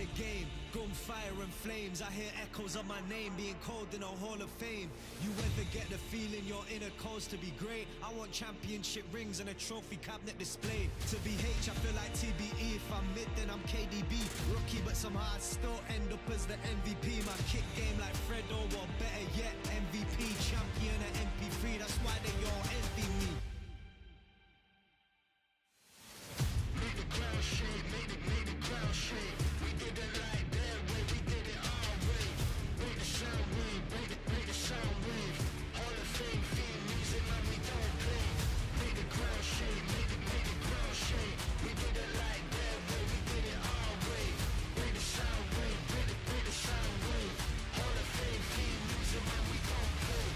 the game, gunfire and flames. I hear echoes of my name being called in a hall of fame. You ever get the feeling your inner cause to be great? I want championship rings and a trophy cabinet display. To be H, I feel like TBE. If I'm mid, then I'm KDB. Rookie, but somehow I still end up as the MVP. My kick game like Fredo, or better yet, MVP. Champion at MP3, that's why they all envy me. Made the ground shake, made the ground shake. We did it like that way, we did it our way. Made the sound wave, made the sound wave. Hall of Fame, theme music, man, we don't play. Made the ground shake, made the ground shake. We did it like that way, we did it our way. Made the sound wave, made the sound wave. Hall of Fame, theme music, man, we don't play.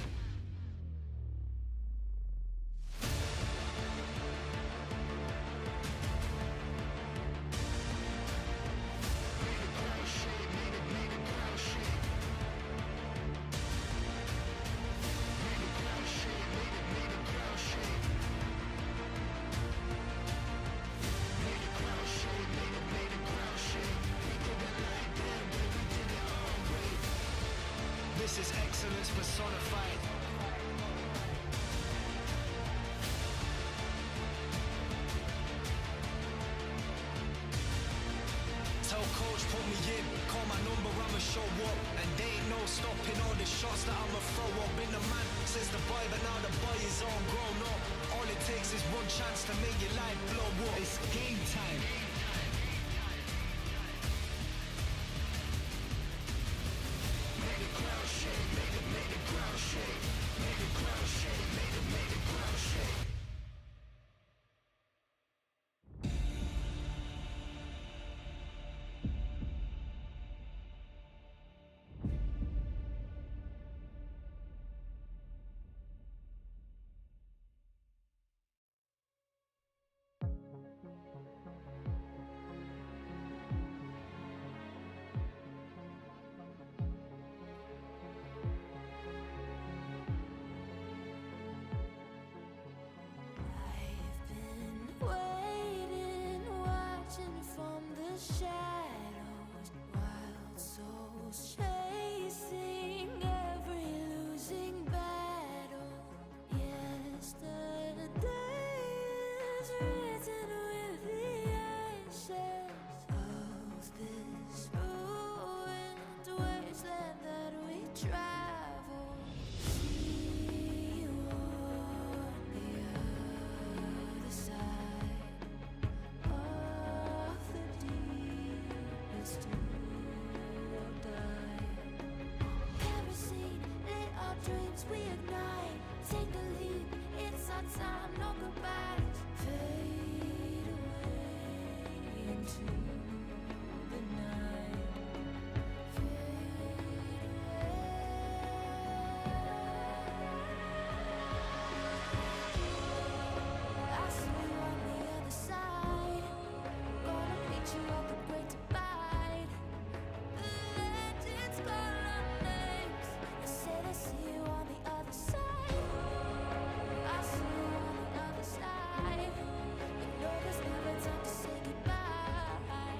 This is excellence personified. Tell coach put me in, call my number, I'ma show up. And they ain't no stopping all the shots that I'ma throw up. Been the man since the boy, but now the boy is all grown up. All it takes is one chance to make your life blow up. It's game time. Made the ground shake, made the ground shake. Made the ground shake, made the ground shake. Never time to say goodbye.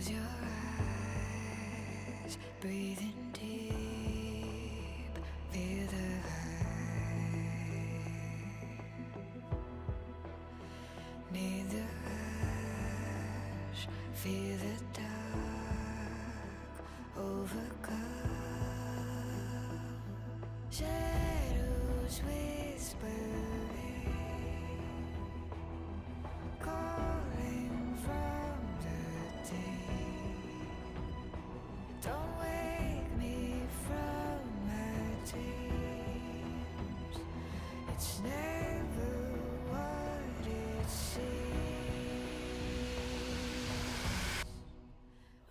Close your eyes, breathing deep, feel the high. Need the rush, feel the dark, overcome. Shadows whispering, calling from the deep. Don't wake me from my dreams. It's never what it seems.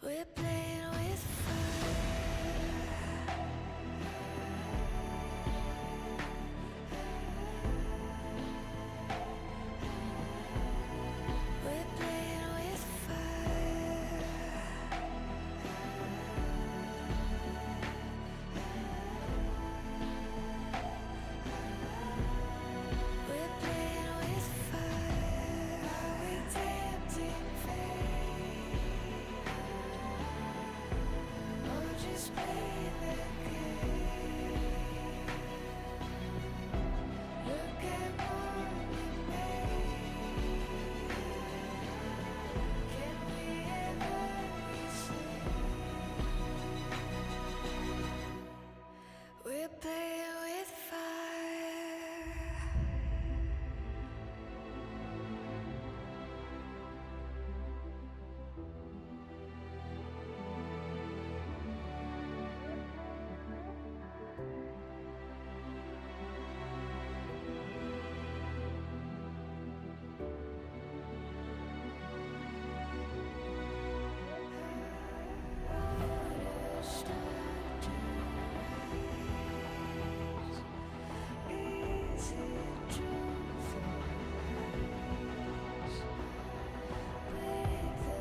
We're playing with fire. We're playing with fire. We're playing with fire. Are we tempting fate? Or just playing the game? Look at what we made. Can we ever be saved? We're playing with fire. Waters start to rise. Is it truth or lies? Break the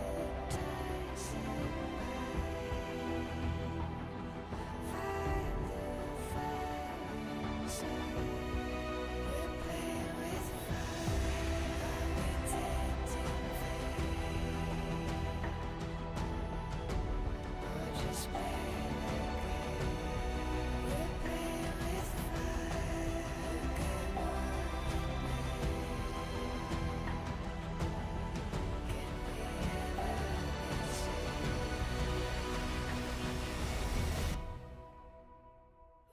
ties that bind. Find the fire inside. We're playing with fire. Are we tempting fate? Or just playing the game? We're playing with fire. Look at what we made. Can we ever be saved?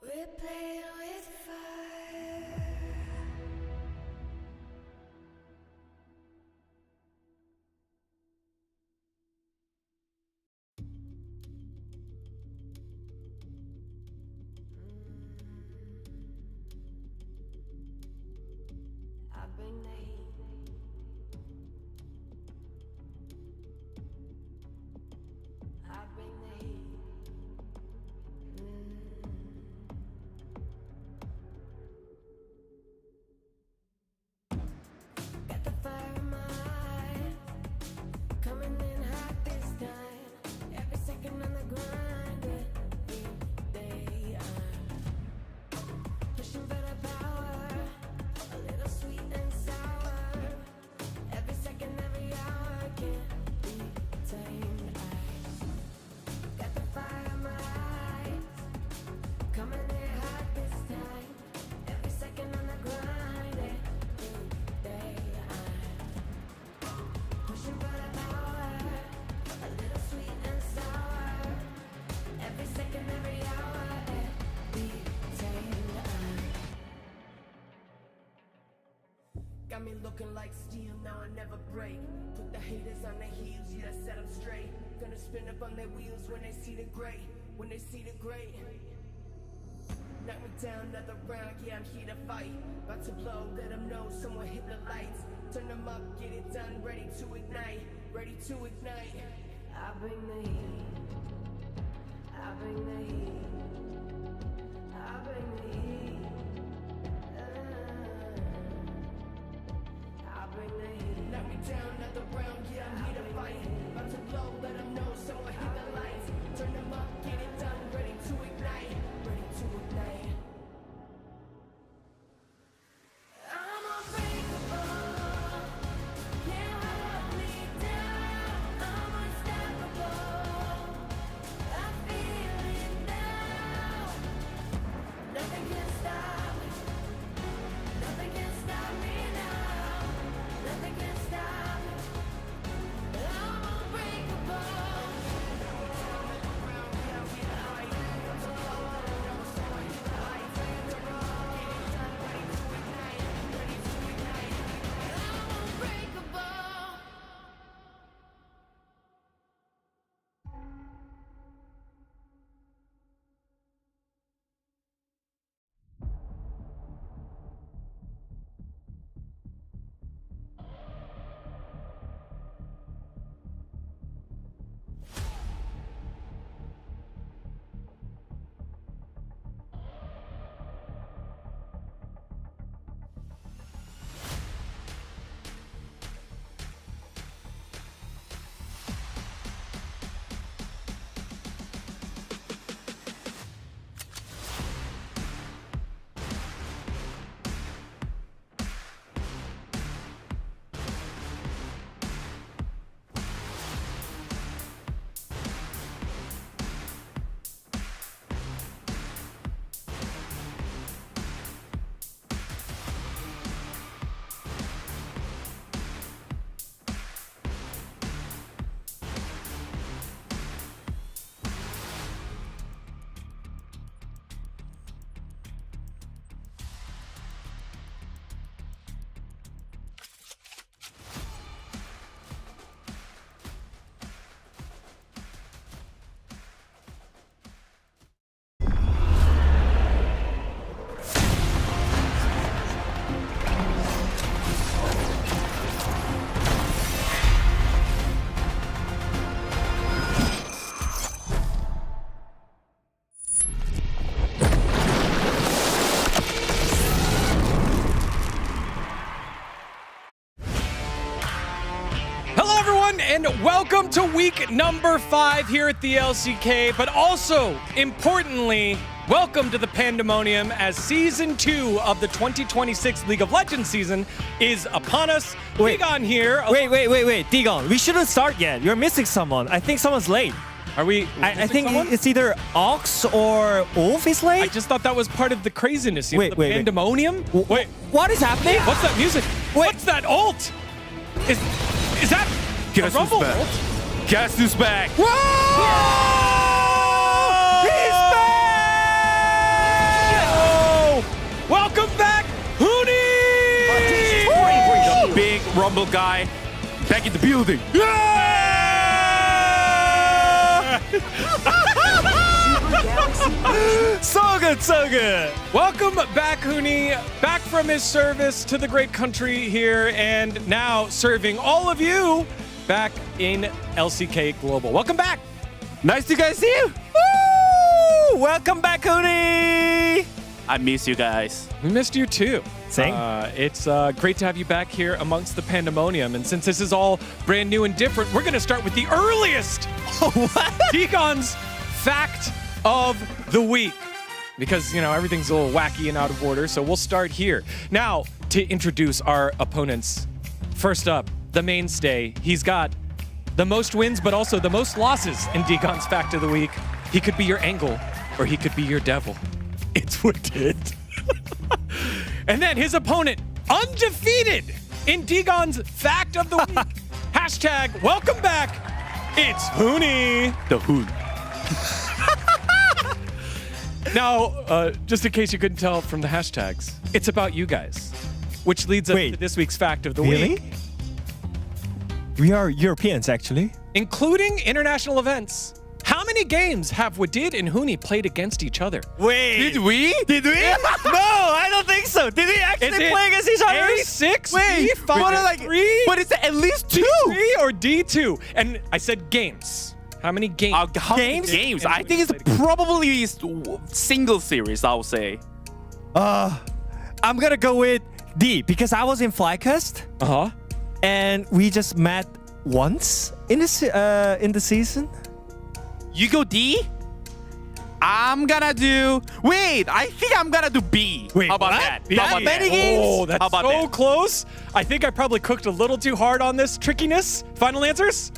We're playing with fire. I bring the heat. I bring the heat. Got the fire in my eyes, coming in hot this time. Every second on the grind, every day I'm pushing for the power, a little sweet and sour. Every second, every hour can't be tamed. I got the fire in my eyes, coming in hot this time. Every second on the grind, every day I'm pushing for the power, a little sweet and sour. Every second, every hour, every tamed. Got me looking like steel, now I never break. Put the haters on their heels, yeah, set them straight. Gonna spin up on their wheels when they see the gray. When they see the gray. Knock me down another round, yeah, I'm here to fight. About to blow, let them know someone hit the lights. Turn them up, get it done, ready to ignite. Ready to ignite. I bring the heat. I bring the heat. I bring the heat. I bring the heat. Knock me down another round, yeah, I'm here to fight. About to blow, let them know someone hit the lights. Turn them up, get it done, ready to ignite. Ready to ignite. I'm unbreakable. Can't hold me down. I'm unstoppable. Welcome to week number 5 here at the LCK, but also, importantly, welcome to the Pandemonium as Season 2 of the 2026 League of Legends season is upon us. Digon here. Wait, Digon, we shouldn't start yet. You're missing someone. I think someone's late. Are we? I think it's either Ox or Wolf is late. I just thought that was part of the craziness. Wait, the wait. Pandemonium? Wait, What is happening? what's that music? What's that ult? Is that Guess a who's Rumble back? ult? Guess who's back? Whoa! He's back! Welcome back, Huni! The big Rumble guy back in the building. So good, so good. Welcome back, Huni, back from his service to the great country here, and now serving all of you back in LCK Global. Welcome back. Nice to guys see you. Woo! Welcome back, Huni. I miss you guys. We missed you too. Same. It's great to have you back here amongst the Pandemonium, and since this is all brand new and different, we're going to start with the earliest Digon's fact of the week. Because, you know, everything's a little wacky and out of order, so we'll start here. Now, to introduce our opponents. First up, the mainstay. He's got the most wins, but also the most losses in Digon's fact of the week. He could be your angle, or he could be your devil. It's Woodid. And then his opponent, undefeated in Digon's fact of the week. Hashtag welcome back. It's Huni. The Hoon. Now, just in case you couldn't tell from the hashtags, it's about you guys, which leads us to this week's fact of the week, We are Europeans, actually. including international events. How many games have Woodid and Huni played against each other? Wait. Did we? Did we? No, I don't think so. Did we actually play against each other? A6, Wait, B5, but like, 3, but it's at least 2. D3, or D2? And I said games. How many games? How many games? I think it's probably single series, I would say. I'm gonna go with D because I was in Flycast Uh-huh. and we just met once in the season. You go D? I'm gonna do... Wait, I think I'm gonna do B. Wait, How about what? that? B? How about Many that? games? Oh, that's How about so that? close. I think I probably cooked a little too hard on this trickiness. Final answers?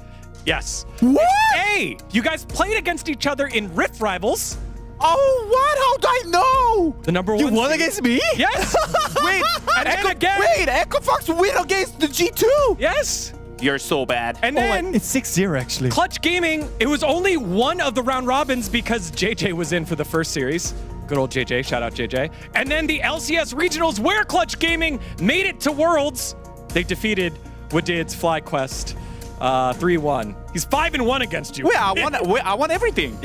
Yes. What? A, you guys played against each other in Rift Rivals. Oh, what? How do I know? The number You one won seed. against me? Yes. Wait, And again. Wait, Echo Fox win against the G2? Yes. You're so bad. And then It's 6-0 actually. Clutch Gaming, it was only one of the round robins because JJ was in for the first series. Good old JJ, shout out JJ. And then the LCS Regionals where Clutch Gaming made it to Worlds. They defeated Woodid's FlyQuest 3-1. He's 5-1 against you. Wait, I want everything.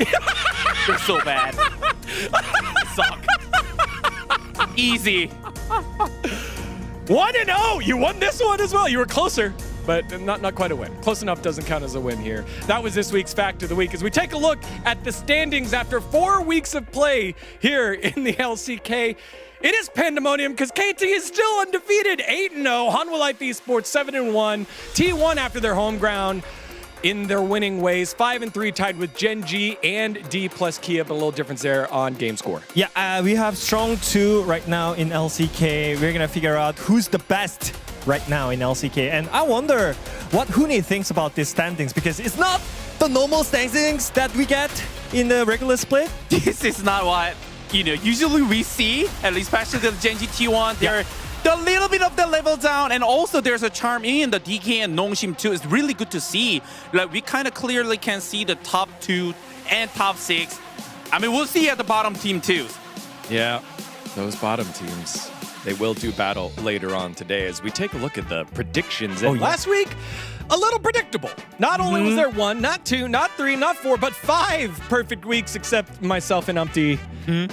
You're so bad. Suck. Easy. 1-0. You won this one as well. You were closer, but not quite a win. Close enough doesn't count as a win here. That was this week's Fact of the Week as we take a look at the standings after 4 weeks of play here in the LCK. It is Pandemonium because KT is still undefeated, 8-0. Hanwha Life Esports 7-1. T1 after their home ground in their winning ways, 5-3 tied with Gen G and D plus Kia, but a little difference there on game score. Yeah, we have strong 2 right now in LCK. We're gonna figure out who's the best right now in LCK. And I wonder what Huni thinks about these standings because it's not the normal standings that we get in the regular split. This is not what, usually we see, at least especially the Gen G T1, they're a little bit of the level down, and also there's a charm in the DK and Nongshim too. It's really good to see. Like, we kind of clearly can see the top 2 and top 6. I mean, we'll see at the bottom team too. Yeah, those bottom teams, they will do battle later on today as we take a look at the predictions. And last week, a little predictable. Not only was there 1, not 2, not 3, not 4, but 5 perfect weeks, except myself and Umpty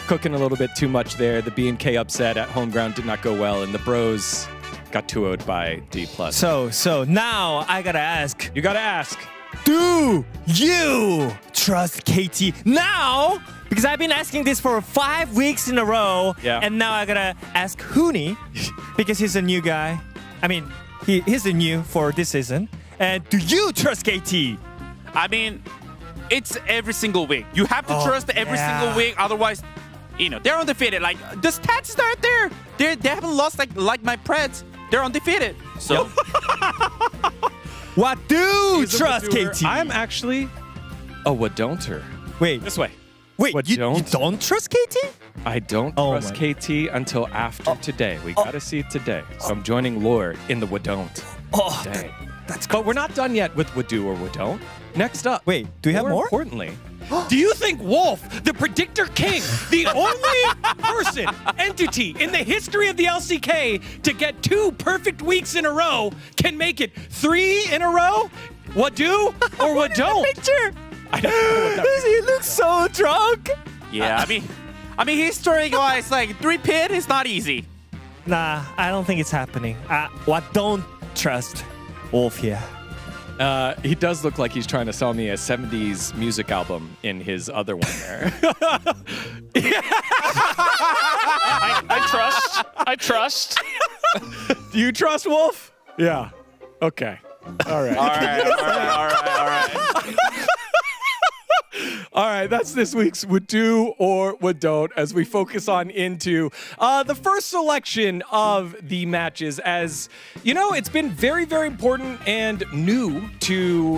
cooking a little bit too much there. The B&K upset at home ground did not go well, and the Bros got 2-0'd by D+. So now I gotta ask, You gotta ask. do you trust KT now? Because I've been asking this for 5 weeks in a row, and now I gotta ask Huni because he's a new guy. I mean, he's the new for this season. And do you trust KT? I mean, it's every single week. You have to trust every single week. Otherwise, they're undefeated. Like the stats start there. They haven't lost like my Preds. They're undefeated. So What do He's a trust Wadoer. KT? I'm actually a Wadon'ter. Wait, This way. wait, What you don't? don't trust KT? I don't Oh trust my- KT until after today. We gotta see it today. So I'm joining Lord in the Wadon't. Oh, Dang. that's But we're not done yet with Wadu or Wadon't. Next up. Wait, do we have more? Importantly, do you think Wolf, the Predictor King, the only person, entity in the history of the LCK to get 2 perfect weeks in a row, can make it 3 in a row? Wadu or Wadon't? Picture. I don't know what that He looks so drunk. yeah, I mean, historic-wise, like 3-pit is not easy. Nah, I don't think it's happening. What don't trust Wolf here? He does look like he's trying to sell me a 70s music album in his other one there. I trust. Do you trust Wolf? Yeah. Okay. All right. All right. All right, that's this week's Would Do or Would Don't as we focus on into the first selection of the matches. As you know, it's been very, very important and new to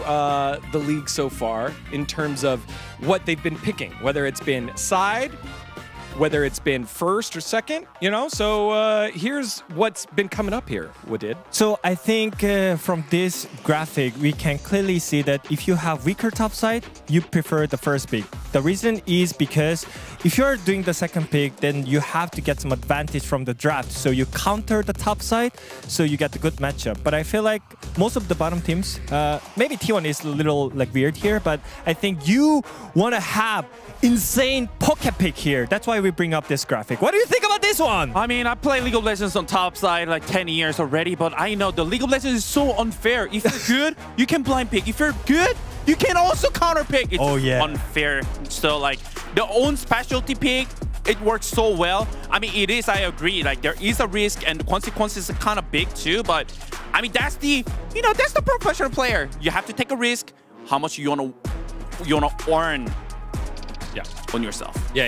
the league so far in terms of what they've been picking, whether it's been side, whether it's been first or second, So here's what's been coming up here, Wadid. So I think from this graphic, we can clearly see that if you have weaker top side, you prefer the first pick. The reason is because if you're doing the second pick, then you have to get some advantage from the draft. So you counter the top side, so you get the good matchup. But I feel like most of the bottom teams, maybe T1 is a little weird here, but I think you want to have insane pocket pick here. That's why we bring up this graphic. What do you think about this one? I mean, I play League of Legends on top side like 10 years already, but I know the League of Legends is so unfair. If you're good, you can blind pick. If you're good, you can also counter pick. It's unfair. So like the own specialty pick, it works so well. I mean, it is, I agree, like there is a risk and the consequences are kind of big too, but I mean, that's the professional player. You have to take a risk. How much you wanna earn on yourself. Yeah.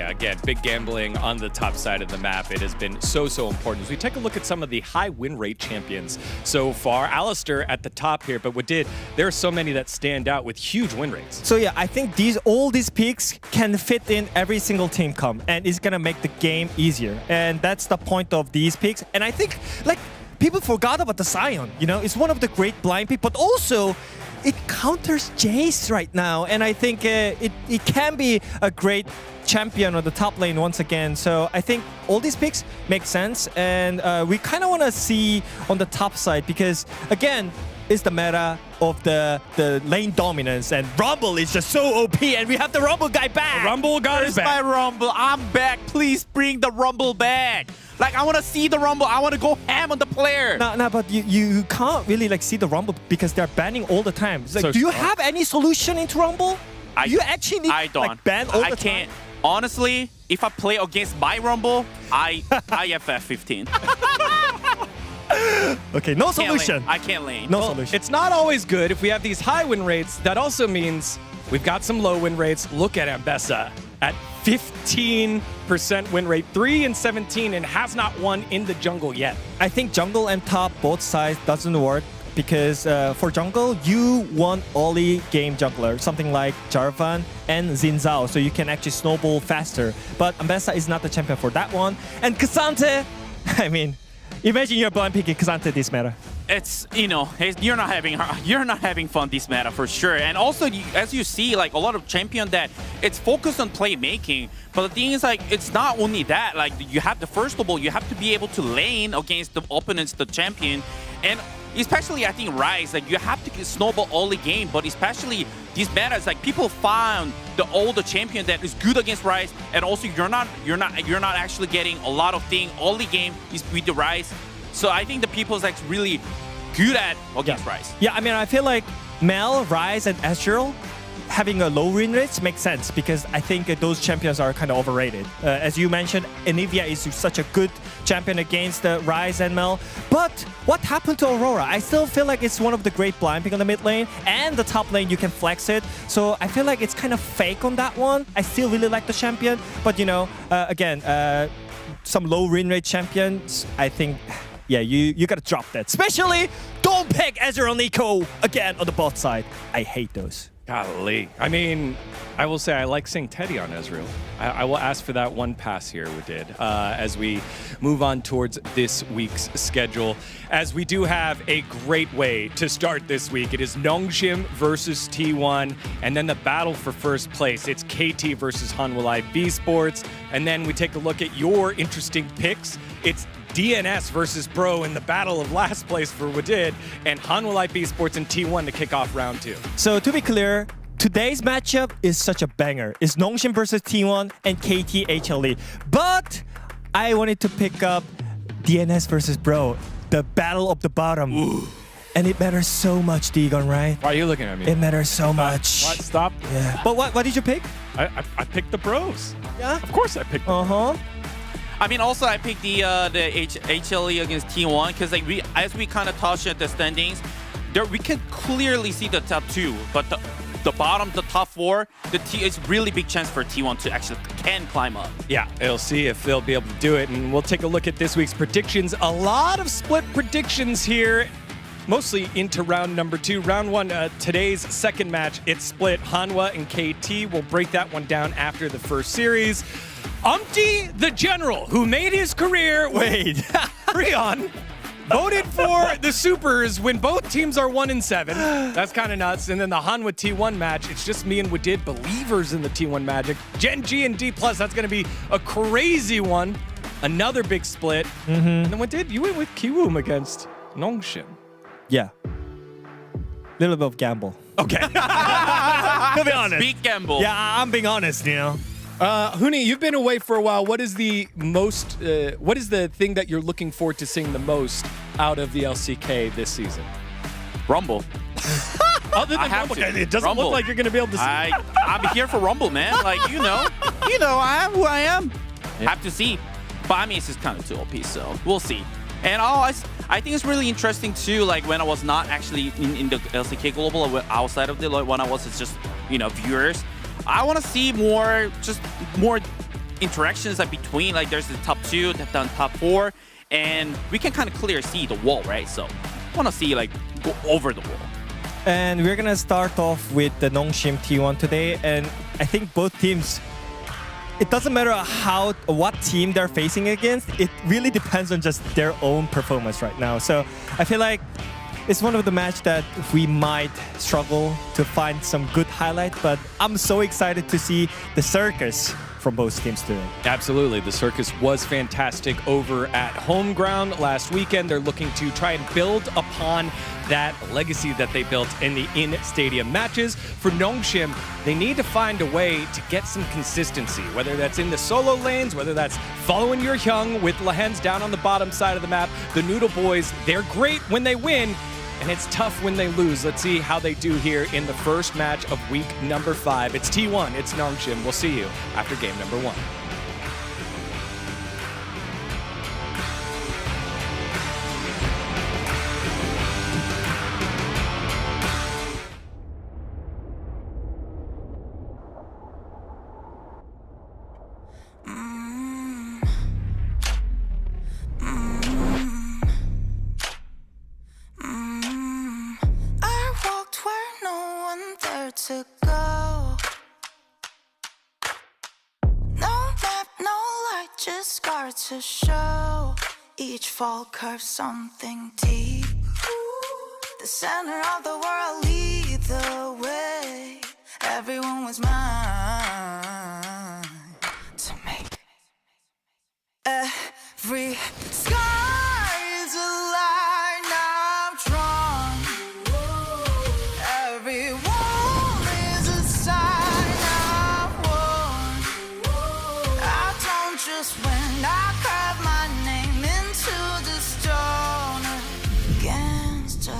Again, big gambling on the top side of the map. It has been so important. As we take a look at some of the high win rate champions so far, Alistair at the top here, but there are so many that stand out with huge win rates. So yeah, I think all these picks can fit in every single team comp, and it's gonna make the game easier. And that's the point of these picks. And I think people forgot about the Sion. It's one of the great blind picks, but also it counters Jace right now, and I think it can be a great champion on the top lane once again. So I think all these picks make sense, and we kind of want to see on the top side because, again, it's the meta of the lane dominance, and Rumble is just so OP, and we have the Rumble guy back. Rumble guy is Where's back. my Rumble? I'm back. Please bring the Rumble back. Like, I want to see the Rumble. I want to go ham on the player. No, but you can't really see the Rumble because they're banning all the time. It's like, So do you strong. have any solution into Rumble? You actually need I don't. ban all I the can't. time? Honestly, if I play against my Rumble, I IFF 15. Okay, no solution. I can't lane. No solution. It's not always good if we have these high win rates. That also means we've got some low win rates. Look at Ambessa at 15% win rate, 3-17, and has not won in the jungle yet. I think jungle and top both sides doesn't work because for jungle you want early game jungler, something like Jarvan and Xin Zhao, so you can actually snowball faster. But Ambessa is not the champion for that one. And K'Sante, I mean, imagine you're blind picking K'Sante this meta. It's you're not having fun this meta for sure. And also, as you see, like a lot of champion that it's focused on playmaking. But the thing is, like, it's not only that. Like, you have first of all, you have to be able to lane against the opponents, the champion, and especially I think Rise, like you have to snowball early game. But especially these metas, like people found the older champion that is good against Rise, and also you're not actually getting a lot of thing early game with the Rise. So I think the people's like really good at against Rise. Yeah, I mean, I feel like Mel, Rise, and Astral, having a low win rate makes sense because I think those champions are kind of overrated. As you mentioned, Anivia is such a good champion against Ryze and Mel. But what happened to Aurora? I still feel like it's one of the great blind pick on the mid lane, and the top lane you can flex it. So I feel like it's kind of fake on that one. I still really like the champion, but again, some low win rate champions, I think, yeah, you gotta drop that. Especially don't pick Ezreal Nico again on the bot side. I hate those. Golly. I mean, I will say I like seeing Teddy on Ezreal. I will ask for that one pass here we did as we move on towards this week's schedule. As we do have a great way to start this week. It is Nongshim versus T1, and then the battle for first place. It's KT versus Hanwha B Sports, and then we take a look at your interesting picks. It's DNS versus Bro in the battle of last place for Wadid, and Hanwha B Sports and T1 to kick off round 2. So to be clear, today's matchup is such a banger. It's Nongshim versus T1 and KT HLE. But I wanted to pick up DNS versus Bro, the battle of the bottom. Ooh. And it matters so much, Digon, right? Why are you looking at me? It matters so much. What? Stop. Yeah. But what did you pick? I picked the Bros. Yeah? Of course I picked them. Uh-huh. I mean, also I picked the HLE against T1 because like as we kind of touched at the standings, there we can clearly see the top 2, but the bottom, the top 4, it's really big chance for T1 to actually can climb up. Yeah, we'll see if they'll be able to do it, and we'll take a look at this week's predictions. A lot of split predictions here, mostly into round number 2. Round 1, today's second match, it's split Hanwha and KT. We'll break that one down after the first series. Umpty the General, who made his career with Freon, voted for the Supers when both teams are 1-7. That's kind of nuts. And then the Hanwha T1 match, it's just me and Wadid, believers in the T1 magic. Gen G and D+, that's going to be a crazy one. Another big split. And then Wadid, you went with Kiwoom against Nongshim. Yeah. Little bit of gamble. Okay. To be honest. Big gamble. Yeah, I'm being honest, Huni, you've been away for a while. What is the most? What is the thing that you're looking forward to seeing the most out of the LCK this season? Rumble. Other than I have Rumble, to. it doesn't Rumble. look like you're going to be able to see. I'm here for Rumble, man. Like I am who I am. Have to see. But I mean, it's just kind of too OP, so we'll see. And I think it's really interesting too. Like when I was not actually in the LCK Global, outside of the when I was just viewers. I want to see more interactions between, like there's the top 2, the top 4, and we can kind of clearly see the wall, right? So I want to see like go over the wall. And we're gonna start off with the Nongshim T1 today, and I think both teams, it doesn't matter what team they're facing against, it really depends on just their own performance right now. So I feel like it's one of the matches that we might struggle to find some good highlight, but I'm so excited to see the circus from both teams today. Absolutely. The circus was fantastic over at home ground last weekend. They're looking to try and build upon that legacy that they built in the in-stadium matches. For Nongshim, they need to find a way to get some consistency, whether that's in the solo lanes, whether that's following your Hyung with Lahens down on the bottom side of the map. The Noodle Boys, they're great when they win, and it's tough when they lose. Let's see how they do here in the first match of week number 5. It's T1, it's Nongshim. We'll see you after game number 1. To go. No map, no light, just scars to show. Each fall curves something deep. The center of the world lead the way. Everyone was mine to make. Every sky's a line I'm drawn. Every just when I carve my name into the stone against a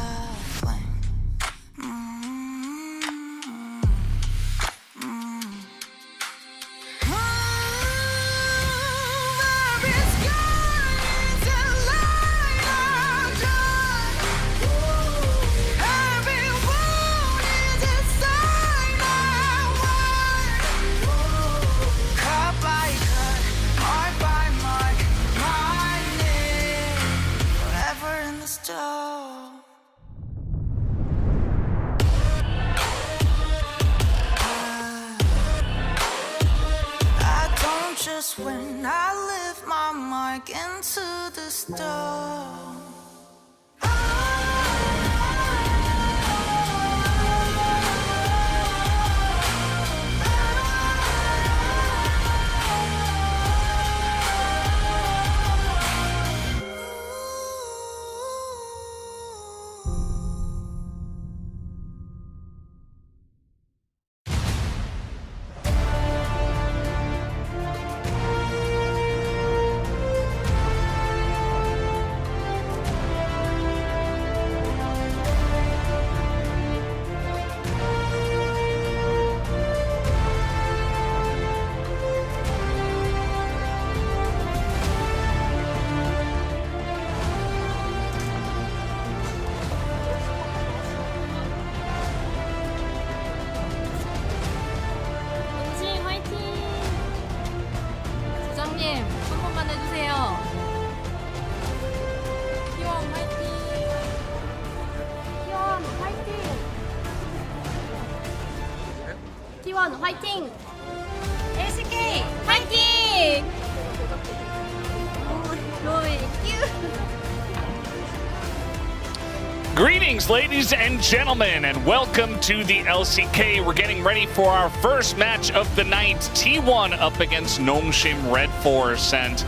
flame. just when I lift my mark into the stone. 농심 화이팅! 주장님 한 번만 해주세요. T1 화이팅! T1 화이팅! T1 화이팅! LCK 화이팅! 로이 큐! Greetings, ladies and gentlemen, and welcome to the LCK. We're getting ready for our first match of the night, T1 up against Nongshim Red Force. And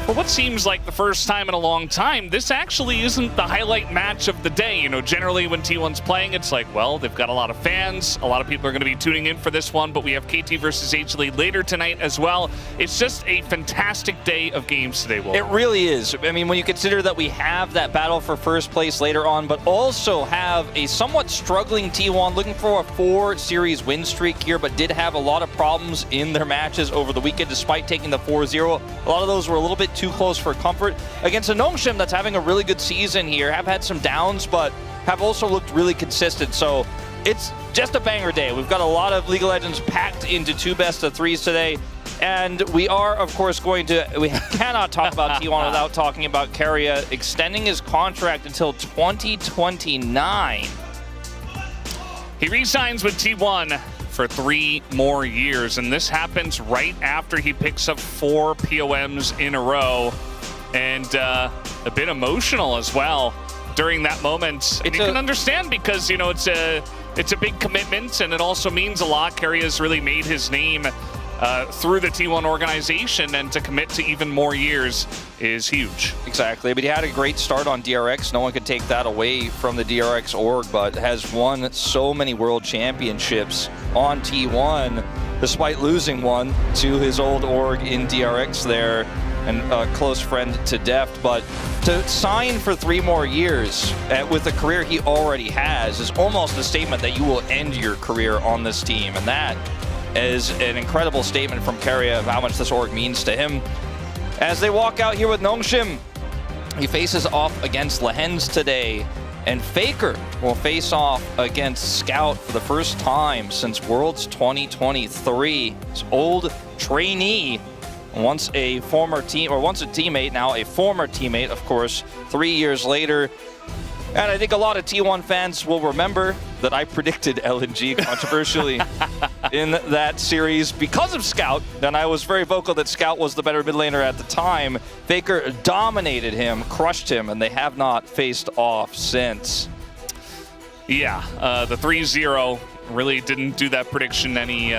for what seems like the first time in a long time, this actually isn't the highlight match of the day. You know, generally when T1's playing, it's like, well, they've got a lot of fans. A lot of people are going to be tuning in for this one, but we have KT versus HLE later tonight as well. It's just a fantastic day of games today, Will. It really is. I mean, when you consider that we have that battle for first place later on, but also have a somewhat struggling T1 looking for a 4-series win streak here, but did have a lot of problems in their matches over the weekend despite taking the 4-0. A lot of those were a little bit too close for comfort against a Nongshim that's having a really good season here, have had some downs, but have also looked really consistent. So it's just a banger day. We've got a lot of League of Legends packed into 2 best-of-3s today. And we are, of course, we cannot talk about T1 without talking about Keria extending his contract until 2029. He re-signs with T1 for 3 more years, and this happens right after he picks up 4 POMs in a row, and a bit emotional as well during that moment. And you can understand because, you know, it's a big commitment, and it also means a lot. Keria's really made his name through the T1 organization, and to commit to even more years is huge. Exactly, but he had a great start on DRX. No one could take that away from the DRX org, but has won so many world championships on T1, despite losing one to his old org in DRX there, and a close friend to Deft. But to sign for 3 more years with the career he already has is almost a statement that you will end your career on this team, and that is an incredible statement from Keria of how much this org means to him. As they walk out here with Nongshim, he faces off against Lehens today, and Faker will face off against Scout for the first time since Worlds 2023. His old trainee, once a teammate, now a former teammate, of course, 3 years later. And I think a lot of T1 fans will remember that I predicted LNG controversially in that series because of Scout, and I was very vocal that Scout was the better mid laner at the time. Faker dominated him, crushed him, and they have not faced off since. Yeah, the 3-0 really didn't do that prediction any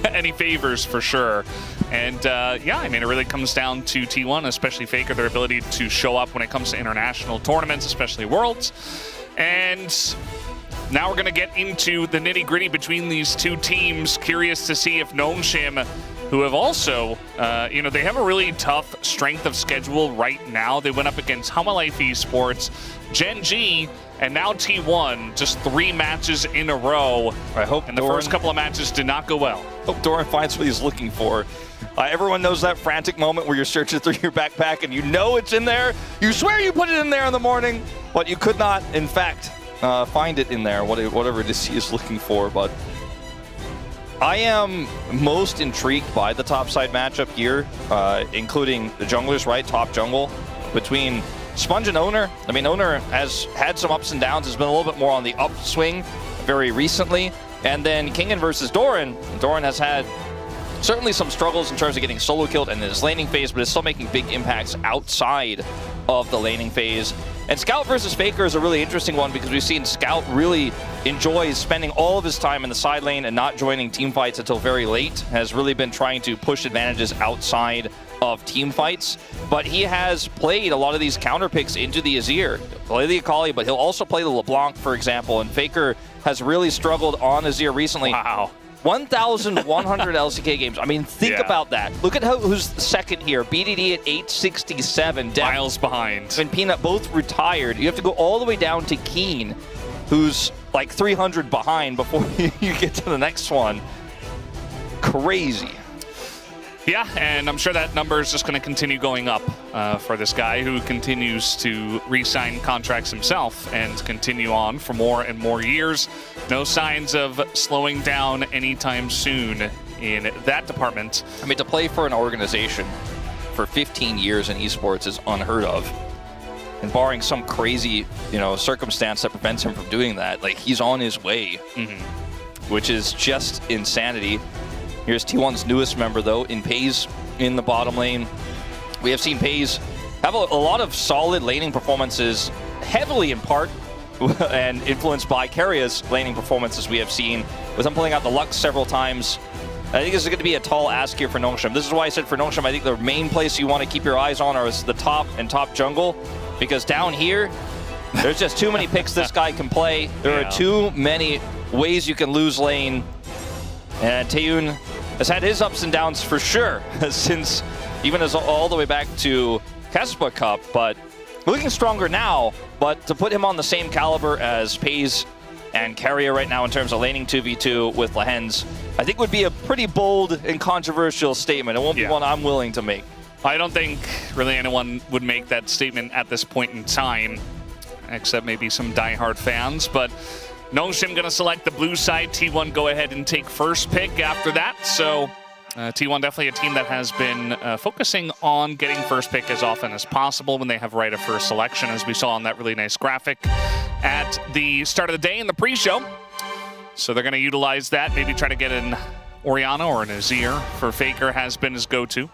any favors for sure. And yeah, I mean, it really comes down to T1, especially Faker, their ability to show up when it comes to international tournaments, especially Worlds. And now we're going to get into the nitty-gritty between these two teams. Curious to see if Nongshim, who have also, you know, they have a really tough strength of schedule right now. They went up against Hamalife Esports, Gen G, and now T1, just 3 matches in a row. I hope and the first couple of matches did not go well. Hope Doran finds what he's looking for. Everyone knows that frantic moment where you're searching through your backpack and you know it's in there. You swear you put it in there in the morning, but you could not, in fact, find it in there, whatever it is he is looking for. But I am most intrigued by the topside matchup here, including the junglers, right? Top jungle between Sponge and Owner. I mean, Owner has had some ups and downs, has been a little bit more on the upswing very recently. And then Kingen versus Doran. Doran has had certainly some struggles in terms of getting solo killed in his laning phase, but is still making big impacts outside of the laning phase. And Scout versus Faker is a really interesting one because we've seen Scout really enjoys spending all of his time in the side lane and not joining team fights until very late, has really been trying to push advantages outside of team fights. But he has played a lot of these counter picks into the Azir. Play the Akali, but he'll also play the LeBlanc, for example, and Faker has really struggled on Azir recently. Wow. 1,100 LCK games. I mean, think about that. Look at who's second here. BDD at 867. Miles behind. And Peanut both retired. You have to go all the way down to Keen, who's like 300 behind before you get to the next one. Crazy. Yeah, and I'm sure that number is just going to continue going up for this guy who continues to re-sign contracts himself and continue on for more and more years. No signs of slowing down anytime soon in that department. I mean, to play for an organization for 15 years in esports is unheard of. And barring some crazy, circumstance that prevents him from doing that, like, he's on his way, which is just insanity. Here's T1's newest member, though, in Pays in the bottom lane. We have seen Pays have a lot of solid laning performances, heavily in part and influenced by Karia's laning performances we have seen, with him pulling out the Lux several times. I think this is going to be a tall ask here for Nongshim. This is why I said for Nongshim, I think the main place you want to keep your eyes on is the top and top jungle, because down here, there's just too many picks this guy can play. There are too many ways you can lose lane. And Taeyun has had his ups and downs for sure, since even as all the way back to Caspa Cup, but looking stronger now. But to put him on the same caliber as Pays and Karia right now in terms of laning 2v2 with Lehens, I think would be a pretty bold and controversial statement. It won't be one I'm willing to make. I don't think really anyone would make that statement at this point in time, except maybe some diehard fans, but Nongshim going to select the blue side. T1 go ahead and take first pick after that. So T1 definitely a team that has been focusing on getting first pick as often as possible when they have right of first selection, as we saw on that really nice graphic at the start of the day in the pre-show. So they're going to utilize that, maybe try to get an Orianna or an Azir for Faker has been his go-to.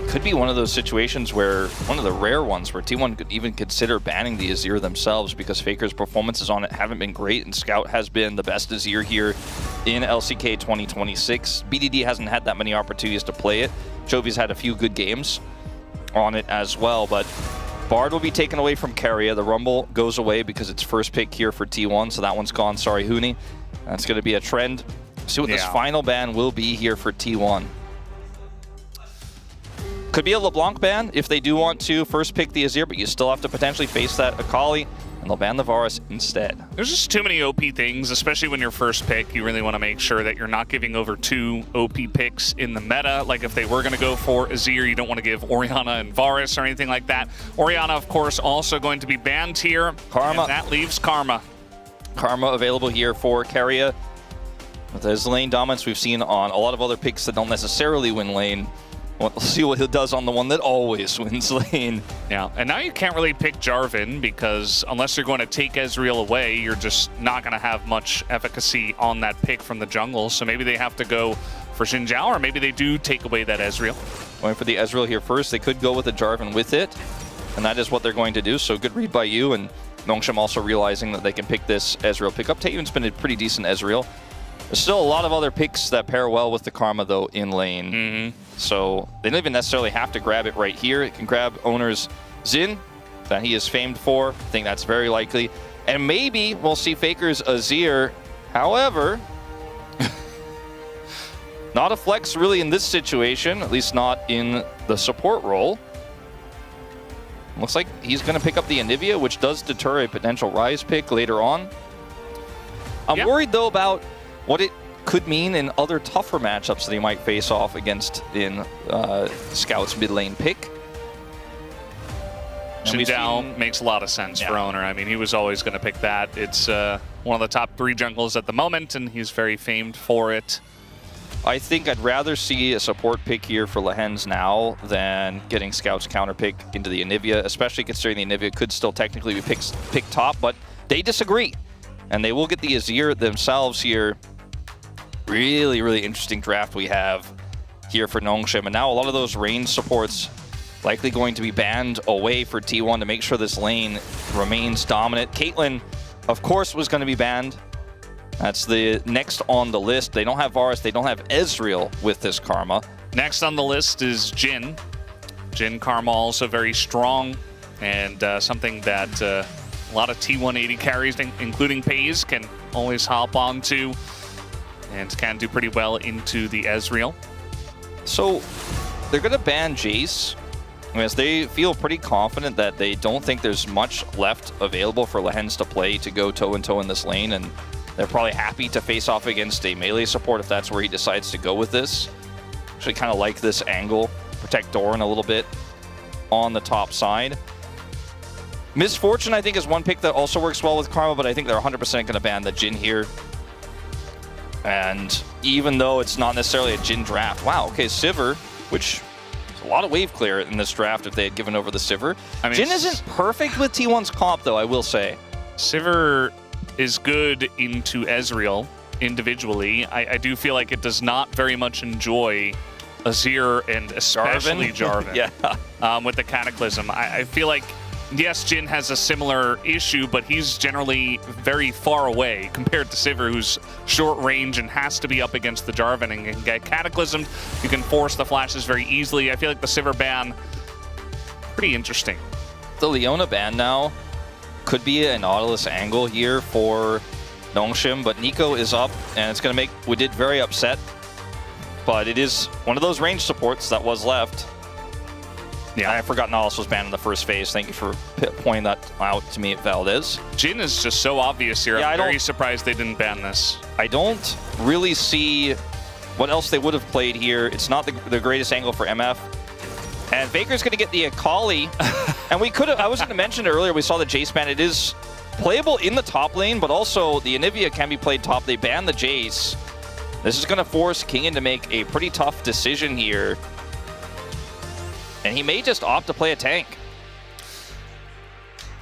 Could be one of those situations where, one of the rare ones where T1 could even consider banning the Azir themselves, because Faker's performances on it haven't been great, and Scout has been the best Azir here in LCK 2026. BDD hasn't had that many opportunities to play it. Jovi's had a few good games on it as well, but Bard will be taken away from Karia. The Rumble goes away because it's first pick here for T1, so that one's gone. Sorry, Huni. That's going to be a trend. See what this final ban will be here for T1. Could be a LeBlanc ban if they do want to first pick the Azir, but you still have to potentially face that Akali, and they'll ban the Varus instead. There's just too many OP things, especially when you're first pick. You really want to make sure that you're not giving over 2 OP picks in the meta. Like if they were going to go for Azir, you don't want to give Orianna and Varus or anything like that. Orianna, of course, also going to be banned here. Karma. And that leaves Karma. Karma available here for Karia. With his lane dominance we've seen on a lot of other picks that don't necessarily win lane. We'll see what he does on the one that always wins lane. Yeah, and now you can't really pick Jarvan, because unless you're going to take Ezreal away, you're just not going to have much efficacy on that pick from the jungle. So maybe they have to go for Xin Zhao, or maybe they do take away that Ezreal. Going for the Ezreal here first. They could go with the Jarvan with it, and that is what they're going to do. So good read by you, and Nongshim also realizing that they can pick this Ezreal pickup. Taeyun's been a pretty decent Ezreal. There's still a lot of other picks that pair well with the Karma, though, in lane. So they don't even necessarily have to grab it right here. It can grab Owner's Xin, that he is famed for. I think that's very likely. And maybe we'll see Faker's Azir. However, not a flex really in this situation, at least not in the support role. Looks like he's going to pick up the Anivia, which does deter a potential Ryze pick later on. I'm worried, though, about what it could mean in other tougher matchups that he might face off against in Scout's mid lane pick. Xin Zhao makes a lot of sense for Owner. I mean, he was always going to pick that. It's one of the top 3 jungles at the moment, and he's very famed for it. I think I'd rather see a support pick here for Lehens now than getting Scout's counter pick into the Anivia, especially considering the Anivia could still technically be picked top, but they disagree. And they will get the Azir themselves here. Really, really interesting draft we have here for Nongshim. And now a lot of those range supports likely going to be banned away for T1 to make sure this lane remains dominant. Caitlyn, of course, was going to be banned. That's the next on the list. They don't have Varus, they don't have Ezreal with this Karma. Next on the list is Jin. Jin Karma also very strong, and something that a lot of T180 carries, including Pays, can always hop onto and can do pretty well into the Ezreal. So they're going to ban Jace, as they feel pretty confident that they don't think there's much left available for Lehens to play to go toe-in-toe in this lane, and they're probably happy to face off against a melee support if that's where he decides to go with this. Actually kind of like this angle. Protect Doran a little bit on the top side. Misfortune, I think, is one pick that also works well with Karma, but I think they're 100% going to ban the Jin here. And even though it's not necessarily a Jin draft, wow, okay, Sivir, which is a lot of wave clear in this draft if they had given over the Sivir. I mean, Jin isn't perfect with T1's comp, though, I will say. Sivir is good into Ezreal individually. I do feel like it does not very much enjoy Azir and especially Jarvan. Yeah. With the Cataclysm. I feel like, yes, Jin has a similar issue, but he's generally very far away compared to Sivir, who's short range and has to be up against the Jarvan and can get Cataclysmed. You can force the flashes very easily. I feel like the Sivir ban, pretty interesting. The Leona ban now could be a Nautilus angle here for Nongshim, but Nico is up, and it's going to make Widid very upset. But it is one of those range supports that was left. Yeah, I forgot Nautilus was banned in the first phase. Thank you for pointing that out to me, Valdez. Jin is just so obvious here. Yeah, I'm very surprised they didn't ban this. I don't really see what else they would have played here. It's not the greatest angle for MF. And Faker's going to get the Akali. And we could have, I was going to mention earlier, we saw the Jace ban. It is playable in the top lane, but also the Anivia can be played top. They banned the Jace. This is going to force Kingen to make a pretty tough decision here. And he may just opt to play a tank.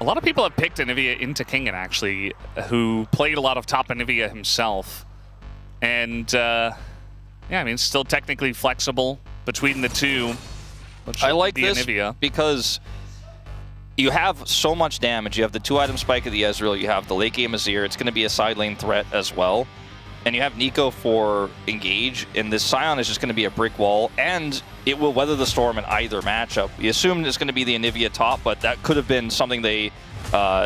A lot of people have picked Anivia into Kingen, actually, who played a lot of top Anivia himself. And, yeah, I mean, still technically flexible between the two. I like this Anivia, because you have so much damage. You have the 2-item spike of the Ezreal. You have the late game Azir. It's going to be a side lane threat as well. And you have Nico for engage, and this Sion is just going to be a brick wall, and it will weather the storm in either matchup. We assumed it's going to be the Anivia top, but that could have been something they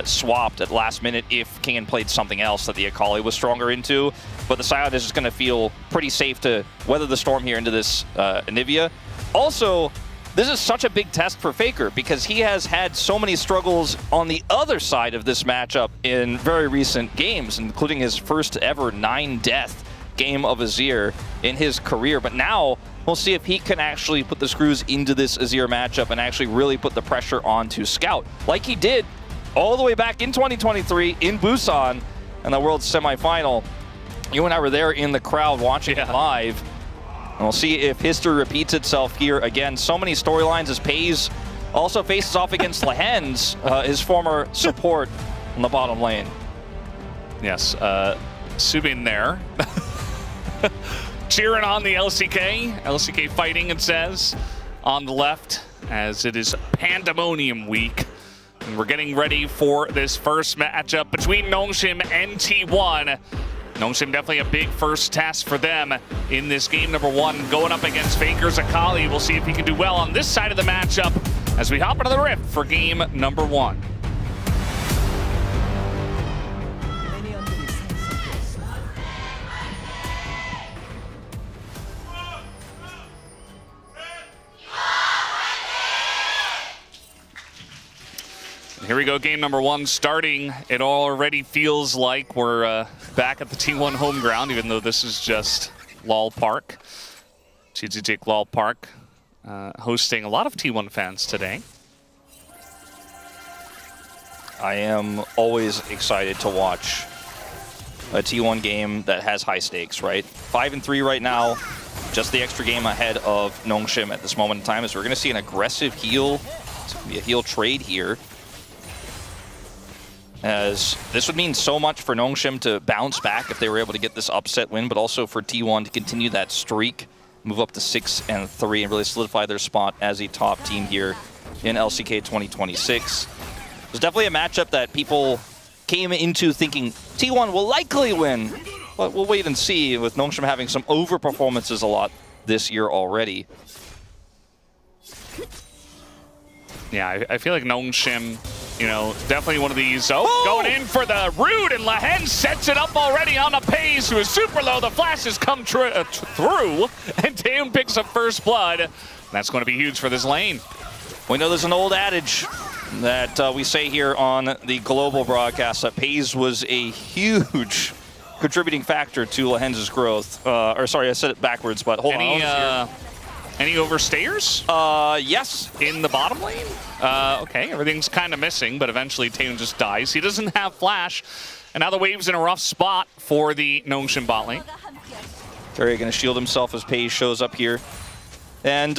swapped at last minute if Kingen played something else that the Akali was stronger into. But the Sion is just going to feel pretty safe to weather the storm here into this Anivia. Also, this is such a big test for Faker because he has had so many struggles on the other side of this matchup in very recent games, including his first ever 9-death game of Azir in his career. But now we'll see if he can actually put the screws into this Azir matchup and actually really put the pressure onto Scout, like he did all the way back in 2023 in Busan in the World Semifinal. You and I were there in the crowd watching it live. And we'll see if history repeats itself here again. So many storylines as Pays also faces off against Lehens, his former support on the bottom lane. Yes, Subin there. Cheering on the LCK. LCK fighting, it says, on the left, as it is Pandemonium Week. And we're getting ready for this first matchup between Nongshim and T1. Nongshim definitely a big first test for them in this game number 1, going up against Faker's Akali. We'll see if he can do well on this side of the matchup as we hop into the Rift for game number 1. Here we go, game number 1 starting. It already feels like we're back at the T1 home ground, even though this is just LOL Park. TGJ LOL Park, hosting a lot of T1 fans today. I am always excited to watch a T1 game that has high stakes, right? 5-3 right now, just the extra game ahead of Nongshim at this moment in time, as we're going to see an aggressive heal. It's going to be a heal trade here, as this would mean so much for Nongshim to bounce back if they were able to get this upset win, but also for T1 to continue that streak move up to 6-3 and really solidify their spot as a top team here in LCK 2026. It's definitely a matchup that people came into thinking T1 will likely win, but we'll wait and see, with Nongshim having some over-performances a lot this year already. Yeah, I feel like Nongshim, you know, definitely one of these. Oh, going in for the root, and Lehen sets it up already on a Pays, who is super low. The flashes come through, and Taeun picks up first blood. That's going to be huge for this lane. We know there's an old adage that we say here on the global broadcast that Pays was a huge contributing factor to Lehen's growth. Or sorry, I said it backwards, but hold on. Any overstayers? Yes. In the bottom lane? Okay, everything's kind of missing, but eventually Taeun just dies. He doesn't have flash, and now the wave's in a rough spot for the Nongshim bot lane. Terry going to shield himself as Pays shows up here. And,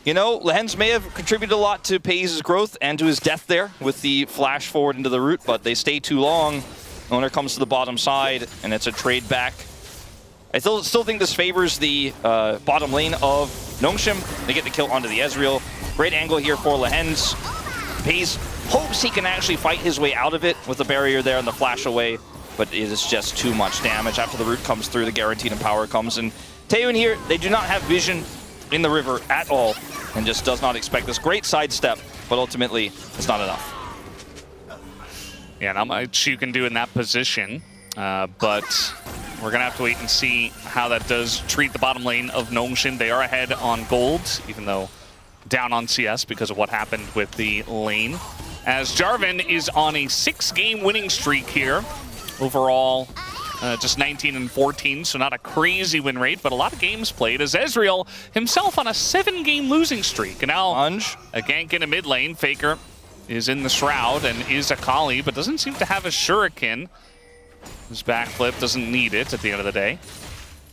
you know, Lehen's may have contributed a lot to Pays' growth and to his death there with the flash forward into the root, but they stay too long. Owner comes to the bottom side, and it's a trade back. I still think this favors the bottom lane of Nongshim. They get the kill onto the Ezreal. Great angle here for Lehen's. Pays hopes he can actually fight his way out of it with the barrier there and the flash away, but it is just too much damage. After the root comes through, the guaranteed empower comes. And Taeun here, they do not have vision in the river at all, and just does not expect this. Great sidestep, but ultimately, it's not enough. Yeah, not much you can do in that position, but we're going to have to wait and see how that does treat the bottom lane of Nongshim. They are ahead on gold, even though down on CS because of what happened with the lane. As Jarvan is on a 6-game winning streak here. Overall, just 19 and 14, so not a crazy win rate, but a lot of games played. As Ezreal himself on a 7-game losing streak. And now a gank in a mid lane. Faker is in the Shroud and is a Akali, but doesn't seem to have a Shuriken. His backflip doesn't need it at the end of the day.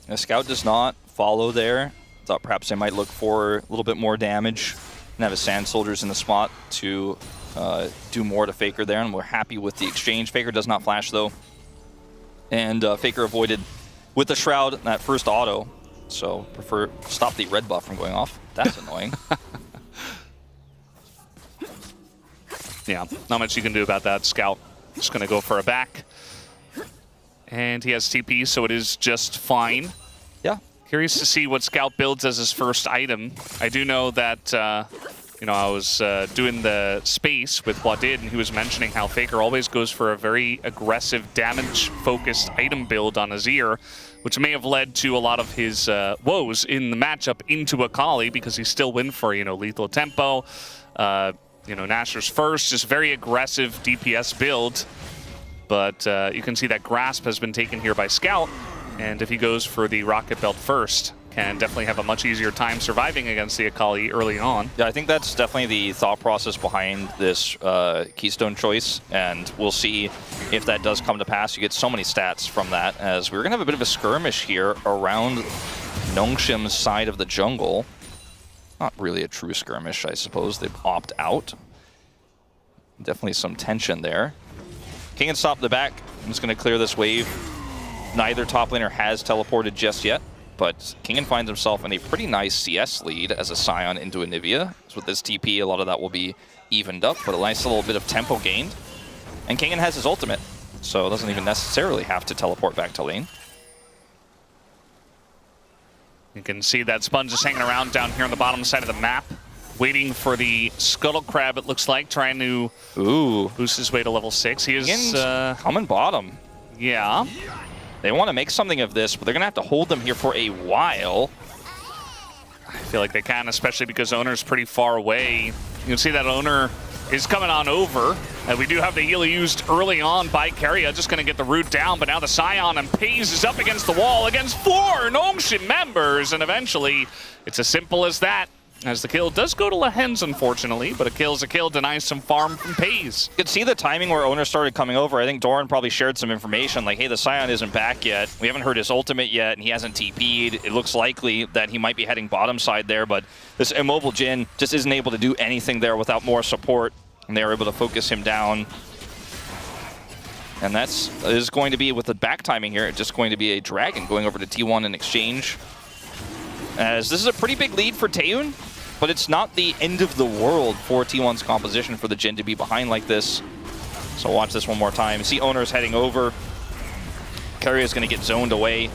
The Scout does not follow there. Thought perhaps they might look for a little bit more damage and have his Sand Soldiers in the spot to do more to Faker there, and we're happy with the exchange. Faker does not flash though. And Faker avoided with the Shroud that first auto, so prefer stop the red buff from going off. That's annoying. Yeah, not much you can do about that. Scout just going to go for a back. And he has TP, so it is just fine. Yeah. Curious to see what Scout builds as his first item. I do know that, you know, I was doing the space with Wadid, and he was mentioning how Faker always goes for a very aggressive, damage-focused item build on Azir, which may have led to a lot of his woes in the matchup into Akali, because he still win for, you know, lethal tempo, you know, Nashor's first, just very aggressive DPS build. But you can see that Grasp has been taken here by Scout, and if he goes for the Rocket Belt first, can definitely have a much easier time surviving against the Akali early on. Yeah, I think that's definitely the thought process behind this Keystone choice, and we'll see if that does come to pass. You get so many stats from that, as we're going to have a bit of a skirmish here around Nongshim's side of the jungle. Not really a true skirmish, I suppose. They've opted out. Definitely some tension there. King can stop the back. I'm just going to clear this wave. Neither top laner has teleported just yet, but Kingen finds himself in a pretty nice CS lead as a Scion into Anivia. So with this TP, a lot of that will be evened up, but a nice little bit of tempo gained. And Kingen has his ultimate, so doesn't even necessarily have to teleport back to lane. You can see that Sponge is hanging around down here on the bottom side of the map, waiting for the Scuttle Crab, it looks like, trying to boost his way to level 6. He is coming bottom. Yeah. They want to make something of this, but they're going to have to hold them here for a while. I feel like they can, especially because Owner's pretty far away. You can see that Owner is coming on over. We do have the heal used early on by Keria, just going to get the root down, but now the Scion and Pays is up against the wall against 4 Nongshim members, and eventually it's as simple as that. As the kill does go to Lehen's, unfortunately, but a kill's a kill, denies some farm from Pays. You could see the timing where Owner started coming over. I think Doran probably shared some information like, hey, the Scion isn't back yet. We haven't heard his ultimate yet, and he hasn't TP'd. It looks likely that he might be heading bottom side there, but this immobile Jhin just isn't able to do anything there without more support, and they are able to focus him down. And is going to be, with the back timing here, just going to be a Dragon going over to T1 in exchange. as this is a pretty big lead for Taeyoon, but it's not the end of the world for T1's composition for the Jin to be behind like this. So watch this one more time. See Owners heading over. Keria is going to get zoned away.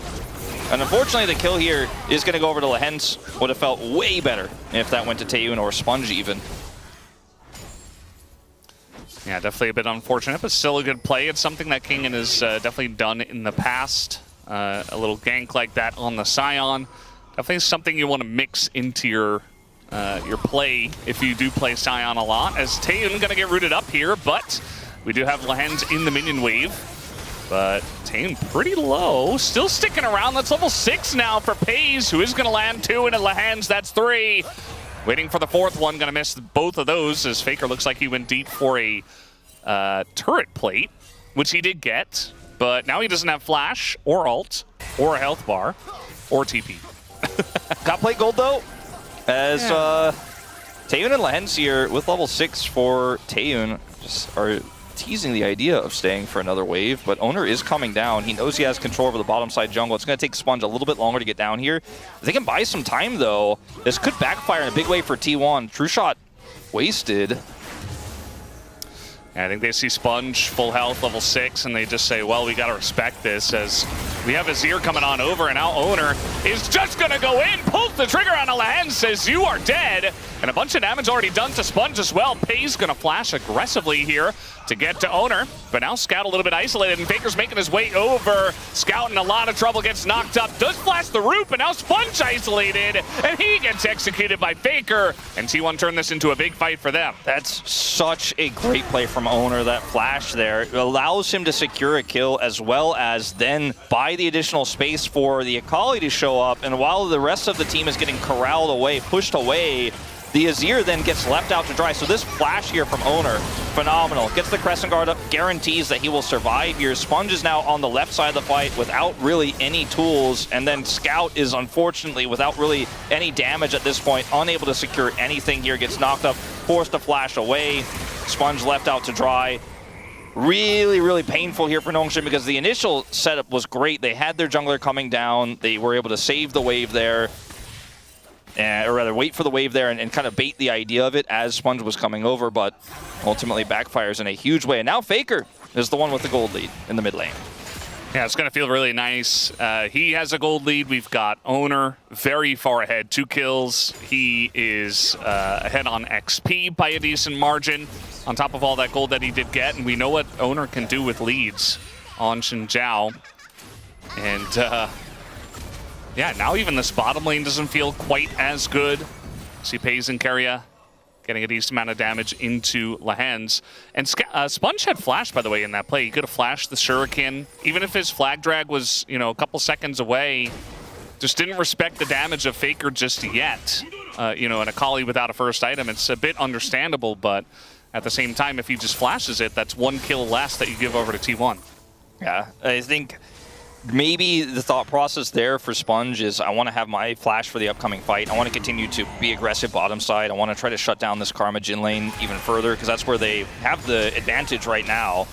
And unfortunately, the kill here is going to go over to Lehens. Would have felt way better if that went to Taeyoon or Sponge even. Yeah, definitely a bit unfortunate, but still a good play. It's something that Kingen has definitely done in the past. A little gank like that on the Scion. Definitely something you want to mix into your play if you do play Scion a lot. As Taeyoon going to get rooted up here, but we do have Lehens in the minion wave. But Taeyoon pretty low, still sticking around. That's level 6 now for Pays, who is going to land 2 into Lehens. That's 3. Waiting for the 4th one, going to miss both of those as Faker looks like he went deep for a turret plate, which he did get. But now he doesn't have flash, or ult, or a health bar, or TP. Got plate gold though, as Taeyoon and Lehens here with level 6 for Taeyoon just are teasing the idea of staying for another wave, but Owner is coming down. He knows he has control over the bottom side jungle. It's going to take Sponge a little bit longer to get down here. If they can buy some time though, this could backfire in a big way for T1. True shot wasted. I think they see Sponge full health, level 6, and they just say, well, we got to respect this as we have Azir coming on over, and now Owner is just going to go in, pulls the trigger on Lehens, says, you are dead, and a bunch of damage already done to Sponge as well. Pays going to flash aggressively here to get to Owner, but now Scout a little bit isolated, and Faker's making his way over. Scout in a lot of trouble, gets knocked up, does flash the roof, and now Sponge isolated, and he gets executed by Faker, and T1 turned this into a big fight for them. That's such a great play from Owner, that flash there. It allows him to secure a kill as well as then buy the additional space for the Akali to show up, and while the rest of the team is getting corralled away, pushed away, the Azir then gets left out to dry. So this flash here from Owner, phenomenal. Gets the Crescent Guard up, guarantees that he will survive here. Sponge is now on the left side of the fight without really any tools, and then Scout is unfortunately without really any damage at this point, unable to secure anything here, gets knocked up, forced to flash away. Sponge left out to dry. Really, really painful here for Nongshim because the initial setup was great. They had their jungler coming down. They were able to save the wave there. Or rather, wait for the wave there and kind of bait the idea of it as Sponge was coming over, but ultimately backfires in a huge way. And now Faker is the one with the gold lead in the mid lane. Yeah, it's going to feel really nice. He has a gold lead. We've got Owner very far ahead, 2 kills. He is ahead on XP by a decent margin, on top of all that gold that he did get. And we know what Owner can do with leads on Xinjiao. And yeah, now even this bottom lane doesn't feel quite as good. See Pays and Keria getting a decent amount of damage into Lehens. And Sponge had flash, by the way, in that play. He could have flashed the Shuriken. Even if his flag drag was, you know, a couple seconds away, just didn't respect the damage of Faker just yet. You know, an Akali without a first item, it's a bit understandable, but at the same time, if he just flashes it, that's 1 kill less that you give over to T1. Yeah, I think maybe the thought process there for Sponge is I want to have my flash for the upcoming fight. I want to continue to be aggressive bottom side. I want to try to shut down this Karma Jin lane even further because that's where they have the advantage right now.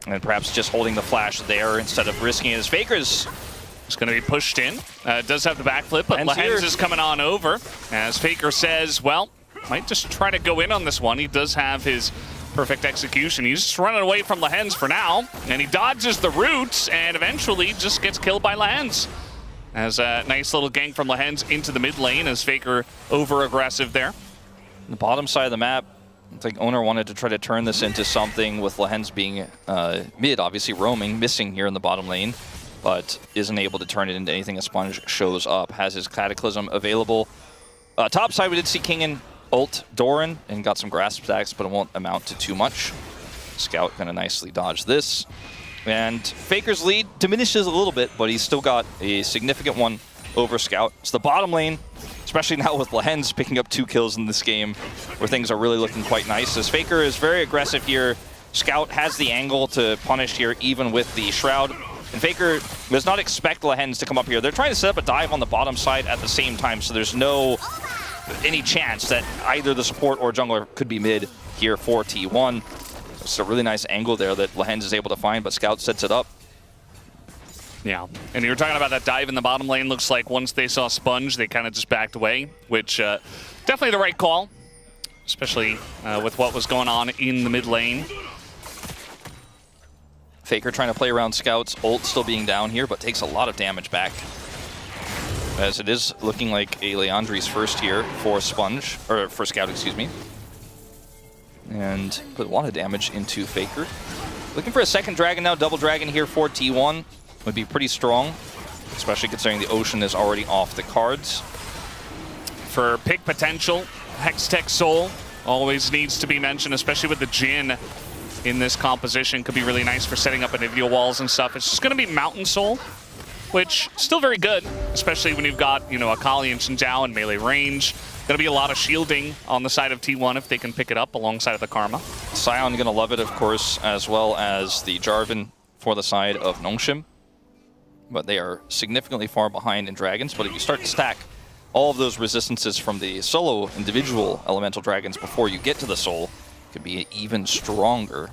And perhaps just holding the flash there instead of risking it. As Faker's going to be pushed in. Does have the backflip, but Lehens is coming on over. As Faker says, well, might just try to go in on this one. He does have his perfect execution. He's just running away from Lehens for now, and he dodges the roots and eventually just gets killed by Lehens. As a nice little gank from Lehens into the mid lane as Faker over-aggressive there. The bottom side of the map, I think Owner wanted to try to turn this into something with Lehens being mid, obviously roaming, missing here in the bottom lane, but isn't able to turn it into anything as Sponge shows up. Has his Cataclysm available. Top side, we did see Kingen ult Doran and got some grasp stacks, but it won't amount to too much. Scout gonna nicely dodge this. And Faker's lead diminishes a little bit, but he's still got a significant one over Scout. It's the bottom lane, especially now with Lehens picking up 2 kills in this game, where things are really looking quite nice. As Faker is very aggressive here, Scout has the angle to punish here, even with the Shroud. And Faker does not expect Lehens to come up here. They're trying to set up a dive on the bottom side at the same time, so there's no any chance that either the support or jungler could be mid here for T1. It's a really nice angle there that Lehens is able to find, but Scout sets it up. Yeah, and you were talking about that dive in the bottom lane. Looks like once they saw Sponge, they kind of just backed away, which definitely the right call, especially with what was going on in the mid lane. Faker trying to play around Scouts, ult still being down here, but takes a lot of damage back. As it is looking like a Leandri's first here for Sponge, or for Scout, excuse me. And put a lot of damage into Faker. Looking for a second dragon now, double dragon here for T1. Would be pretty strong, especially considering the Ocean is already off the cards. For pick potential, Hextech Soul always needs to be mentioned, especially with the Jhin in this composition. Could be really nice for setting up Anivia walls and stuff. It's just going to be Mountain Soul, which still very good, especially when you've got, you know, Akali and Xinjiao in melee range. Going to be a lot of shielding on the side of T1 if they can pick it up alongside of the Karma. Sion going to love it, of course, as well as the Jarvan for the side of Nongshim. But they are significantly far behind in Dragons. But if you start to stack all of those resistances from the solo individual Elemental Dragons before you get to the Soul, it could be even stronger.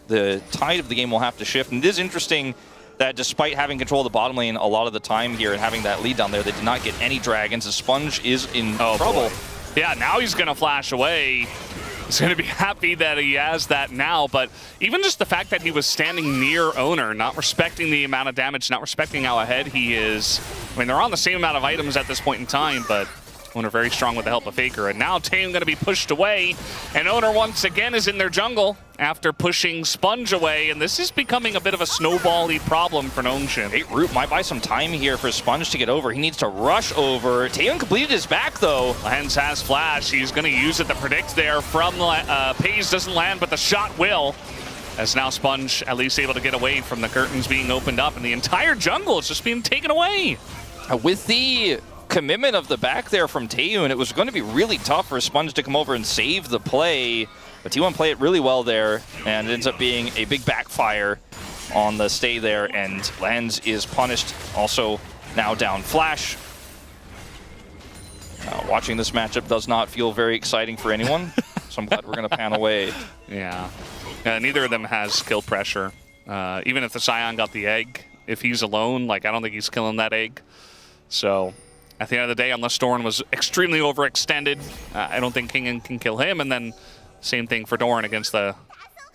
The tide of the game will have to shift. And it is interesting that despite having control of the bottom lane a lot of the time here and having that lead down there, they did not get any dragons. The Sponge is in trouble. Boy. Yeah, now he's going to flash away. He's going to be happy that he has that now, but even just the fact that he was standing near Owner, not respecting the amount of damage, not respecting how ahead he is. I mean, they're on the same amount of items at this point in time, but Owner very strong with the help of Faker. And now Taeyeon going to be pushed away, and Owner once again is in their jungle after pushing Sponge away, and this is becoming a bit of a snowball-y problem for Nongshim. Great root might buy some time here for Sponge to get over. He needs to rush over. Taeyeon completed his back, though. Lens has flash. He's going to use it. The predict there from Paze doesn't land, but the shot will. As now Sponge at least able to get away from the curtains being opened up, and the entire jungle is just being taken away. With the commitment of the back there from Taeyeon, it was going to be really tough for Sponge to come over and save the play. But T1 played it really well there, and it ends up being a big backfire on the stay there, and Lens is punished. Also now down Flash. Watching this matchup does not feel very exciting for anyone, so I'm glad we're going to pan away. Yeah. Neither of them has kill pressure. Even if the Sion got the egg, if he's alone, like, I don't think he's killing that egg. So at the end of the day, unless Doran was extremely overextended, I don't think Kingen can kill him. And then same thing for Doran against the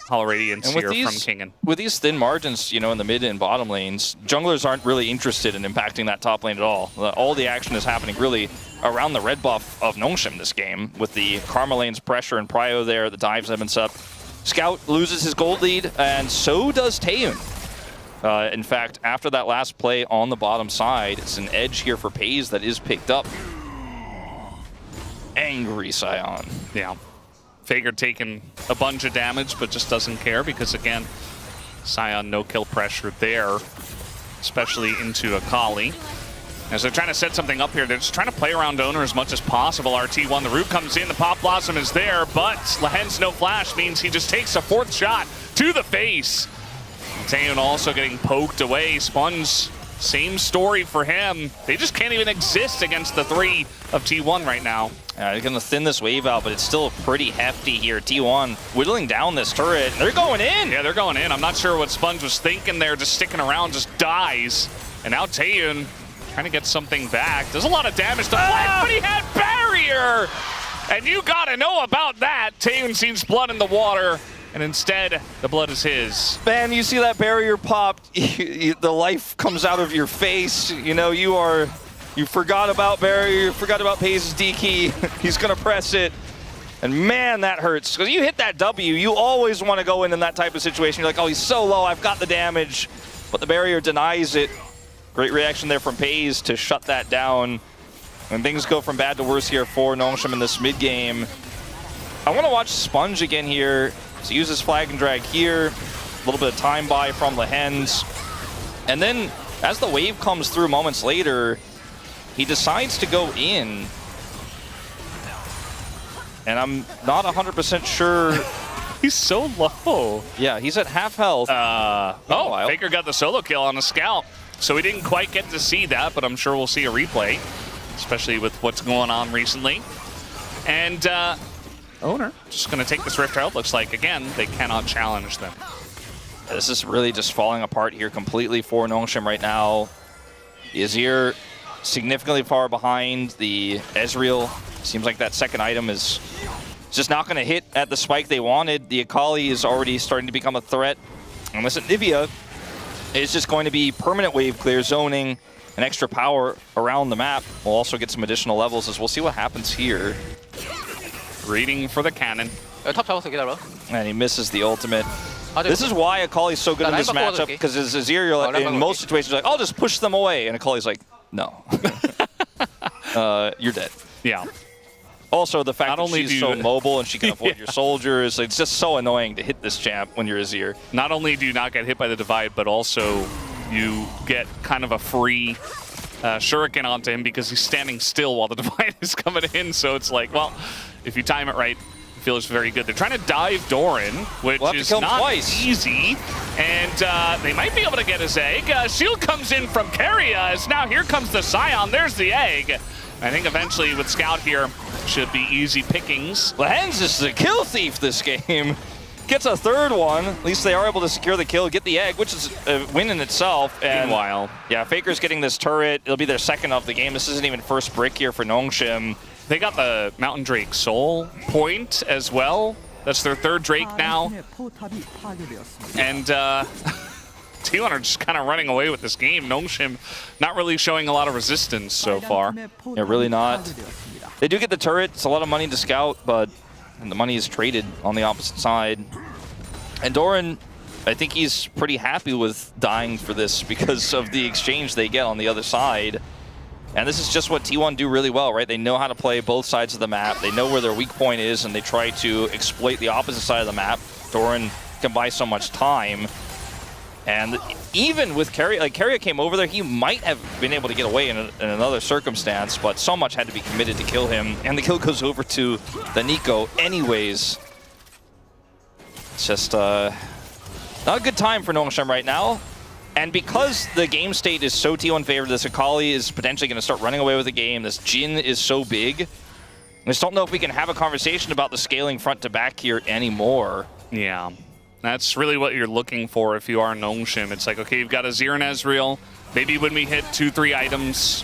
Hollow Radiance here from Kingen. With these thin margins, you know, in the mid and bottom lanes, junglers aren't really interested in impacting that top lane at all. All the action is happening really around the red buff of Nongshim this game, with the Karma lane's pressure and prio there, the dives have been set up. Scout loses his gold lead, and so does Taeyeon. In fact, after that last play on the bottom side, it's an edge here for Paze that is picked up. Angry Sion. Yeah. Faker taking a bunch of damage, but just doesn't care because, again, Sion no kill pressure there, especially into Akali. As they're trying to set something up here, they're just trying to play around Owner as much as possible. RT1, the root comes in, the Pop Blossom is there, but Lahen's no flash means he just takes a fourth shot to the face. Taeyeon also getting poked away. Sponge, same story for him. They just can't even exist against the three of T1 right now. They're going to thin this wave out, but it's still pretty hefty here. T1 whittling down this turret. They're going in! Yeah, they're going in. I'm not sure what Sponge was thinking there, just sticking around, just dies. And now Taeyeon trying to get something back. There's a lot of damage to Flash, but he had barrier! And you gotta know about that. Taeyeon sees blood in the water, and instead, the blood is his. Man, you see that barrier pop, the life comes out of your face. You know, you forgot about barrier, you forgot about Paze's D key. He's gonna press it. And man, that hurts. Because you hit that W, you always want to go in that type of situation. You're like, oh, he's so low, I've got the damage. But the barrier denies it. Great reaction there from Paze to shut that down. And things go from bad to worse here for Nongshim in this mid game. I want to watch Sponge again here. So uses flag and drag here. A little bit of time buy from Lehens. And then as the wave comes through moments later, he decides to go in. And I'm not 100% sure. He's so low. Yeah, he's at half health. Faker got the solo kill on the Scout. So we didn't quite get to see that, but I'm sure we'll see a replay, especially with what's going on recently. And Owner just going to take this Rift Herald. Looks like, again, they cannot challenge them. This is really just falling apart here completely for Nongshim right now. The Azir significantly far behind. The Ezreal seems like that second item is just not going to hit at the spike they wanted. The Akali is already starting to become a threat. And this Nivea is just going to be permanent wave clear, zoning, and extra power around the map. We'll also get some additional levels as we'll see what happens here. Reading for the cannon. top tower together, bro. And he misses the ultimate. This is why Akali's so good in this matchup, because as Azir, you're like, in most situations, like, I'll just push them away. And Akali's like, no. You're dead. Yeah. Also, the fact that she's so mobile and she can avoid your soldiers, it's just so annoying to hit this champ when you're Azir. Not only do you not get hit by the Divide, but also you get kind of a free shuriken onto him because he's standing still while the Divide is coming in. So it's like, well, if you time it right, it feels very good. They're trying to dive Doran, which is not easy. And they might be able to get his egg. Shield comes in from Keria as now here comes the Scion. There's the egg. I think eventually with Scout here should be easy pickings. Lehens is a kill thief this game. Gets a third one. At least they are able to secure the kill, get the egg, which is a win in itself. And meanwhile, yeah, Faker's getting this turret. It'll be their second of the game. This isn't even first brick here for Nongshim. They got the Mountain Drake Soul point as well. That's their third Drake now. And T1 are just kind of running away with this game. Nongshim not really showing a lot of resistance so far. Yeah, really not. They do get the turret. It's a lot of money to scout, but the money is traded on the opposite side. And Doran, I think he's pretty happy with dying for this because of the exchange they get on the other side. And this is just what T1 do really well, right? They know how to play both sides of the map. They know where their weak point is, and they try to exploit the opposite side of the map. Doran can buy so much time. And even with Keria, like Keria came over there, he might have been able to get away in another circumstance, but so much had to be committed to kill him. And the kill goes over to the Nico anyways. It's just not a good time for Nongshim right now. And because the game state is so T1 favored, this Akali is potentially going to start running away with the game. This Jhin is so big. I just don't know if we can have a conversation about the scaling front to back here anymore. Yeah. That's really what you're looking for if you are Nongshim. It's like, okay, you've got Azir and Ezreal. Maybe when we hit 2-3 items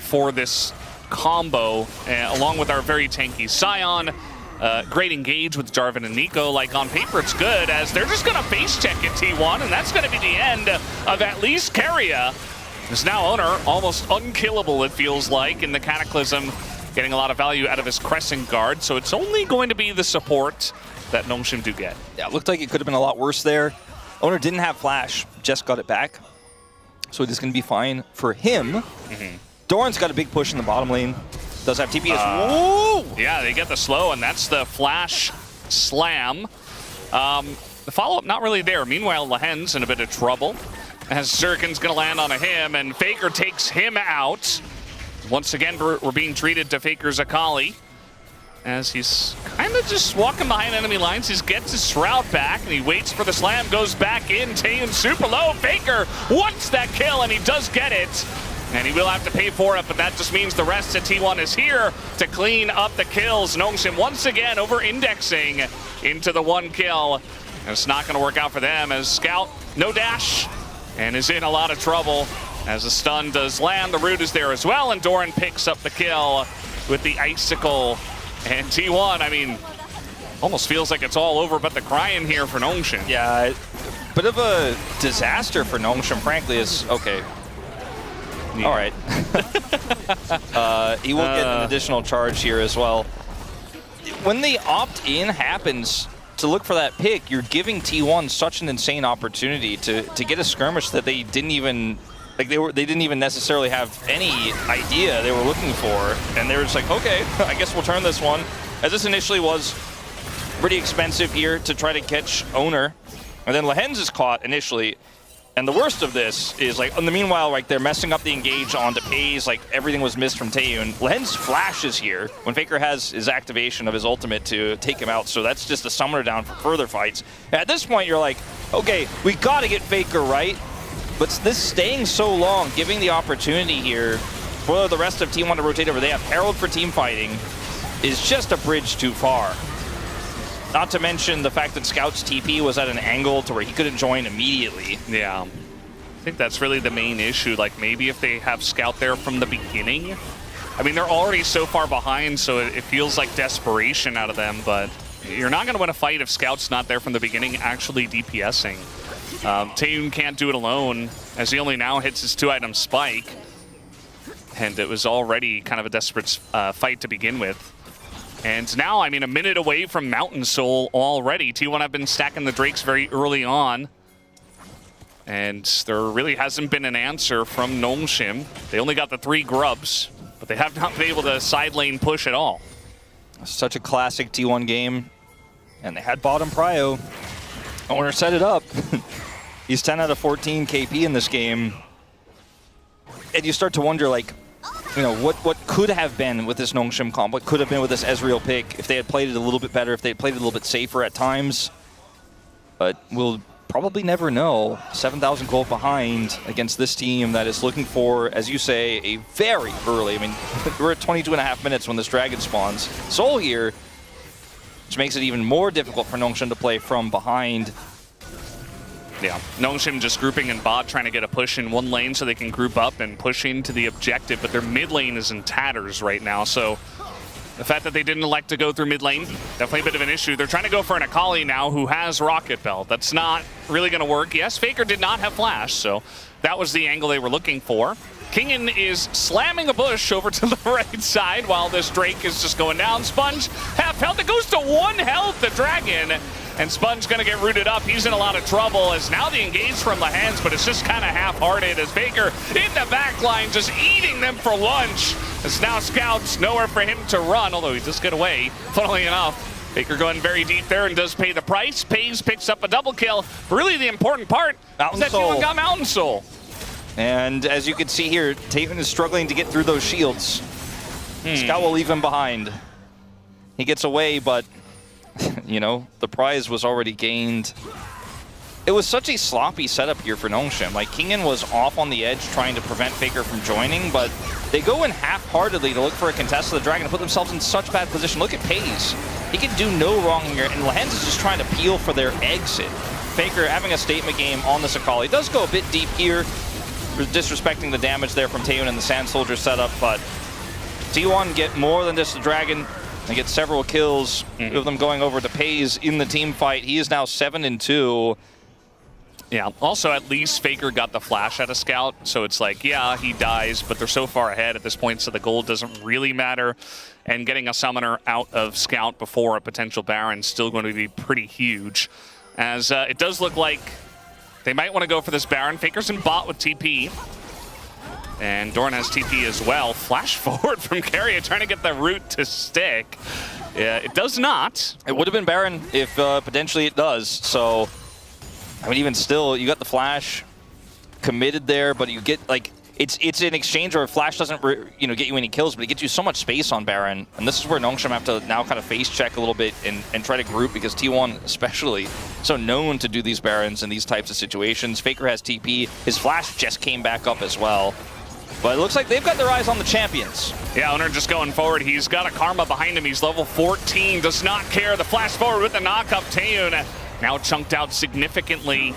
for this combo, along with our very tanky Scion, great engage with Jarvan and Nico. Like, on paper, it's good, as they're just going to base check at T1, and that's going to be the end of at least Keria. Is now Owner, almost unkillable, it feels like, in the Cataclysm, getting a lot of value out of his Crescent Guard. So it's only going to be the support that Nongshim do get. Yeah, it looked like it could have been a lot worse there. Owner didn't have flash, just got it back. So it is going to be fine for him. Doran's got a big push in the bottom lane. Does have TP as yeah, they get the slow, and that's the flash slam. The follow-up not really there. Meanwhile, Lehens in a bit of trouble, as Zerkin's going to land on him, and Faker takes him out. Once again, we're being treated to Faker's Akali, as he's kind of just walking behind enemy lines. He gets his Shroud back, and he waits for the slam, goes back in. Taeyeon super low. Faker wants that kill, and he does get it. And he will have to pay for it, but that just means the rest of T1 is here to clean up the kills. Nongshim once again over-indexing into the one kill. And it's not going to work out for them, as Scout, no dash, and is in a lot of trouble. As the stun does land, the root is there as well, and Doran picks up the kill with the Icicle. And T1, I mean, almost feels like it's all over but the crying here for Nongshim. Yeah, bit of a disaster for Nongshim, frankly, is okay. Yeah. All right. He will get an additional charge here as well. When the opt-in happens to look for that pick, you're giving T1 such an insane opportunity to get a skirmish that they didn't even they didn't even necessarily have any idea they were looking for, and they were just like, okay, I guess we'll turn this one. As this initially was pretty expensive here to try to catch Owner, and then Lehens is caught initially. And the worst of this is, like, in the meanwhile, like, they're messing up the engage onto Pays, like, everything was missed from Taeyeon. Lehens flashes here when Faker has his activation of his ultimate to take him out, so that's just a summoner down for further fights. At this point, you're like, okay, we gotta get Faker right, but this staying so long, giving the opportunity here for the rest of T1 to rotate over. They have Herald for team fighting, is just a bridge too far. Not to mention the fact that Scout's TP was at an angle to where he couldn't join immediately. Yeah. I think that's really the main issue. Like, maybe if they have Scout there from the beginning. I mean, they're already so far behind, so it feels like desperation out of them, but you're not going to win a fight if Scout's not there from the beginning actually DPSing. Taeyun can't do it alone, as he only now hits his 2-item spike. And it was already kind of a desperate fight to begin with. And now, I mean, a minute away from Mountain Soul already. T1 have been stacking the Drakes very early on. And there really hasn't been an answer from Nongshim. They only got the 3 grubs, but they have not been able to side lane push at all. Such a classic T1 game. And they had bottom prio. Owner set it up. He's 10 out of 14 KP in this game. And you start to wonder, like, you know, what could have been with this Nongshim comp, what could have been with this Ezreal pick if they had played it a little bit better, if they had played it a little bit safer at times. But we'll probably never know. 7,000 gold behind against this team that is looking for, as you say, a very early, I mean, we're at 22.5 minutes when this dragon spawns. Soul here, which makes it even more difficult for Nongshim to play from behind. Yeah, Nongshim just grouping in bot, trying to get a push in one lane so they can group up and push into the objective, but their mid lane is in tatters right now, so the fact that they didn't elect to go through mid lane, definitely a bit of an issue. They're trying to go for an Akali now who has Rocket Belt. That's not really going to work. Yes, Faker did not have Flash, so that was the angle they were looking for. Kingen is slamming a bush over to the right side while this Drake is just going down. Sponge, half health. It goes to 1 health, the Dragon. And Sponge going to get rooted up. He's in a lot of trouble as now the engage from the hands, but it's just kind of half-hearted as Faker in the back line just eating them for lunch. As now Scout's nowhere for him to run, although he does get away, funnily enough. Faker going very deep there and does pay the price. Pays, picks up a double kill. Really the important part is that T1 got Mountain Soul. And as you can see here, Taven is struggling to get through those shields. Scout will leave him behind. He gets away, but you know, the prize was already gained. It was such a sloppy setup here for Nongshim. Like, Kingen was off on the edge trying to prevent Faker from joining, but they go in half-heartedly to look for a contest of the Dragon to put themselves in such bad position. Look at Pays. He can do no wrong here, and Lehens is just trying to peel for their exit. Faker having a statement game on this Akali. Does go a bit deep here, disrespecting the damage there from Taeyun and the Sand Soldier setup, but T1 get more than just the Dragon. They get several kills, 2 of them going over to Pays in the team fight. He is now 7-2. Yeah, also at least Faker got the flash at a Scout, so it's like, yeah, he dies, but they're so far ahead at this point, so the gold doesn't really matter. And getting a summoner out of Scout before a potential Baron is still going to be pretty huge. As it does look like they might want to go for this Baron. Faker's in bot with TP. And Doran has TP as well. Flash forward from Carrier, trying to get the root to stick. Yeah, it does not. It would have been Baron if potentially it does. So, I mean, even still, you got the Flash committed there, but you get, like, it's an exchange where Flash doesn't, you know, get you any kills, but it gets you so much space on Baron. And this is where Nongshim have to now kind of face check a little bit and try to group, because T1 especially so known to do these Barons in these types of situations. Faker has TP. His Flash just came back up as well. But it looks like they've got their eyes on the champions. Yeah, Owner just going forward. He's got a Karma behind him. He's level 14, does not care. The flash forward with the knock-up. Taeyun now chunked out significantly.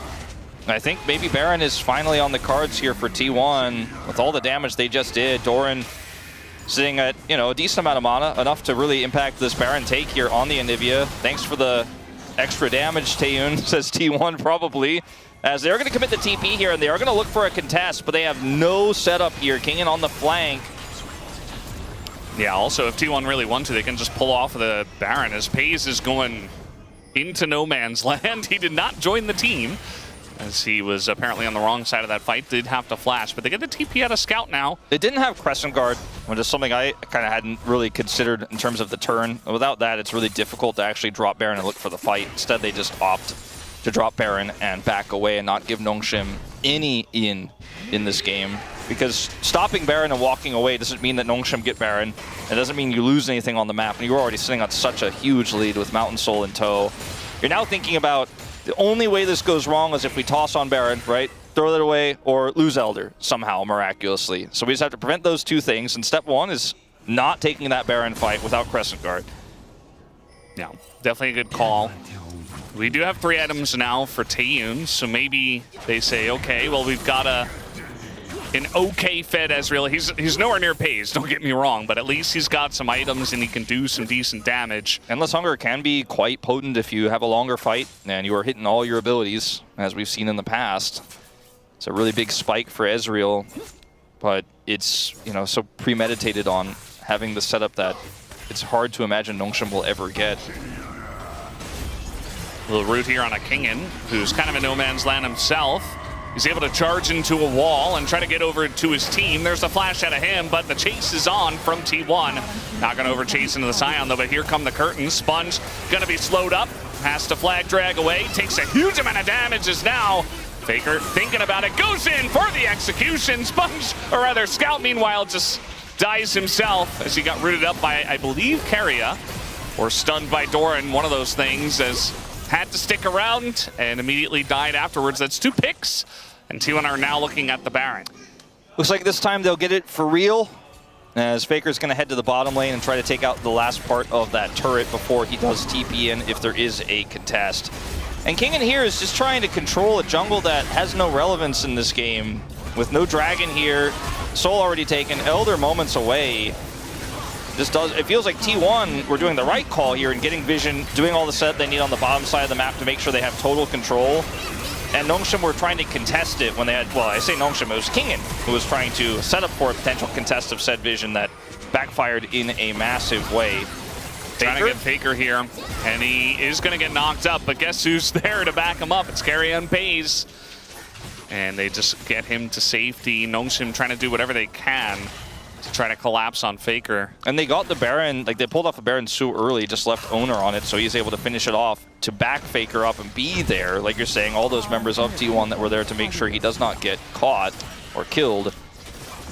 I think maybe Baron is finally on the cards here for T1 with all the damage they just did. Doran sitting at, you know, a decent amount of mana, enough to really impact this Baron take here on the Anivia. Thanks for the extra damage, Taeyun, says T1 probably. As they're going to commit the TP here, and they are going to look for a contest, but they have no setup here. Kingen on the flank. Yeah, also, if T1 really want to, they can just pull off the Baron, as Pays is going into no man's land. He did not join the team, as he was apparently on the wrong side of that fight. Did have to flash, but they get the TP out of Scout now. They didn't have Crescent Guard, which is something I kind of hadn't really considered in terms of the turn. Without that, it's really difficult to actually drop Baron and look for the fight. Instead, they just opt to drop Baron and back away and not give Nongshim any in this game. Because stopping Baron and walking away doesn't mean that Nongshim get Baron. It doesn't mean you lose anything on the map. And you're already sitting on such a huge lead with Mountain Soul in tow. You're now thinking about the only way this goes wrong is if we toss on Baron, right? Throw that away or lose Elder somehow, miraculously. So we just have to prevent those two things. And step one is not taking that Baron fight without Crescent Guard. Yeah, definitely a good call. We do have 3 items now for Taeyun, so maybe they say, okay, well, we've got an okay fed Ezreal. He's nowhere near Pays, don't get me wrong, but at least he's got some items and he can do some decent damage. Endless Hunger can be quite potent if you have a longer fight and you are hitting all your abilities, as we've seen in the past. It's a really big spike for Ezreal, but it's, you know, so premeditated on having the setup that it's hard to imagine Nongshim will ever get. A little root here on a Kingen, who's kind of a no man's land himself. He's able to charge into a wall and try to get over to his team. There's a flash out of him, but the chase is on from T1. Not going to over chase into the Scion, though, but here come the curtains. Sponge going to be slowed up. Has to flag drag away. Takes a huge amount of damages now. Faker thinking about it. Goes in for the execution. Sponge, or rather Scout, meanwhile, just dies himself as he got rooted up by, I believe, Keria. Or stunned by Doran, one of those things, as had to stick around and immediately died afterwards. That's 2 picks, and T1 are now looking at the Baron. Looks like this time they'll get it for real, as Faker's going to head to the bottom lane and try to take out the last part of that turret before he does TP in if there is a contest. And Kingen here is just trying to control a jungle that has no relevance in this game. With no dragon here, Soul already taken, Elder moments away. It feels like T1 were doing the right call here and getting vision, doing all the setup they need on the bottom side of the map to make sure they have total control. And Nongshim were trying to contest it when they had, well, I say Nongshim, it was Kingen who was trying to set up for a potential contest of said vision that backfired in a massive way. Trying to get Faker here, and he is going to get knocked up, but guess who's there to back him up? It's Keria and Pays. And they just get him to safety. Nongshim trying to do whatever they can to try to collapse on Faker. And they got the Baron, like they pulled off a Baron so early, just left Owner on it, so he's able to finish it off to back Faker up and be there, like you're saying, all those members of T1 that were there to make sure he does not get caught or killed.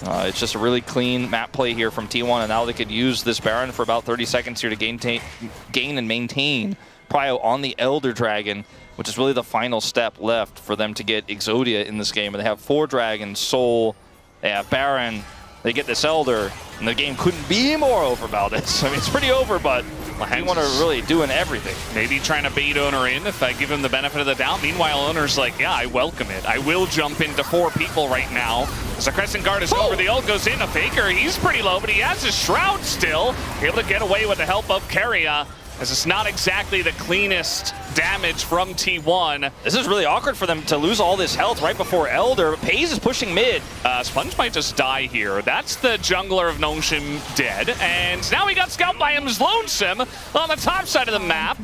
It's just a really clean map play here from T1, and now they could use this Baron for about 30 seconds here to gain and maintain prio on the Elder Dragon, which is really the final step left for them to get Exodia in this game. And they have 4 Dragons, Soul, they have Baron, they get this Elder, and the game couldn't be more over about this. I mean, it's pretty over, but T1 are really doing everything. Maybe trying to bait Owner in if I give him the benefit of the doubt. Meanwhile, Owner's like, yeah, I welcome it. I will jump into 4 people right now. As the Crescent Guard is over, the ult goes in. A Faker, he's pretty low, but he has his Shroud still. Able to get away with the help of Keria, as it's not exactly the cleanest damage from T1. This is really awkward for them to lose all this health right before Elder. Pays is pushing mid. Sponge might just die here. That's the jungler of Nongshim dead. And now he got Scout by him Lonesome on the top side of the map.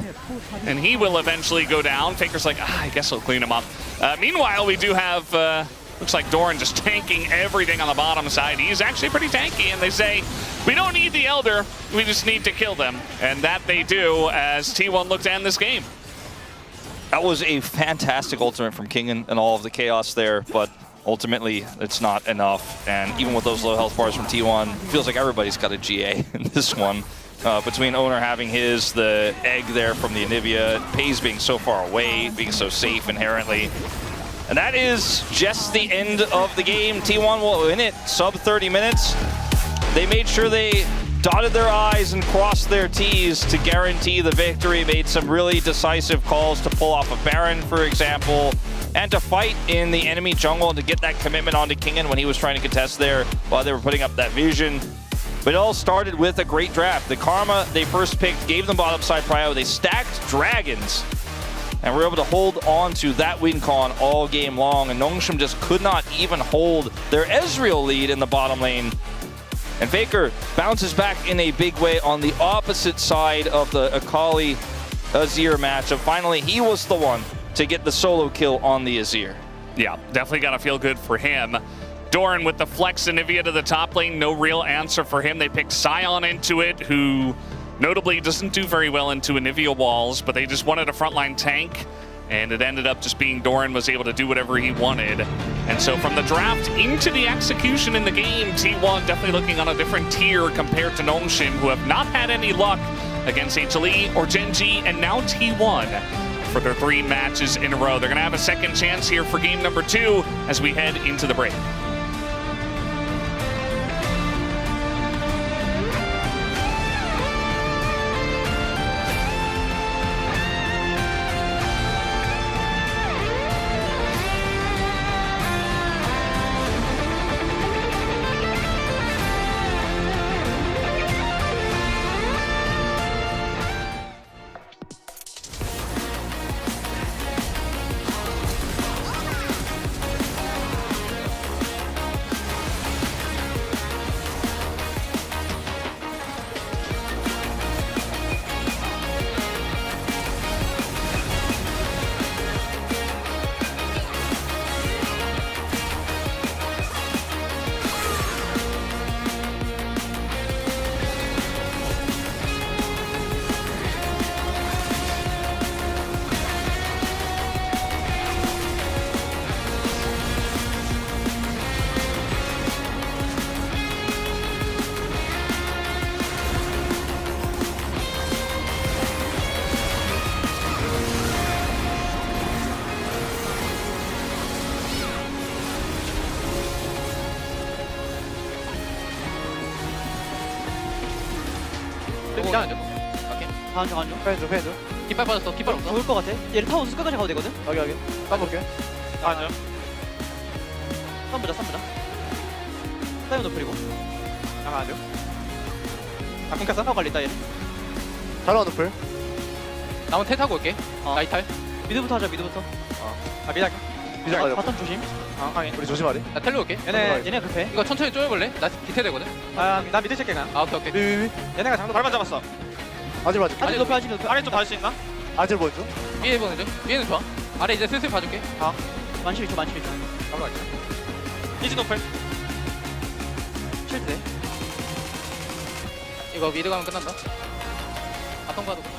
And he will eventually go down. Faker's like, I guess I'll clean him up. Meanwhile, we do have, looks like Doran just tanking everything on the bottom side. He's actually pretty tanky, and they say, we don't need the Elder, we just need to kill them. And that they do as T1 look to end this game. That was a fantastic ultimate from Kingen and all of the chaos there, but ultimately it's not enough. And even with those low health bars from T1, feels like everybody's got a GA in this one. Between Owner having his, the egg there from the Anivia, Pays being so far away, being so safe inherently. And that is just the end of the game. T1 will win it, sub 30 minutes. They made sure they dotted their I's and crossed their T's to guarantee the victory. Made some really decisive calls to pull off a Baron, for example, and to fight in the enemy jungle and to get that commitment onto Kingen when he was trying to contest there while they were putting up that vision. But it all started with a great draft. The Karma they first picked gave them bottom side prio. They stacked Dragons and were able to hold on to that win con all game long. And Nongshim just could not even hold their Ezreal lead in the bottom lane. And Faker bounces back in a big way on the opposite side of the Akali Azir matchup. Finally, he was the one to get the solo kill on the Azir. Yeah, definitely got to feel good for him. Doran with the flex Anivia to the top lane, no real answer for him. They picked Scion into it, who notably doesn't do very well into Anivia walls, but they just wanted a frontline tank, and it ended up just being Doran was able to do whatever he wanted. And so from the draft into the execution in the game, T1 definitely looking on a different tier compared to Nongshim, who have not had any luck against HLE or Gen.G, and now T1 for their 3 matches in a row. They're going to have a second chance here for game number 2 as we head into the break. 그냥 안 줘. 오케이. 안 줘. 펜 줘. 깃발 빠졌어. 깃발 없어. 죽을 것 같아. 얘를 타고 끝까지 가도 되거든. 여기. 까볼게. 안 줘. 쌈 보자. 사이먼 노플이고. 안 줘. 끊겼어? 타고 갈린다 얘는. 잘 나와 노플. 나만 태 타고 올게. 나이탈. 미드부터 하자. 미드부터. 미장. 바텀 조심. 확인. 우리 조심하래. 나 텔로 올게. 얘네 급해. 이거 천천히 쪼여볼래? 나 기태 되거든. 나 미드 체크 가. 오케이. 얘네가 장도 발만 잡았어. 아질 아직 높여. 아래 좀 봐줄 수 있나? 아질 보여줘. 위에 보내줘. 위에는 좋아. 아래 이제 슬슬 봐줄게. 만시 비춰. 잠깐만. 이즈 노플. 실드. 이거 미드 가면 끝난다. 바텀 가도 끝나.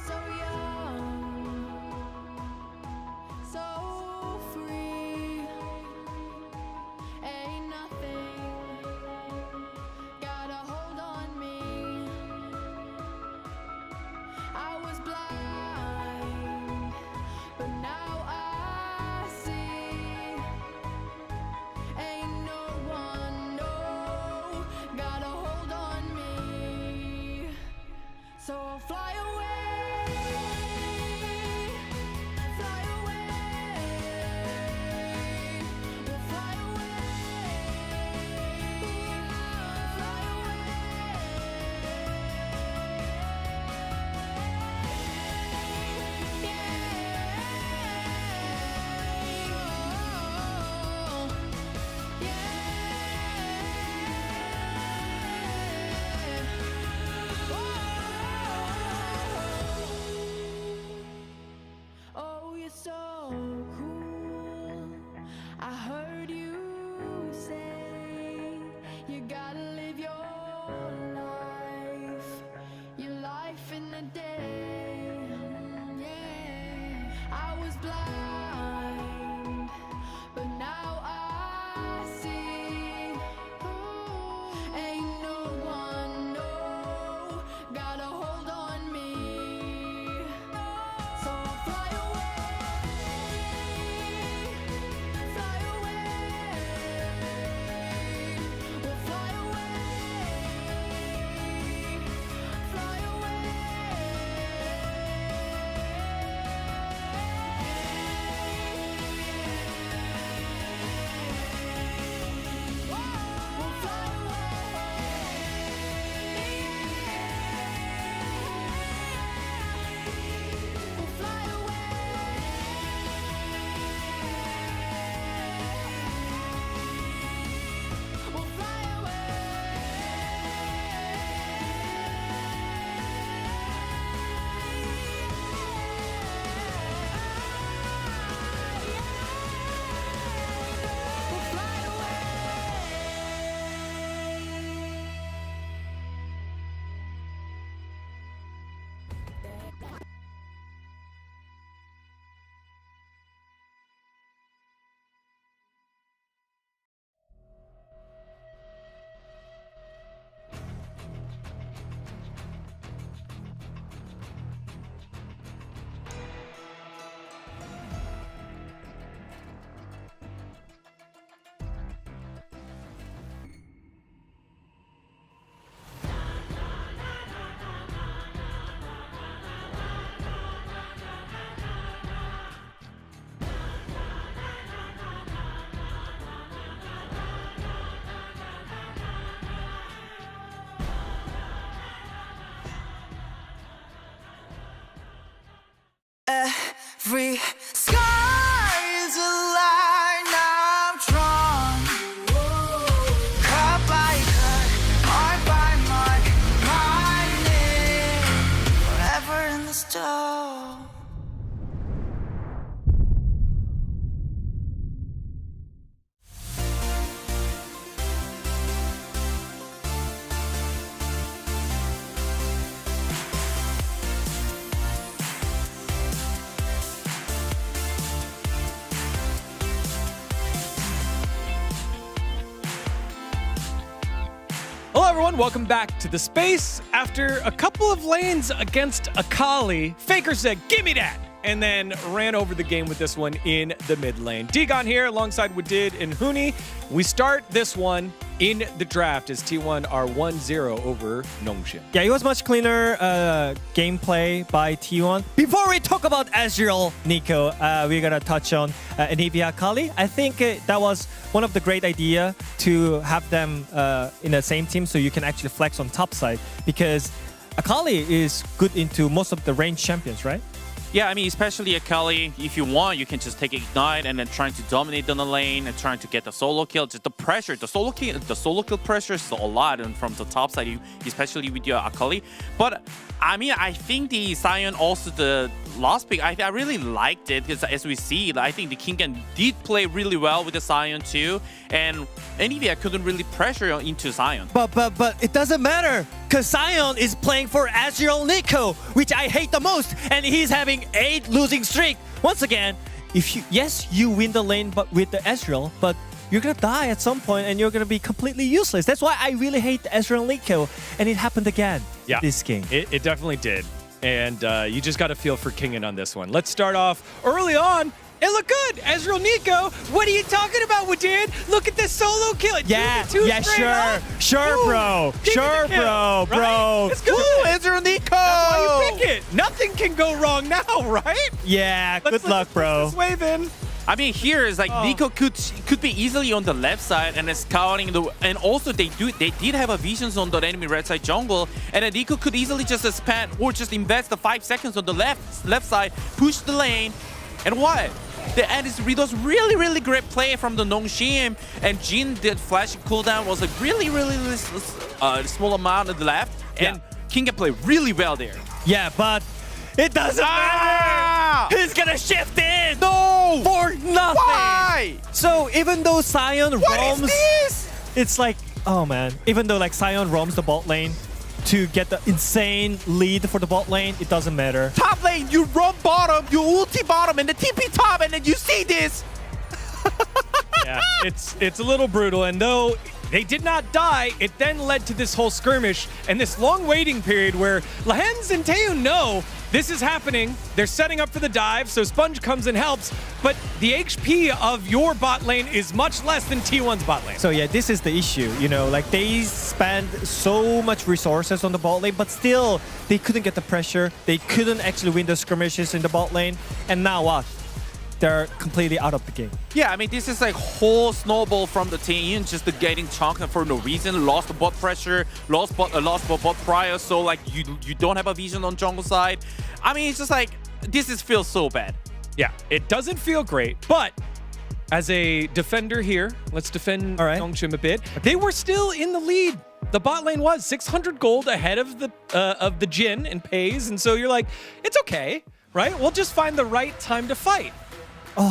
So young, so free. Ain't nothing got a hold on me. I was blind, but now I see. Ain't no one, no, got a hold on me. So I'll fly away. Fly away. We'll fly away. Fly Oh, you're so cool. I heard you say you gotta live your life in a day. Yeah, I was blind, but now I see. Ain't no one, no, got a hold on me. So I'll fly away, fly away. We'll fly away, fly away. Every sky is a line I'm drawn. Cut by cut, mark by mark, my name forever in the stone. Hello, everyone. Welcome back to the space. After a couple of lanes against Akali, Faker said, "Give me that," and then ran over the game with this one in the mid lane. Digon here alongside Wadid and Huni. We start this one in the draft as T1 are 1-0 over Nongshim. Yeah, it was much cleaner gameplay by T1. Before we talk about Ezreal, Nico, we're gonna touch on Anivia Akali. I think that was one of the great idea to have them in the same team so you can actually flex on top side, because Akali is good into most of the ranged champions, right? Yeah, I mean, especially Akali, if you want, you can just take Ignite and then trying to dominate on the lane and trying to get the solo kill. Just the pressure, the solo kill pressure is a lot and from the top side, especially with your Akali. But I mean, I think the Sion, also the last pick, I really liked it because as we see, I think the Kingan did play really well with the Sion too, and Anivia couldn't really pressure into Sion. But it doesn't matter, because Sion is playing for Ezreal Nico, which I hate the most, and he's having 8 losing streak. Once again, if you win the lane but with the Ezreal, but you're gonna die at some point and you're gonna be completely useless. That's why I really hate Ezreal Nico, and it happened again this game. It definitely did. And you just got to feel for Kingan on this one. Let's start off early on. It looked good. Ezreal Nico, what are you talking about, Wadid? Look at this solo kill. Yeah, sure, bro. It's good. Ooh, Ezreal Nico! That's why you pick it. Nothing can go wrong now, right? Yeah, good luck, bro. Let's wave in. I mean, here is like Nico could be easily on the left side and then scouting the, and also they did have a visions on the enemy red side jungle, and then Nico could easily just spend or just invest the 5 seconds on the left side, push the lane, and what? The end is really great play from the Nongshim, and Jin did flash cooldown was like really small amount of the left, and King can play really well there. Yeah, but it doesn't matter. He's gonna shift in. No, for nothing. Why? So even though Sion what roams, is this? It's like, oh man. Even though like Sion roams the bot lane to get the insane lead for the bot lane, it doesn't matter. Top lane, you roam bottom, you ulti bottom, and the TP top, and then you see this. Yeah, it's a little brutal, and though they did not die, it then led to this whole skirmish and this long waiting period where Lahens and Taeyoon know this is happening. They're setting up for the dive, so Sponge comes and helps, but the HP of your bot lane is much less than T1's bot lane. So yeah, this is the issue, you know, like they spend so much resources on the bot lane, but still they couldn't get the pressure. They couldn't actually win the skirmishes in the bot lane, and now what? They're completely out of the game. Yeah, I mean, this is like whole snowball from the team, just getting chunked for no reason. Lost the bot pressure, lost bot prior, so like you don't have a vision on jungle side. I mean, it's just like this feels so bad. Yeah, it doesn't feel great, but as a defender here, let's defend Nongshim a bit. They were still in the lead. The bot lane was 600 gold ahead of the Jin and Pays, and so you're like, it's okay, right? We'll just find the right time to fight.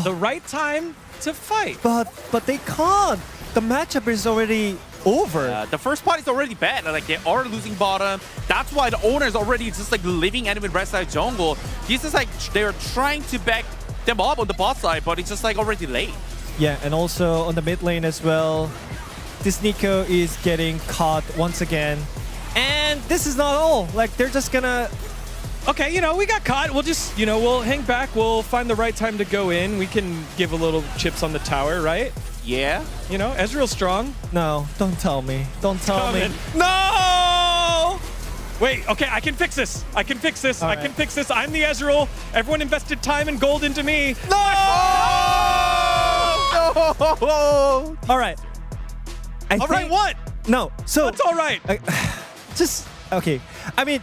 The right time to fight. But they can't. The matchup is already over. The first part is already bad. Like they are losing bottom. That's why the owner is already just like living enemy red side jungle. This is like they're trying to back them up on the bot side, but it's just like already late. Yeah, and also on the mid lane as well, this Nico is getting caught once again. And this is not all. Like they're just gonna... Okay, you know, we got caught. We'll just, you know, we'll hang back. We'll find the right time to go in. We can give a little chips on the tower, right? Yeah. You know, Ezreal's strong. No, don't tell me. Don't tell me. No! Wait, okay, I can fix this. I can fix this. I can fix this. I'm the Ezreal. Everyone invested time and gold into me. No! No! All right. All right, what? No, so... What's all right? Okay. I mean,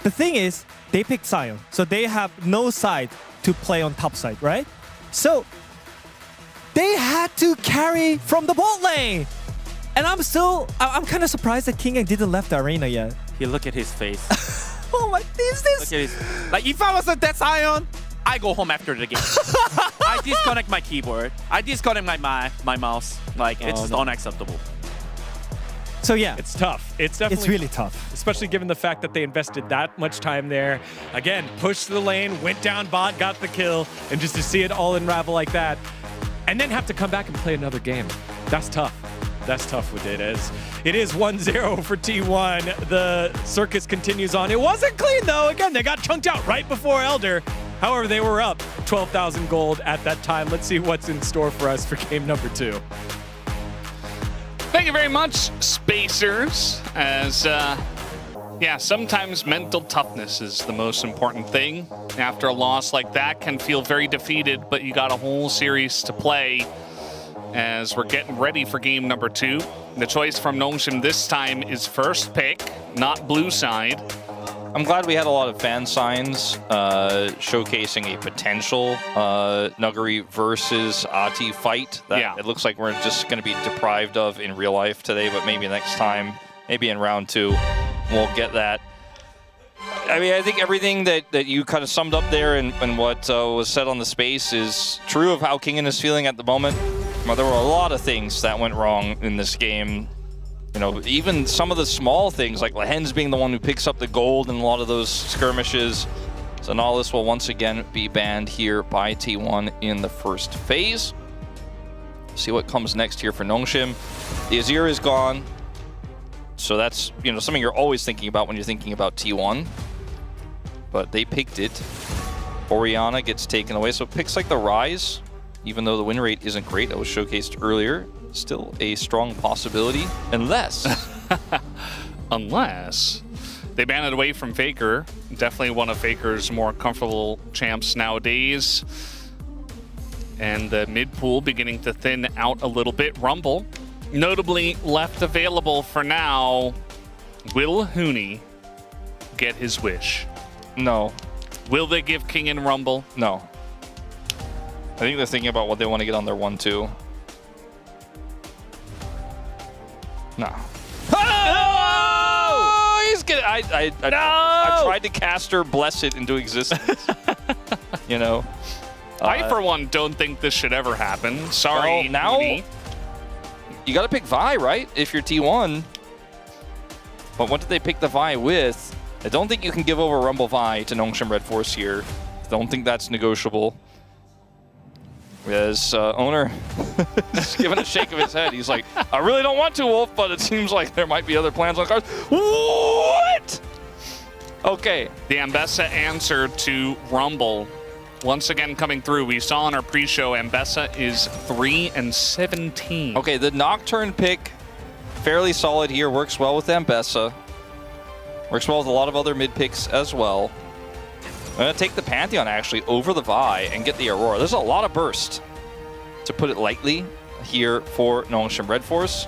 the thing is, they picked Sion, so they have no side to play on top side, right? So they had to carry from the bot lane. And I'm kind of surprised that King didn't left the arena yet. He look at his face. Oh my, is this? Look at his, like if I was a Death Ion, I go home after the game. I disconnect my keyboard. I disconnect my mouse. Like it's just unacceptable. So yeah, It's tough. It's definitely it's really tough. especially given the fact that they invested that much time there. Again, pushed to the lane, went down bot, got the kill, and just to see it all unravel like that, and then have to come back and play another game. That's tough. That's tough with it. It is 1-0 for T1. The circus continues on. It wasn't clean though. Again, they got chunked out right before Elder. However, they were up 12,000 gold at that time. Let's see what's in store for us for game number 2. Thank you very much, Spacers. As, yeah, sometimes mental toughness is the most important thing. After a loss like that, can feel very defeated, but you got a whole series to play as we're getting ready for game number 2. The choice from Nongshim this time is first pick, not blue side. I'm glad we had a lot of fan signs showcasing a potential Nuggery versus Ati fight that it looks like we're just going to be deprived of in real life today, but maybe next time, maybe in round 2, we'll get that. I mean, I think everything that you kind of summed up there and what was said on the space is true of how Kingen is feeling at the moment. Well, there were a lot of things that went wrong in this game. You know, even some of the small things, like Lehens being the one who picks up the gold in a lot of those skirmishes. So Nautilus will once again be banned here by T1 in the first phase. See what comes next here for Nongshim. The Azir is gone. So that's, you know, something you're always thinking about when you're thinking about T1. But they picked it. Orianna gets taken away. So picks like the Rise, even though the win rate isn't great, that was showcased earlier. Still a strong possibility, unless they ban it away from Faker. Definitely one of Faker's more comfortable champs nowadays. And the mid pool beginning to thin out a little bit. Rumble, notably left available for now. Will Huni get his wish? No. Will they give King and Rumble? No. I think they're thinking about what they want to get on their 1-2. No. Oh! He's gonna. I tried to cast her Blessed into existence. You know. I, for one, don't think this should ever happen. Sorry, well, now Huni. You got to pick Vi, right? If you're T1. But what did they pick the Vi with? I don't think you can give over Rumble Vi to Nongshim Red Force here. I don't think that's negotiable. As owner just giving a shake of his head. He's like, I really don't want to, Wolf, but it seems like there might be other plans on cards. What? Okay. The Ambessa answer to Rumble once again coming through. We saw in our pre-show Ambessa is 3-17. Okay, the Nocturne pick, fairly solid here. Works well with Ambessa. Works well with a lot of other mid picks as well. I'm going to take the Pantheon, actually, over the Vi and get the Aurora. There's a lot of burst, to put it lightly, here for Nongshim Red Force.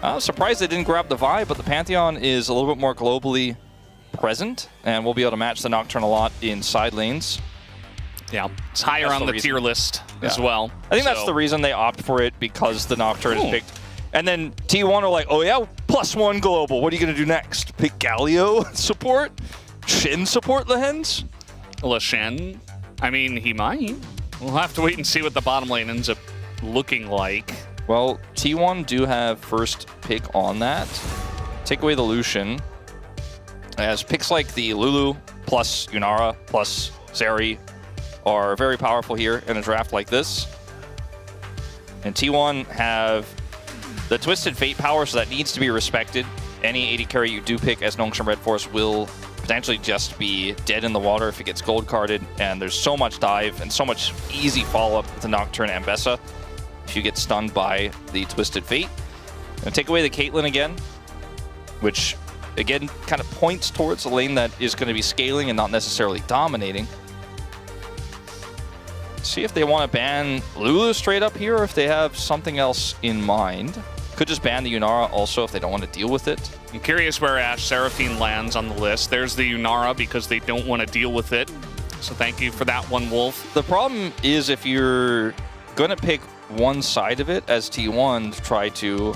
I'm surprised they didn't grab the Vi, but the Pantheon is a little bit more globally present, and we'll be able to match the Nocturne a lot in side lanes. Yeah, it's higher on the tier list as well. I think that's the reason they opt for it, because the Nocturne is picked. And then T1 are like, oh yeah, +1 global. What are you going to do next? Pick Galio support? Shen support Lehens? LeShen? I mean, he might. We'll have to wait and see what the bottom lane ends up looking like. Well, T1 do have first pick on that. Take away the Lucian. As picks like the Lulu plus Yunara plus Zeri are very powerful here in a draft like this. And T1 have the Twisted Fate power, so that needs to be respected. Any 80 carry you do pick as Nongshim Red Force will potentially just be dead in the water if it gets gold carded, and there's so much dive and so much easy follow-up with the Nocturne Ambessa if you get stunned by the Twisted Fate. And take away the Caitlyn again, which again kind of points towards a lane that is going to be scaling and not necessarily dominating. See if they want to ban Lulu straight up here, or if they have something else in mind. Could just ban the Yunara also if they don't want to deal with it. I'm curious where Ashe Seraphine lands on the list. There's the Unara because they don't want to deal with it. So thank you for that one, Wolf. The problem is if you're going to pick one side of it as T1 to try to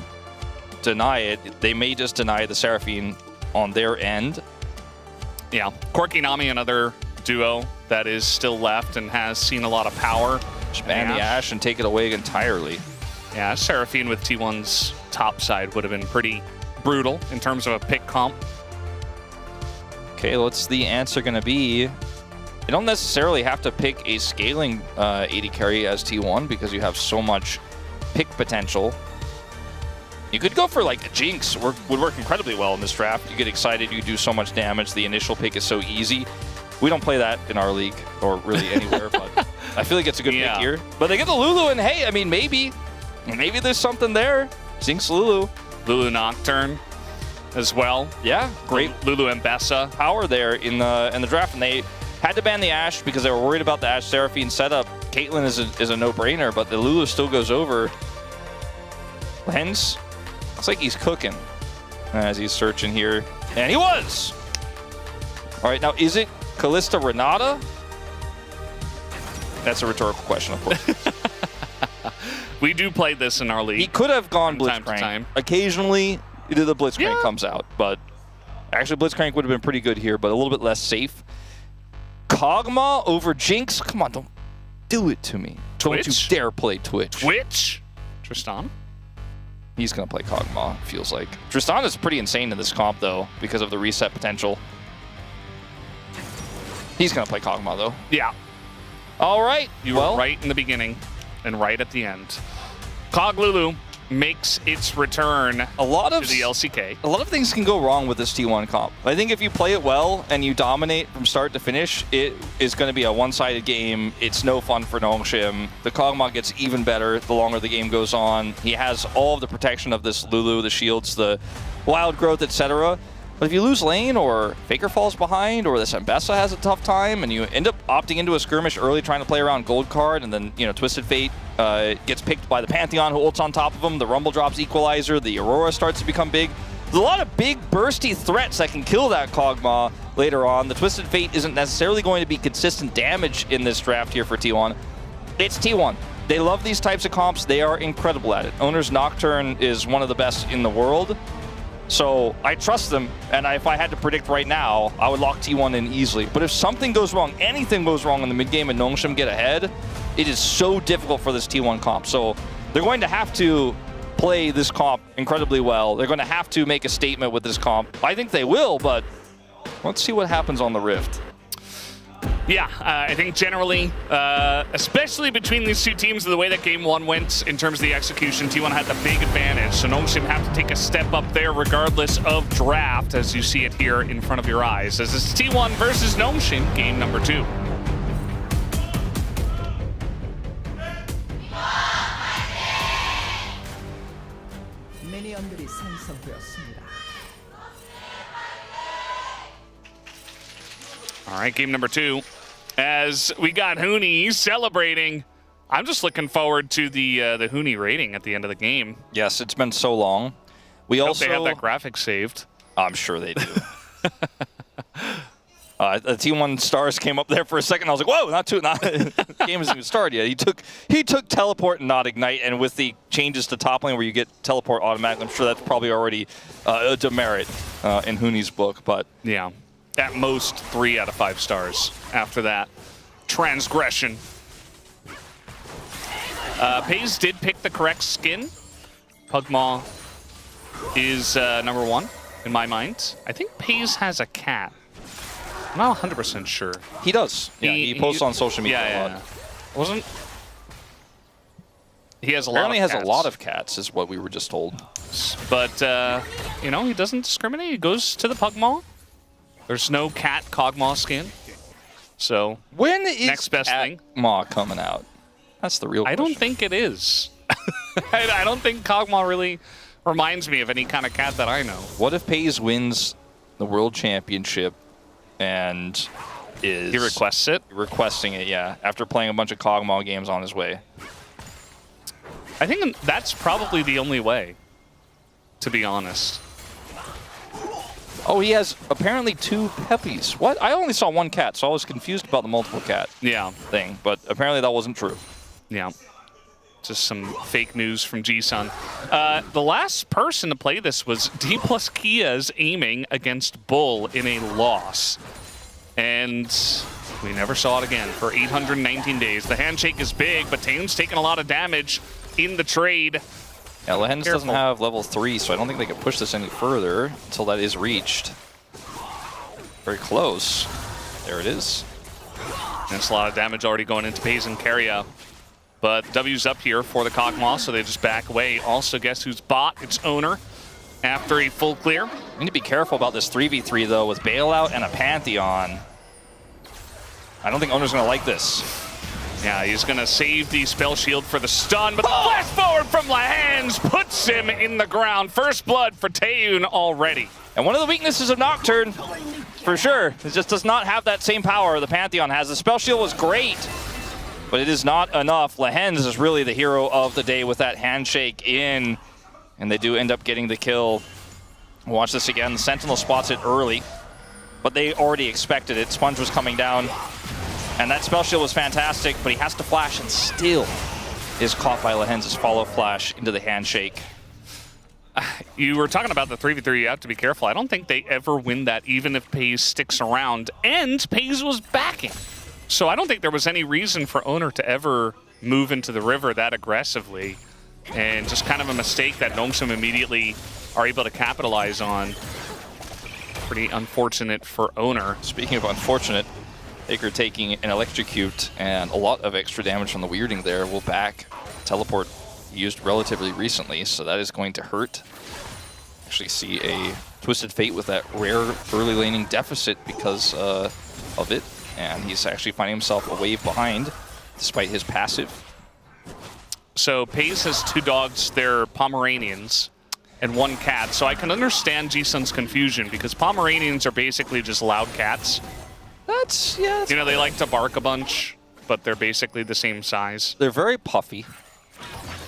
deny it, they may just deny the Seraphine on their end. Yeah, Corky Nami, another duo that is still left and has seen a lot of power. Just ban the Ashe and take it away entirely. Yeah, Seraphine with T1's top side would have been pretty brutal in terms of a pick comp. Okay, what's the answer going to be? You don't necessarily have to pick a scaling AD carry as T1 because you have so much pick potential. You could go for like a Jinx, would work incredibly well in this draft. You get excited, you do so much damage, the initial pick is so easy. We don't play that in our league or really anywhere, but I feel like it's a good pick here. But they get the Lulu, and hey, I mean, maybe there's something there. Jinx Lulu. Lulu Nocturne as well. Yeah, great. Lulu Mbessa. Power there in the draft, and they had to ban the Ashe because they were worried about the Ashe Seraphine setup. Caitlyn is a no-brainer, but the Lulu still goes over. Lens, looks like he's cooking as he's searching here, and he was. All right, now is it Kalista Renata? That's a rhetorical question, of course. We do play this in our league. He could have gone from time to Blitzcrank. time. Occasionally, the Blitzcrank comes out, but actually Blitzcrank would have been pretty good here, but a little bit less safe. Kog'Maw over Jinx? Come on, don't do it to me. Twitch? Don't you dare play Twitch. Twitch? Tristan? He's going to play Kog'Maw, feels like. Tristan is pretty insane in this comp, though, because of the reset potential. He's going to play Kog'Maw, though. Yeah. All right. You were right in the beginning and right at the end. Cog Lulu makes its return to the LCK. A lot of things can go wrong with this T1 comp. I think if you play it well and you dominate from start to finish, it is going to be a one-sided game. It's no fun for Nongshim. The Kog'Maw gets even better the longer the game goes on. He has all of the protection of this Lulu, the shields, the wild growth, etc. But if you lose lane or Faker falls behind or this Mbessa has a tough time and you end up opting into a skirmish early trying to play around Gold Card and then, Twisted Fate gets picked by the Pantheon who ults on top of him, the Rumble drops Equalizer, the Aurora starts to become big. There's a lot of big bursty threats that can kill that Kog'Maw later on. The Twisted Fate isn't necessarily going to be consistent damage in this draft here for T1. It's T1. They love these types of comps. They are incredible at it. Owner's Nocturne is one of the best in the world. So I trust them, and if I had to predict right now, I would lock T1 in easily. But if something goes wrong, anything goes wrong in the mid-game and Nongshim get ahead, it is so difficult for this T1 comp. So they're going to have to play this comp incredibly well. They're going to have to make a statement with this comp. I think they will, but let's see what happens on the Rift. Yeah, I think generally, especially between these two teams, the way that game one went in terms of the execution, T1 had the big advantage. So Nongshim have to take a step up there regardless of draft, as you see it here in front of your eyes. As it's T1 versus Nongshim, game number 2. 미니언들이 생성되었습니다. All right, game number 2. As we got Huni celebrating, I'm just looking forward to the Huni rating at the end of the game. Yes, it's been so long. We also hope they have that graphic saved. I'm sure they do. The T1 stars came up there for a second. I was like, whoa, not the game hasn't even started yet. He took teleport and not ignite, and with the changes to top lane where you get teleport automatically, I'm sure that's probably already a demerit in Huni's book. But yeah. At most 3 out of 5 stars after that. Transgression. Pays did pick the correct skin. Pugmaw is number 1 in my mind. I think Pays has a cat. I'm not 100% sure. He does. Yeah, he posts on social media a lot. Wasn't... He has a Apparently lot of cats. has a lot of cats, is what we were just told. But, he doesn't discriminate. He goes to the Pugmaw. There's no cat Kog'Maw skin. So, when is next best thing? Kog'Maw coming out? That's the real question. I don't think it is. I don't think Kog'Maw really reminds me of any kind of cat that I know. What if Pays wins the World Championship and is... He requests it? Requesting it, yeah, after playing a bunch of Kog'Maw games on his way. I think that's probably the only way, to be honest. Oh, he has apparently 2 peppies. What? I only saw 1 cat, so I was confused about the multiple cat thing. But apparently that wasn't true. Yeah. Just some fake news from Jisun. The last person to play this was D plus Kia's aiming against Bull in a loss. And we never saw it again for 819 days. The handshake is big, but Taeun's taking a lot of damage in the trade. Yeah, Lehens doesn't have level 3, so I don't think they can push this any further until that is reached. Very close. There it is. That's a lot of damage already going into Pays and Keria. But W's up here for the Kog'Maw, so they just back away. Also, guess who's bot? It's Owner after a full clear. You need to be careful about this 3v3, though, with Bailout and a Pantheon. I don't think Owner's going to like this. Yeah, he's going to save the spell shield for the stun, but the flash forward from Lehens puts him in the ground. First blood for Taeun already. And one of the weaknesses of Nocturne, for sure, it just does not have that same power the Pantheon has. The spell shield was great, but it is not enough. Lehens is really the hero of the day with that handshake in, and they do end up getting the kill. Watch this again. The Sentinel spots it early, but they already expected it. Sponge was coming down. And that spell shield was fantastic, but he has to flash and still is caught by Lehens' follow flash into the handshake. You were talking about the 3v3, you have to be careful. I don't think they ever win that, even if Pays sticks around. And Pays was backing. So I don't think there was any reason for Owner to ever move into the river that aggressively. And just kind of a mistake that Nongshim immediately are able to capitalize on. Pretty unfortunate for Owner. Speaking of unfortunate, Faker taking an electrocute and a lot of extra damage from the weirding there will back. Teleport used relatively recently, so that is going to hurt. Actually see a Twisted Fate with that rare early laning deficit because of it, and he's actually finding himself a wave behind despite his passive. So Pays has 2 dogs, they're Pomeranians, and 1 cat, so I can understand Jisun's confusion because Pomeranians are basically just loud cats. Yeah, you know, they like to bark a bunch, but they're basically the same size. They're very puffy.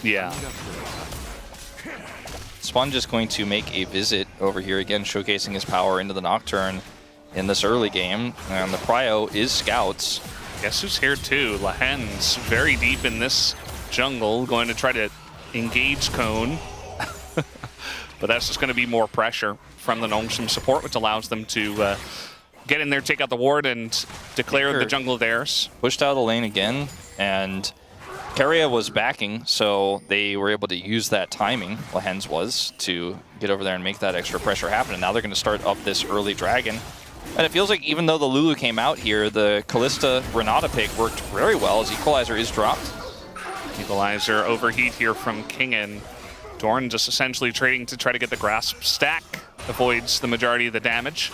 Yeah. Sponge is going to make a visit over here again, showcasing his power into the Nocturne in this early game. And the prio is Scouts. Guess who's here too? Lehens, very deep in this jungle, going to try to engage Cone. But that's just going to be more pressure from the Nongshim support, which allows them to get in there, take out the ward, and declare the jungle theirs. Pushed out of the lane again, and Keria was backing, so they were able to use that timing, Lehens was, to get over there and make that extra pressure happen. And now they're going to start up this early dragon. And it feels like even though the Lulu came out here, the Kalista Renata pick worked very well as Equalizer is dropped. Equalizer overheat here from Kingen. Dorn just essentially trading to try to get the grasp stack. Avoids the majority of the damage.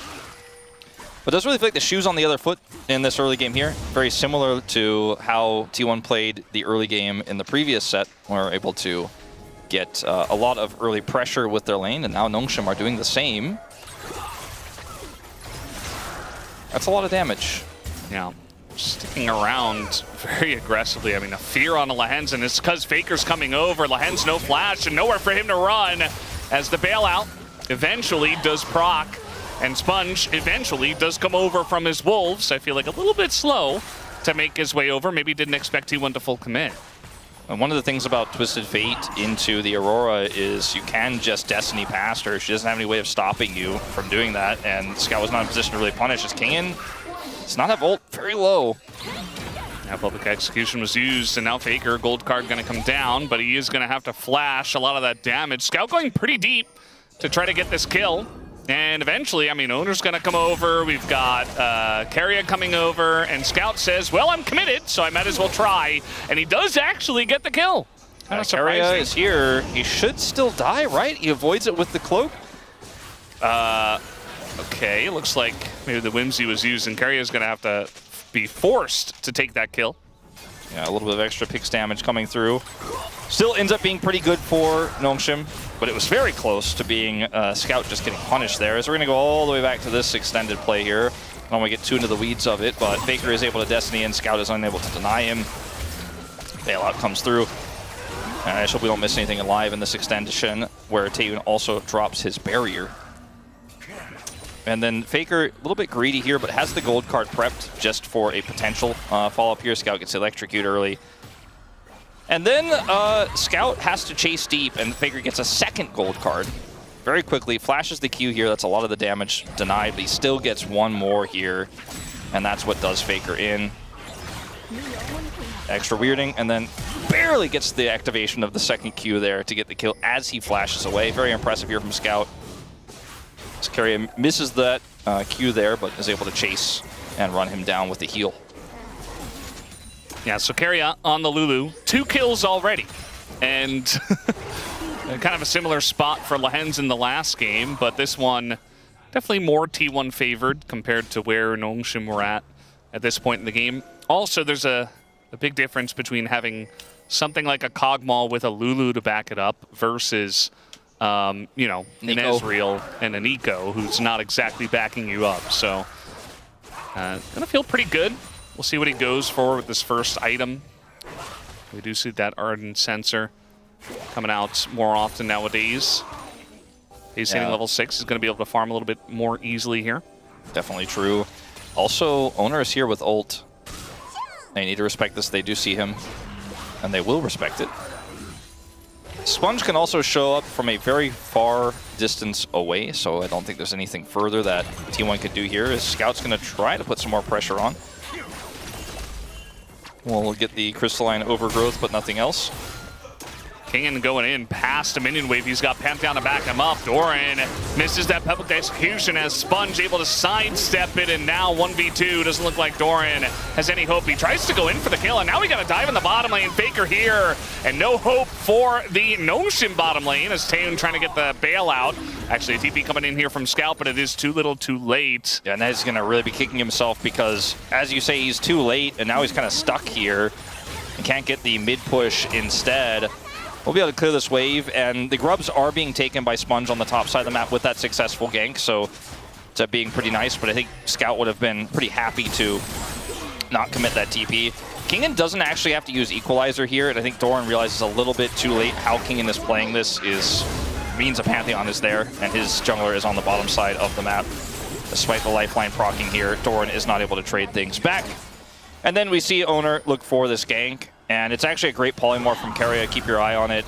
But it does really feel like the shoe's on the other foot in this early game here. Very similar to how T1 played the early game in the previous set. Where we were able to get a lot of early pressure with their lane, and now Nongshim are doing the same. That's a lot of damage. Yeah, sticking around very aggressively. I mean, a fear on Lehens, and it's because Faker's coming over. Lehens no flash and nowhere for him to run as the bailout eventually does proc. And Sponge eventually does come over from his wolves. I feel like a little bit slow to make his way over. Maybe didn't expect T1 to full commit. And one of the things about Twisted Fate into the Aurora is you can just Destiny past her. She doesn't have any way of stopping you from doing that. And Scout was not in a position to really punish. As Kingen does not have ult, very low. Now public execution was used, and now Faker, gold card going to come down, but he is going to have to flash a lot of that damage. Scout going pretty deep to try to get this kill. And eventually, I mean, Owner's going to come over. We've got Keria coming over. And Scout says, well, I'm committed, so I might as well try. And he does actually get the kill. Kind of surprising. Keria is here. He should still die, right? He avoids it with the cloak. Okay, looks like maybe the Whimsy was used. And Keria's going to have to be forced to take that kill. Yeah, a little bit of extra picks damage coming through. Still ends up being pretty good for Nongshim, but it was very close to being Scout just getting punished there. So we're going to go all the way back to this extended play here. I don't want to get too into the weeds of it, but Faker is able to Destiny and Scout is unable to deny him. Bailout comes through. And I just hope we don't miss anything alive in this extension where Taeun also drops his barrier. And then Faker, a little bit greedy here, but has the gold card prepped just for a potential follow-up here. Scout gets electrocuted early. And then Scout has to chase deep, and Faker gets a second gold card very quickly. Flashes the Q here. That's a lot of the damage denied, but he still gets one more here. And that's what does Faker in. Extra weirding, and then barely gets the activation of the second Q there to get the kill as he flashes away. Very impressive here from Scout. Keria misses that Q there, but is able to chase and run him down with the heal. Yeah, so Keria on the Lulu. 2 kills already. And kind of a similar spot for Lehens in the last game, but this one definitely more T1 favored compared to where Nongshim were at this point in the game. Also, there's a big difference between having something like a Kog'Maw with a Lulu to back it up versus, you know, an Ezreal and an Eco who's not exactly backing you up. So, gonna feel pretty good. We'll see what he goes for with this first item. We do see that Ardent Sensor coming out more often nowadays. He's hitting level 6. He's going to be able to farm a little bit more easily here. Definitely true. Also, Owner is here with ult. They need to respect this. They do see him, and they will respect it. Sponge can also show up from a very far distance away, so I don't think there's anything further that T1 could do here. As Scout's going to try to put some more pressure on. We'll get the Crystalline Overgrowth, but nothing else. Kingen going in past a minion wave. He's got Pantheon to back him up. Doran misses that public execution as Sponge able to sidestep it, and now 1v2. Doesn't look like Doran has any hope. He tries to go in for the kill, and now we got to dive in the bottom lane. Faker here, and no hope for the Nongshim bottom lane as Taeun trying to get the bailout. Actually, a TP coming in here from Scout, but it is too little too late. Yeah, and he's going to really be kicking himself because, as you say, he's too late, and now he's kind of stuck here and can't get the mid push instead. We'll be able to clear this wave, and the grubs are being taken by Sponge on the top side of the map with that successful gank, so it's being pretty nice, but I think Scout would have been pretty happy to not commit that TP. Kingen doesn't actually have to use Equalizer here, and I think Doran realizes a little bit too late how Kingen is playing this means a Pantheon is there, and his jungler is on the bottom side of the map. Despite the lifeline proccing here, Doran is not able to trade things back. And then we see Owner look for this gank. And it's actually a great polymorph from Keria. Keep your eye on it.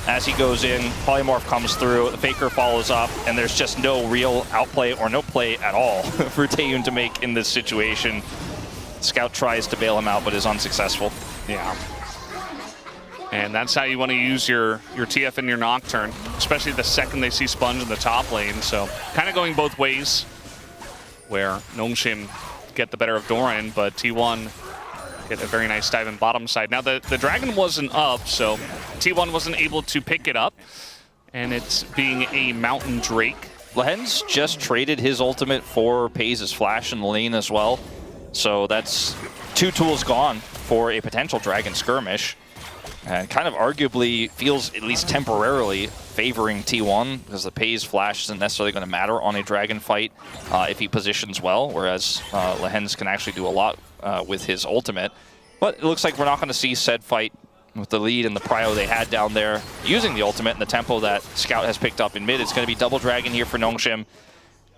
As he goes in, polymorph comes through, the Faker follows up, and there's just no real outplay or no play at all for Taeun to make in this situation. Scout tries to bail him out, but is unsuccessful. Yeah. And that's how you want to use your TF and your Nocturne, especially the second they see Sponge in the top lane. So kind of going both ways, where Nongshim get the better of Doran, but T1 get a very nice dive in bottom side. Now the dragon wasn't up, so T1 wasn't able to pick it up, and it's being a Mountain Drake. Lehens just traded his ultimate for Paze's flash in the lane as well, so that's 2 tools gone for a potential dragon skirmish, and kind of arguably feels at least temporarily favoring T1 because the Paze flash isn't necessarily going to matter on a dragon fight if he positions well, whereas Lehens can actually do a lot with his ultimate. But it looks like we're not going to see said fight with the lead and the prio they had down there using the ultimate and the tempo that Scout has picked up in mid. It's going to be double dragon here for Nongshim,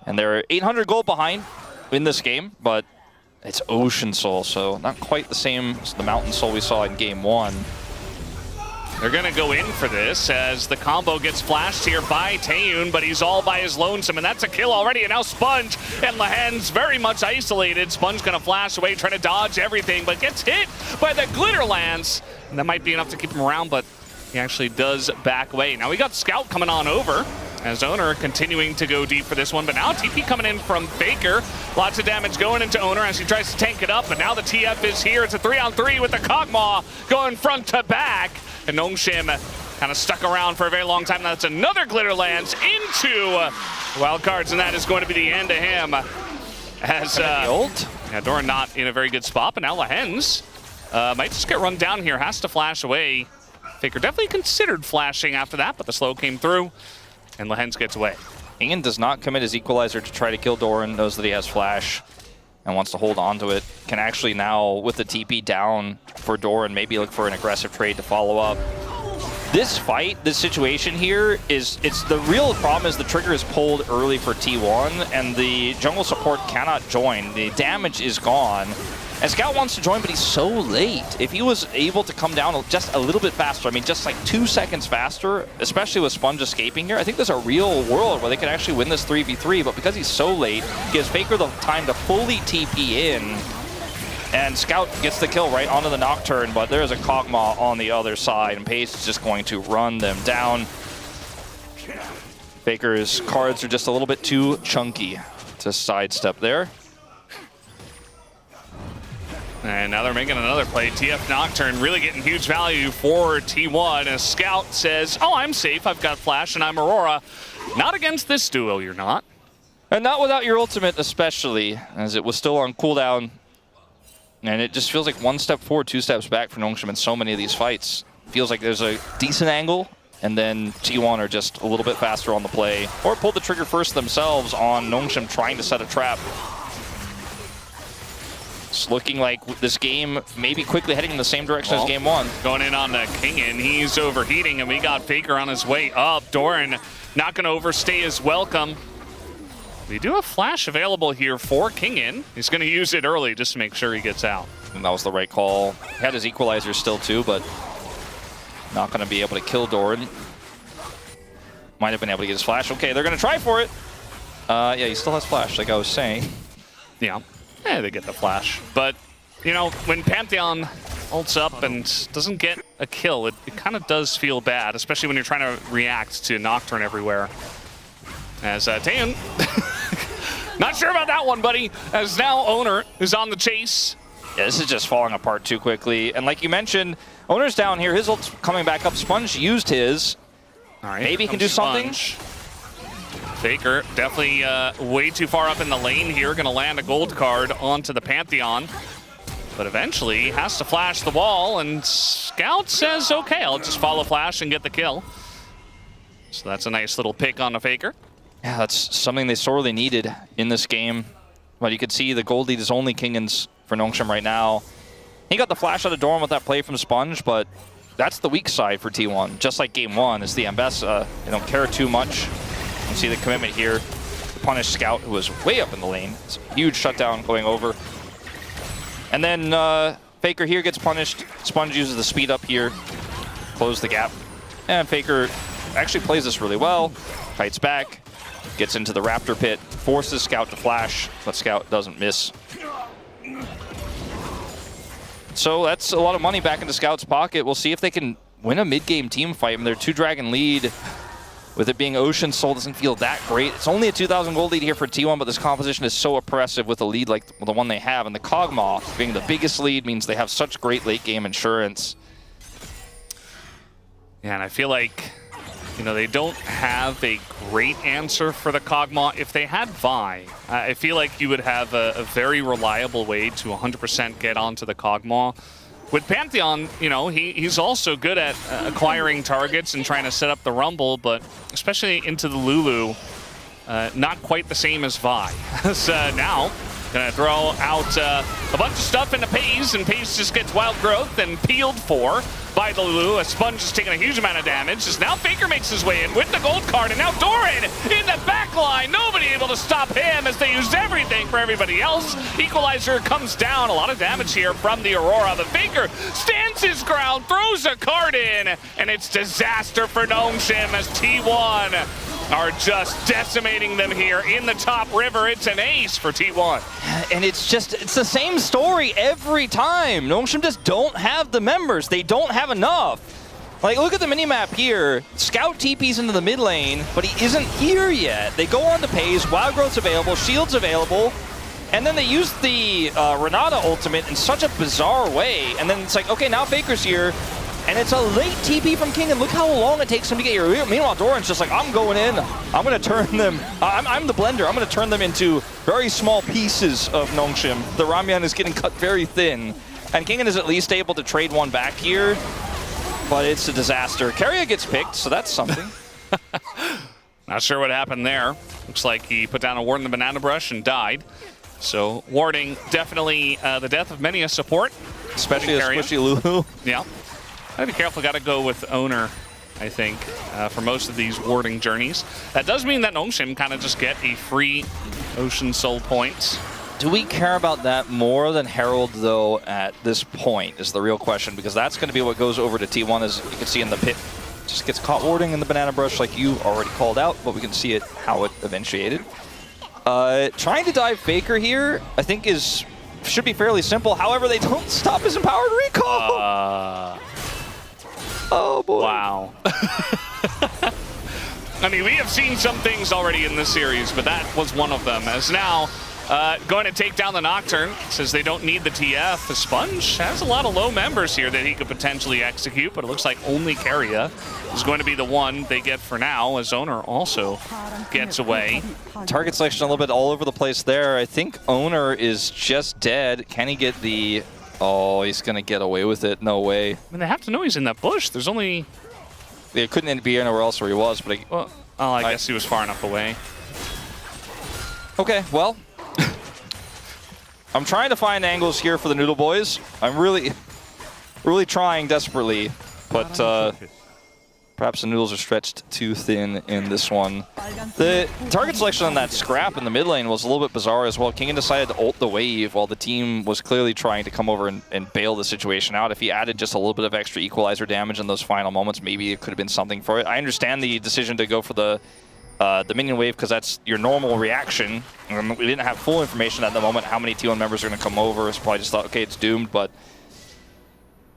and they're 800 gold behind in this game, but it's Ocean Soul, so not quite the same as the Mountain Soul we saw in game 1. They're going to go in for this as the combo gets flashed here by Taeun, but he's all by his lonesome, and that's a kill already. And now Sponge and Lehens very much isolated. Sponge going to flash away, trying to dodge everything, but gets hit by the Glitter Lance. And that might be enough to keep him around, but he actually does back away. Now we got Scout coming on over as Owner continuing to go deep for this one, but now TP coming in from Faker. Lots of damage going into Owner as he tries to tank it up, but now the TF is here. It's a 3-on-3 with the Kog'Maw going front to back. And Nongshim kind of stuck around for a very long time. That's another Glitter Lance into wild cards, and that is going to be the end of him. As Doran not in a very good spot, but now Lehens might just get run down here. Has to flash away. Faker definitely considered flashing after that, but the slow came through, and Lehens gets away. Ingen does not commit his Equalizer to try to kill Doran, knows that he has flash and wants to hold on to it. Can actually now, with the TP down for Doran, maybe look for an aggressive trade to follow up. this fight, this situation here it's the real problem is the trigger is pulled early for T1 and the jungle support cannot join. The damage is gone. And Scout wants to join, but he's so late. If he was able to come down just a little bit faster, I mean, just like 2 seconds faster, especially with Sponge escaping here, I think there's a real world where they can actually win this 3v3, but because he's so late, gives Faker the time to fully TP in, and Scout gets the kill right onto the Nocturne, but there's a Kog'Maw on the other side, and Pace is just going to run them down. Faker's cards are just a little bit too chunky to sidestep there. And now they're making another play. TF Nocturne really getting huge value for T1 as Scout says, oh, I'm safe. I've got Flash and I'm Aurora. Not against this duo, you're not. And not without your ultimate especially, as it was still on cooldown. And it just feels like 1 step forward, 2 steps back for Nongshim in so many of these fights. Feels like there's a decent angle, and then T1 are just a little bit faster on the play. Or pull the trigger first themselves on Nongshim trying to set a trap. It's looking like this game may be quickly heading in the same direction as game 1. Going in on the Kingin, he's overheating, and we got Faker on his way up. Doran not going to overstay his welcome. We do have Flash available here for Kingin. He's going to use it early just to make sure he gets out. And that was the right call. He had his equalizer still too, but not going to be able to kill Doran. Might have been able to get his Flash. Okay, they're going to try for it. Yeah, he still has Flash, like I was saying. Yeah. Yeah, they get the Flash. But, you know, when Pantheon ults up and doesn't get a kill, it kind of does feel bad, especially when you're trying to react to Nocturne everywhere. As Taehyun, not sure about that one, buddy, as now Owner is on the chase. Yeah, this is just falling apart too quickly. And like you mentioned, Owner's down here. His ult's coming back up. Sponge used his. All right, maybe he can do something. Faker definitely way too far up in the lane here. Going to land a gold card onto the Pantheon. But eventually has to flash the wall, and Scout says, okay, I'll just follow Flash and get the kill. So that's a nice little pick on the Faker. Yeah, that's something they sorely needed in this game. But you could see the gold lead is only Kingin's for Nongshim right now. He got the flash out of Dorm with that play from Sponge, but that's the weak side for T1. Just like game 1, it's the Ambessa. They don't care too much. You see the commitment here to punish Scout, who was way up in the lane. It's a huge shutdown going over. And then Faker here gets punished. Sponge uses the speed up here, close the gap. And Faker actually plays this really well. Fights back, gets into the Raptor pit, forces Scout to flash, but Scout doesn't miss. So that's a lot of money back into Scout's pocket. We'll see if they can win a mid-game team fight. I mean, their 2-dragon lead, with it being Ocean Soul, doesn't feel that great. It's only a 2,000 gold lead here for T1, but this composition is so oppressive with a lead like the one they have. And the Kog'Maw being the biggest lead means they have such great late-game insurance. Yeah, and I feel like, you know, they don't have a great answer for the Kog'Maw. If they had Vi, I feel like you would have a very reliable way to 100% get onto the Kog'Maw. With Pantheon, you know, he's also good at acquiring targets and trying to set up the Rumble, but especially into the Lulu, not quite the same as Vi. So now, gonna throw out a bunch of stuff into Pace, and Pace just gets Wild Growth and peeled for by the Lulu. A Sponge is taking a huge amount of damage. As now Faker makes his way in with the gold card, and now Doran in the back line. Nobody able to stop him as they used everything for everybody else. Equalizer comes down. A lot of damage here from the Aurora. The Faker stands his ground, throws a card in, and it's disaster for Nongshim as T1 are just decimating them here in the top river. It's an ace for T1. And it's the same story every time. Nongshim just don't have the members. They don't have enough. Like, look at the minimap here. Scout TP's into the mid lane, but he isn't here yet. They go on to Pace, Wild Growth's available, Shield's available, and then they use the Renata ultimate in such a bizarre way. And then it's like, okay, now Faker's here. And it's a late TP from King, and look how long it takes him to get here. Meanwhile, Doran's just like, I'm going in. I'm going to turn them. I'm the blender. I'm going to turn them into very small pieces of Nongshim. The Ramyeon is getting cut very thin. And Kingen is at least able to trade one back here, but it's a disaster. Keria gets picked, so that's something. Not sure what happened there. Looks like he put down a ward in the banana brush and died. So warding definitely the death of many a support. Especially a squishy Lulu. Yeah. Gotta be careful, gotta go with Owner I think, for most of these warding journeys. That does mean that Nongshim kind of just get a free Ocean Soul points. Do we care about that more than Herald, though, at this point, is the real question, because that's going to be what goes over to T1, as you can see in the pit. Just gets caught warding in the banana brush like you already called out, but we can see it how it eventuated. Trying to dive Faker here, I think should be fairly simple. However, they don't stop his empowered recall. Oh boy. Wow. I mean, we have seen some things already in this series, but that was one of them. As now, going to take down the Nocturne, says they don't need the TF. The Sponge has a lot of low members here that he could potentially execute, but it looks like only Keria is going to be the one they get for now, as Owner also gets away. Target selection a little bit all over the place there. I think Owner is just dead. Can he get the... Oh, he's going to get away with it. No way. I mean, they have to know he's in that bush. There's only... It couldn't be anywhere else where he was, but... I guess he was far enough away. Okay, well... I'm trying to find angles here for the Noodle Boys. I'm really trying desperately, but perhaps the Noodles are stretched too thin in this one. The target selection on that scrap in the mid lane was a little bit bizarre as well. Kingen decided to ult the wave while the team was clearly trying to come over and bail the situation out. If he added just a little bit of extra equalizer damage in those final moments, maybe it could have been something for it. I understand the decision to go for the minion wave, because that's your normal reaction. We didn't have full information at the moment how many T1 members are going to come over, so probably just thought, okay, it's doomed, but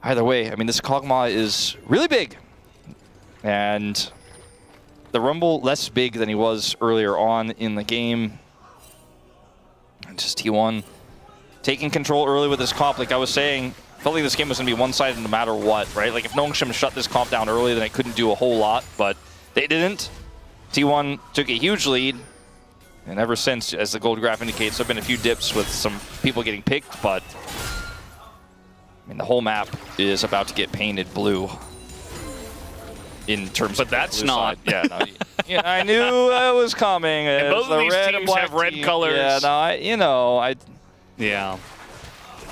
either way, I mean, this Kog'Maw is really big. And the Rumble less big than he was earlier on in the game. And just T1 taking control early with this comp. Like I was saying, felt like this game was going to be one-sided no matter what, right? Like if Nongshim shut this comp down early, then it couldn't do a whole lot, but they didn't. T1 took a huge lead, and ever since, as the gold graph indicates, there have been a few dips with some people getting picked, but I mean, the whole map is about to get painted blue in terms of that's not. Yeah, no, yeah, I knew it was coming. And both of these red teams and black have red team. colors. Yeah, no, Yeah.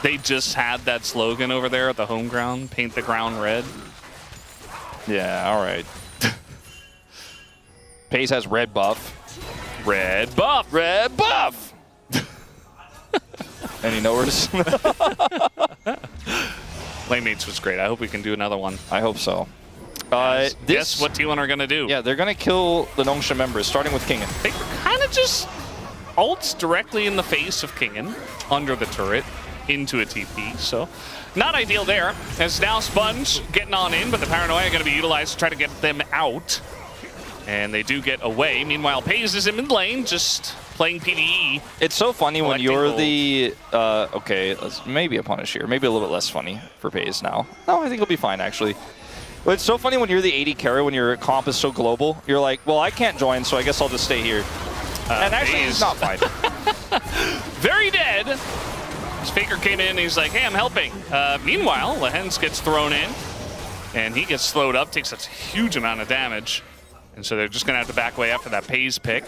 They just had that slogan over there at the home ground, paint the ground red. Yeah, all right. Pace has red buff. Red buff. Red buff. Any knowers? Playmates was great. I hope we can do another one. I hope so. Guess what T1 are going to do? Yeah, they're going to kill the Nongshim members, starting with Kingen. They kind of just ults directly in the face of Kingen, under the turret, into a TP. So not ideal there. As now Sponge getting on in, but the Paranoia are going to be utilized to try to get them out. And they do get away. Meanwhile, Pays is in mid lane, just playing PvE. It's so funny when you're the... okay, maybe a punish here. Maybe a little bit less funny for Pays now. No, I think it'll be fine, actually. But it's so funny when you're the AD carry, when your comp is so global. You're like, well, I can't join, so I guess I'll just stay here. And actually, he's not fine. Very dead. As Faker came in, he's like, hey, I'm helping. Meanwhile, Lehens gets thrown in, and he gets slowed up, takes a huge amount of damage. And so they're just going to have to back away after that Pays pick.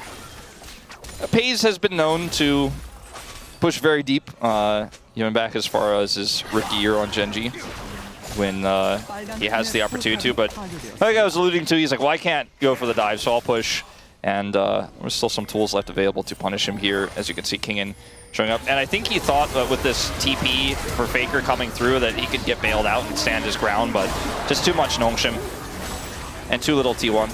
Pays has been known to push very deep, even back as far as his rookie year on Genji, when he has the opportunity to. But like I was alluding to, he's like, well, I can't go for the dive, so I'll push. And there's still some tools left available to punish him here, as you can see Kingen showing up. And I think he thought that with this TP for Faker coming through that he could get bailed out and stand his ground, but just too much Nongshim and too little T1.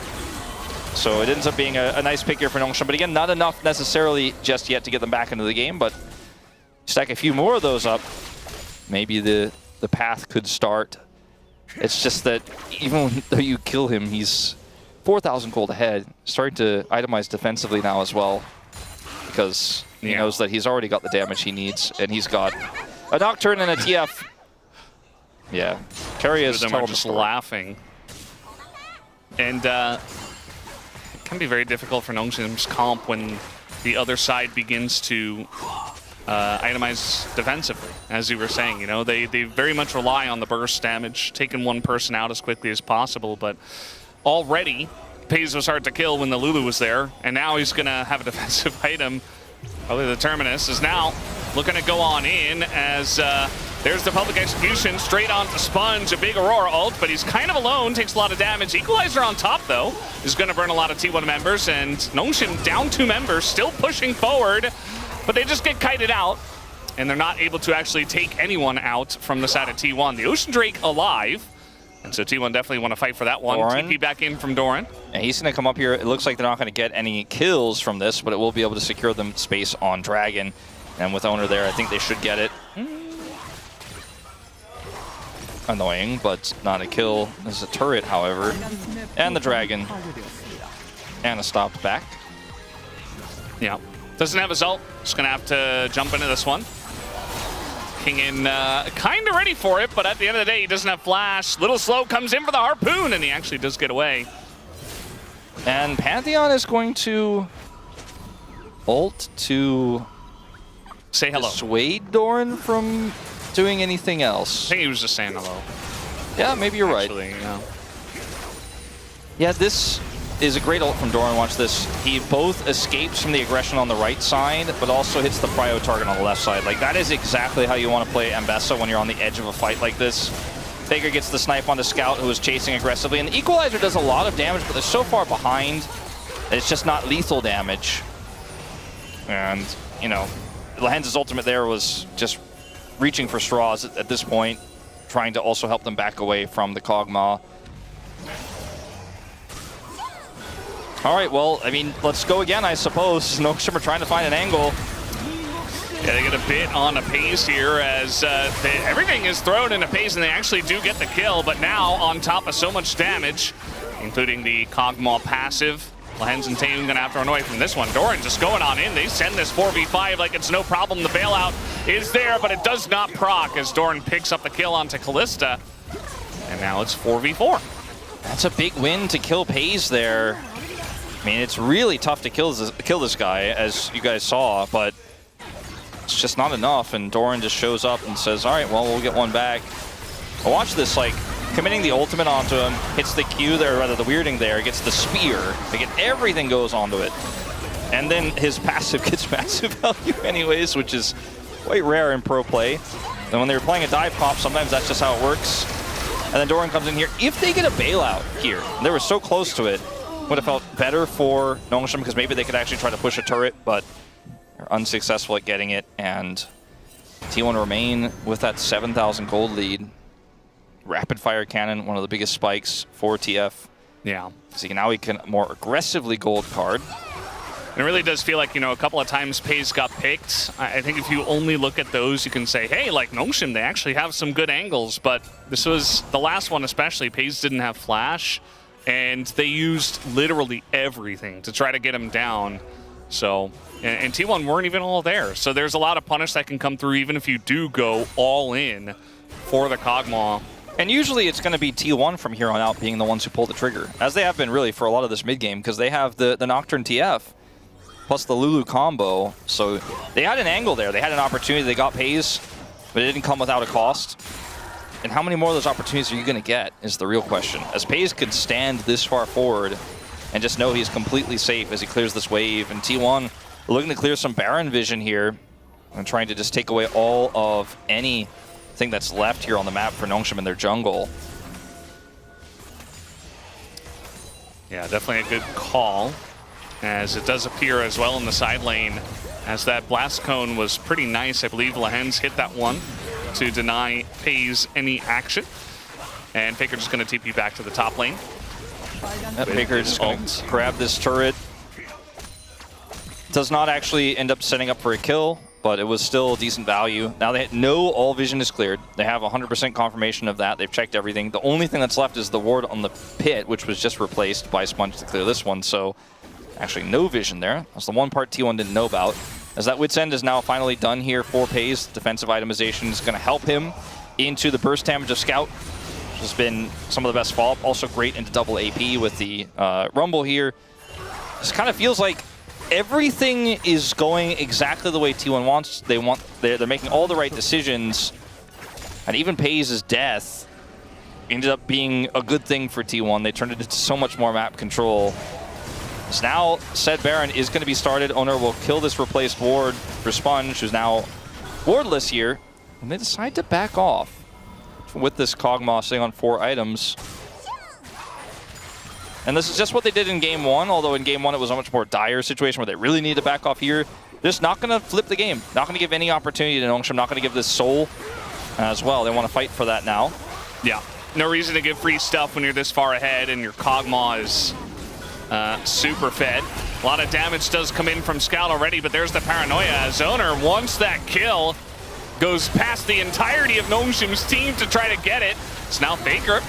So it ends up being a nice pick here for Nongshim, but again, not enough necessarily just yet to get them back into the game, but stack a few more of those up, maybe the path could start. It's just that even though you kill him, he's 4,000 gold ahead, starting to itemize defensively now as well, because he knows that he's already got the damage he needs, and he's got a Nocturne and a TF. Yeah, Keria is just laughing. And it can be very difficult for Nongshim's comp when the other side begins to itemize defensively. As you were saying, you know, they very much rely on the burst damage, taking one person out as quickly as possible, but already Pays was hard to kill when the Lulu was there, and now he's going to have a defensive item. Probably the Terminus is now looking to go on in as There's the public execution straight onto Sponge, a big Aurora ult, but he's kind of alone, takes a lot of damage. Equalizer on top, though, is going to burn a lot of T1 members, and Nongshim down 2 members, still pushing forward, but they just get kited out, and they're not able to actually take anyone out from the side of T1. The Ocean Drake alive, and so T1 definitely want to fight for that one. Doran. TP back in from Doran. And he's going to come up here. It looks like they're not going to get any kills from this, but it will be able to secure them space on Dragon. And with Owner there, I think they should get it. Annoying, but not a kill. There's a turret, however. And the Dragon. And a stopped back. Yeah. Doesn't have his ult. Just going to have to jump into this one. King in kind of ready for it, but at the end of the day, he doesn't have flash. Little Slow comes in for the harpoon, and he actually does get away. And Pantheon is going to ult to say hello. Dissuade Doran from doing anything else. I think he was just saying hello. Yeah, maybe you're actually, right. Yeah. Yeah, this is a great ult from Doran. Watch this. He both escapes from the aggression on the right side, but also hits the prio target on the left side. Like, that is exactly how you want to play Ambessa when you're on the edge of a fight like this. Faker gets the snipe onto Scout, who is chasing aggressively, and the Equalizer does a lot of damage, but they're so far behind that it's just not lethal damage. And, you know, Lahenz's ultimate there was just reaching for straws at this point, trying to also help them back away from the Kog'Maw. All right, well, I mean, let's go again, I suppose. Nongshim are trying to find an angle. Yeah, they get a bit on a pace here as everything is thrown into pace, and they actually do get the kill, but now on top of so much damage, including the Kog'Maw passive, Lahenz and Taehoon gonna have to run away from this one. Doran just going on in. They send this 4v5 like it's no problem. The bailout is there, but it does not proc as Doran picks up the kill onto Kalista. And now it's 4v4. That's a big win to kill Pays there. I mean, it's really tough to kill this guy, as you guys saw, but it's just not enough, and Doran just shows up and says, all right, well, we'll get one back. But watch this, like, committing the ultimate onto him, hits the Q there, rather the weirding there, gets the spear, like, everything goes onto it. And then his passive gets massive value anyways, which is quite rare in pro play. And when they were playing a dive pop, sometimes that's just how it works. And then Doran comes in here. If they get a bailout here, they were so close to it, would have felt better for Nongshim because maybe they could actually try to push a turret, but they're unsuccessful at getting it, and T1 remain with that 7,000 gold lead. Rapid fire cannon, one of the biggest spikes for TF. Yeah. So now he can more aggressively gold card. It really does feel like, you know, a couple of times Pays got picked. I think if you only look at those, you can say, hey, like Nongshim, they actually have some good angles, but this was the last one especially. Pays didn't have flash, and they used literally everything to try to get him down. So, and T1 weren't even all there. So there's a lot of punish that can come through even if you do go all in for the Kog'Maw. And usually it's going to be T1 from here on out being the ones who pull the trigger, as they have been really for a lot of this mid-game, because they have the Nocturne TF plus the Lulu combo. So they had an angle there. They had an opportunity. They got Pays, but it didn't come without a cost. And how many more of those opportunities are you going to get is the real question. As Pays could stand this far forward and just know he's completely safe as he clears this wave. And T1 looking to clear some Baron vision here and trying to just take away all of anything that's left here on the map for Nongshim in their jungle. Yeah, definitely a good call, as it does appear as well in the side lane, as that blast cone was pretty nice. I believe Lahenz hit that one to deny Pays any action. And Faker just going to TP back to the top lane. Faker just going to grab this turret. Does not actually end up setting up for a kill, but it was still decent value. Now they know all vision is cleared. They have 100% confirmation of that. They've checked everything. The only thing that's left is the ward on the pit, which was just replaced by Sponge to clear this one. So actually no vision there. That's the one part T1 didn't know about. As that Wit's End is now finally done here for Pays. Defensive itemization is going to help him into the burst damage of Scout, which has been some of the best follow-up. Also great into double AP with the Rumble here. This kind of feels like everything is going exactly the way T1 wants. They're making all the right decisions, and even Pays' death ended up being a good thing for T1. They turned it into so much more map control. So now said Baron is going to be started. Owner will kill this replaced ward for Sponge, who's now wardless here. And they decide to back off with this Kog'Maw sitting on 4 items. And this is just what they did in game 1, although in game 1 it was a much more dire situation where they really need to back off here. They're just not going to flip the game. Not going to give any opportunity to Nongshim. Not going to give this soul as well. They want to fight for that now. Yeah. No reason to give free stuff when you're this far ahead and your Kog'Maw is super fed. A lot of damage does come in from Scout already, but there's the paranoia as Owner wants that kill. Goes past the entirety of Nongshim's team to try to get it. It's now Faker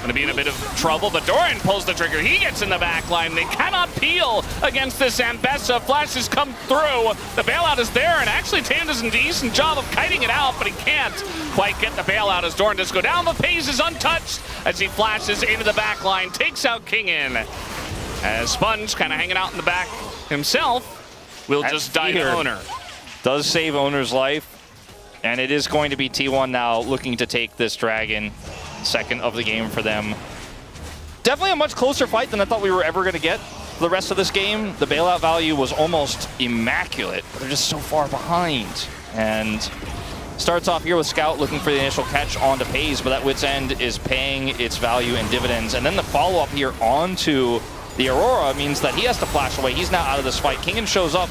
gonna be in a bit of trouble, but Doran pulls the trigger. He gets in the back line. They cannot peel against this Ambessa. Flashes come through. The bailout is there, and actually Tam does a decent job of kiting it out, but he can't quite get the bailout as Doran does go down. The phase is untouched as he flashes into the back line, takes out Kingin. As Sponge kind of hanging out in the back himself, will just die to Owner. Does save Owner's life, and it is going to be T1 now looking to take this Dragon. Second of the game for them. Definitely a much closer fight than I thought we were ever going to get for the rest of this game. The bailout value was almost immaculate. They're just so far behind. And starts off here with Scout looking for the initial catch onto Pays, but that Wit's End is paying its value in dividends. And then the follow-up here onto the Aurora means that he has to flash away. He's now out of this fight. Kingin shows up.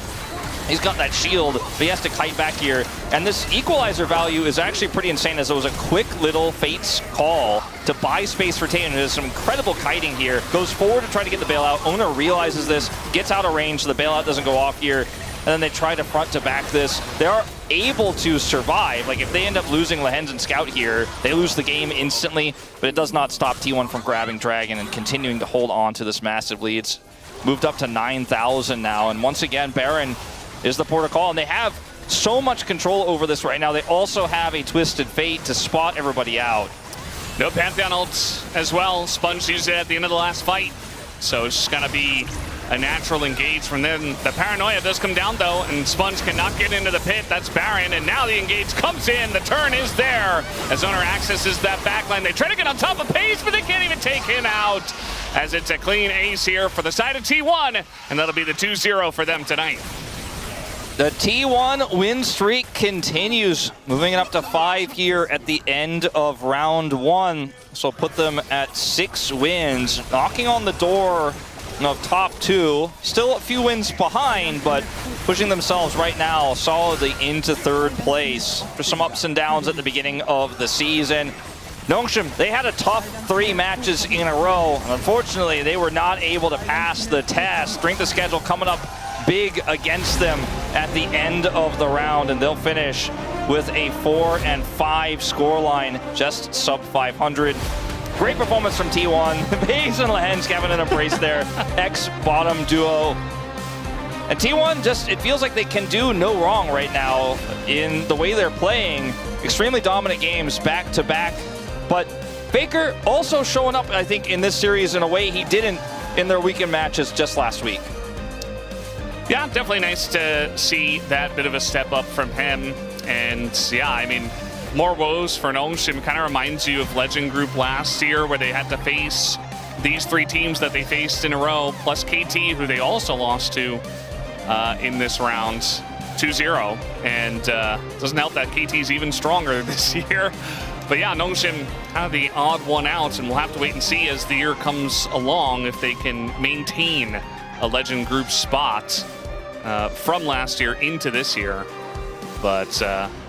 He's got that shield, but he has to kite back here. And this equalizer value is actually pretty insane, as it was a quick little Fate's call to buy space for Tatum. There's some incredible kiting here. Goes forward to try to get the bailout. Owner realizes this, gets out of range, so the bailout doesn't go off here. And then they try to front to back this. They are able to survive. Like, if they end up losing Lehens and Scout here, they lose the game instantly, but it does not stop T1 from grabbing Dragon and continuing to hold on to this massive lead. It's moved up to 9,000 now, and once again, Baron is the port of call, and they have so much control over this right now. They also have a Twisted Fate to spot everybody out. No Pantheon ults as well. Sponge used it at the end of the last fight, so it's just gonna be a natural engage from them. The paranoia does come down though, and Sponge cannot get into the pit. That's Baron, and now the engage comes in. The turn is there as Owner accesses that backline. They try to get on top of Pace, but they can't even take him out, as it's a clean ace here for the side of T1, and that'll be the 2-0 for them tonight. The T1 win streak continues, moving it up to 5 here at the end of round 1. So put them at 6 wins, knocking on the door of top 2. Still a few wins behind, but pushing themselves right now solidly into 3rd place. There's some ups and downs at the beginning of the season. Nongshim, they had a tough 3 matches in a row. Unfortunately, they were not able to pass the test. Strength of schedule coming up big against them at the end of the round, and they'll finish with a 4-5 scoreline, just sub 500. Great performance from T1. Baze and Lehens having an embrace there. X-bottom duo. And T1 just, it feels like they can do no wrong right now in the way they're playing. Extremely dominant games back to back. But Faker also showing up, I think, in this series in a way he didn't in their weekend matches just last week. Yeah, definitely nice to see that bit of a step up from him. And yeah, I mean, more woes for Nongshim kind of reminds you of Legend Group last year, where they had to face these 3 teams that they faced in a row, plus KT, who they also lost to in this round, 2-0. And doesn't help that KT's even stronger this year. But yeah, Nongshim kind of the odd one out, and we'll have to wait and see as the year comes along if they can maintain a Legend Group spot from last year into this year. But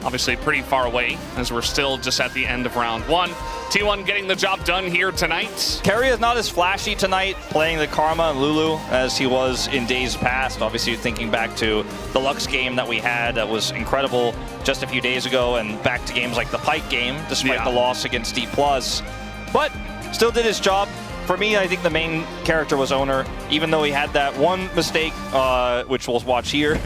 obviously pretty far away, as we're still just at the end of round 1. T1 getting the job done here tonight. Keria is not as flashy tonight, playing the Karma and Lulu as he was in days past. Obviously thinking back to the Lux game that we had that was incredible just a few days ago, and back to games like the Pike game, despite the loss against D+. But still did his job. For me, I think the main character was Owner, even though he had that one mistake, which we'll watch here.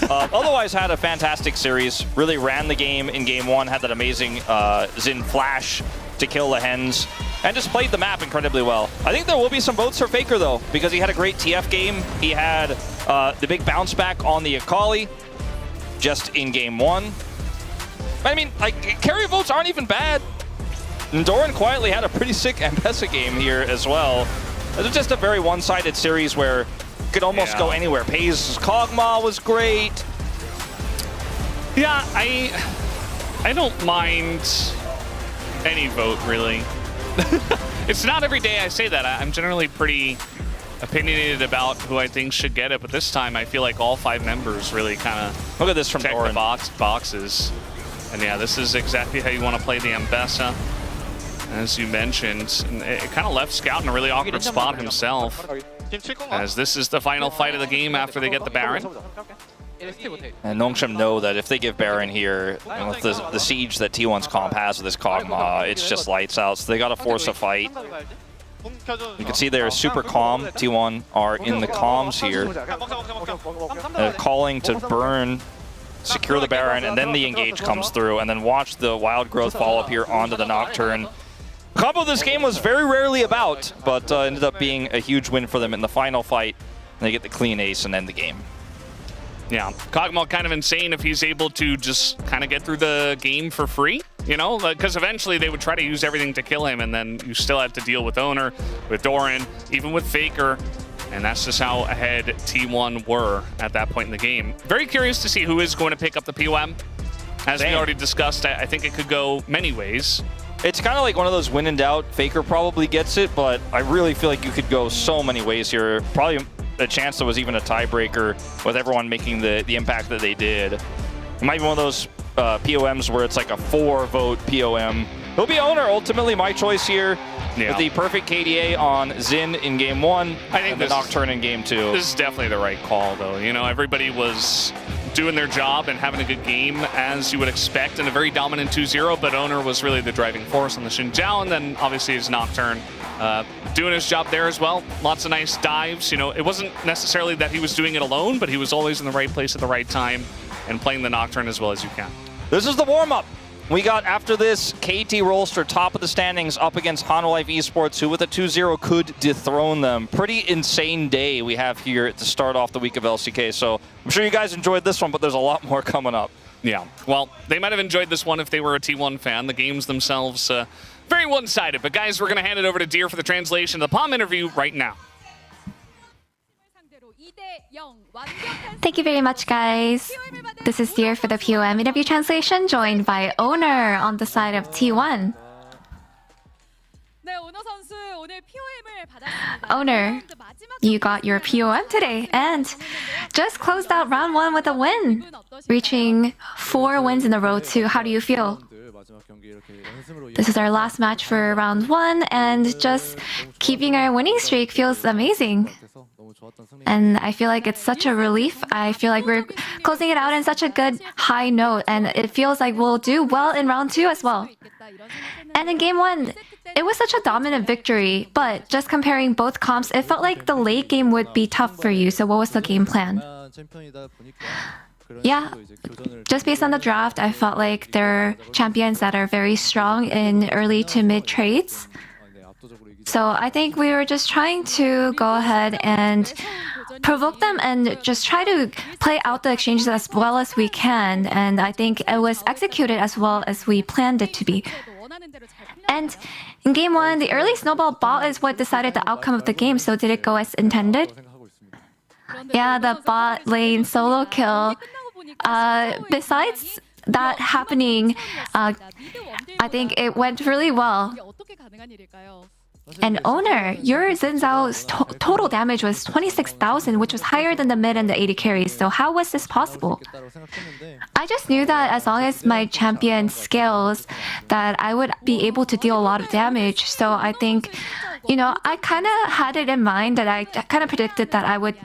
Otherwise, had a fantastic series. Really ran the game in game 1, had that amazing Xin flash to kill Lehens, and just played the map incredibly well. I think there will be some votes for Faker, though, because he had a great TF game. He had the big bounce back on the Akali just in game 1. I mean, like, carry votes aren't even bad. And Doran quietly had a pretty sick Ambessa game here as well. It was just a very one-sided series where it could almost go anywhere. Pays' Kog'Maw was great. Yeah, I don't mind any vote, really. It's not every day I say that. I'm generally pretty opinionated about who I think should get it, but this time I feel like all 5 members really kind of Look at this from check Doran. the boxes. And yeah, this is exactly how you want to play the Ambessa, as you mentioned. And it kind of left Scout in a really awkward spot himself, as this is the final fight of the game after they get the Baron. And Nongshim know that if they give Baron here, and with the siege that T1's comp has with this Kog'Maw, it's just lights out. So they got to force a fight. You can see they're super calm. T1 are in the comms here. They're calling to burn, secure the Baron, and then the engage comes through, and then watch the Wild Growth fall up here onto the Nocturne. Combo this game was very rarely about, but ended up being a huge win for them in the final fight. And they get the clean ace and end the game. Yeah, Kog'Maw kind of insane if he's able to just kind of get through the game for free, you know? Because eventually they would try to use everything to kill him, and then you still have to deal with Owner, with Doran, even with Faker. And that's just how ahead T1 were at that point in the game. Very curious to see who is going to pick up the POM. As we already discussed, I think it could go many ways. It's kind of like one of those when in doubt, Faker probably gets it, but I really feel like you could go so many ways here. Probably a chance there was even a tiebreaker with everyone making the impact that they did. It might be one of those POMs where it's like a 4-vote POM. He'll be Owner, ultimately my choice here. Yeah. With the perfect KDA on Xin in game 1, I think the Nocturne in game 2. This is definitely the right call, though. You know, everybody was doing their job and having a good game, as you would expect, in a very dominant 2-0, but Owner was really the driving force on the Xin Zhao, and then obviously his Nocturne doing his job there as well. Lots of nice dives. You know, it wasn't necessarily that he was doing it alone, but he was always in the right place at the right time and playing the Nocturne as well as you can. This is the warm-up. We got, after this, KT Rolster top of the standings up against Hanwha Esports, who with a 2-0 could dethrone them. Pretty insane day we have here to start off the week of LCK, so I'm sure you guys enjoyed this one, but there's a lot more coming up. Yeah, well, they might have enjoyed this one if they were a T1 fan. The games themselves, very one-sided. But guys, we're going to hand it over to Deer for the translation of the POM interview right now. Thank you very much, guys. This is Deer for the POM interview translation, joined by Owner on the side of T1. Owner, you got your POM today and just closed out round 1 with a win, reaching 4 wins in a row too. How do you feel? This is our last match for round 1, and just keeping our winning streak feels amazing. And I feel like it's such a relief. I feel like we're closing it out in such a good high note, and it feels like we'll do well in round 2 as well. And in game 1, it was such a dominant victory, but just comparing both comps, it felt like the late game would be tough for you. So what was the game plan? Yeah, just based on the draft, I felt like there are champions that are very strong in early to mid trades. So I think we were just trying to go ahead and provoke them and just try to play out the exchanges as well as we can. And I think it was executed as well as we planned it to be. And in game 1, the early snowball bot is what decided the outcome of the game. So did it go as intended? Yeah, the bot lane solo kill. Besides that happening, I think it went really well. And Owner, your Xin Zhao's total damage was 26,000, which was higher than the mid and the 80 carries. So how was this possible? I just knew that as long as my champion scales, that I would be able to deal a lot of damage. So I think, you know, I kind of had it in mind that I kind of predicted that I would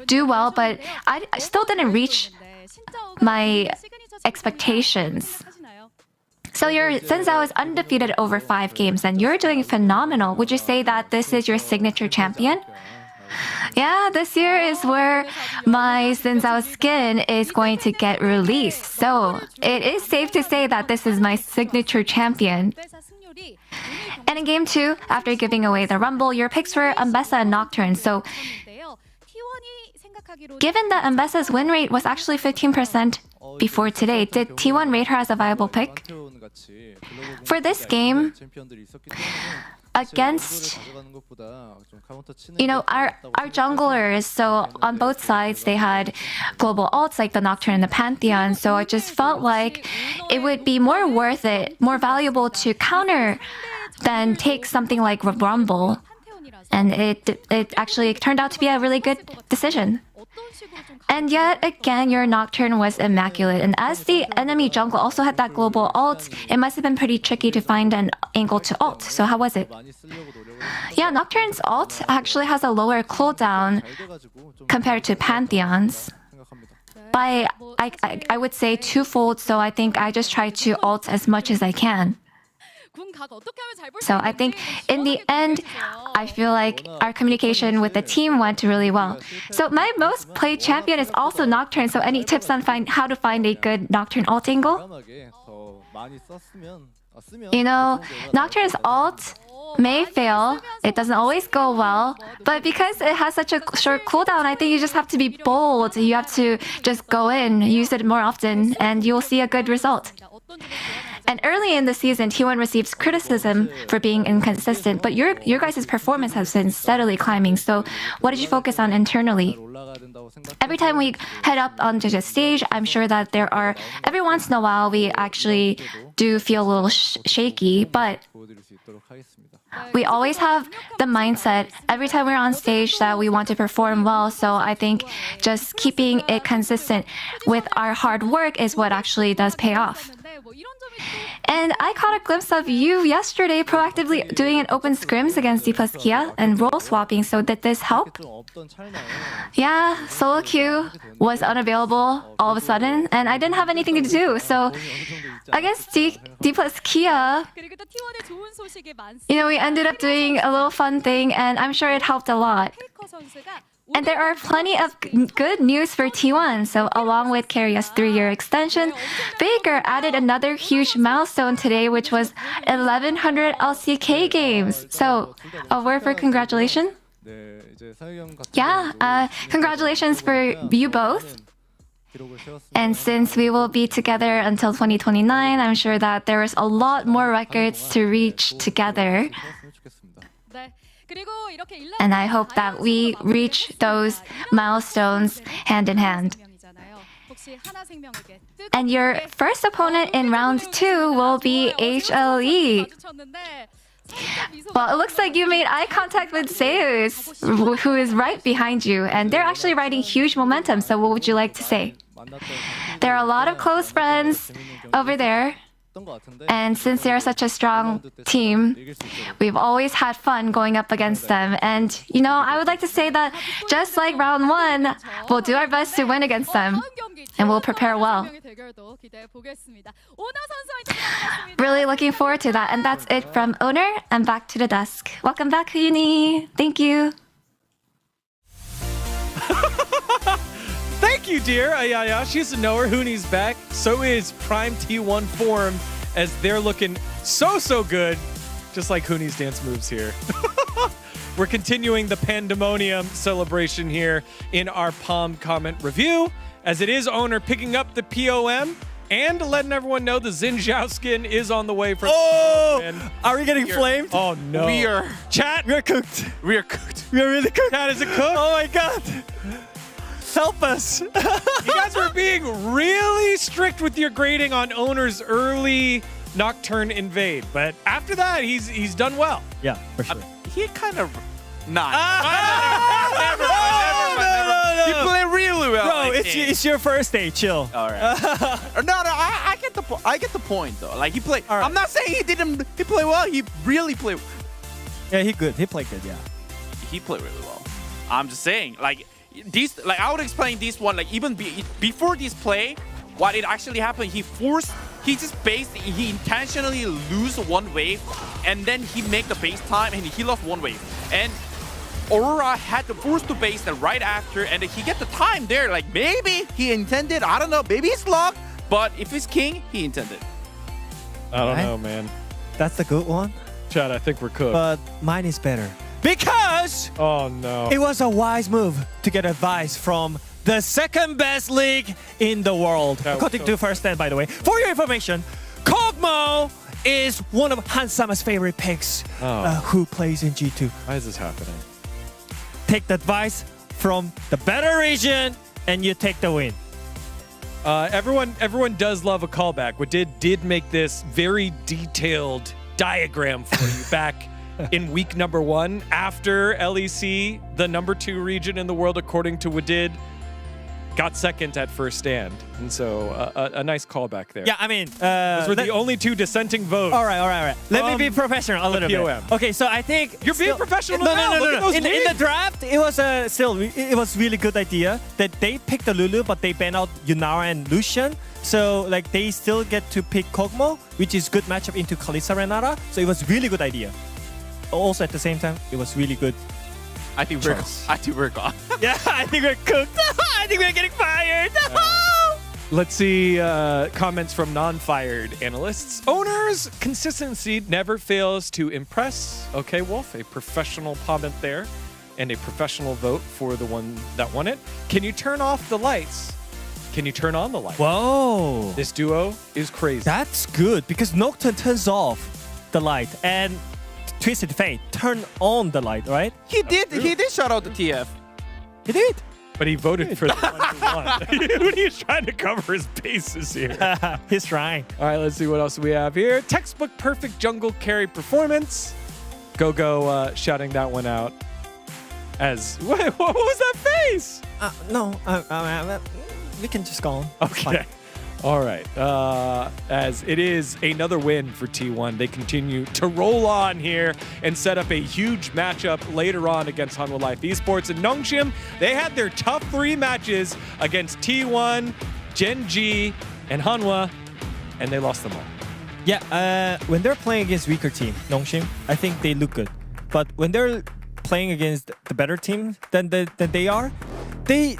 do well, but I still didn't reach my expectations. So your Xin Zhao is undefeated over 5 games, and you're doing phenomenal. Would you say that this is your signature champion? Yeah, this year is where my Xin Zhao skin is going to get released. So it is safe to say that this is my signature champion. And in game 2, after giving away the Rumble, your picks were Ambessa and Nocturne. So given that Ambessa's win rate was actually 15% before today, did T1 rate her as a viable pick? For this game, against our junglers. So on both sides they had global ults like the Nocturne and the Pantheon. So I just felt like it would be more worth it, more valuable to counter than take something like Rumble. And it actually turned out to be a really good decision. And yet again, your Nocturne was immaculate. And as the enemy jungle also had that global ult, it must have been pretty tricky to find an angle to ult. So how was it? Yeah, Nocturne's ult actually has a lower cooldown compared to Pantheon's. By, I would say twofold, so I think I just try to ult as much as I can. So I think in the end, I feel like our communication with the team went really well. So my most played champion is also Nocturne. So any tips on how to find a good Nocturne ult angle? Nocturne's ult may fail. It doesn't always go well. But because it has such a short cooldown, I think you just have to be bold. You have to just go in, use it more often, and you'll see a good result. And early in the season, T1 receives criticism for being inconsistent, but your guys' performance has been steadily climbing. So what did you focus on internally? Every time we head up onto the stage, I'm sure that every once in a while, we actually do feel a little shaky, but we always have the mindset every time we're on stage that we want to perform well. So I think just keeping it consistent with our hard work is what actually does pay off. And I caught a glimpse of you yesterday proactively doing an open scrims against D plus Kia and role swapping. So did this help? Yeah, solo queue was unavailable all of a sudden and I didn't have anything to do. So I guess D plus Kia, we ended up doing a little fun thing and I'm sure it helped a lot. And there are plenty of good news for T1. So along with Carrier's 3-year extension, Faker added another huge milestone today, which was 1,100 LCK games. So a word for congratulations? Yeah, congratulations for you both. And since we will be together until 2029, I'm sure that there is a lot more records to reach together. And I hope that we reach those milestones hand in hand. And your first opponent in round 2 will be HLE. Well, it looks like you made eye contact with Zeus, who is right behind you, and they're actually riding huge momentum. So what would you like to say? There are a lot of close friends over there. And since they're such a strong team, we've always had fun going up against them. And, I would like to say that just like round 1, we'll do our best to win against them. And we'll prepare well. Really looking forward to that. And that's it from Owner and back to the desk. Welcome back, Huni. Thank you. Thank you, dear Ayaya. She's a knower. Huni's back. So is Prime T1 form as they're looking so good. Just like Huni's dance moves here. We're continuing the pandemonium celebration here in our Palm comment review. As it is Owner picking up the POM and letting everyone know the Xin Zhao skin is on the way from... Oh! Are we getting flamed? Oh, no. Chat, we're cooked. We are cooked. We are really cooked. Chat, is it cooked? Oh my god. Help us. You guys were being really strict with your grading on Owner's early Nocturne invade, but after that, he's done well. Yeah, for sure. He kind of not. Never. He played really well. Bro, it's your first day. Chill. All right. I get the point though. Like he played. Right. I'm not saying he didn't. He played well. He really played. Yeah, he played good. Yeah. He played really well. I'm just saying, like. I would explain this one, like even before this play, what it actually happened, he intentionally lose one wave, and then he make the base time, and he lost one wave. And Aurora had to force to base that right after, and he get the time there, like maybe he intended, I don't know, maybe it's luck, but if it's king, he intended. I don't know, man. That's the good one? Chad, I think we're cooked. But mine is better. Because it was a wise move to get advice from the second best league in the world. According to First Stand, by the way. For your information, Kog'Maw is one of Hansama's favorite picks who plays in G2. Why is this happening? Take the advice from the better region and you take the win. Everyone does love a callback. Wadid did make this very detailed diagram for you back in week number 1 after LEC, the number 2 region in the world according to Wadid, got second at first stand. And so a nice callback there. Yeah, I mean, those were the only 2 dissenting votes. All right. Let me be professional a little POM. bit. Okay, so I think You're being professional now. Look at those In the draft, it was it was really good idea that they picked the Lulu, but they ban out Yunara and Lucian. So like they still get to pick Kog'Maw, which is good matchup into Kalista Renata. So it was really good idea. Also at the same time, it was really good. I think we're gone. Yeah, I think we're cooked. I think we're getting fired. Let's see comments from non-fired analysts. Owners, consistency never fails to impress. Okay, Wolf, a professional comment there and a professional vote for the one that won it. Can you turn off the lights? Can you turn on the lights? Whoa. This duo is crazy. That's good because Nocturne turns off the light and Twisted Fate turn on the light, right? He did shout out the TF. He did. But he voted for the one who won. Huni is trying to cover his bases here. He's trying. All right, let's see what else we have here. Textbook perfect jungle carry performance. Go shouting that one out. As what was that face? No, we can just go on. Okay. All right. As it is another win for T1, they continue to roll on here and set up a huge matchup later on against Hanwha Life Esports. And Nongshim, they had their top 3 matches against T1, Gen G, and Hanwha, and they lost them all. Yeah, when they're playing against weaker team, Nongshim, I think they look good. But when they're playing against the better team than they are, they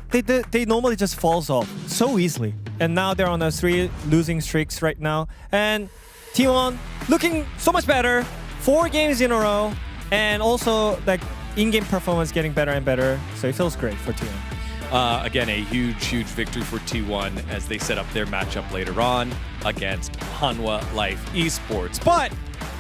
normally just falls off so easily. And now they're on a 3 losing streaks right now. And T1 looking so much better. 4 games in a row. And also like in-game performance getting better and better. So it feels great for T1. Again, a huge victory for T1 as they set up their matchup later on against Hanwha Life Esports. But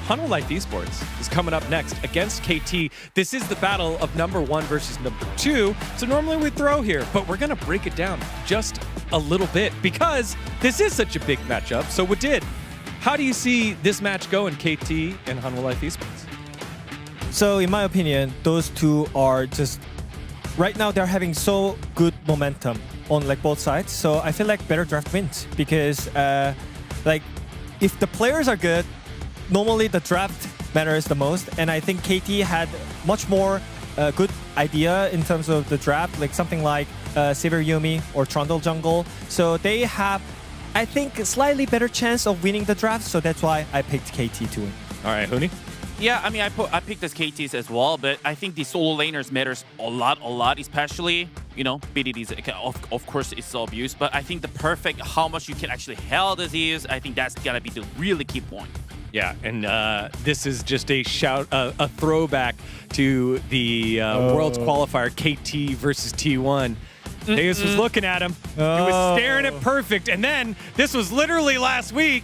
Hanwha Life Esports is coming up next against KT. This is the battle of number 1 versus number 2. So normally we throw here, but we're going to break it down just a little bit because this is such a big matchup. So Wadid, how do you see this match go in KT and Hanwha Life Esports? So in my opinion, those two are just right now they're having so good momentum on like both sides. So I feel like better draft wins because like if the players are good, normally the draft matters the most. And I think KT had much more good idea in terms of the draft, like something like Sivir Yumi or Trundle Jungle. So they have, I think, a slightly better chance of winning the draft. So that's why I picked KT to win. All right, Huni? Yeah, I mean, I picked as KTs as well, but I think the solo laners matters a lot, especially, you know, BDDs, of course, it's so abused, but I think the perfect, how much you can actually handle disease, I think that's gonna be the really key point. Yeah, and this is just a throwback to the Worlds qualifier, KT versus T1. Deus was looking at him. He was staring at Perfect, and then this was literally last week.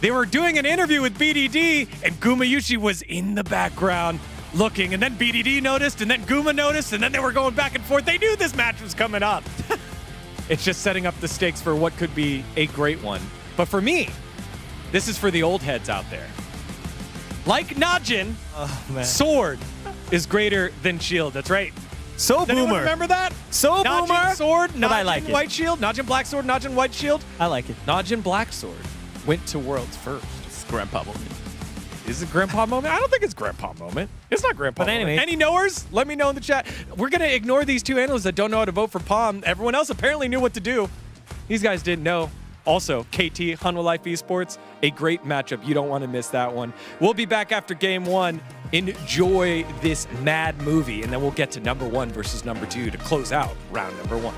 They were doing an interview with BDD, and Gumayushi was in the background looking, and then BDD noticed, and then Guma noticed, and then they were going back and forth. They knew this match was coming up. It's just setting up the stakes for what could be a great one. But for me, this is for the old heads out there. Like Najin, sword is greater than shield. That's right. So Does anyone remember that? So Najin boomer. sword, But I Najin like it. white shield, Najin black sword, Najin white shield. I like it. Najin black sword went to Worlds first. It's grandpa moment. Is it grandpa moment? I don't think it's grandpa moment. It's not grandpa But moment. anyway. Any knowers? Let me know in the chat. We're going to ignore these 2 analysts that don't know how to vote for Palm. Everyone else apparently knew what to do. These guys didn't know. Also, KT, Hanwha Life Esports, a great matchup. You don't want to miss that one. We'll be back after game 1. Enjoy this mad movie, and then we'll get to number 1 versus number 2 to close out round number 1.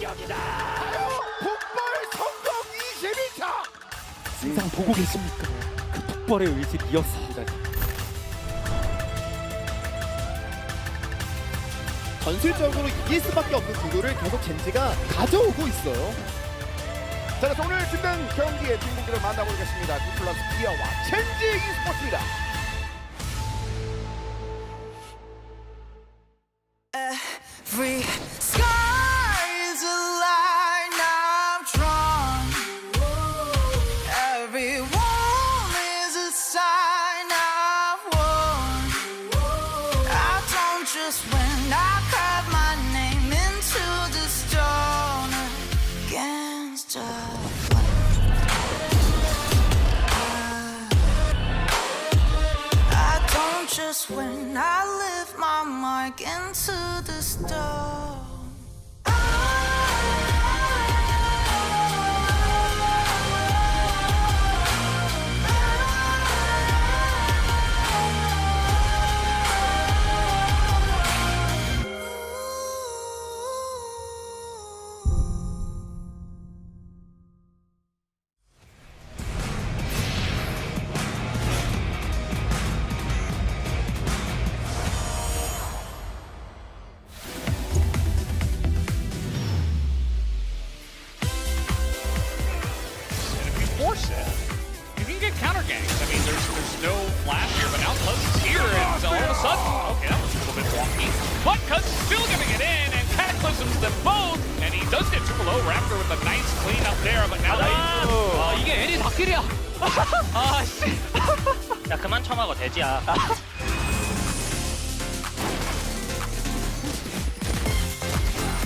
공격이다. 폭발 성공 20m. 항상 보고 계십니까? 그 폭발의 의식이었습니다. 전술적으로 이길 수밖에 없는 구도를 계속 젠지가 가져오고 있어요. 자, 그래서 오늘 준비된 경기의 주인공들을 만나보겠습니다. 디플러스 기아와 젠지 e스포츠입니다. Every sky is a line I've drawn. Every wall is a sign I've worn. I don't just win, I carve my name into the stone against a I don't just win, I live my mark into the stone. Force it. You can get counter ganks. I mean, there's no flash here, but now Cuz is here, and all of a sudden, okay, that was a little bit wonky. But Cuz is still gonna get in, and cataclysms them both, and he does get triple O. Raptor with a nice clean up there, but now 이게 애니 닭길이야. 아 씨. 야 그만 쳐먹어 돼지야.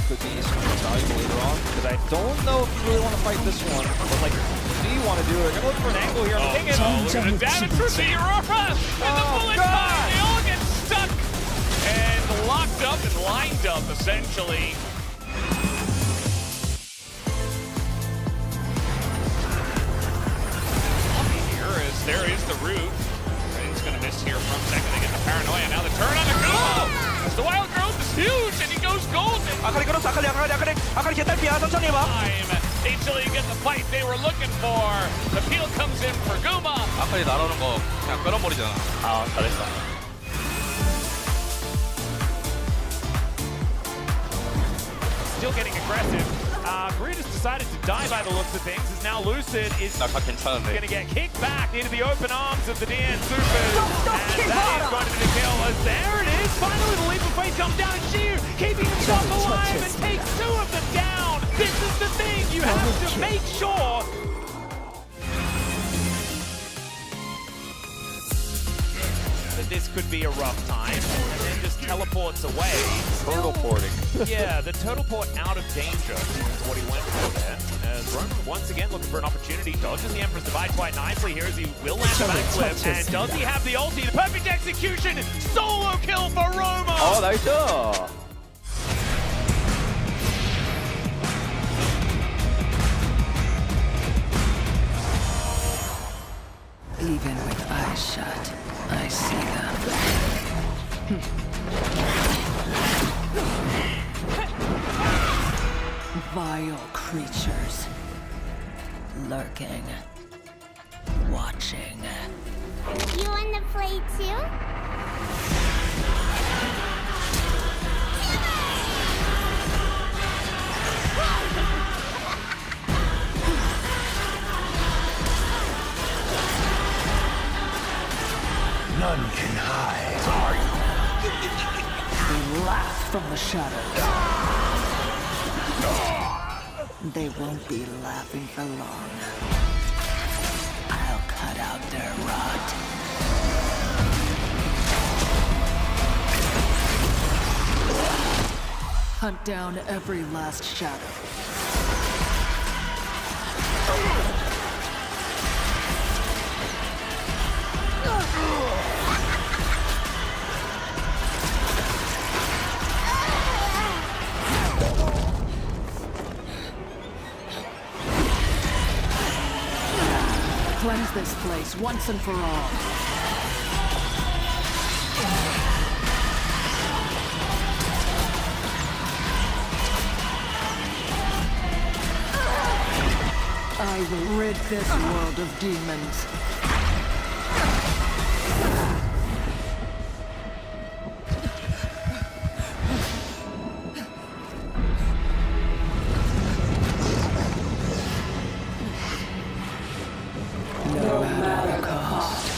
Could be some value later on because I don't know if you really want to fight this one. But like, do you want to do it? They're looking for an angle here. look at the damage for Zero Rush, and the bullet time, they all get stuck and locked up and lined up, essentially. There is the root. Rain's gonna miss here from second. They get the paranoia. Now the turn on the go. The wild growth is huge, and he goes golden. 아카리 끌었어. 아카리 개딸피야. 천천히 해봐. Time. HLE get the fight they were looking for. The peel comes in for Guma. 아카리 날아오는 거 그냥 끊어버리잖아. 아 잘했어. Still getting aggressive. Greed has decided to die by the looks of things, as now Lucid is 나가 괜찮은데. going to get kicked back into the open arms of the DN Supers. And that is going to be the kill, as there it is. Finally, the leap of faith comes down, and Sheer keeping himself alive and takes two of them down. This is the thing, you have to make sure that this could be a rough time, and then just teleports away. Turtle porting. Yeah, the turtle port out of danger is what he went for there. As Roman once again looking for an opportunity, dodges the Emperor's Divide quite nicely here as he will land a backflip. And does he have the ulti? The perfect execution! Solo kill for Roma! 어 나이스. Even with eyes shut, I see them. Vile creatures. Lurking. Watching. You want to play too? None can hide. They laugh from the shadows. They won't be laughing for long. I'll cut out their rot. Hunt down every last shadow. Cleanse this place once and for all. I will rid this world of demons. No matter the cost.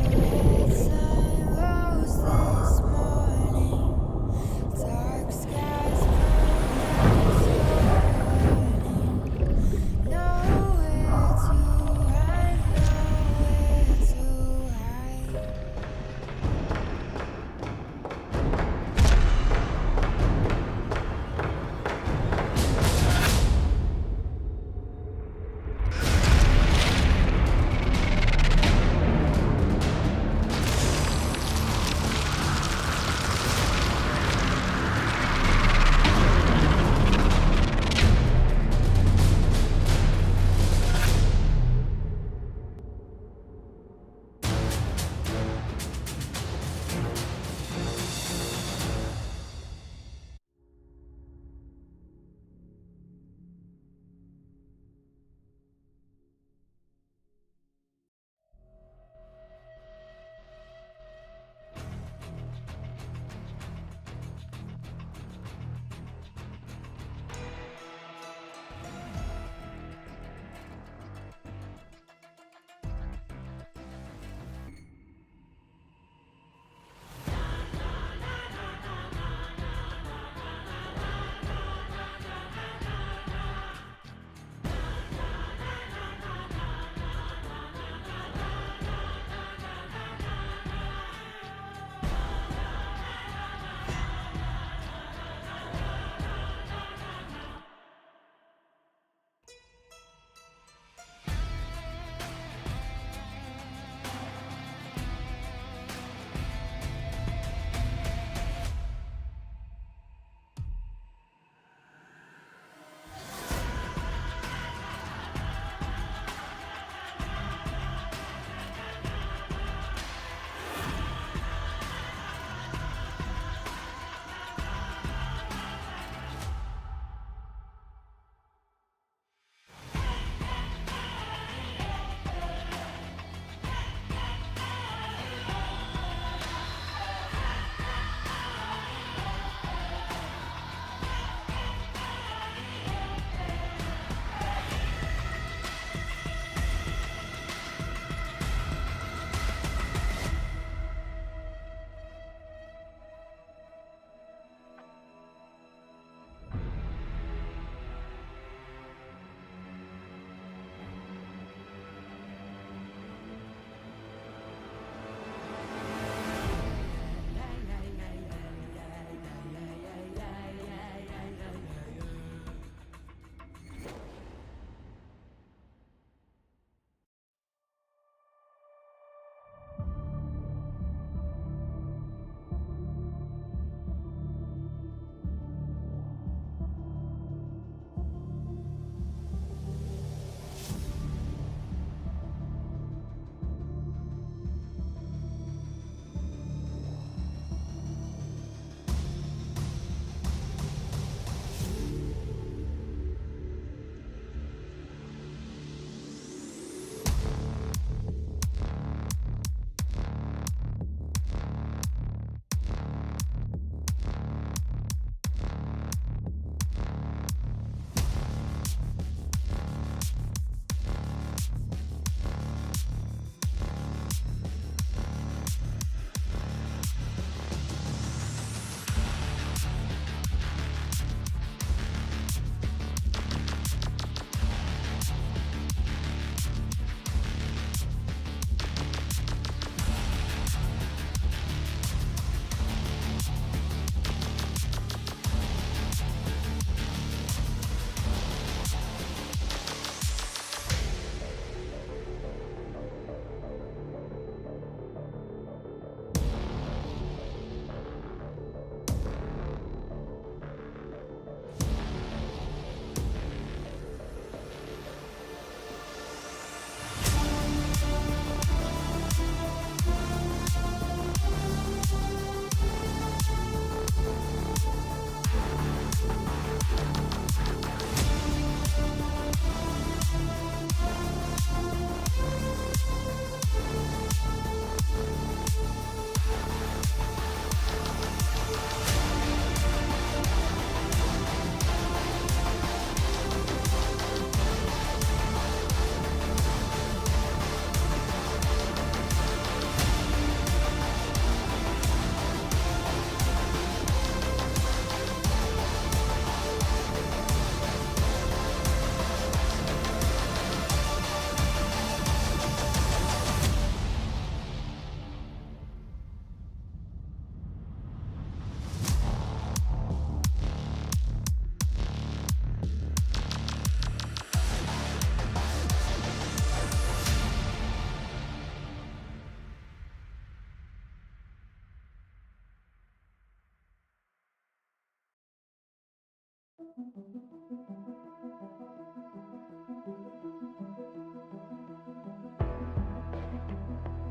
The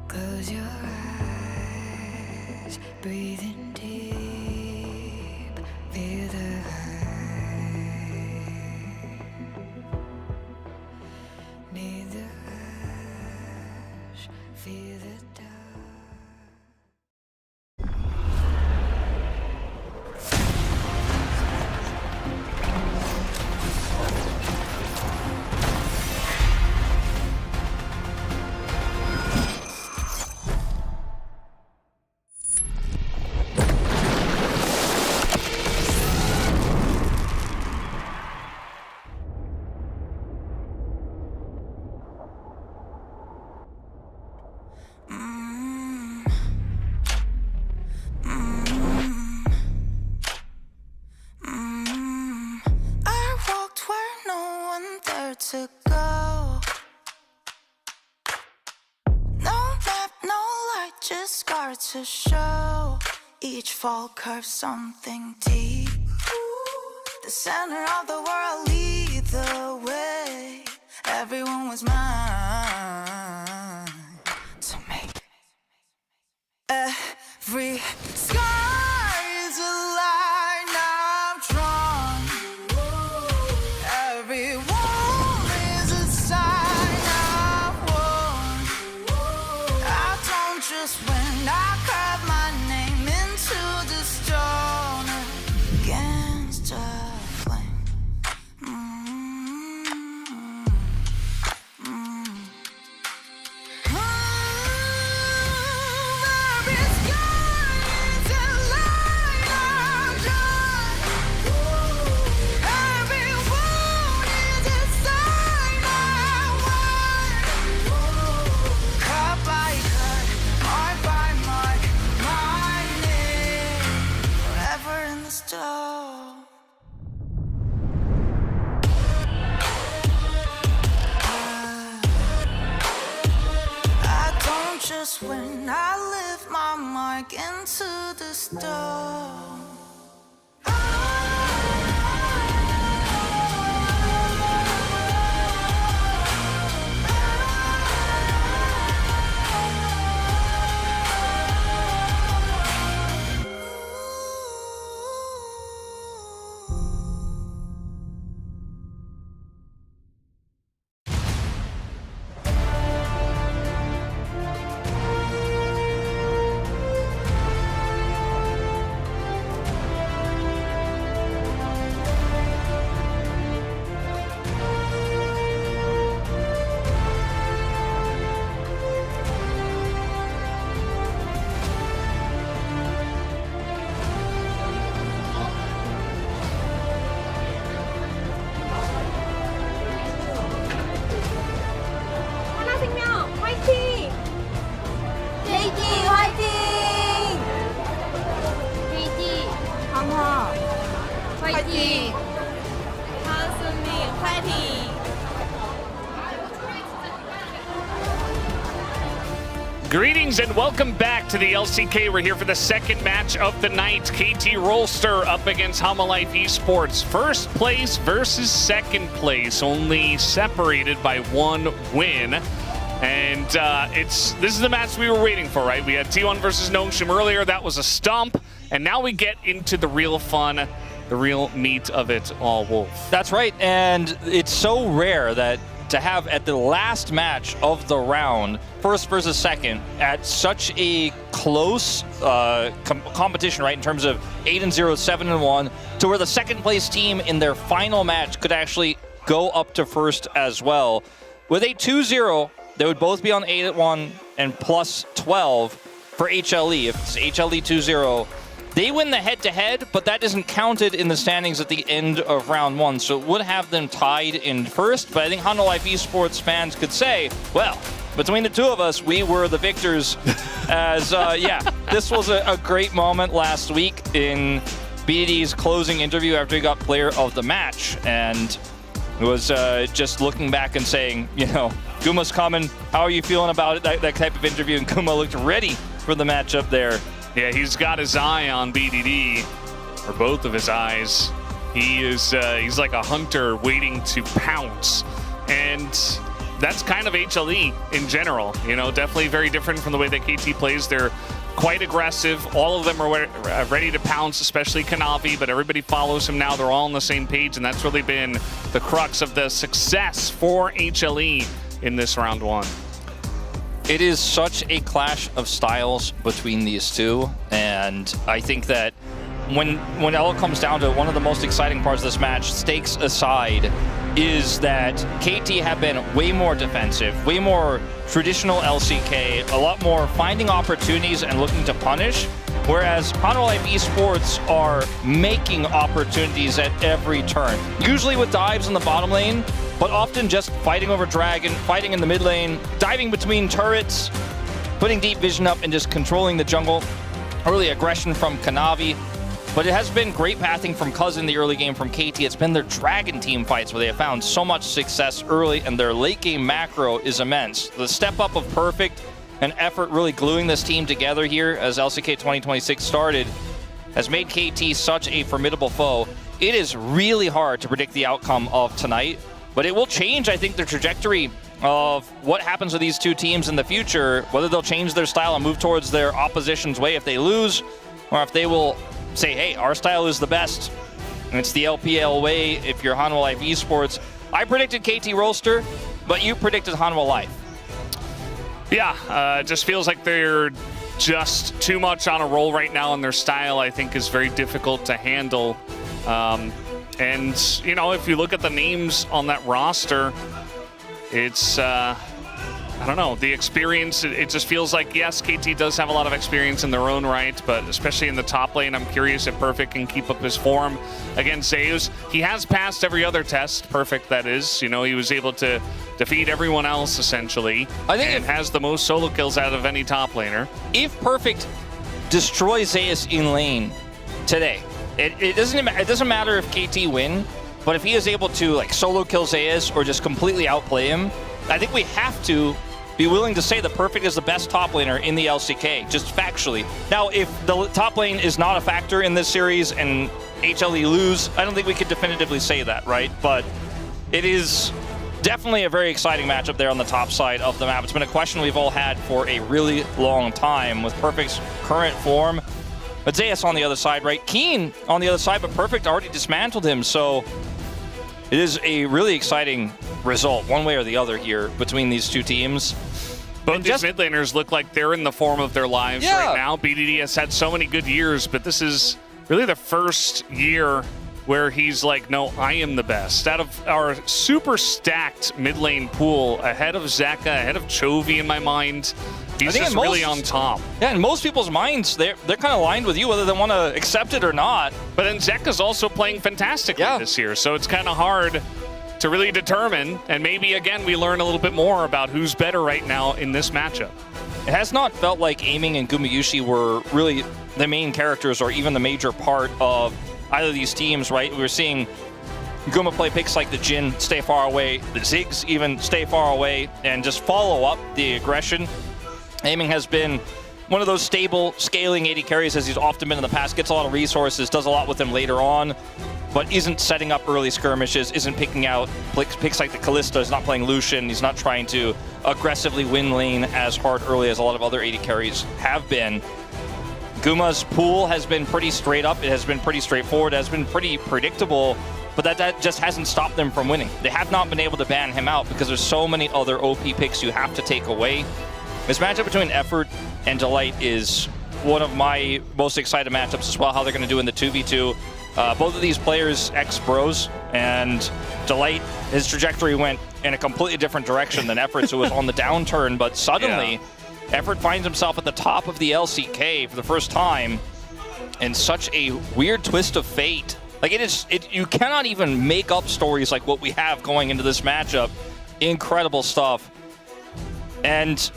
Close your eyes, breathe in deep, feel the high. Need the rush, feel the dark. I walked where no one dared to go. No map, no light, just scars to show. Each fall curves something deep. The center of the world lead the way. Everyone was mine to make. Every sky is a line I've drawn. Every wall is a sign I've worn. I don't just win, I carve my name into the stone against a flame. Just when I lift my mark into the stone. 하나생명 화이팅! JT 화이팅! JT 강화 화이팅! 한승민 화이팅! Greetings and welcome back to the LCK. We're here for the second match of the night. KT Rolster up against Hamalife Esports. First place versus second place, only separated by one win. And this is the match we were waiting for, right? We had T1 versus Nongshim earlier. That was a stomp. And now we get into the real fun, the real meat of it all, Wolf. That's right. And it's so rare that to have at the last match of the round, first versus second, at such a close competition, right, in terms of 8-0, 7-1, to where the second place team in their final match could actually go up to first as well. With a 2-0, they would both be on 8-1 and plus 12 for HLE. If it's HLE 2-0, they win the head-to-head, but that isn't counted in the standings at the end of round one, so it would have them tied in first. But I think Hamalife Esports fans could say, well, between the two of us, we were the victors. As, yeah, this was a great moment last week in BDD's closing interview after he got player of the match. And it was just looking back and saying, you know, Guma's coming. How are you feeling about it? That type of interview. And Guma looked ready for the matchup there. Yeah, he's got his eye on BDD, or both of his eyes. He's like a hunter waiting to pounce, and that's kind of HLE in general. You know, definitely very different from the way that KT plays. They're quite aggressive. All of them are ready to pounce, especially Kanavi, but everybody follows him now. They're all on the same page, and that's really been the crux of the success for HLE in this round one. It is such a clash of styles between these two, and I think that when it all comes down to it, one of the most exciting parts of this match, stakes aside, is that KT have been way more defensive, way more traditional LCK, a lot more finding opportunities and looking to punish, whereas Hanwha Life Esports are making opportunities at every turn, usually with dives in the bottom lane, but often just fighting over Dragon, fighting in the mid lane, diving between turrets, putting deep vision up and just controlling the jungle. Early aggression from Kanavi. But it has been great pathing from Cuz in the early game from KT. It's been their Dragon team fights where they have found so much success early, and their late game macro is immense. The step up of Perfect and effort really gluing this team together here as LCK 2026 started has made KT such a formidable foe. It is really hard to predict the outcome of tonight, but it will change, I think, the trajectory of what happens with these two teams in the future, whether they'll change their style and move towards their opposition's way if they lose, or if they will say, hey, our style is the best, and it's the LPL way if you're Hanwha Life Esports. I predicted KT Roaster, but you predicted Hanwha Life. Yeah, it just feels like they're just too much on a roll right now, and their style, I think, is very difficult to handle. And, you know, if you look at the names on that roster, it's, I don't know, the experience, it just feels like, yes, KT does have a lot of experience in their own right, but especially in the top lane, I'm curious if Perfect can keep up his form against Zeus. He has passed every other test, Perfect that is. You know, he was able to defeat everyone else, essentially, and has the most solo kills out of any top laner. If Perfect destroys Zeus in lane today, it doesn't matter if KT win, but if he is able to like solo kill Zeus or just completely outplay him, I think we have to be willing to say that Perfect is the best top laner in the LCK, just factually. Now, if the top lane is not a factor in this series and HLE lose, I don't think we could definitively say that, right? But it is definitely a very exciting matchup there on the top side of the map. It's been a question we've all had for a really long time with Perfect's current form. But Zeus on the other side, right? Keen on the other side, but Perfect already dismantled him, so it is a really exciting result, one way or the other here, between these two teams. Both these mid laners look like they're in the form of their lives right now. BDD has had so many good years, but this is really the first year where he's like, no, I am the best. Out of our super stacked mid lane pool, ahead of Zeka, ahead of Chovy in my mind, he's just really on top. Yeah, in most people's minds, they're kind of aligned with you, whether they want to accept it or not. But then Zeka's also playing fantastically this year, so it's kind of hard to really determine, and maybe, again, we learn a little bit more about who's better right now in this matchup. It has not felt like Aiming and Gumayushi were really the main characters or even the major part of either of these teams, right? We were seeing Guma play picks like the Jhin, stay far away, the Ziggs even stay far away, and just follow up the aggression. Aiming has been one of those stable, scaling AD carries as he's often been in the past, gets a lot of resources, does a lot with them later on, but isn't setting up early skirmishes, isn't picking out picks like the Kalista, is not playing Lucian, he's not trying to aggressively win lane as hard early as a lot of other AD carries have been. Guma's pool has been pretty straight up, it has been pretty straightforward, it has been pretty predictable, but that just hasn't stopped them from winning. They have not been able to ban him out because there's so many other OP picks you have to take away. This matchup between Effort and Delight is one of my most excited matchups as well, how they're going to do in the 2v2. Both of these players ex-bros, and Delight, his trajectory went in a completely different direction than Effort's, who was on the downturn, but suddenly Effort finds himself at the top of the LCK for the first time in such a weird twist of fate. Like, you cannot even make up stories like what we have going into this matchup. Incredible stuff. And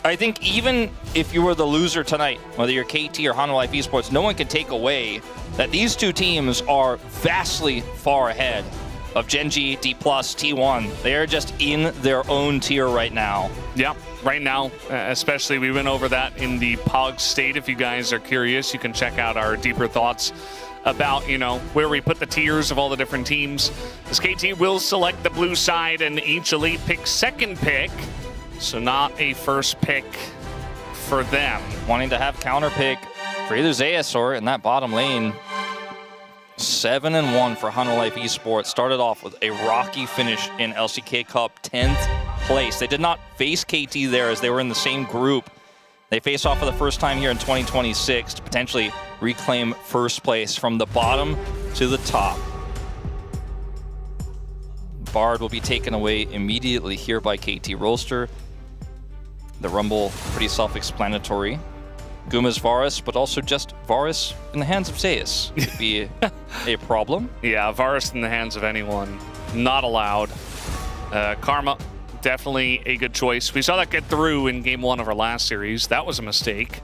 I think even if you were the loser tonight, whether you're KT or Hanwha Life Esports, no one can take away that these two teams are vastly far ahead of Gen.G, D+, T1. They are just in their own tier right now. Yeah, right now, especially. We went over that in the POG state. If you guys are curious, you can check out our deeper thoughts about, you know, where we put the tiers of all the different teams. As KT will select the blue side and HLE picks second pick, so not a first pick for them. Wanting to have counter pick for either Zayas or in that bottom lane. 7-1 for Hanwha Life Esports. Started off with a rocky finish in LCK Cup, 10th place. They did not face KT there as they were in the same group. They face off for the first time here in 2026 to potentially reclaim first place from the bottom to the top. Bard will be taken away immediately here by KT Rolster. The Rumble, pretty self-explanatory. Guma's Varus, but also just Varus in the hands of Zayas could be a problem. Yeah, Varus in the hands of anyone, not allowed. Karma, definitely a good choice. We saw that get through in game 1 of our last series. That was a mistake,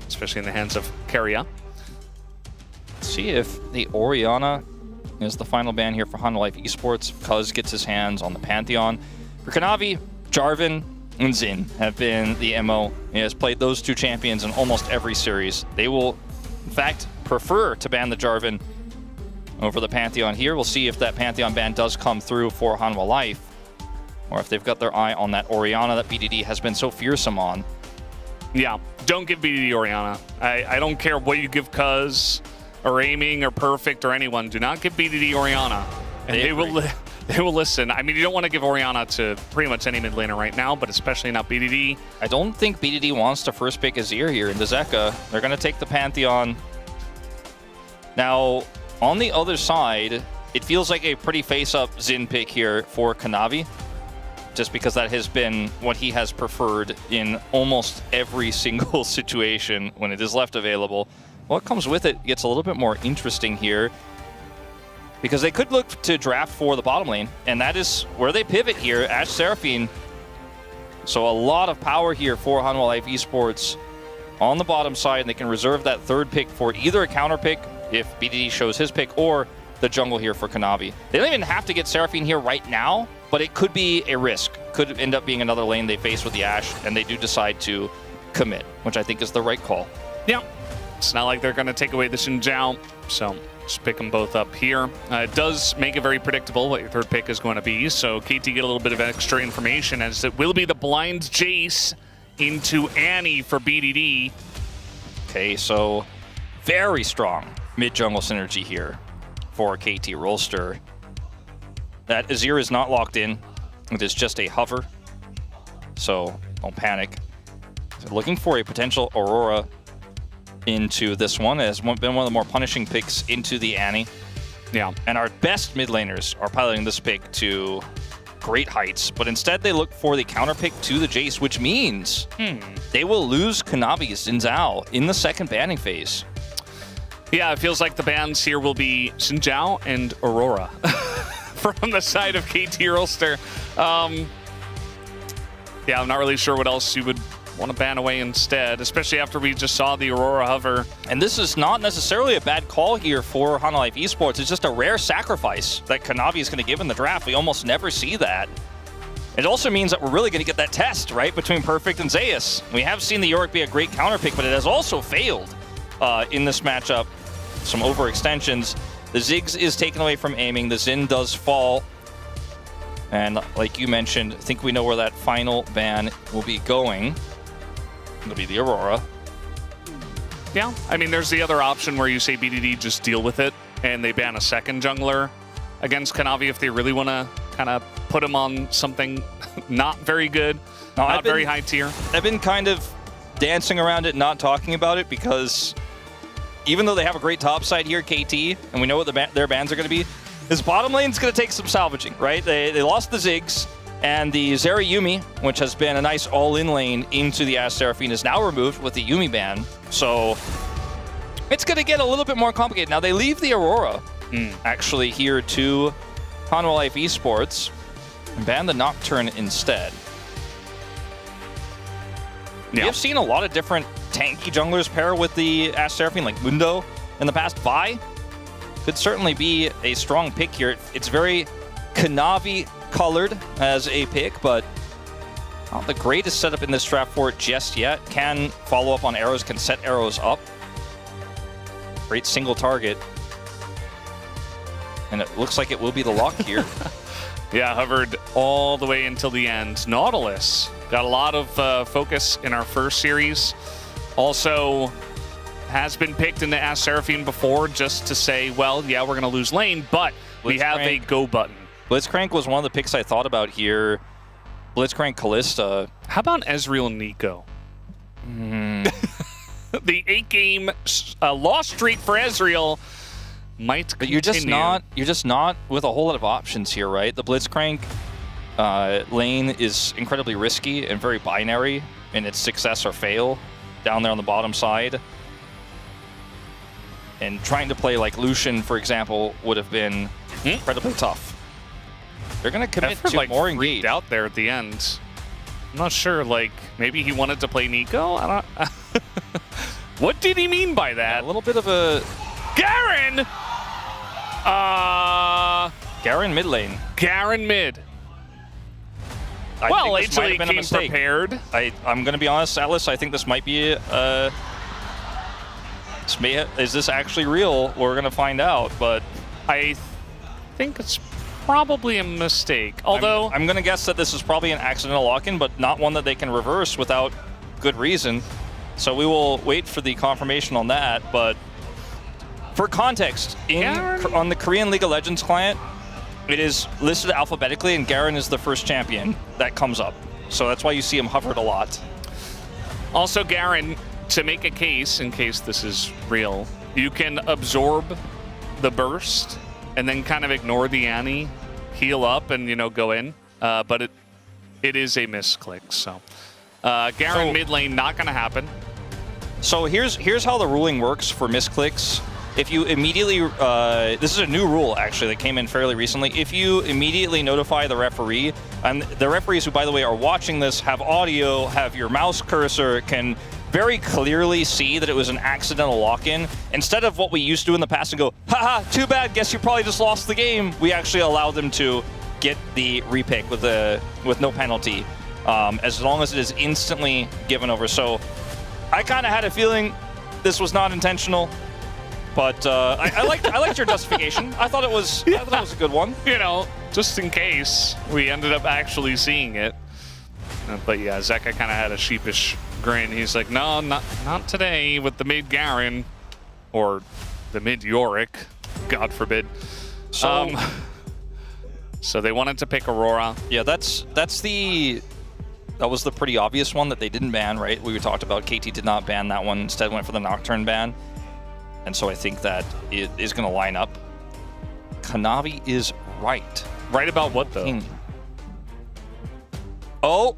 especially in the hands of Keria. Let's see if the Orianna is the final ban here for Hanwha Life Esports. Cuz gets his hands on the Pantheon. For Kanavi, Jarvan, and Xin have been the MO. He has played those two champions in almost every series. They will, in fact, prefer to ban the Jarvan over the Pantheon here. We'll see if that Pantheon ban does come through for Hanwha Life, or if they've got their eye on that Orianna that BDD has been so fearsome on. Yeah, don't give BDD Orianna. I don't care what you give Cuz or Aiming or Perfect or anyone. Do not give BDD Orianna. And they will listen. I mean, you don't want to give Orianna to pretty much any mid laner right now, but especially not BDD. I don't think BDD wants to first pick Azir here into Zeka. They're going to take the Pantheon. Now, on the other side, it feels like a pretty face-up Xin pick here for Kanavi, just because that has been what he has preferred in almost every single situation when it is left available. What comes with it gets a little bit more interesting here, because they could look to draft for the bottom lane, and that is where they pivot here, Ashe Seraphine. So a lot of power here for Hanwha Life Esports on the bottom side, and they can reserve that third pick for either a counter pick if BDD shows his pick, or the jungle here for Kanavi. They don't even have to get Seraphine here right now, but it could be a risk. Could end up being another lane they face with the Ashe, and they do decide to commit, which I think is the right call. Yeah, it's not like they're going to take away the Xin Zhao, so just pick them both up here. It does make it very predictable what your third pick is going to be, so KT get a little bit of extra information, as it will be the blind Jace into Annie for BDD. Okay, so very strong mid-jungle synergy here for KT Rolster. That Azir is not locked in. It is just a hover, so don't panic. So looking for a potential Aurora into this one. It has been one of the more punishing picks into the Annie. Yeah. And our best mid laners are piloting this pick to great heights, but instead they look for the counter pick to the Jace, which means they will lose Kanavi's Xin Zhao in the second banning phase. Yeah, it feels like the bans here will be Xin Zhao and Aurora from the side of KT Rolster. Yeah, I'm not really sure what else you would want to ban away instead, especially after we just saw the Aurora hover. And this is not necessarily a bad call here for Hanwha Life Esports. It's just a rare sacrifice that Kanavi is going to give in the draft. We almost never see that. It also means that we're really going to get that test, right, between Perfect and Zayas. We have seen the Yorick be a great counter pick, but it has also failed in this matchup. Some overextensions. The Ziggs is taken away from Aiming. The Xin does fall. And like you mentioned, I think we know where that final ban will be going. It'll be the Aurora. Yeah, I mean, there's the other option where you say BDD just deal with it, and they ban a second jungler against Kanavi if they really want to kind of put him on something not very good, not very high tier. I've been kind of dancing around it, not talking about it, because even though they have a great top side here, KT, and we know what their bans are going to be, this bottom lane's going to take some salvaging, right? They lost the Ziggs, and the Zeri Yuumi, which has been a nice all-in lane into the Ashe Seraphine, is now removed with the Yuumi ban. So it's going to get a little bit more complicated. Now, they leave the Aurora, actually, here to Hanwha Life Esports, and ban the Nocturne instead. Yeah. We have seen a lot of different tanky junglers pair with the Ashe Seraphine, like Mundo in the past. Vi could certainly be a strong pick here. It's very Kanavi colored as a pick, but not the greatest setup in this draft for it just yet. Can follow up on arrows, can set arrows up. Great single target. And it looks like it will be the lock here. Yeah, hovered all the way until the end. Nautilus got a lot of focus in our first series. Also has been picked in the Ash Seraphine before just to say, well, yeah, we're going to lose lane, but we have a go button. Blitzcrank was one of the picks I thought about here. Blitzcrank Callista. How about Ezreal Nico? The 8-game loss streak for Ezreal might continue. But you're just not with a whole lot of options here, right? The Blitzcrank lane is incredibly risky and very binary in its success or fail down there on the bottom side. And trying to play like Lucian, for example, would have been incredibly tough. They're going to commit Effort, to like, more freaked engage. out there at the end. I'm not sure, like, maybe he wanted to play Nico? I don't... What did he mean by that? A little bit of a... Garen! Garen mid lane. Garen mid. Well, HLE came prepared. I'm going to be honest, Alice, I think this might be... is this actually real? We're going to find out, but... I think it's probably a mistake. Although... I'm going to guess that this is probably an accidental lock-in, but not one that they can reverse without good reason. So we will wait for the confirmation on that, but... For context, on the Korean League of Legends client, it is listed alphabetically, and Garen is the first champion that comes up. So that's why you see him hovered a lot. Also, Garen, to make a case, in case this is real, you can absorb the burst and then kind of ignore the Annie, heal up, and, you know, go in. But it is a misclick, so. Garen mid lane, not going to happen. So here's how the ruling works for misclicks. If you immediately, this is a new rule actually that came in fairly recently. If you immediately notify the referee, and the referees who, by the way, are watching this have audio, have your mouse cursor, can very clearly see that it was an accidental lock-in. Instead of what we used to do in the past and go, haha, too bad, guess you probably just lost the game, we actually allow them to get the repick with no penalty, as long as it is instantly given over. So I kind of had a feeling this was not intentional. But I liked your justification. I thought it was a good one. You know, just in case we ended up actually seeing it. But yeah, Zeka kind of had a sheepish grin. He's like, no, not today with the mid Garen or the mid Yorick, God forbid. So they wanted to pick Aurora. Yeah, that was the pretty obvious one that they didn't ban, right? We talked about KT did not ban that one. Instead went for the Nocturne ban. And so I think that it is going to line up. Kanavi is right. Right about what, though? Oh,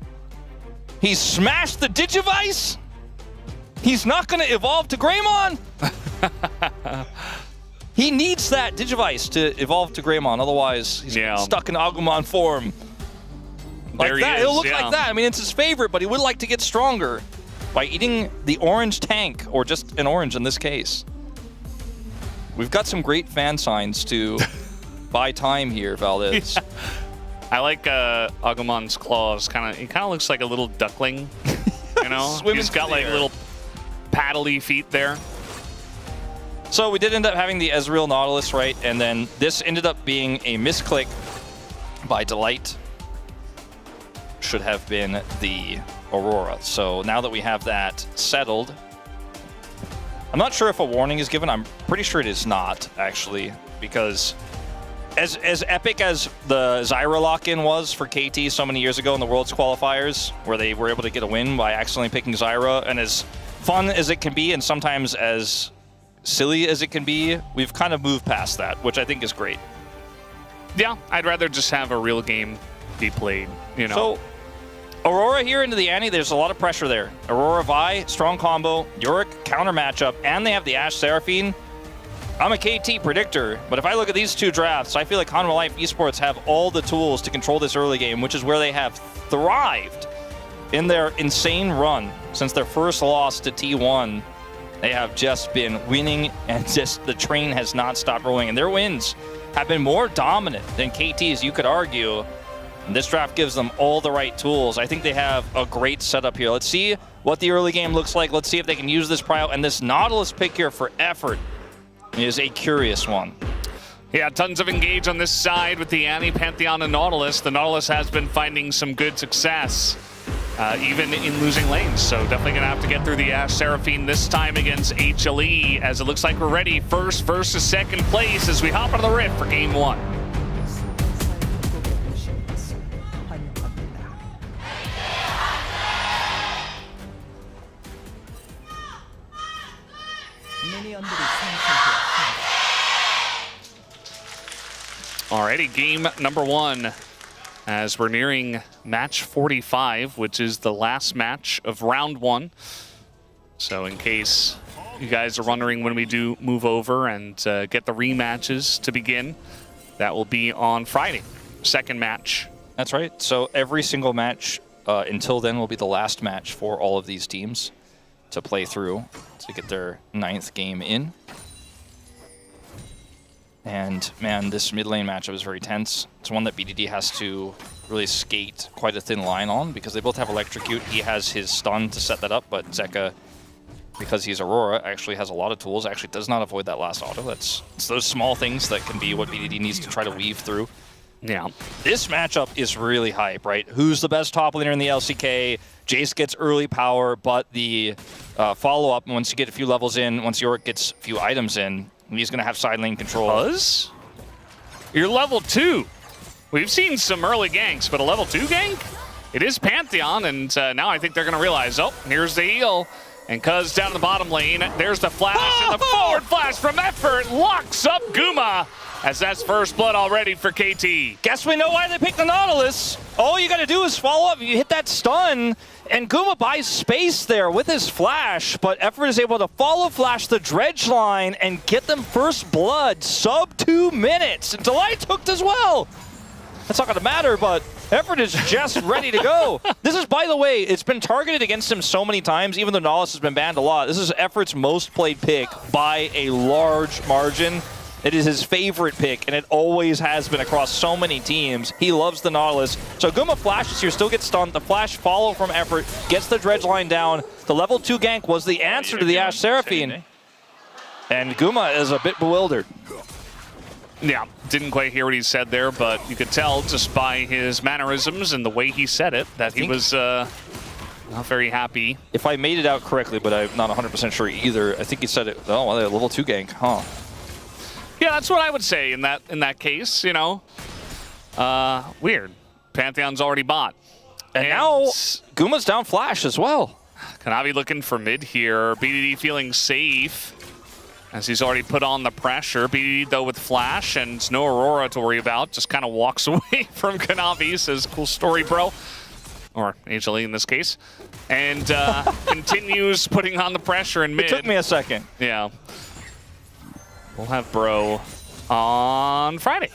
he smashed the Digivice? He's not going to evolve to Greymon? He needs that Digivice to evolve to Greymon. Otherwise, he's stuck in Agumon form. Like that. He'll look like that. I mean, it's his favorite, but he would like to get stronger by eating the orange tank, or just an orange in this case. We've got some great fan signs to buy time here, Valdez. Yeah. I like Agumon's claws. He kind of looks like a little duckling. You know, he's got like little paddly feet there. So we did end up having the Ezreal Nautilus, right? And then this ended up being a misclick by Delight. Should have been the Aurora. So now that we have that settled, I'm not sure if a warning is given. I'm pretty sure it is not, actually, because as epic as the Zyra lock-in was for KT so many years ago in the Worlds qualifiers, where they were able to get a win by accidentally picking Zyra, and as fun as it can be, and sometimes as silly as it can be, we've kind of moved past that, which I think is great. Yeah, I'd rather just have a real game be played, you know. So, Aurora here into the Annie, there's a lot of pressure there. Aurora Vi, strong combo, Yorick counter matchup, and they have the Ash Seraphine. I'm a KT predictor, but if I look at these two drafts, I feel like Hanwha Life Esports have all the tools to control this early game, which is where they have thrived in their insane run since their first loss to T1. They have just been winning, and just the train has not stopped rolling, and their wins have been more dominant than KT's, you could argue. And this draft gives them all the right tools. I think they have a great setup here. Let's see what the early game looks like. Let's see if they can use this prio and this Nautilus pick here for effort. is a curious one. Yeah, tons of engage on this side with the Annie, Pantheon, and Nautilus. The Nautilus has been finding some good success, even in losing lanes. So definitely going to have to get through the Ashe Seraphine this time against HLE, as it looks like we're ready first versus second place as we hop out of the Rift for Game 1. Alrighty, game number 1, as we're nearing match 45, which is the last match of round 1. So in case you guys are wondering when we do move over and get the rematches to begin, that will be on Friday, second match. That's right. So every single match until then will be the last match for all of these teams to play through to get their 9th game in. And man, this mid lane matchup is very tense. It's one that BDD has to really skate quite a thin line on because they both have Electrocute. He has his stun to set that up, but Zeka, because he's Aurora, actually has a lot of tools, actually does not avoid that last auto. It's those small things that can be what BDD needs to try to weave through. Yeah. This matchup is really hype, right? Who's the best top laner in the LCK? Jace gets early power, but the follow-up, once you get a few levels in, once Yorick gets a few items in, he's going to have side lane control. Buzz? You're level 2. We've seen some early ganks, but a level 2 gank? It is Pantheon, and now I think they're going to realize, oh, here's the heal. And Cuz down the bottom lane, there's the flash, and the forward flash from Effort locks up Guma, as that's first blood already for KT. Guess we know why they picked the Nautilus. All you got to do is follow up. You hit that stun, and Guma buys space there with his flash, but Effort is able to follow flash the dredge line and get them first blood sub 2 minutes. And Delight's hooked as well. That's not going to matter, but Effort is just ready to go. This is, by the way, it's been targeted against him so many times, even though Nautilus has been banned a lot. This is Effort's most played pick by a large margin. It is his favorite pick, and it always has been across so many teams. He loves the Nautilus. So Guma flashes here, still gets stunned. The flash follow from Effort, gets the dredge line down. The level 2 gank was the answer to the Ashe Seraphine. And Guma is a bit bewildered. Yeah, didn't quite hear what he said there, but you could tell just by his mannerisms and the way he said it that he was not very happy. If I made it out correctly, but I'm not 100% sure either, I think he said it, oh, well, level 2 gank, huh? Yeah, that's what I would say in that case, you know. Weird. Pantheon's already bought. And now Guma's down flash as well. Kanavi looking for mid here. BDD feeling safe as he's already put on the pressure. BDD, though, with flash and no Aurora to worry about. Just kind of walks away from Kanavi. Says, cool story, bro. Or HLE in this case. And continues putting on the pressure in mid. It took me a second. Yeah. We'll have Bro on Friday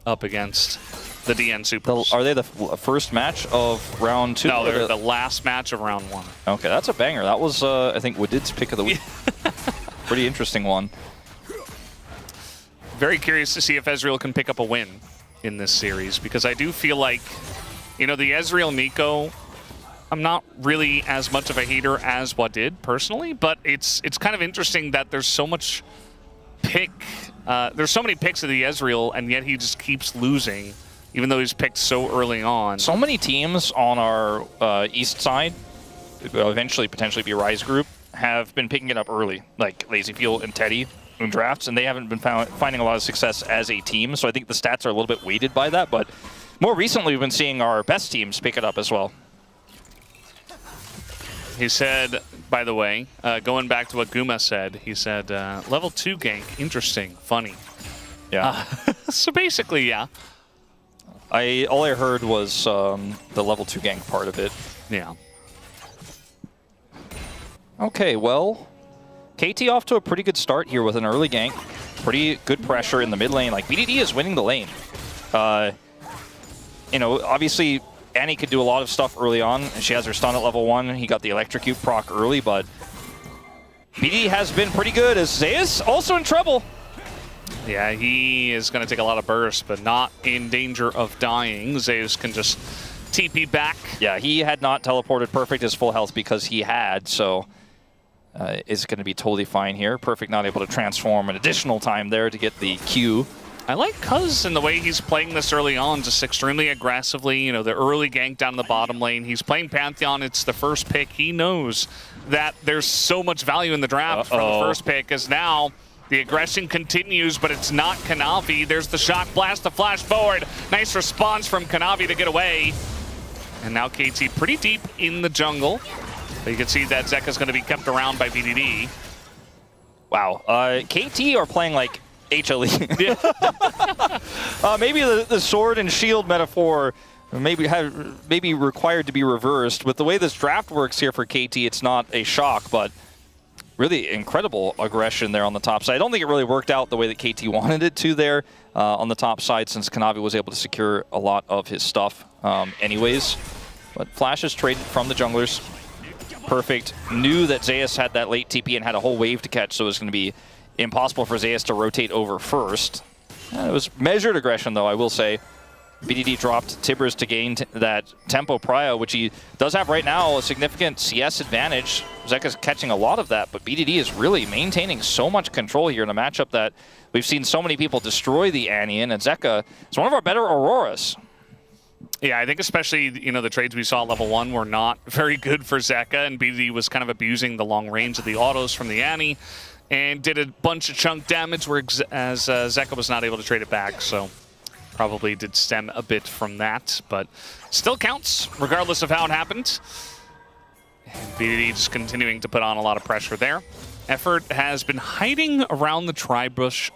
up against the DN Supers. Are they the first match of round 2? No, they're the last match of round 1. Okay, that's a banger. That was, I think, Woodid's pick of the week. Pretty interesting one. Very curious to see if Ezreal can pick up a win in this series, because I do feel like, you know, the Ezreal Nico, I'm not really as much of a hater as Wadid personally, but it's kind of interesting that there's so much there's so many picks of the Ezreal, and yet he just keeps losing, even though he's picked so early on. So many teams on our east side, eventually potentially be Rise Group, have been picking it up early, like Lazy Fuel and Teddy in drafts, and they haven't been finding a lot of success as a team. So I think the stats are a little bit weighted by that, but more recently we've been seeing our best teams pick it up as well. He said, by the way, going back to what Guma said, he said, level 2 gank, interesting, funny. Yeah. So basically, yeah. All I heard was the level 2 gank part of it. Yeah. Okay, well, KT off to a pretty good start here with an early gank. Pretty good pressure in the mid lane. Like, BDD is winning the lane. You know, obviously, Annie could do a lot of stuff early on. She has her stun at level 1. He got the Electrocute proc early, but BDD has been pretty good, as Zeus also in trouble. Yeah, he is going to take a lot of burst, but not in danger of dying. Zeus can just TP back. Yeah, he had not teleported perfect his full health because he had, so is going to be totally fine here. Perfect not able to transform an additional time there to get the Q. I like Cuz in the way he's playing this early on, just extremely aggressively. You know, the early gank down in the bottom lane. He's playing Pantheon. It's the first pick. He knows that there's so much value in the draft for the first pick, as now the aggression continues, but it's not Kanavi. There's the shock blast, the flash forward. Nice response from Kanavi to get away. And now KT pretty deep in the jungle. But you can see that Zeka's going to be kept around by BDD. Wow. KT are playing like HLE. Maybe the sword and shield metaphor maybe required to be reversed. With the way this draft works here for KT, it's not a shock, but really incredible aggression there on the top side. I don't think it really worked out the way that KT wanted it to there on the top side, since Kanavi was able to secure a lot of his stuff anyways. But flashes traded from the junglers. Perfect. Knew that Zeus had that late TP and had a whole wave to catch, so it was going to be impossible for Zeus to rotate over first. It was measured aggression, though, I will say. BDD dropped Tibbers to gain that tempo prio, which he does have right now, a significant CS advantage. Zeka's catching a lot of that, but BDD is really maintaining so much control here in a matchup that we've seen so many people destroy the Annie in, and Zeka is one of our better Auroras. Yeah, I think especially, you know, the trades we saw at level 1 were not very good for Zeka, and BDD was kind of abusing the long range of the autos from the Annie and did a bunch of chunk damage as Zeka was not able to trade it back, so probably did stem a bit from that, but still counts regardless of how it happened. And BDD just continuing to put on a lot of pressure there. Effort has been hiding around the tri-bush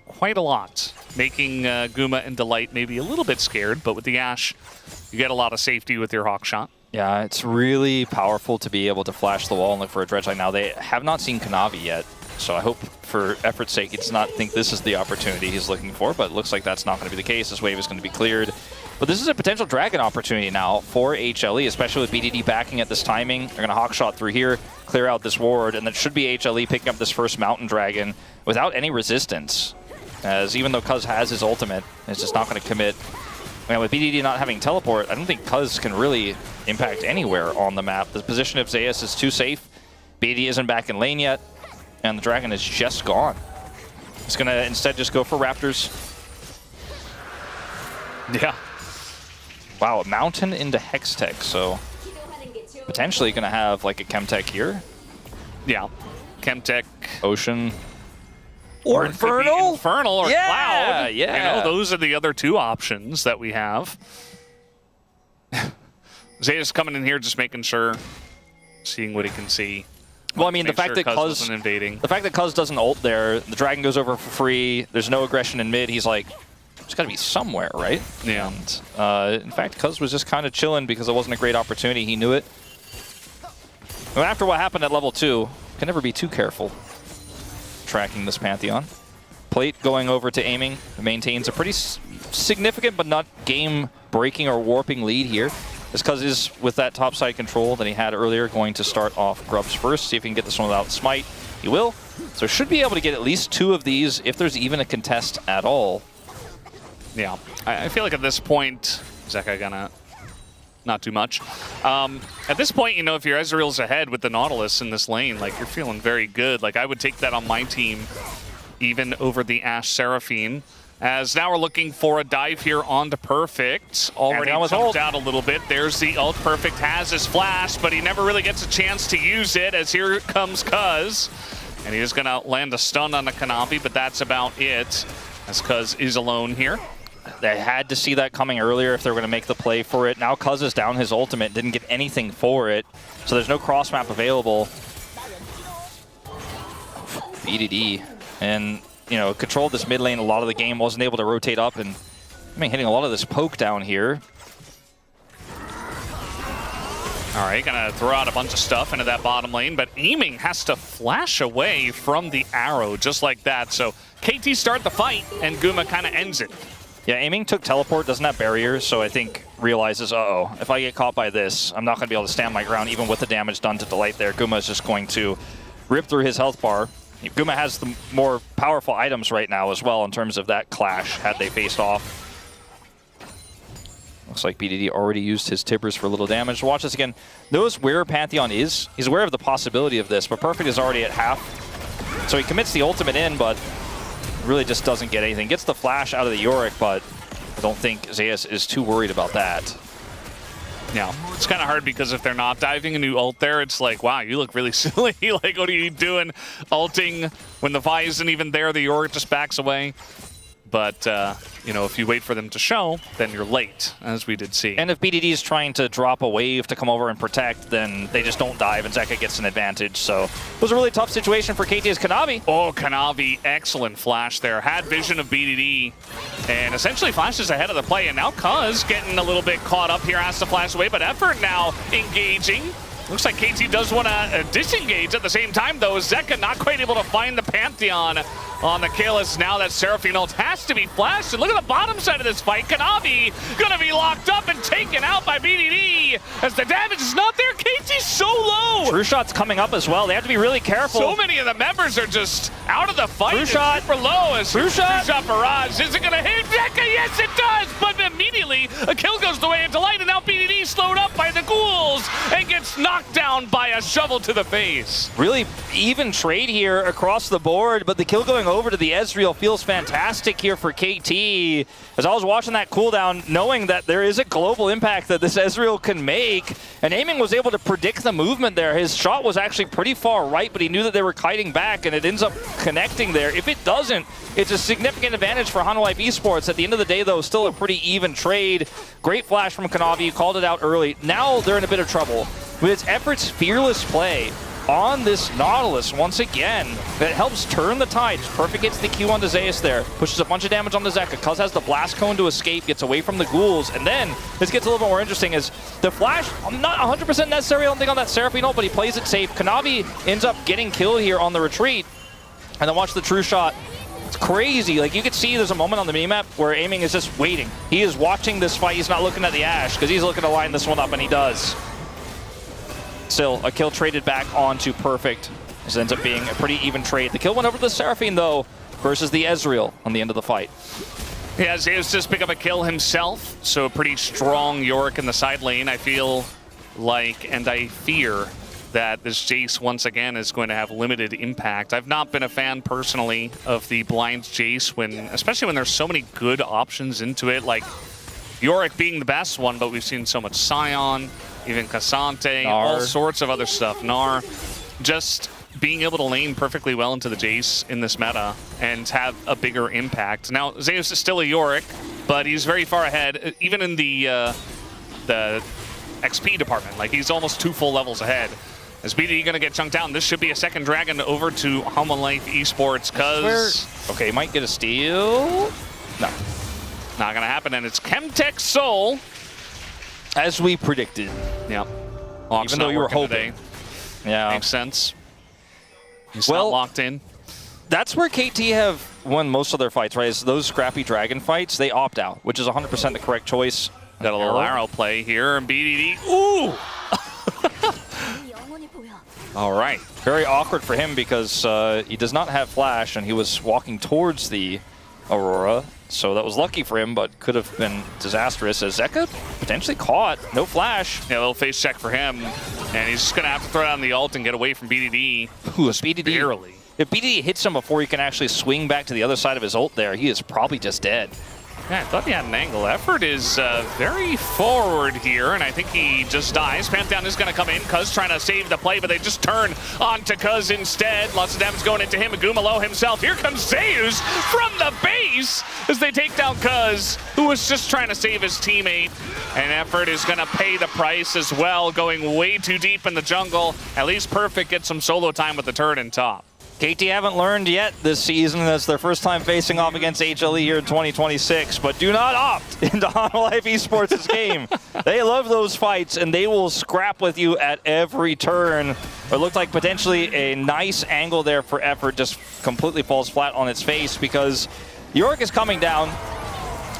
quite a lot, making Guma and Delight maybe a little bit scared, but with the Ashe, you get a lot of safety with your Hawk Shot. Yeah, it's really powerful to be able to flash the wall and look for a dredge line. Now, they have not seen Kanavi yet, so I hope for effort's sake he does not think this is the opportunity he's looking for, but it looks like that's not going to be the case. This wave is going to be cleared. But this is a potential Dragon opportunity now for HLE, especially with BDD backing at this timing. They're going to Hawk Shot through here, clear out this ward, and that should be HLE picking up this first Mountain Dragon without any resistance. As even though Cuz has his ultimate, it's just not going to commit. And with BDD not having teleport, I don't think Cuz can really impact anywhere on the map. The position of Zeus is too safe. BDD isn't back in lane yet, and the Dragon is just gone. He's going to instead just go for Raptors. Yeah. Wow, a Mountain into Hextech, so potentially going to have like a Chemtech here. Yeah, Chemtech. Ocean. Or Infernal? Infernal or Cloud. Yeah. You know, those are the other two options that we have. Zeta's coming in here just making sure, seeing what he can see. Well, I mean, the fact that Cuz invading. The fact that Cuz doesn't ult there, the Dragon goes over for free, there's no aggression in mid, he's like, it's got to be somewhere, right? Yeah. And, in fact, Cuz was just kind of chilling because it wasn't a great opportunity. He knew it. And after what happened at level 2, can never be too careful tracking this Pantheon. Plate going over to aiming maintains a pretty significant but not game-breaking or warping lead here. As Cuz is with that topside control that he had earlier, going to start off Grubs first, see if he can get this one without Smite. He will. So should be able to get at least 2 of these if there's even a contest at all. Yeah, I feel like at this point, Zeka gonna not too much. At this point, you know, if your Ezreal's ahead with the Nautilus in this lane, like, you're feeling very good. Like, I would take that on my team, even over the Ashe Seraphine. As now we're looking for a dive here onto Perfect. Already jumped out a little bit. There's the ult. Perfect has his flash, but he never really gets a chance to use it, as here comes Cuz. And he is gonna land a stun on the Kanavi, but that's about it, as Cuz is alone here. They had to see that coming earlier if they were going to make the play for it. Now Cuz is down his ultimate, didn't get anything for it. So there's no cross map available. BDD. And, you know, controlled this mid lane a lot of the game, wasn't able to rotate up, and I mean, hitting a lot of this poke down here. All right, gonna throw out a bunch of stuff into that bottom lane, but aiming has to flash away from the arrow just like that. So KT start the fight, and Guma kind of ends it. Yeah, aiming took teleport, doesn't have barriers, so I think realizes, uh-oh, if I get caught by this, I'm not going to be able to stand my ground even with the damage done to Delight there. Guma is just going to rip through his health bar. Guma has the more powerful items right now as well in terms of that clash had they faced off. Looks like BDD already used his tippers for a little damage. Watch this again. Knows where Pantheon is. He's aware of the possibility of this, but Perfect is already at half. So he commits the ultimate in, but really just doesn't get anything. Gets the flash out of the Yorick, but I don't think Zeus is too worried about that. Yeah, it's kind of hard because if they're not diving into ult there, it's like, wow, you look really silly. Like, what are you doing ulting when the Vi isn't even there? The Yorick just backs away. But, you know, if you wait for them to show, then you're late, as we did see. And if BDD is trying to drop a wave to come over and protect, then they just don't dive, and Zeka gets an advantage. So it was a really tough situation for KT's Kanavi. Oh, Kanavi, excellent flash there. Had vision of BDD, and essentially flashes ahead of the play. And now Cuz getting a little bit caught up here, has to flash away, but Effort now engaging. Looks like KT does want to disengage at the same time, though. Zeka not quite able to find the Pantheon on the kill, as now that Seraphine ult has to be flashed. And look at the bottom side of this fight. Kanavi gonna be locked up and taken out by BDD as the damage is not there. KT's so low. True Shot's coming up as well. They have to be really careful. So many of the members are just out of the fight. True Shot super low. As True Shot barrage. Is it gonna hit Zeka? Yes, it does. But immediately a kill goes the way into light, and now BDD slowed up by the ghouls and gets knocked down by a shovel to the face. Really even trade here across the board, but the kill going over to the Ezreal feels fantastic here for KT. As I was watching that cooldown, knowing that there is a global impact that this Ezreal can make, and Aiming was able to predict the movement there. His shot was actually pretty far right, but he knew that they were kiting back, and it ends up connecting there. If it doesn't, it's a significant advantage for Hana Life Esports. At the end of the day, though, still a pretty even trade. Great flash from Kanavi. You called it out early. Now they're in a bit of trouble. With its Effort's fearless play on this Nautilus once again, that helps turn the tides. Perfect gets the Q onto Zeus there, pushes a bunch of damage on the Zeka. Cuz has the blast cone to escape, gets away from the ghouls, and then this gets a little bit more interesting as the flash, not 100% necessary, I don't think, on that Seraphine ult, but he plays it safe. Kanavi ends up getting killed here on the retreat, and then watch the True Shot. It's crazy. Like, you could see there's a moment on the minimap where Aiming is just waiting. He is watching this fight. He's not looking at the Ashe because he's looking to line this one up, and he does. Still, a kill traded back onto Perfect. This ends up being a pretty even trade. The kill went over to the Seraphine, though, versus the Ezreal on the end of the fight. Yeah, Zeus just pick up a kill himself, so a pretty strong Yorick in the side lane, I feel like, and I fear that this Jace once again is going to have limited impact. I've not been a fan personally of the blind Jace, especially when there's so many good options into it, like Yorick being the best one, but we've seen so much Sion, even Cassante, all sorts of other stuff. Gnar, just being able to lane perfectly well into the Jace in this meta and have a bigger impact. Now, Zeus is still a Yorick, but he's very far ahead, even in the XP department. Like, he's almost 2 full levels ahead. Is BDD gonna get chunked down? This should be a second dragon over to Hana Life Esports, cuz... Okay, might get a steal. No. Not gonna happen, and it's Chemtech Soul. As we predicted. Yep. Even though you were hoping. Today. Yeah. Makes sense. He's not locked in. That's where KT have won most of their fights, right? Is those scrappy dragon fights, they opt out, which is 100% the correct choice. Got a little arrow play here, and BDD. Ooh! All right. Very awkward for him because he does not have flash, and he was walking towards the Aurora. So that was lucky for him, but could have been disastrous as Zeka potentially caught. No flash. Yeah, a little face check for him. And he's just going to have to throw down the ult and get away from BDD. Ooh, BDD. Barely. If BDD hits him before he can actually swing back to the other side of his ult there, he is probably just dead. Yeah, I thought he had an angle. Effort is very forward here, and I think he just dies. Pantheon is going to come in. Cuz trying to save the play, but they just turn onto Cuz instead. Lots of damage going into him. Agumalo himself. Here comes Zeus from the base as they take down Cuz, who was just trying to save his teammate. And Effort is going to pay the price as well, going way too deep in the jungle. At least Perfect gets some solo time with the turret in top. KT haven't learned yet this season. That's their first time facing off against HLE here in 2026, but do not opt into Hana Life Esports' game. They love those fights, and they will scrap with you at every turn. It looked like potentially a nice angle there for Effort, just completely falls flat on its face because Yorick is coming down.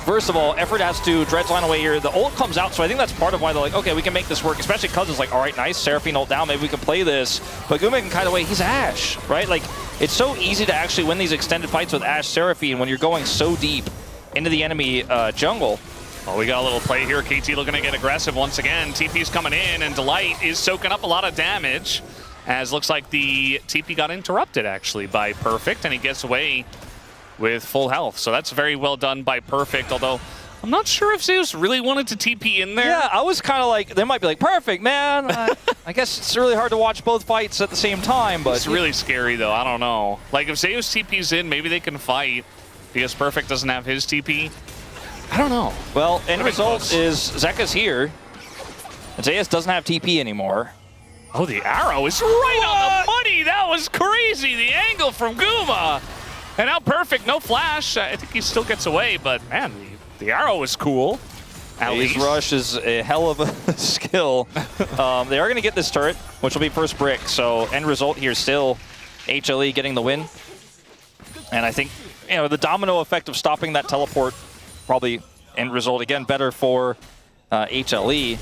First of all, Effort has to dredge line away here. The ult comes out, so I think that's part of why they're like, okay, we can make this work, especially because it's like, all right, nice, Seraphine ult down, maybe we can play this. But Guma can kite away, he's Ashe, right? Like, it's so easy to actually win these extended fights with Ashe Seraphine when you're going so deep into the enemy jungle. Oh, we got a little play here. KT looking to get aggressive once again. TP's coming in, and Delight is soaking up a lot of damage, as looks like the TP got interrupted, actually, by Perfect, and he gets away with full health. So that's very well done by Perfect, although I'm not sure if Zeus really wanted to TP in there. Yeah, I was kind of like, they might be like, Perfect, man. I guess it's really hard to watch both fights at the same time, but... It's really scary, though. I don't know. Like, if Zeus TP's in, maybe they can fight, because Perfect doesn't have his TP. I don't know. Well, end result is Zeka's here. And Zeus doesn't have TP anymore. Oh, the arrow is right on the money. That was crazy. The angle from Guma. And now Perfect, no flash. I think he still gets away, but man, the arrow is cool. His rush is a hell of a skill. They are going to get this turret, which will be first brick. So end result here still HLE getting the win. And I think, you know, the domino effect of stopping that teleport probably end result again better for HLE.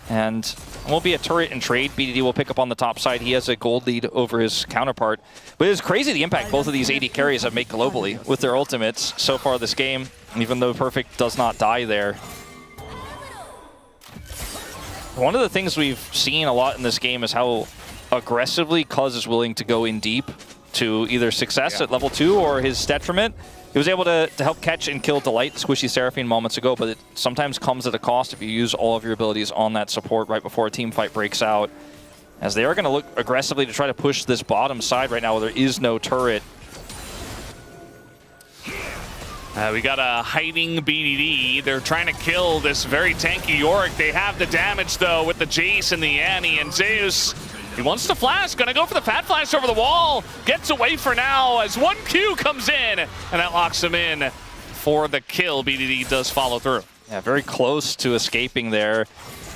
And it won't be a turret and trade. BDD will pick up on the top side. He has a gold lead over his counterpart. But it's crazy the impact both of these AD carries have made globally with their ultimates so far this game, even though Perfect does not die there. One of the things we've seen a lot in this game is how aggressively Cuz is willing to go in deep to either success at level 2 or his detriment. He was able to help catch and kill Delight, Squishy Seraphine moments ago, but it sometimes comes at a cost if you use all of your abilities on that support right before a team fight breaks out. As they are going to look aggressively to try to push this bottom side right now where there is no turret. We got a hiding BDD. They're trying to kill this very tanky Yorick. They have the damage, though, with the Jace and the Annie, and Zeus, he wants to flash, gonna go for the fat flash over the wall. Gets away for now as 1Q comes in, and that locks him in for the kill. BDD does follow through. Yeah, very close to escaping there.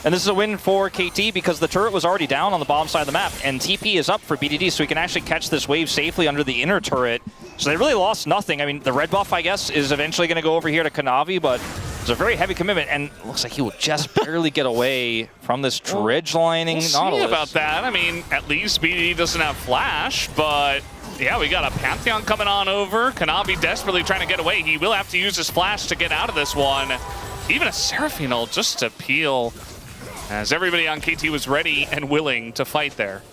And this is a win for KT because the turret was already down on the bottom side of the map, and TP is up for BDD, so he can actually catch this wave safely under the inner turret. So they really lost nothing. I mean, the red buff, I guess, is eventually going to go over here to Kanavi, but it's a very heavy commitment, and it looks like he will just barely get away from this dredge lining We'll Nautilus. see about that. I mean, at least BDD doesn't have flash, but yeah, we got a Pantheon coming on over. Kanavi desperately trying to get away. He will have to use his flash to get out of this one. Even a Seraphine ult just to peel, as everybody on KT was ready and willing to fight there.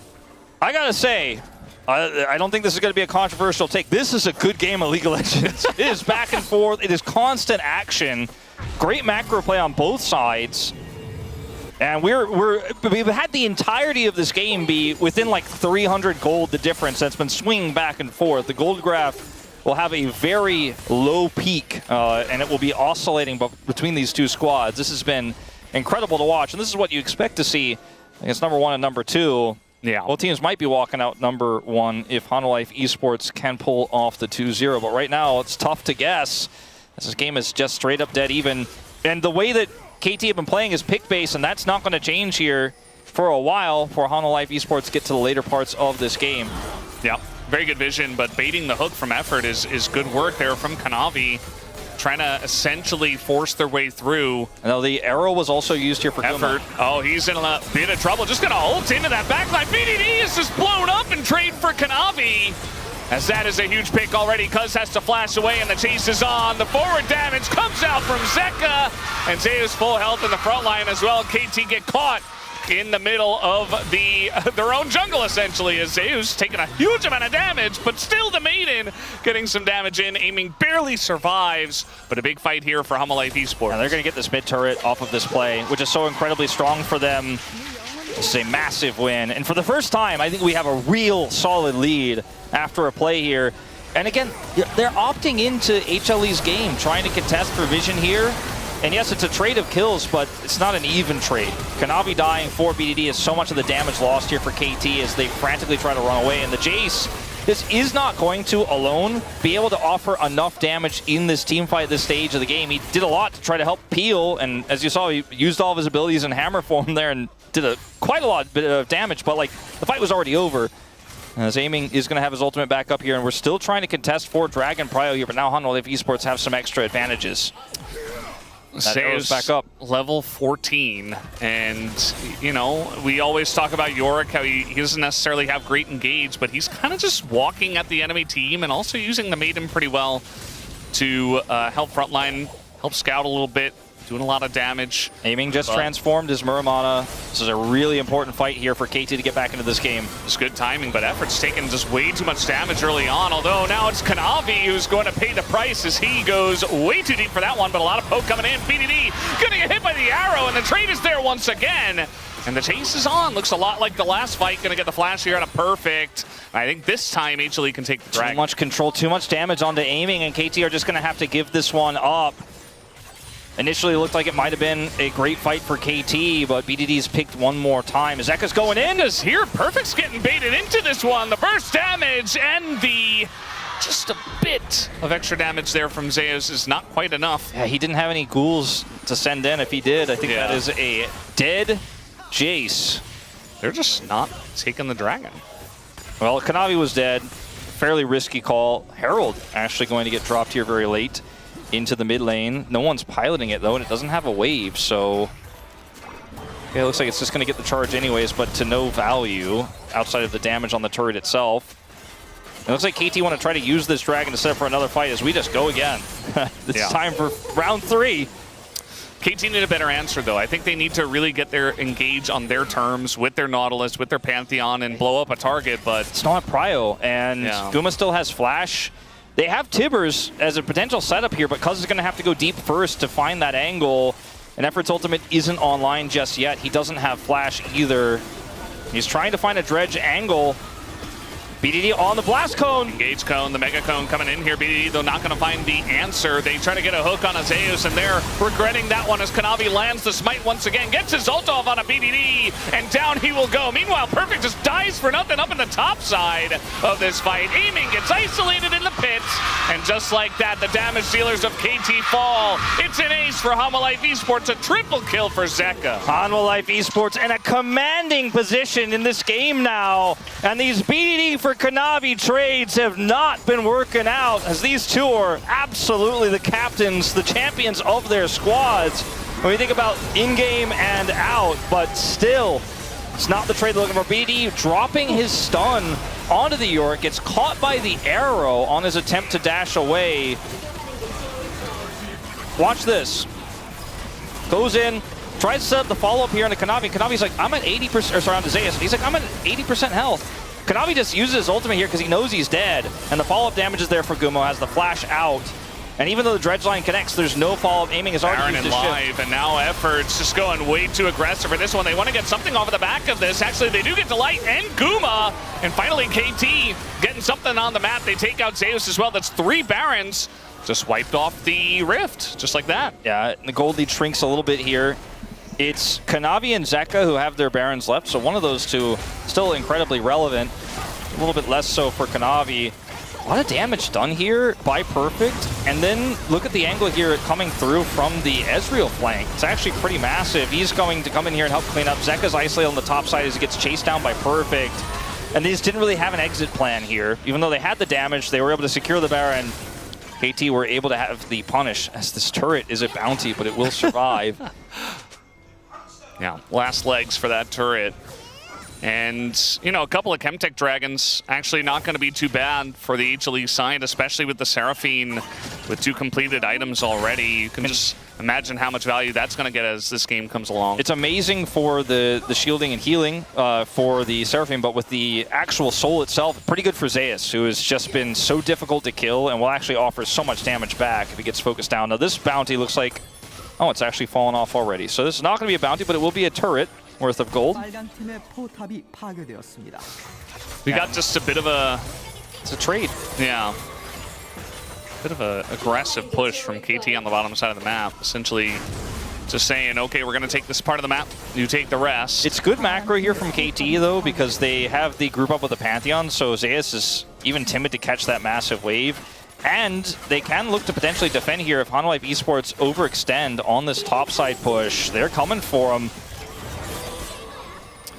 I gotta say, I don't think this is going to be a controversial take. This is a good game of League of Legends. It is back and forth. It is constant action. Great macro play on both sides. And we've had the entirety of this game be within like 300 gold, the difference that's been swinging back and forth. The gold graph will have a very low peak, and it will be oscillating between these two squads. This has been incredible to watch, and this is what you expect to see against number 1 and number 2. Yeah. Both teams might be walking out number 1 if Hanwha Esports can pull off the 2-0, but right now it's tough to guess. This game is just straight up dead even. And the way that KT have been playing is pick base, and that's not going to change here for a while for Hanwha Esports get to the later parts of this game. Yeah, very good vision, but baiting the hook from Effort is good work there from Kanavi, trying to essentially force their way through. Now the arrow was also used here for Effort. Guma. Oh, he's in a bit of trouble. Just gonna ult into that backline. BDD is just blown up and trade for Kanavi. As that is a huge pick already. Cuz has to flash away and the chase is on. The forward damage comes out from Zeka. And Zeus full health in the front line as well. KT get caught in the middle of their own jungle, essentially, as Zeus taking a huge amount of damage, but still the Maiden getting some damage in. Aiming barely survives, but a big fight here for Hanwha Esports. And they're going to get this mid turret off of this play, which is so incredibly strong for them. This is a massive win. And for the first time, I think we have a real solid lead after a play here. And again, they're opting into HLE's game, trying to contest for vision here. And yes, it's a trade of kills, but it's not an even trade. Kanavi dying for BDD is so much of the damage lost here for KT as they frantically try to run away. And the Jace, this is not going to alone be able to offer enough damage in this team fight at this stage of the game. He did a lot to try to help peel, and as you saw, he used all of his abilities in hammer form there and did quite a lot of damage, but like the fight was already over. As Aiming is going to have his ultimate back up here, and we're still trying to contest for Dragon Prio here, but now Hanwha Esports have some extra advantages. Saves back up. Level 14, and you know, we always talk about Yorick, how he doesn't necessarily have great engage, but he's kind of just walking at the enemy team and also using the Maiden pretty well to help frontline help scout a little bit, doing a lot of damage. Aiming just transformed his Muramana. This is a really important fight here for KT to get back into this game. It's good timing, but Effort's taking just way too much damage early on, although now it's Kanavi who's going to pay the price as he goes way too deep for that one, but a lot of poke coming in. BDD gonna get hit by the arrow, and the trade is there once again. And the chase is on. Looks a lot like the last fight. Gonna get the flash here on a perfect. I think this time HLE can take the drag. Too much control, too much damage onto aiming, and KT are just gonna have to give this one up. Initially, it looked like it might have been a great fight for KT, but BDD's picked one more time. Zeka's going in. Is here. Perfect's getting baited into this one. The burst damage and the just a bit of extra damage there from Zeus is not quite enough. Yeah, he didn't have any ghouls to send in. If he did, I think that is a dead Jace. They're just not taking the dragon. Well, Kanavi was dead. Fairly risky call. Herald actually going to get dropped here very late into the mid lane. No one's piloting it though, and it doesn't have a wave, so yeah, it looks like it's just going to get the charge anyways, but to no value outside of the damage on the turret itself. It looks like KT want to try to use this dragon to set up for another fight as we just go again. It's time for round 3. KT need a better answer though. I think they need to really get their engage on their terms with their Nautilus, with their Pantheon, and blow up a target, but it's not Prio, and Guma still has flash. They have Tibbers as a potential setup here, but Cuz is going to have to go deep first to find that angle. And Effort's ultimate isn't online just yet. He doesn't have flash either. He's trying to find a dredge angle. BDD on the blast cone. Engage cone, the mega cone coming in here. BDD, though, not going to find the answer. They try to get a hook on a Zeus, and they're regretting that one as Kanavi lands the smite once again. Gets his ult off on a BDD, and down he will go. Meanwhile, Perfect just dies for nothing up in the top side of this fight. Aiming gets isolated in the pits, and just like that, the damage dealers of KT fall. It's an ace for Hanwha Life Esports, a triple kill for Zeka. Hanwha Life Esports in a commanding position in this game now, and these BDD for Kanavi trades have not been working out, as these two are absolutely the captains, the champions of their squads. When you think about in-game and out, but still, it's not the trade they're looking for. BD dropping his stun onto the York, gets caught by the arrow on his attempt to dash away. Watch this. Goes in, tries to set up the follow-up here into Kanavi. Kanavi's like, I'm at 80%, or sorry, on Zeus. He's like, I'm at 80% health. Kanavi just uses his ultimate here because he knows he's dead, and the follow-up damage is there for Gumo, has the flash out. And even though the dredge line connects, there's no follow-up. Aiming is already used his live, and now Effort's just going way too aggressive for this one. They want to get something off of the back of this. Actually, they do get Delight and Guma, and finally KT getting something on the map. They take out Zeus as well. That's 3 Barons. Just wiped off the Rift, just like that. Yeah, the gold lead shrinks a little bit here. It's Kanavi and Zeka who have their Barons left, so one of those two still incredibly relevant. A little bit less so for Kanavi. A lot of damage done here by Perfect, and then look at the angle here coming through from the Ezreal flank. It's actually pretty massive. He's going to come in here and help clean up. Zeka's isolated on the top side as he gets chased down by Perfect. And they just didn't really have an exit plan here. Even though they had the damage, they were able to secure the Baron. KT were able to have the punish, as this turret is a bounty, but it will survive. Yeah, last legs for that turret. And, you know, a couple of Chemtech Dragons actually not going to be too bad for the HLE side, especially with the Seraphine with 2 completed items already. You can just imagine how much value that's going to get as this game comes along. It's amazing for the shielding and healing for the Seraphine, but with the actual soul itself, pretty good for Zeus, who has just been so difficult to kill and will actually offer so much damage back if he gets focused down. Now this bounty looks like, oh, it's actually fallen off already. So this is not going to be a bounty, but it will be a turret worth of gold. We got just a bit of a... It's a trade. Yeah. Bit of a aggressive push from KT on the bottom side of the map. Essentially just saying, okay, we're going to take this part of the map, you take the rest. It's good macro here from KT, though, because they have the group up with the Pantheon, so Zeus is even timid to catch that massive wave. And they can look to potentially defend here if Hanwha Life Esports overextend on this topside push. They're coming for them.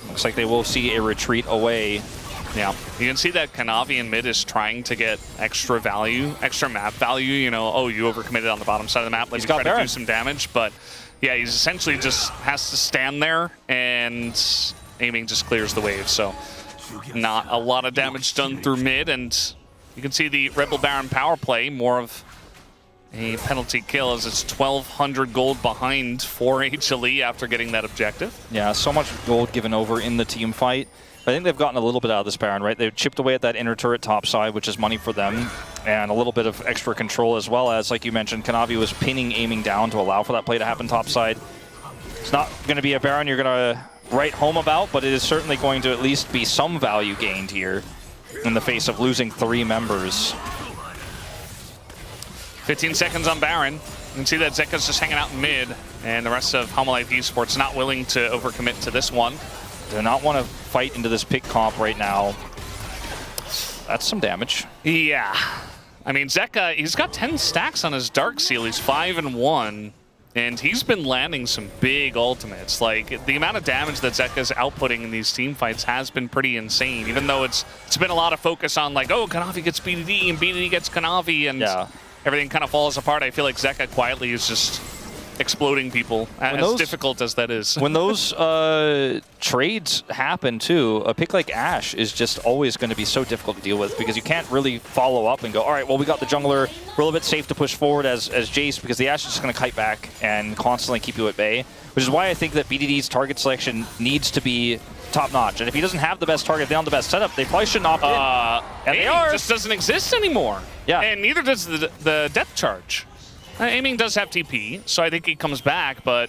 Looks like they will see a retreat away. Yeah, you can see that Kanavi in mid is trying to get extra value, extra map value. You know, oh, you overcommitted on the bottom side of the map. Let me try to do some damage. But yeah, he's essentially just has to stand there, and aiming just clears the wave. So not a lot of damage done through mid, and you can see the Rebel Baron power play, more of a penalty kill as it's 1,200 gold behind for HLE after getting that objective. Yeah, so much gold given over in the team fight. I think they've gotten a little bit out of this Baron, right? They've chipped away at that inner turret top side, which is money for them, and a little bit of extra control as well as, like you mentioned, Kanavi was pinning, aiming down to allow for that play to happen top side. It's not going to be a Baron you're going to write home about, but it is certainly going to at least be some value gained here in the face of losing 3 members. 15 seconds on Baron. You can see that Zeka's just hanging out in mid, and the rest of Homalife Esports not willing to overcommit to this one. Do not want to fight into this pick comp right now. That's some damage. Yeah. I mean, Zeka, he's got 10 stacks on his Dark Seal. He's 5-1, and he's been landing some big ultimates. Like, the amount of damage that Zeka's outputting in these team fights has been pretty insane, even though it's been a lot of focus on, like, oh, Kanavi gets BDD, and BDD gets Kanavi, and everything kind of falls apart. I feel like Zeka quietly is just exploding people, as difficult as that is. When those trades happen too, a pick like Ashe is just always going to be so difficult to deal with because you can't really follow up and go, all right, well, we got the jungler, we're a little bit safe to push forward as Jace, because the Ashe is just going to kite back and constantly keep you at bay, which is why I think that BDD's target selection needs to be top-notch. And if he doesn't have the best target, they don't have the best setup, they probably shouldn't opt in. And they are. Just doesn't exist anymore. Yeah. And neither does the depth charge. Aiming does have TP, so I think he comes back, but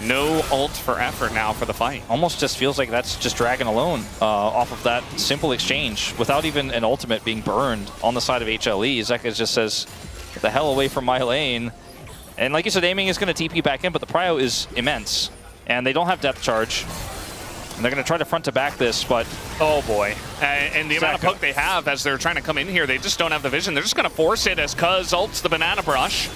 no ult for effort now for the fight. Almost just feels like that's just Dragon alone off of that simple exchange without even an ultimate being burned on the side of HLE. Zeka just says, get the hell away from my lane. And like you said, aiming is going to TP back in, but the prio is immense. And they don't have depth charge. And they're going to try to front to back this, but oh boy. And the amount of poke they have as they're trying to come in here, they just don't have the vision. They're just going to force it as Cuz ults the banana brush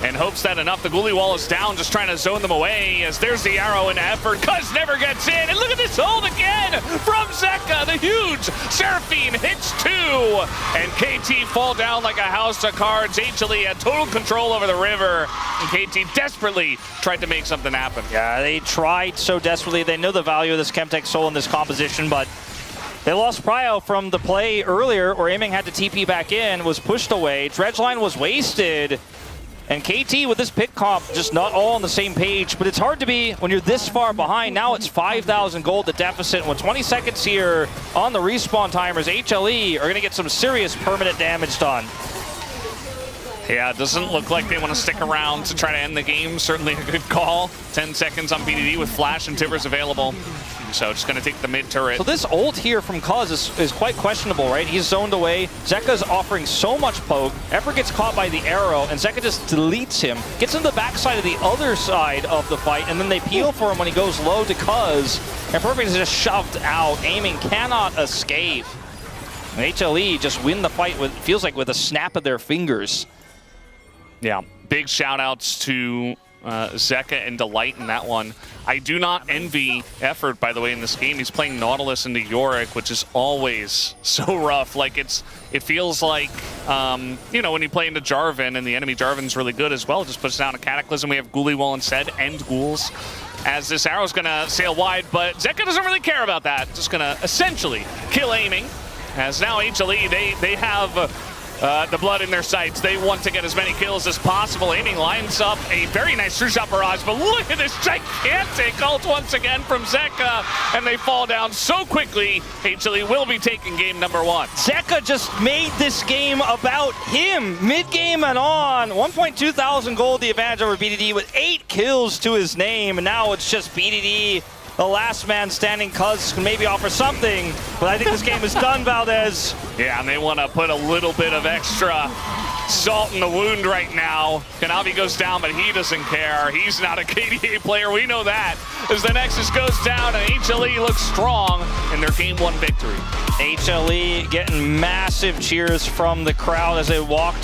and hopes that enough. The ghoulie wall is down, just trying to zone them away as there's the arrow in effort. Cuz never gets in, and look at this ult again from Zeka. The huge Seraphine hits 2, and KT fall down like a house of cards. HLE had total control over the river, and KT desperately tried to make something happen. Yeah, they tried so desperately. They know the value of this Chemtech Soul in this composition, but they lost prio from the play earlier, or aiming had to TP back in, was pushed away. Dredgeline was wasted. And KT with this pick comp, just not all on the same page, but it's hard to be when you're this far behind. Now it's 5,000 gold the deficit, and with 20 seconds here on the respawn timers, HLE are going to get some serious permanent damage done. Yeah, it doesn't look like they want to stick around to try to end the game. Certainly a good call. 10 seconds on BDD with Flash and Tivers available. So just going to take the mid turret. So this ult here from Cuz is quite questionable, right? He's zoned away. Zeka's offering so much poke. Effort gets caught by the arrow, and Zeka just deletes him. Gets in the backside of the other side of the fight, and then they peel for him when he goes low to Cuz. And Perfect is just shoved out. Aiming cannot escape. And HLE just win the fight with, feels like with a snap of their fingers. Yeah, big shout outs to Zeka and Delight in that one. I do not envy Effort, by the way, in this game. He's playing Nautilus into Yorick, which is always so rough. Like, it feels like, you know, when you play into Jarvan, and the enemy Jarvan's really good as well, just puts down a Cataclysm. We have Ghoulie Wall instead, and Ghouls, as this arrow's going to sail wide, but Zeka doesn't really care about that. Just going to essentially kill aiming, as now HLE, they have the blood in their sights. They want to get as many kills as possible. Aiming lines up a very nice true-shot barrage, but look at this gigantic ult once again from Zeka, and they fall down so quickly. HLE will be taking game number 1. Zeka just made this game about him, mid-game and on. 1.2 thousand gold, the advantage over BDD with 8 kills to his name, and now it's just BDD. The last man standing. Cuz can maybe offer something, but I think this game is done, Valdez. Yeah, and they want to put a little bit of extra salt in the wound right now. Kanavi goes down, but he doesn't care. He's not a KDA player, we know that. As the Nexus goes down and HLE looks strong in their Game 1 victory. HLE getting massive cheers from the crowd as they walk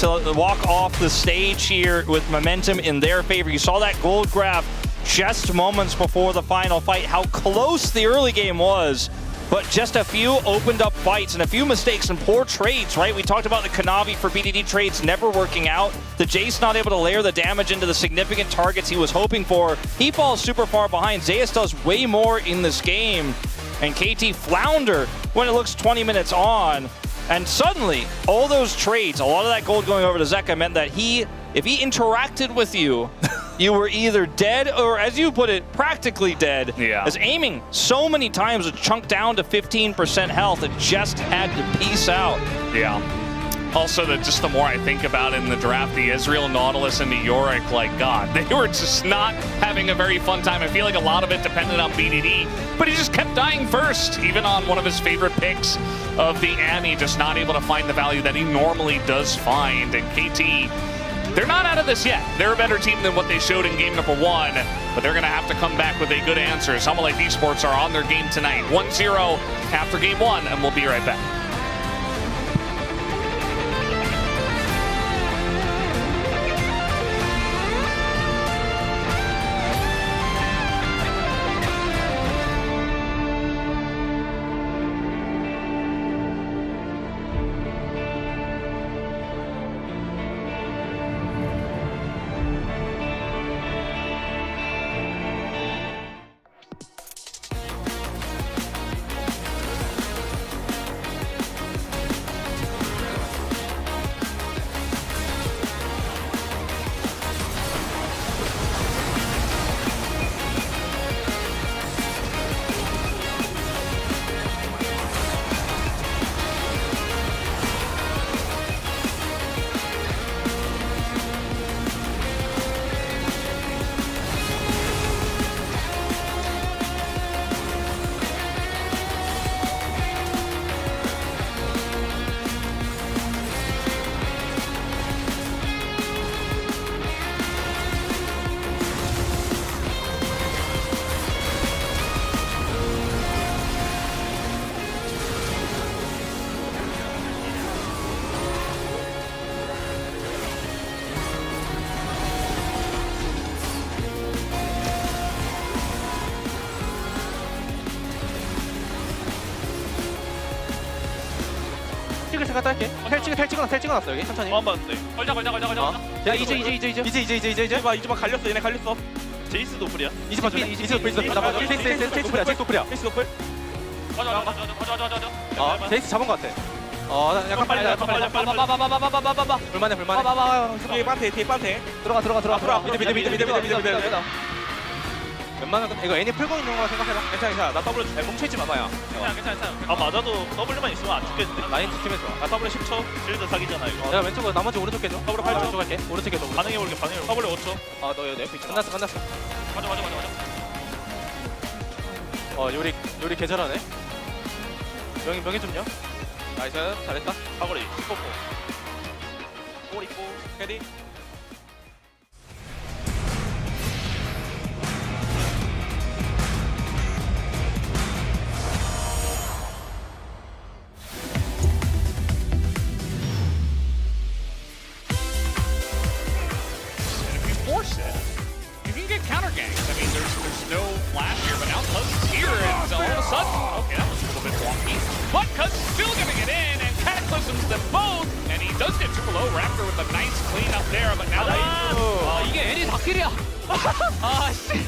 off the stage here with momentum in their favor. You saw that gold grab just moments before the final fight, how close the early game was, but just a few opened up fights and a few mistakes and poor trades, right? We talked about the Kanavi for BDD trades never working out. The Jace not able to layer the damage into the significant targets he was hoping for. He falls super far behind. Zeus does way more in this game, and KT flounder when it looks 20 minutes on. And suddenly, all those trades, a lot of that gold going over to Zeka meant that he if he interacted with you, you were either dead or, as you put it, practically dead. Yeah. As aiming so many times would chunk down to 15% health, it just had to peace out. Yeah. Also, just the more I think about it in the draft, the Israel, Nautilus, and the Yorick, like, God, they were just not having a very fun time. I feel like a lot of it depended on BDD, but he just kept dying first, even on one of his favorite picks of the Annie, just not able to find the value that he normally does find. And KT, they're not out of this yet. They're a better team than what they showed in game number 1, but they're going to have to come back with a good answer. Life Esports are on their game tonight, 1-0 after game 1, and we'll be right back. 찍을 생각 할게. 텔 찍어놨어 여기 천천히. 안 봤는데. 걸자. 야 이제 봐 갈렸어. 얘네 갈렸어. 제이스 노플이야. 이제 봐. 이제 노플 있어. 나 봐. 제이스 노플이야. 맞아. 제이스 잡은 거 같아. 약간 빨리. 불만해. 뒤에 빤테. 들어가. 미드. 웬만하면 이거 애니 풀고 있는 거라 생각해라. 괜찮아. 나 W 뭉쳐있지 마봐요. 괜찮아. 아 맞아도 W만 있으면 안 죽겠는데. 라인 지키면서. 나 W 10초. 실드 사기잖아 이거. 야 왼쪽으로 나머지 오른쪽 깨줘. W 8초. 왼쪽 갈게. 오른쪽 깨줘. 반응해볼게. W 5초. 너 옆에 있잖아. 끝났어. 맞아. 요리 개 잘하네. 명예 좀요. 나이스. 잘했다. 사거리 10포. 골 있고. 캐리. You can get counter ganks. I mean, there's no flash here, but now Cuz is here, and all of a sudden, okay, that was a little bit wonky. But Cuz is still gonna get in, and cataclysms them both, and he does get triple O. Raptor with a nice clean up there, but now 이게 애니 닭길이야. 씨.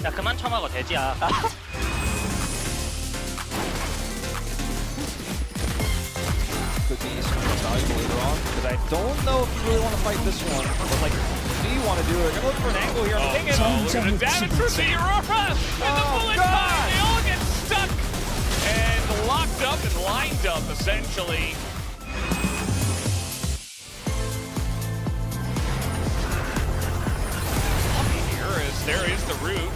야 그만 쳐먹어 돼지야. Could be some valuable later on, because I don't know if you really want to fight this one, but like, do you want to do it? You're looking for an angle here. Dang it! look at the damage from the Aurora! And the bullet time, they all get stuck and locked up and lined up, essentially. There is the root.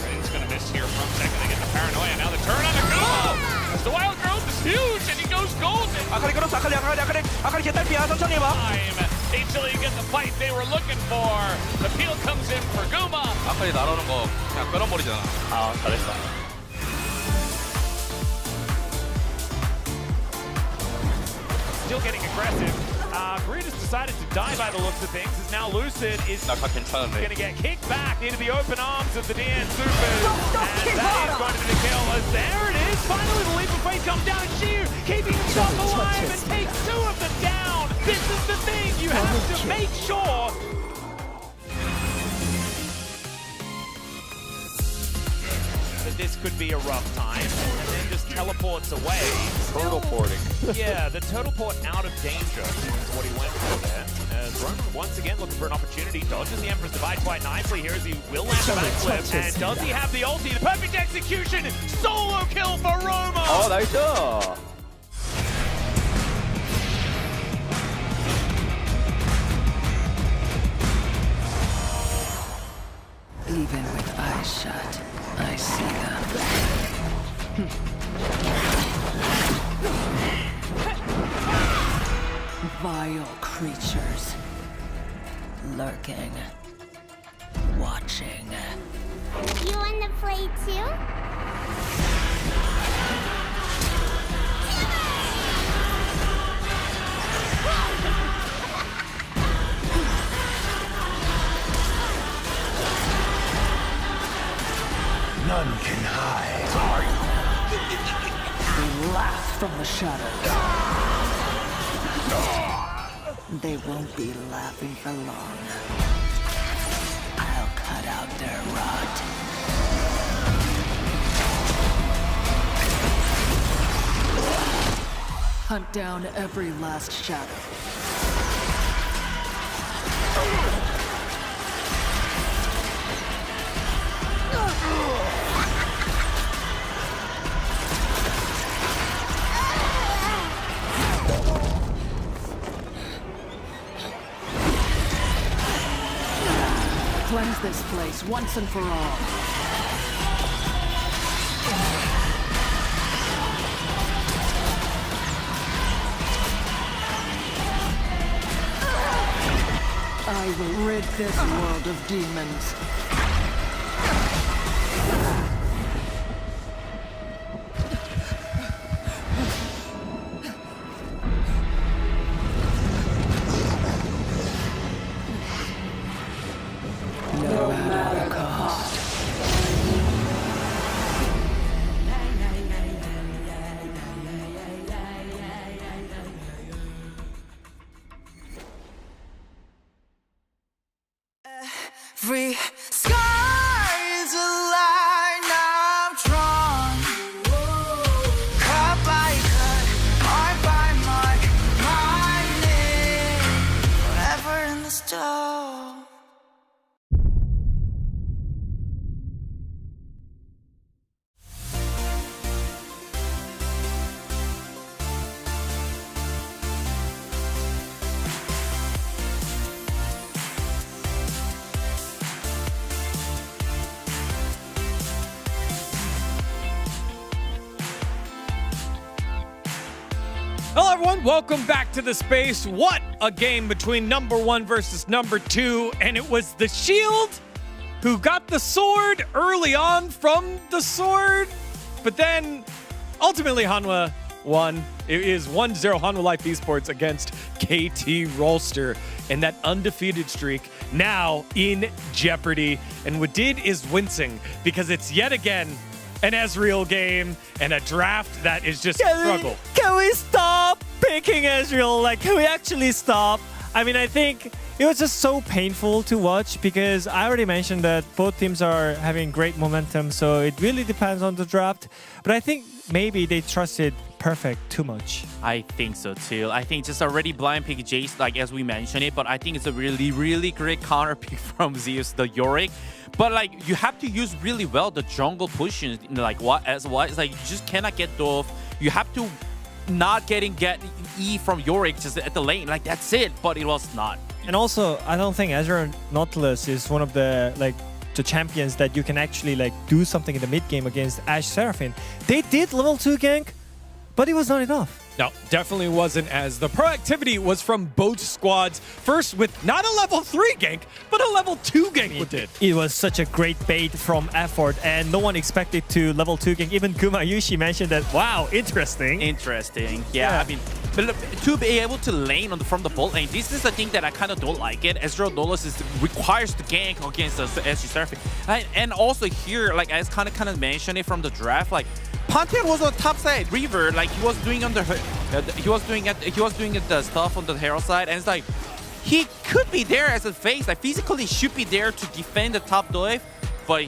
Rain's gonna miss here from second. They get the paranoia. Now the turn on the go! As the wild growth is huge and he goes golden. 아카리 끌었어. 아카리 개딸피야. 천천히 해봐. 아카리 날아오는 거 그냥 끌어버리잖아. 잘했어. Still getting aggressive. Greed has decided to die by the looks of things, as now Lucid is going to get kicked back into the open arms of the DN Supers. And that is going to be the kill, as there it is. Finally, the leap of faith comes down. Sheer keeping himself alive and takes 2 of them down. This is the thing. You have to make sure. this could be a rough time, and then just teleports away. Turtle porting. Yeah, the turtle port out of danger is what he went for there. As Roman once again looking for an opportunity, dodges the Emperor's Divide quite nicely here as he will land a backflip. And does he have the ulti? The perfect execution! Solo kill for Roma! 어, 나이스! Even with eyes shut, I see them. Vile creatures. Lurking. Watching. You wanna play too? None can hide. They laugh from the shadows. They won't be laughing for long. I'll cut out their rot. Hunt down every last shadow. Cleanse this place once and for all. I will rid this world of demons. No matter the cost. Every sky is a line I've drawn. Cut by cut, mark by mark, my name forever in the stone. Hello everyone, welcome back to the space. What a game between number 1 versus number 2, and it was the Shield who got the sword early on from the sword, but then ultimately Hanwha won. It is 1-0 Hanwha Life Esports against KT Rolster, and that undefeated streak now in jeopardy. And Wadid is wincing because it's yet again an Ezreal game and a draft that is just struggle. Can we stop picking Ezreal? Like, can we actually stop? I mean, I think it was just so painful to watch because I already mentioned that both teams are having great momentum, so it really depends on the draft. But I think maybe they trusted Perfect too much. I think so too. I think just already blind pick Jace, like as we mentioned it, but I think it's a really great counter pick from Zeus, the Yorick. But like you have to use really well the jungle pushes, like it's like you just cannot get off. You have to not get E from Yorick just at the lane, like that's it. But it was not. And also, I don't think Azure Nautilus is one of the champions that you can actually do something in the mid game against Ashe Seraphine. They did level 2 gank, but it was not enough. No, definitely wasn't, as the proactivity was from both squads. First with not a level 3 gank, but a level 2 gank with it. It was such a great bait from Effort, and no one expected to level 2 gank. Even Gumayushi mentioned that, wow, interesting. Interesting, yeah. I mean, but look, to be able to lane from the bot lane, this is the thing that I kind of don't like it. Ezreal Nautilus requires the gank against the SG Seraphine. And also here, like I kind of mentioned it from the draft, like Pantheon was on top side Reaver, like he was doing the stuff on the hero side, and it's like he could be there as a face, like physically should be there to defend the top dive, but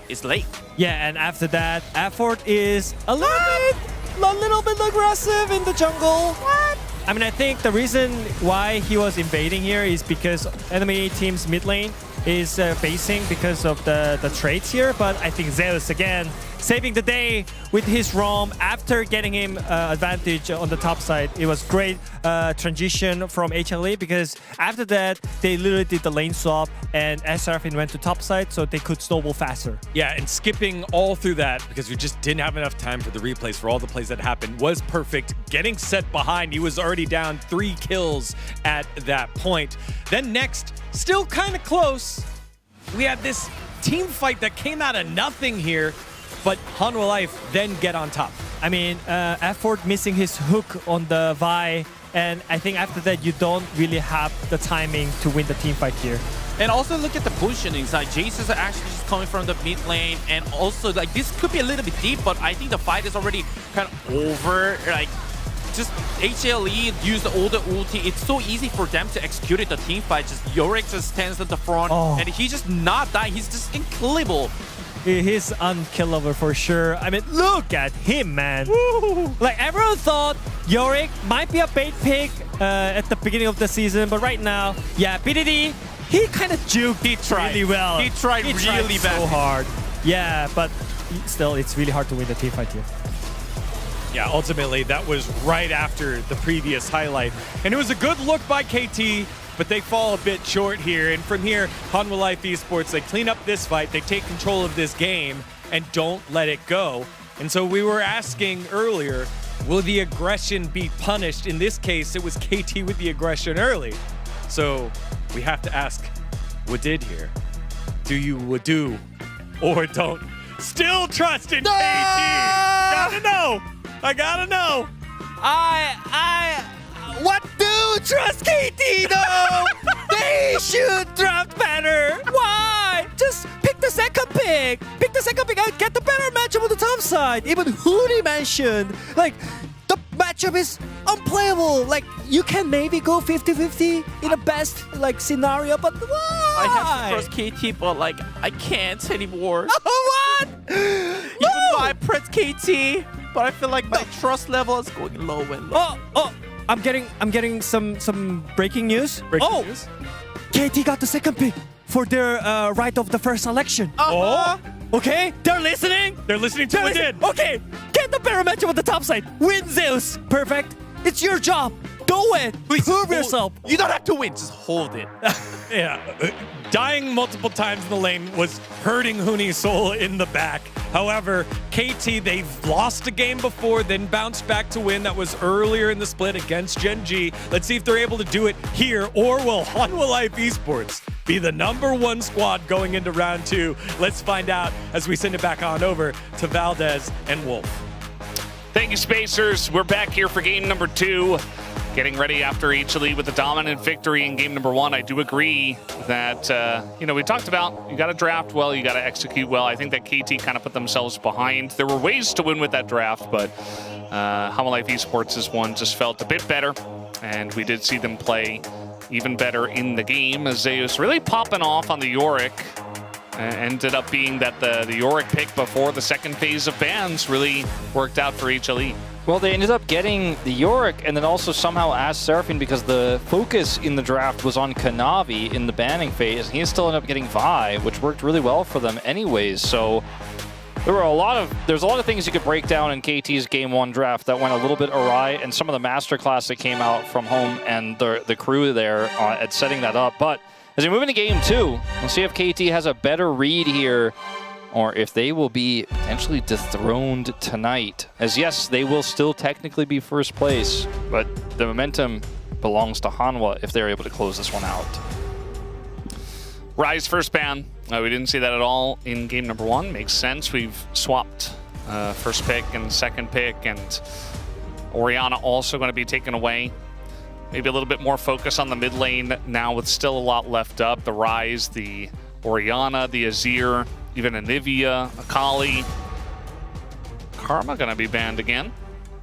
it's late. Yeah, and after that, Effort is a little bit aggressive in the jungle. What? I mean, I think the reason why he was invading here is because enemy team's mid lane is basing because of the trades here. But I think Zeus again saving the day with his roam after getting him advantage on the top side. It was great transition from HLE because after that they literally did the lane swap and Seraphine went to top side so they could snowball faster. Yeah, and skipping all through that because we just didn't have enough time for the replays for all the plays that happened was perfect. Getting set behind, he was already down 3 kills at that point. Then next, still kind of close, we had this team fight that came out of nothing here. But Hanwha Life then get on top. I mean, Effort missing his hook on the Vi, and I think after that you don't really have the timing to win the team fight here. And also look at the positioning side. Jace is actually just coming from the mid lane, and also like this could be a little bit deep, but I think the fight is already kind of over. Like just HLE used all the ulti. It's so easy for them to execute it. The team fight. Just Yorick just stands at the front, and he's just not dying. He's just unkillable. He's unkillable for sure. I mean, look at him, man. Woo! Like, everyone thought Yorick might be a bait pick at the beginning of the season, but right now, yeah, BDD, he kind of juked really well. He tried really bad. So hard. Yeah, but still, it's really hard to win the team fight here. Yeah, ultimately, that was right after the previous highlight. And it was a good look by KT, but they fall a bit short here. And from here, Hanwha Life Esports, they clean up this fight, they take control of this game, and don't let it go. And so we were asking earlier, will the aggression be punished? In this case, it was KT with the aggression early. So we have to ask, what did here? Do you do or don't? Still trust in KT! Gotta know! I gotta know! What do trust KT though? They should draft better. Why? Just pick the second pick. Pick the second pick and get the better matchup on the top side. Even Huni mentioned, like, the matchup is unplayable. Like, you can maybe go 50-50 in the best like scenario, but why? I have to trust KT, but like I can't anymore. What? Even though I press KT, but I feel like my trust level is going low and low. I'm getting some breaking news. Breaking news? KT got the second pick for their right of the first selection. Okay, they're listening. They're listening to what we did. Okay, get the better matchup on the top side. Win Zeus. Perfect. It's your job. Do it. Please prove yourself. You don't have to win. Just hold it. Yeah, dying multiple times in the lane was hurting Huni's soul in the back. However, KT, they've lost a game before, then bounced back to win. That was earlier in the split against Gen G. Let's see if they're able to do it here, or will Hanwha Life Esports be the #1 squad going into round 2? Let's find out as we send it back on over to Valdez and Wolf. Thank you, Spacers. We're back here for game number 2. Getting ready after HLE with a dominant victory in game number 1. I do agree that, we talked about you got to draft well, you got to execute well. I think that KT kind of put themselves behind. There were ways to win with that draft, but Hanwha Life Esports' one just felt a bit better, and we did see them play even better in the game. As Zeus really popping off on the Yorick. Ended up being that the Yorick pick before the second phase of bans really worked out for HLE. Well, they ended up getting the Yorick and then also somehow asked Seraphine because the focus in the draft was on Kanavi in the banning phase. And he still ended up getting Vi, which worked really well for them anyways. So there's a lot of things you could break down in KT's game 1 draft that went a little bit awry, and some of the masterclass that came out from home and the crew there at setting that up. But as we move into game 2, we'll see if KT has a better read here, or if they will be potentially dethroned tonight. As yes, they will still technically be first place, but the momentum belongs to Hanwha if they're able to close this one out. Rise first ban. We didn't see that at all in game number 1. Makes sense. We've swapped first pick and second pick, and Orianna also going to be taken away. Maybe a little bit more focus on the mid lane now with still a lot left up. The Rise, the Orianna, the Azir, even Anivia, Akali. Karma gonna be banned again.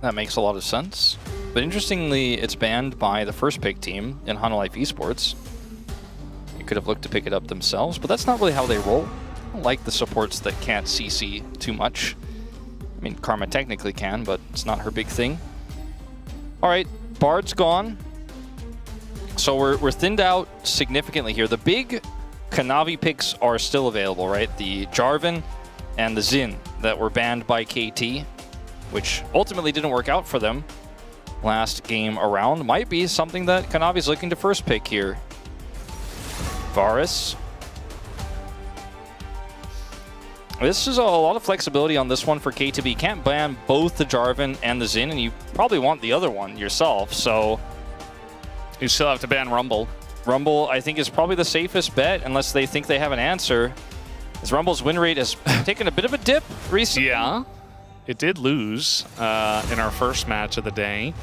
That makes a lot of sense. But interestingly, it's banned by the first pick team in Hanwha Life Esports. They could have looked to pick it up themselves, but that's not really how they roll. I don't like the supports that can't CC too much. I mean, Karma technically can, but it's not her big thing. All right, Bard's gone. So we're thinned out significantly here. The big Kanavi picks are still available, right? The Jarvan and the Xin that were banned by KT, which ultimately didn't work out for them last game around. Might be something that Kanavi's looking to first pick here. Varus. This is a lot of flexibility on this one for KTB. Can't ban both the Jarvan and the Xin, and you probably want the other one yourself, so... You still have to ban Rumble. Rumble, I think, is probably the safest bet, unless they think they have an answer. As Rumble's win rate has taken a bit of a dip recently. Yeah, it did lose in our first match of the day.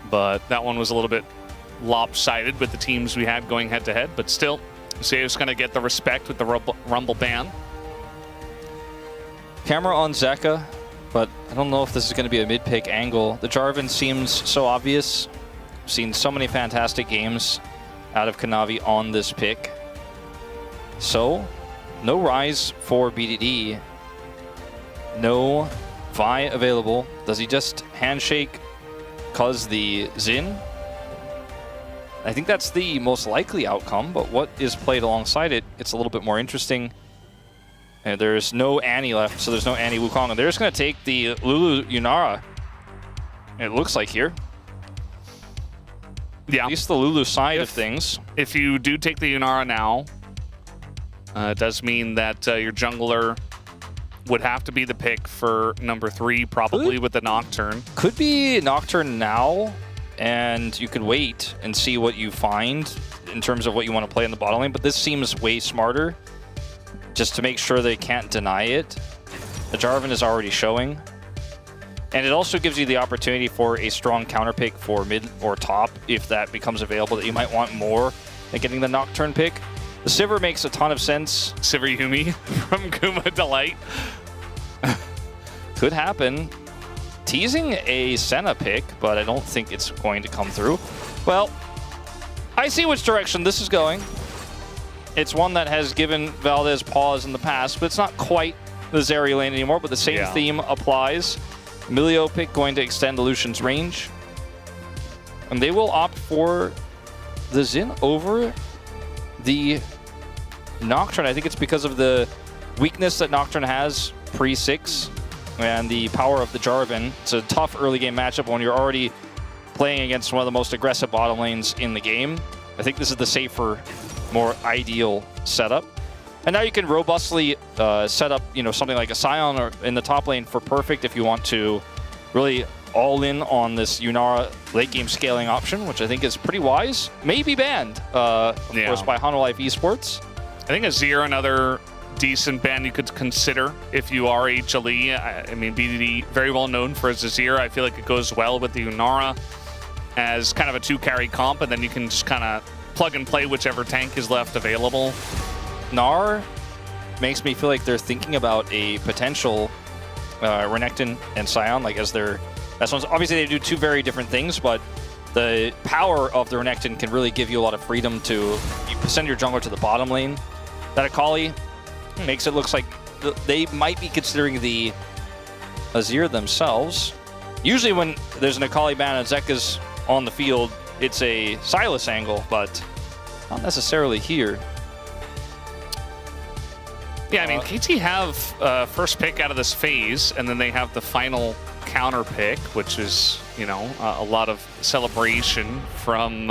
But that one was a little bit lopsided with the teams we had going head-to-head. But still, Zeus going to get the respect with the Rumble ban. Camera on Zeka, but I don't know if this is going to be a mid-pick angle. The Jarvan seems so obvious. I've seen so many fantastic games out of Kanavi on this pick. So, no Rise for BDD. No Vi available. Does he just handshake cause the Xin? I think that's the most likely outcome, but what is played alongside it, it's a little bit more interesting. And there's no Annie left, so there's no Annie Wukong. And they're just going to take the Lulu Yunara, it looks like here. Yeah. At least the Lulu side of things. If you do take the Yunara now, it does mean that your jungler would have to be the pick for number 3, probably with the Nocturne. Could be Nocturne now, and you could wait and see what you find in terms of what you want to play in the bottom lane, but this seems way smarter, just to make sure they can't deny it. The Jarvan is already showing. And it also gives you the opportunity for a strong counter pick for mid or top, if that becomes available, that you might want more than getting the Nocturne pick. The Sivir makes a ton of sense. Sivir Yumi from Kuma Delight. Could happen. Teasing a Senna pick, but I don't think it's going to come through. Well, I see which direction this is going. It's one that has given Valdez pause in the past, but it's not quite the Zeri lane anymore, but the same theme applies. Emilio pick going to extend the Lucian's range. And they will opt for the Xin over the Nocturne. I think it's because of the weakness that Nocturne has pre-6 and the power of the Jarvan. It's a tough early game matchup when you're already playing against one of the most aggressive bottom lanes in the game. I think this is the safer, more ideal setup. And now you can robustly set up, something like a Sion or in the top lane for Perfect if you want to really all in on this Yunara late game scaling option, which I think is pretty wise. Maybe banned, of course, by Hanwha Esports. I think Azir, another decent ban you could consider if you are HLE. I mean, BDD, very well known for his Azir. I feel like it goes well with the Yunara as kind of a 2-carry comp, and then you can just kind of plug and play whichever tank is left available. Gnar makes me feel like they're thinking about a potential Renekton and Sion, like as their best ones. Obviously, they do two very different things, but the power of the Renekton can really give you a lot of freedom to send your jungler to the bottom lane. That Akali makes it look like they might be considering the Azir themselves. Usually when there's an Akali ban and Zeka's on the field, it's a Sylas angle, but not necessarily here. Yeah, I mean, KT have first pick out of this phase, and then they have the final counter pick, which is, a lot of celebration from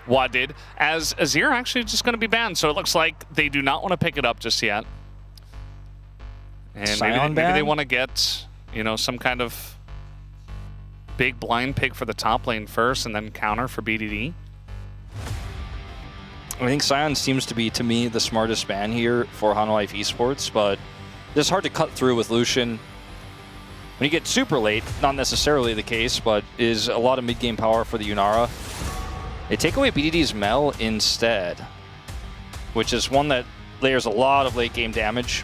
Wadid, as Azir actually just going to be banned. So it looks like they do not want to pick it up just yet. And maybe they want to get, some kind of big blind pick for the top lane first, and then counter for BDD. I think Sion seems to be, to me, the smartest ban here for Hanwha Esports, but it's hard to cut through with Lucian. When you get super late, not necessarily the case, but is a lot of mid-game power for the Yunara. They take away BDD's Mel instead, which is one that layers a lot of late-game damage.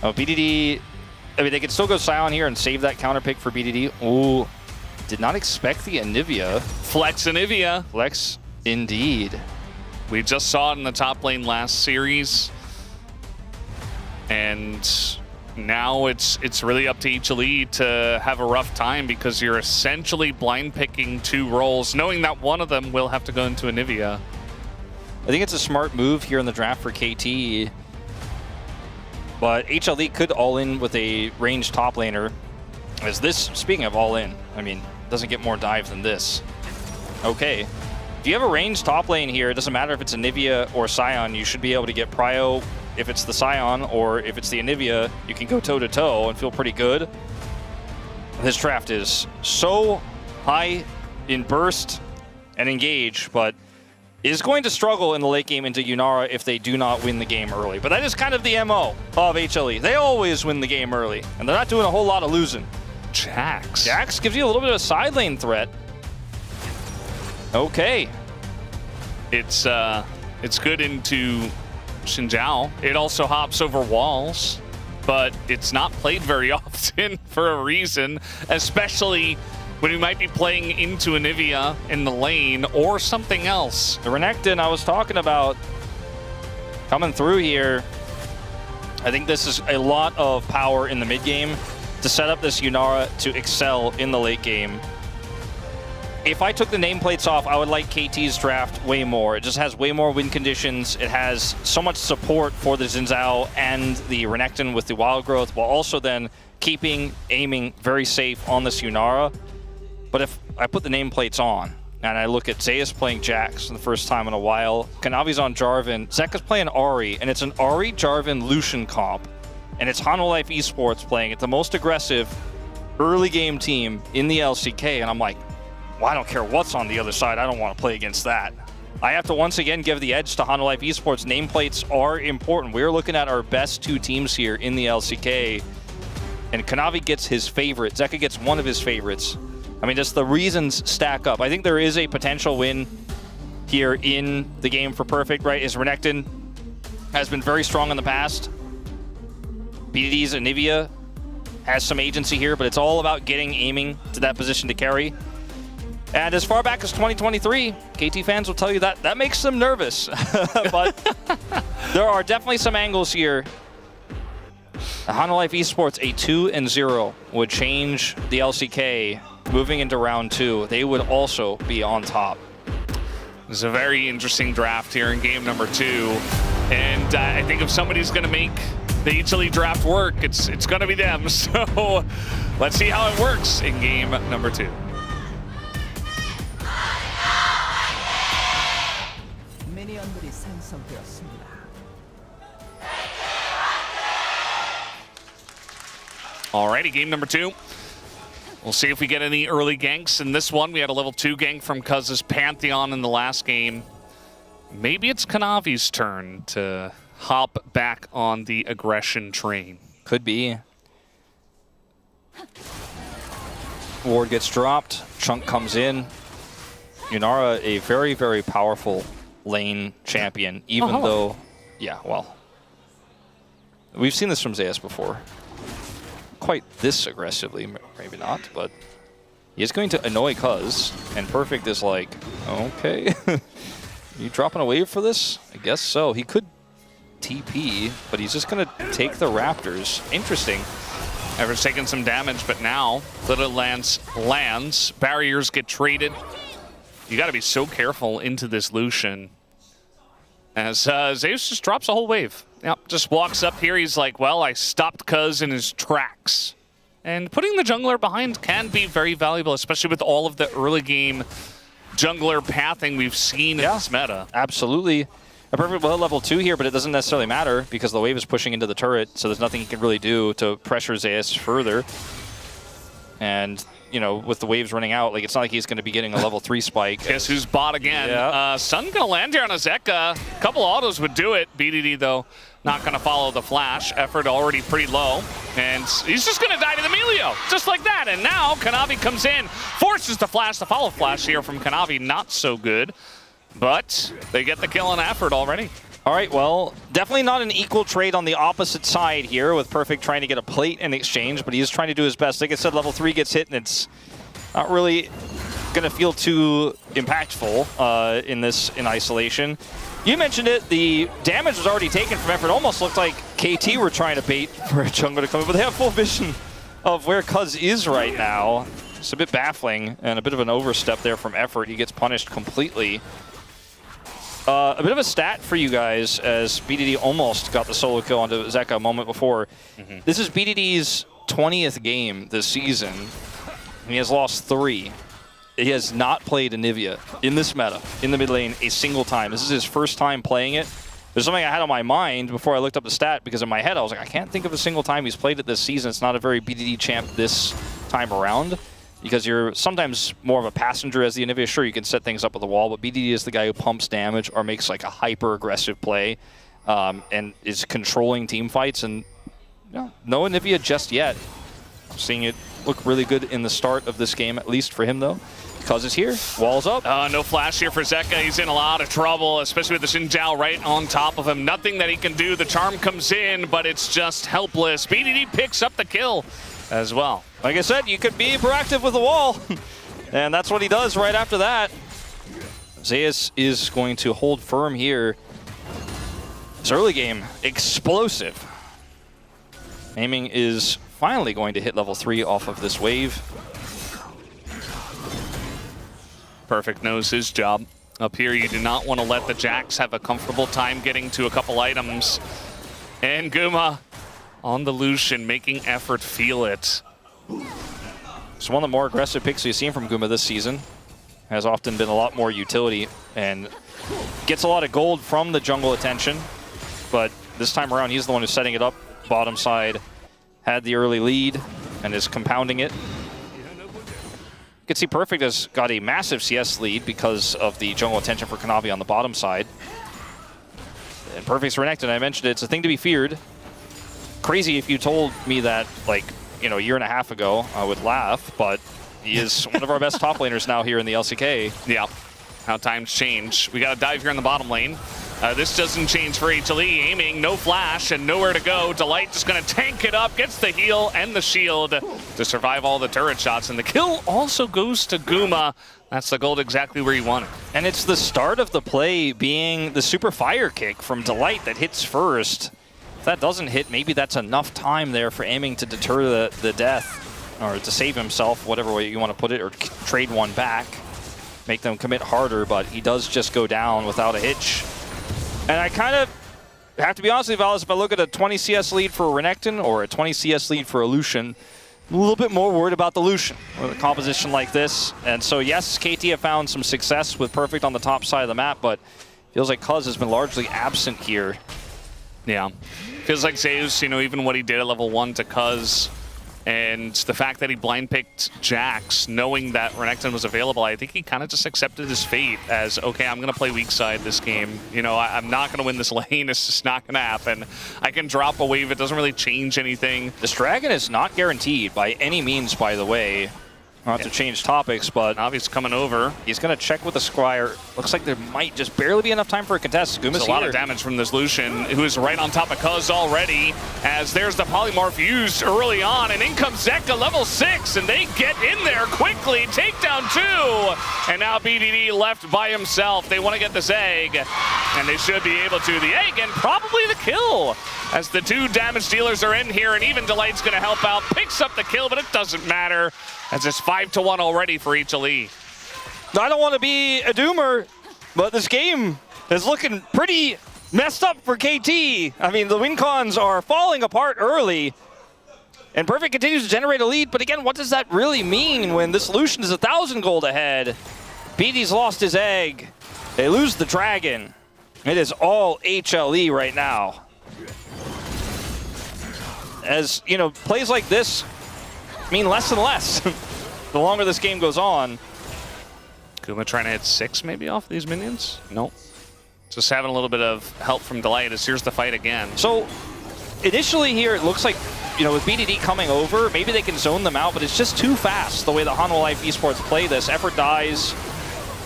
Oh, BDD, I mean, they can still go Sion here and save that counter pick for BDD. Ooh, did not expect the Anivia. Flex Anivia. Flex. Indeed. We just saw it in the top lane last series. And now it's really up to HLE to have a rough time because you're essentially blind picking 2 roles, knowing that one of them will have to go into Anivia. I think it's a smart move here in the draft for KT. But HLE could all in with a ranged top laner. As this, speaking of all in, I mean, doesn't get more dive than this. Okay. If you have a ranged top lane here, it doesn't matter if it's Anivia or Sion, you should be able to get prio if it's the Sion, or if it's the Anivia, you can go toe-to-toe and feel pretty good. This draft is so high in burst and engage, but is going to struggle in the late game into Yunara if they do not win the game early. But that is kind of the MO of HLE. They always win the game early, and they're not doing a whole lot of losing. Jax gives you a little bit of a side lane threat. Okay. It's good into Xinjiao. It also hops over walls, but it's not played very often for a reason, especially when you might be playing into Anivia in the lane or something else. The Renekton I was talking about coming through here. I think this is a lot of power in the mid game to set up this Yunara to excel in the late game. If I took the nameplates off, I would like KT's draft way more. It just has way more win conditions. It has so much support for the Xin Zhao and the Renekton with the wild growth, while also then aiming very safe on this Yunara. But if I put the nameplates on, and I look at Zeus playing Jax for the first time in a while, Kanavi's on Jarvan, Zeka's playing Ahri, and it's an Ahri, Jarvan, Lucian comp. And it's Hanwha Esports playing it, the most aggressive early game team in the LCK, and I'm like, well, I don't care what's on the other side. I don't want to play against that. I have to once again give the edge to Hanwha Esports. Nameplates are important. We're looking at our best 2 teams here in the LCK. And Kanavi gets his favorite. Zeka gets one of his favorites. I mean, just the reasons stack up. I think there is a potential win here in the game for Perfect, right? Is Renekton has been very strong in the past. BDD's Anivia has some agency here, but it's all about aiming to that position to carry. And as far back as 2023, KT fans will tell you that that makes them nervous. But there are definitely some angles here. Hanwha Esports, a 2-0 would change the LCK moving into round 2. They would also be on top. This is a very interesting draft here in game number 2. And I think if somebody's going to make the HLE draft work, it's going to be them. So let's see how it works in game number 2. Alrighty, game number 2. We'll see if we get any early ganks in this one. We had a level 2 gank from Cuz's Pantheon in the last game. Maybe it's Kanavi's turn to hop back on the aggression train. Could be. Ward gets dropped. Chunk comes in. Yunara, a very, very powerful lane champion, even though... Yeah, well... We've seen this from Zeus before. Quite this aggressively, maybe not, but he is going to annoy Cuz, and Perfect is like, okay, you dropping a wave for this? I guess so. He could TP, but he's just going to take the Raptors. Interesting. Ever's taking some damage, but now Little Lance lands. Barriers get traded. You got to be so careful into this Lucian. As Zeus just drops a whole wave. Yep, just walks up here. He's like, well, I stopped Cuz in his tracks. And putting the jungler behind can be very valuable, especially with all of the early game jungler pathing we've seen in this meta. Absolutely. A Perfect will hit level 2 here, but it doesn't necessarily matter because the wave is pushing into the turret, so there's nothing he can really do to pressure Zeus further. And, you know, with the waves running out, like, it's not like he's going to be getting a level 3 spike. Guess who's bot again? Yeah. Sun going to land here on a Zeka. A couple autos would do it. BDD, though, not going to follow the flash. Effort already pretty low. And he's just going to die to the Melio, just like that. And now Kanavi comes in, forces the flash. The follow flash here from Kanavi, not so good. But they get the kill on Effort already. All right, well, definitely not an equal trade on the opposite side here with Perfect trying to get a plate in exchange, but he's trying to do his best. Like I said, level 3 gets hit, and it's not really going to feel too impactful in isolation. You mentioned it, the damage was already taken from Effort. Almost looked like KT were trying to bait for a jungle to come in, but they have full vision of where Cuz is right now. It's a bit baffling and a bit of an overstep there from Effort. He gets punished completely. A bit of a stat for you guys as BDD almost got the solo kill onto Zeka a moment before. This is BDD's 20th game this season. He has lost 3. He has not played Anivia in this meta, in the mid lane, a single time. This is his first time playing it. There's something I had on my mind before I looked up the stat, because in my head I was like, I can't think of a single time he's played it this season. It's not a very BDD champ this time around, because you're sometimes more of a passenger as the Anivia. Sure, you can set things up with the wall, but BDD is the guy who pumps damage or makes like a hyper-aggressive play and is controlling team fights. And no Anivia just yet. Seeing it look really good in the start of this game, at least for him though. Cuz is here, walls up. No flash here for Zeka. He's in a lot of trouble, especially with the Xin Zhao right on top of him. Nothing that he can do. The charm comes in, but it's just helpless. BDD picks up the kill as well. Like I said, you could be proactive with the wall. And that's what he does right after that. Zeus is going to hold firm here. This early game, explosive. Aiming is finally going to hit level 3 off of this wave. Perfect knows his job. Up here, you do not want to let the Jacks have a comfortable time getting to a couple items. And Guma on the Lucian, making Effort feel it. It's one of the more aggressive picks we've seen from Guma this season. Has often been a lot more utility and gets a lot of gold from the jungle attention. But this time around, he's the one who's setting it up. Bottom side had the early lead and is compounding it. You can see Perfect has got a massive CS lead because of the jungle attention for Kanavi on the bottom side. And Perfect's Renekton, I mentioned it's a thing to be feared. Crazy if you told me that, like, you know, a year and a half ago, I would laugh, but he is one of our best top laners now here in the LCK. Yeah, how times change. We got to dive here in the bottom lane. This doesn't change for HLE. Aiming, no flash, and nowhere to go. Delight just going to tank it up, gets the heal and the shield to survive all the turret shots. And the kill also goes to Guma. That's the gold exactly where you want it. And it's the start of the play being the super fire kick from Delight that hits first. If that doesn't hit, maybe that's enough time there for Aiming to deter the death, or to save himself, whatever way you want to put it, or trade one back. Make them commit harder, but he does just go down without a hitch. And I kind of have to be honest with you, Valis, if I look at a 20 CS lead for Renekton or a 20 CS lead for a Lucian, I'm a little bit more worried about the Lucian with a composition like this. And so, yes, KT have found some success with Perfect on the top side of the map, but feels like Cuz has been largely absent here. Yeah. Feels like Zeus, you know, even what he did at level 1 to Cuz, and the fact that he blind picked Jax, knowing that Renekton was available, I think he kind of just accepted his fate as, okay, I'm going to play weak side this game. You know, I'm not going to win this lane. It's just not going to happen. I can drop a wave. It doesn't really change anything. This dragon is not guaranteed by any means, by the way. Not to change topics, but Navi's coming over. He's going to check with the Squire. Looks like there might just barely be enough time for a contest. Guma's a lot of damage from this Lucian, who is right on top of Cuz already, as there's the polymorph used early on, and in comes Zeka level 6, and they get in there quickly. Takedown 2, and now BDD left by himself. They want to get this egg, and they should be able to. The egg and probably the kill, as the 2 damage dealers are in here, and even Delight's going to help out. Picks up the kill, but it doesn't matter, as it's 5-1 already for HLE. I don't want to be a doomer, but this game is looking pretty messed up for KT. I mean, the win cons are falling apart early, and Perfect continues to generate a lead, but again, what does that really mean when this Lucian is 1,000 gold ahead? BD's lost his egg. They lose the dragon. It is all HLE right now. As, you know, plays like this mean less and less the longer this game goes on. Guma trying to hit 6 maybe off these minions? Nope. Just having a little bit of help from Delight as here's the fight again. So initially here it looks like, you know, with BDD coming over, maybe they can zone them out, but it's just too fast the way the Hanwha Life Esports play this. Effort dies,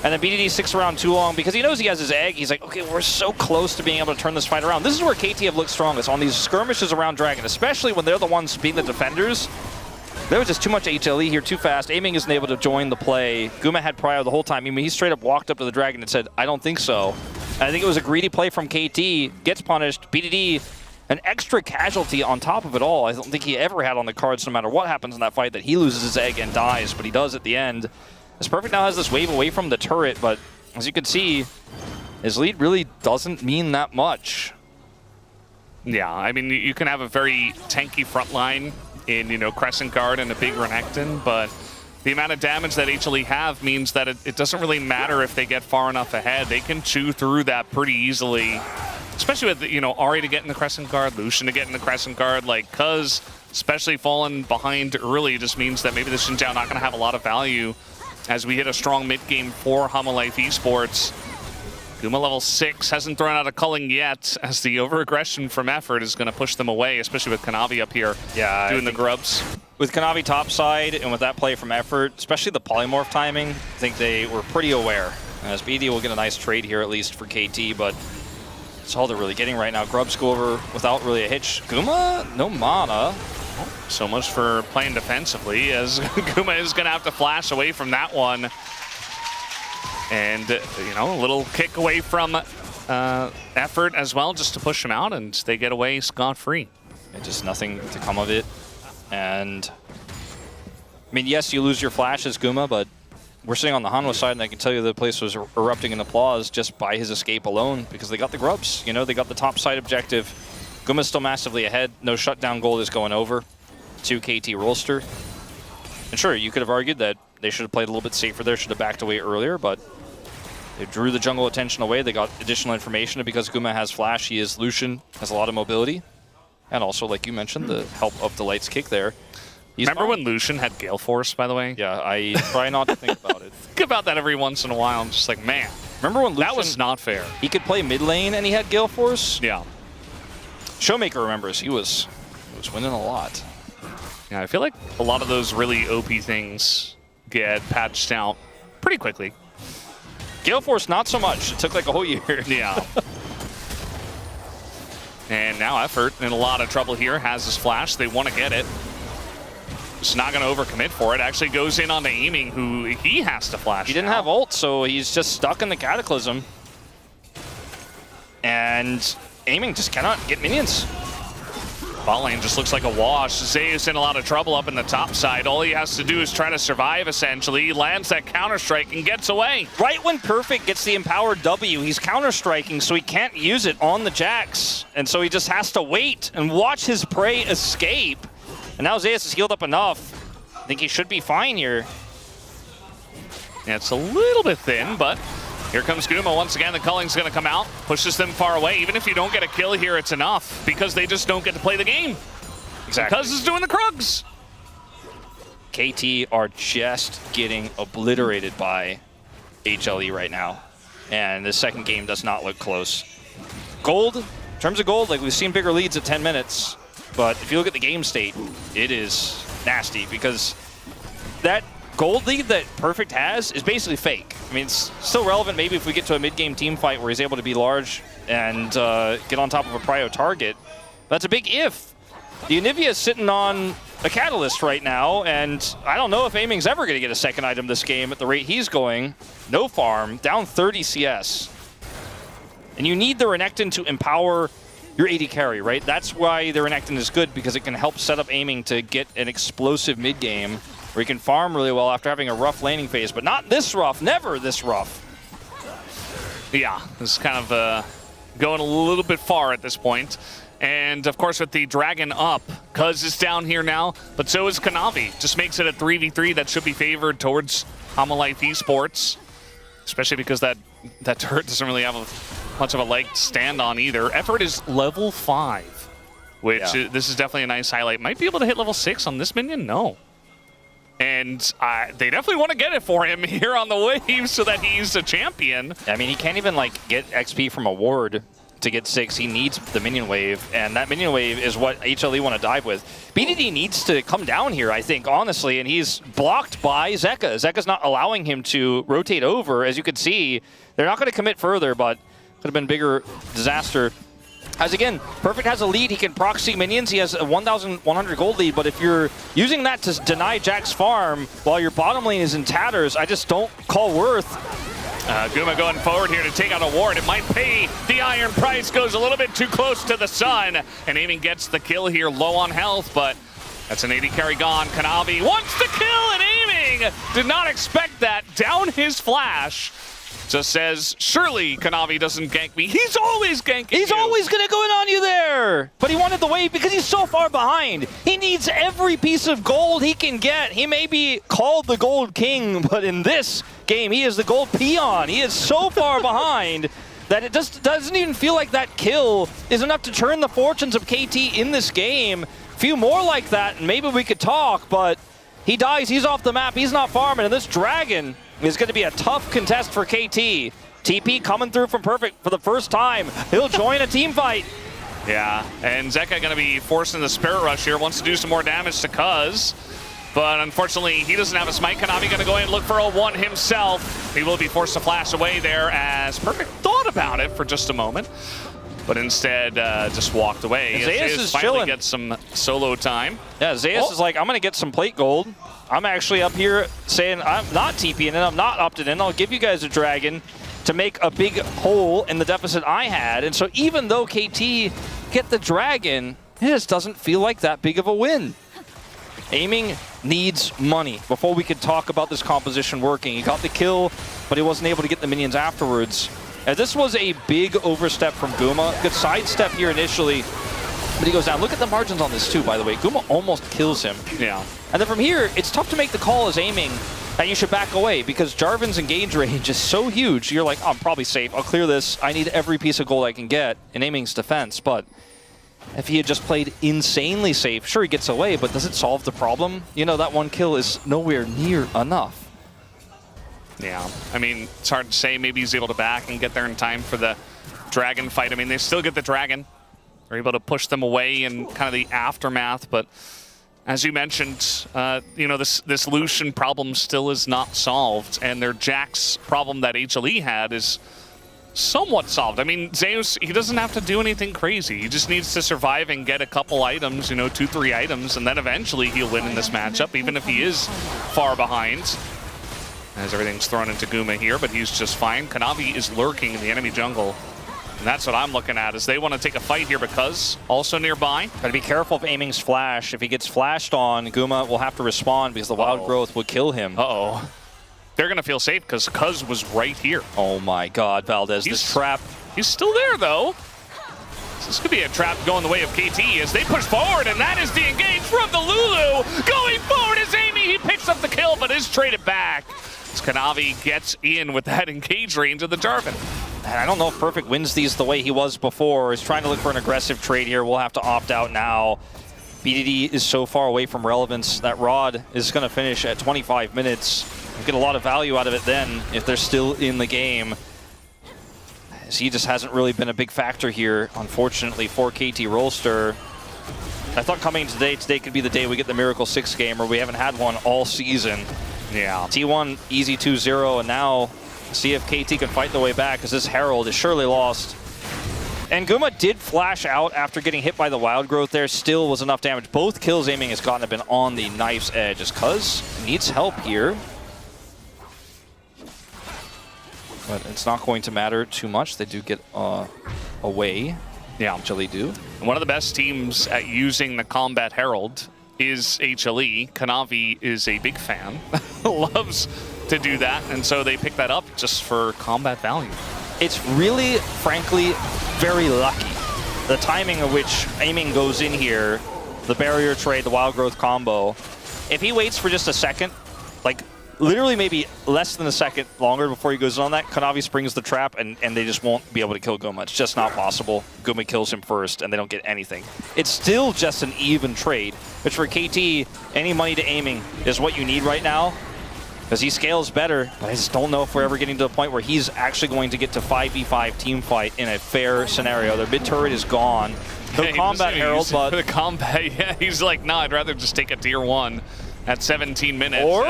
and then BDD sticks around too long because he knows he has his egg. He's like, okay, we're so close to being able to turn this fight around. This is where KT have looked strongest, on these skirmishes around Dragon, especially when they're the ones being the defenders. There was just too much HLE here, too fast. Aiming isn't able to join the play. Guma had Prio the whole time. I mean, he straight up walked up to the Dragon and said, I don't think so. I think it was a greedy play from KT, gets punished, BDD, an extra casualty on top of it all. I don't think he ever had on the cards, no matter what happens in that fight, that he loses his egg and dies, but he does at the end. As Perfect now has this wave away from the turret, but as you can see, his lead really doesn't mean that much. Yeah, I mean, you can have a very tanky front line in, you know, Crescent Guard and a big Renekton, but the amount of damage that HLE have means that it doesn't really matter if they get far enough ahead. They can chew through that pretty easily, especially with, you know, Ahri to get in the Crescent Guard, Lucian to get in the Crescent Guard. Like, Cuz, especially falling behind early, just means that maybe the Xin Zhao not going to have a lot of value as we hit a strong mid-game for Life Esports. Guma level 6 hasn't thrown out a culling yet, as the over-aggression from Effort is going to push them away, especially with Kanavi up here doing the grubs. With Kanavi topside and with that play from Effort, especially the polymorph timing, I think they were pretty aware. As BD will get a nice trade here, at least for KT, but that's all they're really getting right now. Grubs go over without really a hitch. Guma, no mana. So much for playing defensively, as Guma is going to have to flash away from that one. And, you know, a little kick away from Effort as well, just to push him out, and they get away scot-free. And just nothing to come of it. And, I mean, yes, you lose your flash as Guma, but we're sitting on the Hanwha side, and I can tell you the place was erupting in applause just by his escape alone, because they got the grubs. You know, they got the top side objective. Guma's still massively ahead. No shutdown gold is going over to KT Rolster. And sure, you could have argued that they should have played a little bit safer there, should have backed away earlier, but they drew the jungle attention away. They got additional information, and because Guma has flash, he is Lucian, has a lot of mobility. And also, like you mentioned, the help of the Light's kick there. Remember when Lucian had Gale Force, by the way? Yeah, I try not to think about it. Think about that every once in a while. I'm just like, man. Remember when Lucian, that was not fair. He could play mid lane and he had Gale Force? Yeah. Showmaker remembers he was winning a lot. Yeah, I feel like a lot of those really OP things get patched out pretty quickly. Gale Force, not so much. It took like a whole year. Yeah. And now Effort in a lot of trouble here, has his flash. They want to get it. Just not going to overcommit for it. Actually goes in on the Aiming, who he has to flash. He didn't have ult, so he's just stuck in the Cataclysm. And Aiming just cannot get minions. Bot lane just looks like a wash. Zeus in a lot of trouble up in the top side. All he has to do is try to survive, essentially. He lands that counter-strike and gets away. Right when Perfect gets the empowered W, he's counter-striking, so he can't use it on the Jax. And so he just has to wait and watch his prey escape. And now Zeus is healed up enough. I think he should be fine here. Yeah, it's a little bit thin, but here comes Guma. Once again, the culling's going to come out, pushes them far away. Even if you don't get a kill here, it's enough, because they just don't get to play the game. Exactly. Because it's doing the Krugs. KT are just getting obliterated by HLE right now. And the second game does not look close. Gold, in terms of gold, like we've seen bigger leads at 10 minutes. But if you look at the game state, it is nasty, because that gold lead that Perfect has is basically fake. I mean, it's still relevant maybe if we get to a mid-game team fight where he's able to be large and get on top of a prio target. That's a big if. The Anivia is sitting on a Catalyst right now, and I don't know if Aiming's ever going to get a second item this game at the rate he's going. No farm, down 30 CS. And you need the Renekton to empower your AD carry, right? That's why the Renekton is good, because it can help set up Aiming to get an explosive mid-game where he can farm really well after having a rough laning phase, but not this rough, never this rough. Yeah, this is kind of going a little bit far at this point. And of course with the Dragon up, Cuz is down here now, but so is Kanavi. Just makes it a 3v3 that should be favored towards Life Esports, especially because that turret doesn't really have much of a leg to stand on either. Effort is level 5, which this is definitely a nice highlight. Might be able to hit level 6 on this minion? No. And they definitely want to get it for him here on the wave so that he's a champion. I mean, he can't even like get XP from a ward to get 6. He needs the minion wave, and that minion wave is what HLE want to dive with. BDD needs to come down here, I think, honestly, and he's blocked by Zeka. Zeka's not allowing him to rotate over. As you can see, they're not going to commit further, but could have been bigger disaster. As again, Perfect has a lead. He can proxy minions. He has a 1,100 gold lead, but if you're using that to deny Jack's farm while your bottom lane is in tatters, I just don't call worth Guma going forward here to take out a ward. It might pay. The iron price goes a little bit too close to the sun. And Aiming gets the kill here, low on health, but that's an 80 carry gone. Kanavi wants the kill, and Aiming did not expect that. Down his flash. Just says, surely Kanavi doesn't gank me. He's always ganking He's you. always going to go in on you there. But he wanted the wave because he's so far behind. He needs every piece of gold he can get. He may be called the Gold King, but in this game, he is the Gold Peon. He is so far behind that it just doesn't even feel like that kill is enough to turn the fortunes of KT in this game. A few more like that, and maybe we could talk, but he dies. He's off the map. He's not farming, and this Dragon is going to be a tough contest for KT. TP coming through from Perfect for the first time. He'll join a team fight. Yeah, and Zeka going to be forcing the Spirit Rush here. Wants to do some more damage to Cuz. But unfortunately, he doesn't have a smite. Kanavi going to go in and look for a one himself. He will be forced to flash away there as Perfect thought about it for just a moment. But instead, just walked away. Zeus is finally chilling. gets some solo time. Yeah, Zeus is like, I'm going to get some plate gold. I'm actually up here saying I'm not TPing in, I'm not opted in. I'll give you guys a Dragon to make a big hole in the deficit I had. And so even though KT get the Dragon, it just doesn't feel like that big of a win. Aiming needs money before we could talk about this composition working. He got the kill, but he wasn't able to get the minions afterwards. And this was a big overstep from Guma. Good sidestep here initially, but he goes down. Look at the margins on this too, by the way. Guma almost kills him. Yeah. And then from here, it's tough to make the call as Aiming that you should back away because Jarvan's engage range is so huge. You're like, oh, I'm probably safe. I'll clear this. I need every piece of gold I can get in Aiming's defense. But if he had just played insanely safe, sure, he gets away, but does it solve the problem? You know, that one kill is nowhere near enough. Yeah, I mean, it's hard to say. Maybe he's able to back and get there in time for the Dragon fight. I mean, they still get the Dragon. They're able to push them away in kind of the aftermath, but as you mentioned, you know, this Lucian problem still is not solved, and their Jax problem that HLE had is somewhat solved. I mean, Zeus, he doesn't have to do anything crazy. He just needs to survive and get a couple items, you know, 2-3 items, and then eventually he'll win in this matchup, even if he is far behind. As everything's thrown into Guma here, but he's just fine. Kanavi is lurking in the enemy jungle. And that's what I'm looking at, is they want to take a fight here because also nearby. Gotta be careful of Aiming's flash. If he gets flashed on, Guma will have to respond because the wild growth will kill him. Uh-oh. They're going to feel safe because Cuz was right here. Oh my god, Valdez, this trap. He's still there, though. So this could be a trap going the way of KT as they push forward, and that is the engage from the Lulu. Going forward is Amy. He picks up the kill, but is traded back. As Kanavi gets in with that engage range of the Jarvan. And I don't know if Perfect wins these the way he was before. He's trying to look for an aggressive trade here. We'll have to opt out now. BDD is so far away from relevance. That Rod is going to finish at 25 minutes. We'll get a lot of value out of it then if they're still in the game. As he just hasn't really been a big factor here, unfortunately, for KT Rolster. I thought coming today could be the day we get the Miracle 6 game, where we haven't had one all season. Yeah. T1 easy 2-0, and now see if KT can fight the way back, because this Herald is surely lost. And Guma did flash out after getting hit by the wild growth there. Still was enough damage. Both kills Aiming has gotten have been on the knife's edge, as Cuz needs help here. But it's not going to matter too much. They do get away. Yeah. HLE do. And one of the best teams at using the Combat Herald is HLE. Kanavi is a big fan. Loves to do that, and so they pick that up just for combat value. It's really, frankly, very lucky. The timing of which Aiming goes in here, the barrier trade, the wild growth combo. If he waits for just a second, like literally maybe less than a second longer before he goes on that, Kanavi springs the trap and they just won't be able to kill Guma. It's just not possible. Guma kills him first and they don't get anything. It's still just an even trade, which for KT, any money to Aiming is what you need right now, because he scales better, but I just don't know if we're ever getting to the point where he's actually going to get to 5v5 team fight in a fair scenario. Their mid turret is gone. No Yeah, combat Herald, but the combat, yeah, he's like, no, I'd rather just take a tier 1 at 17 minutes. Or?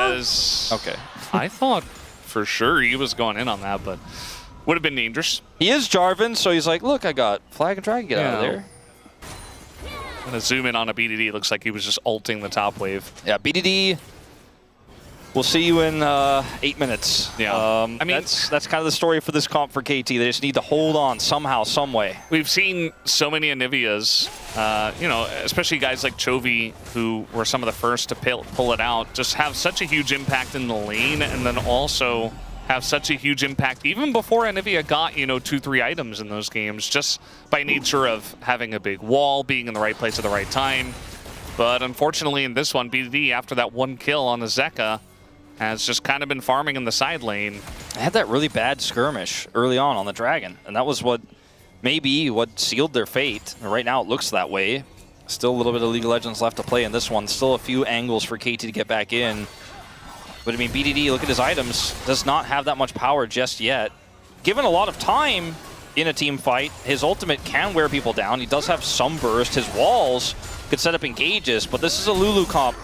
Okay. I thought for sure he was going in on that, but would have been dangerous. He is Jarvan, so he's like, look, I got Flag and Dragon, get out of there. I'm gonna zoom in on a BDD. It looks like he was just ulting the top wave. Yeah, BDD We'll see you in 8 minutes. Yeah. I mean, that's kind of the story for this comp for KT. They just need to hold on somehow, some way. We've seen so many Anivias, you know, especially guys like Chovy, who were some of the first to pull it out, just have such a huge impact in the lane, and then also have such a huge impact even before Anivia got, you know, 2-3 items in those games, just by nature of having a big wall, being in the right place at the right time. But unfortunately in this one, BDD, after that 1 kill on the Zeka, has just kind of been farming in the side lane. They had that really bad skirmish early on the Dragon, and that was what sealed their fate. And right now it looks that way. Still a little bit of League of Legends left to play in this one. Still a few angles for KT to get back in. But I mean, BDD, look at his items, does not have that much power just yet. Given a lot of time in a team fight, his ultimate can wear people down. He does have some burst. His walls could set up engages, but this is a Lulu comp.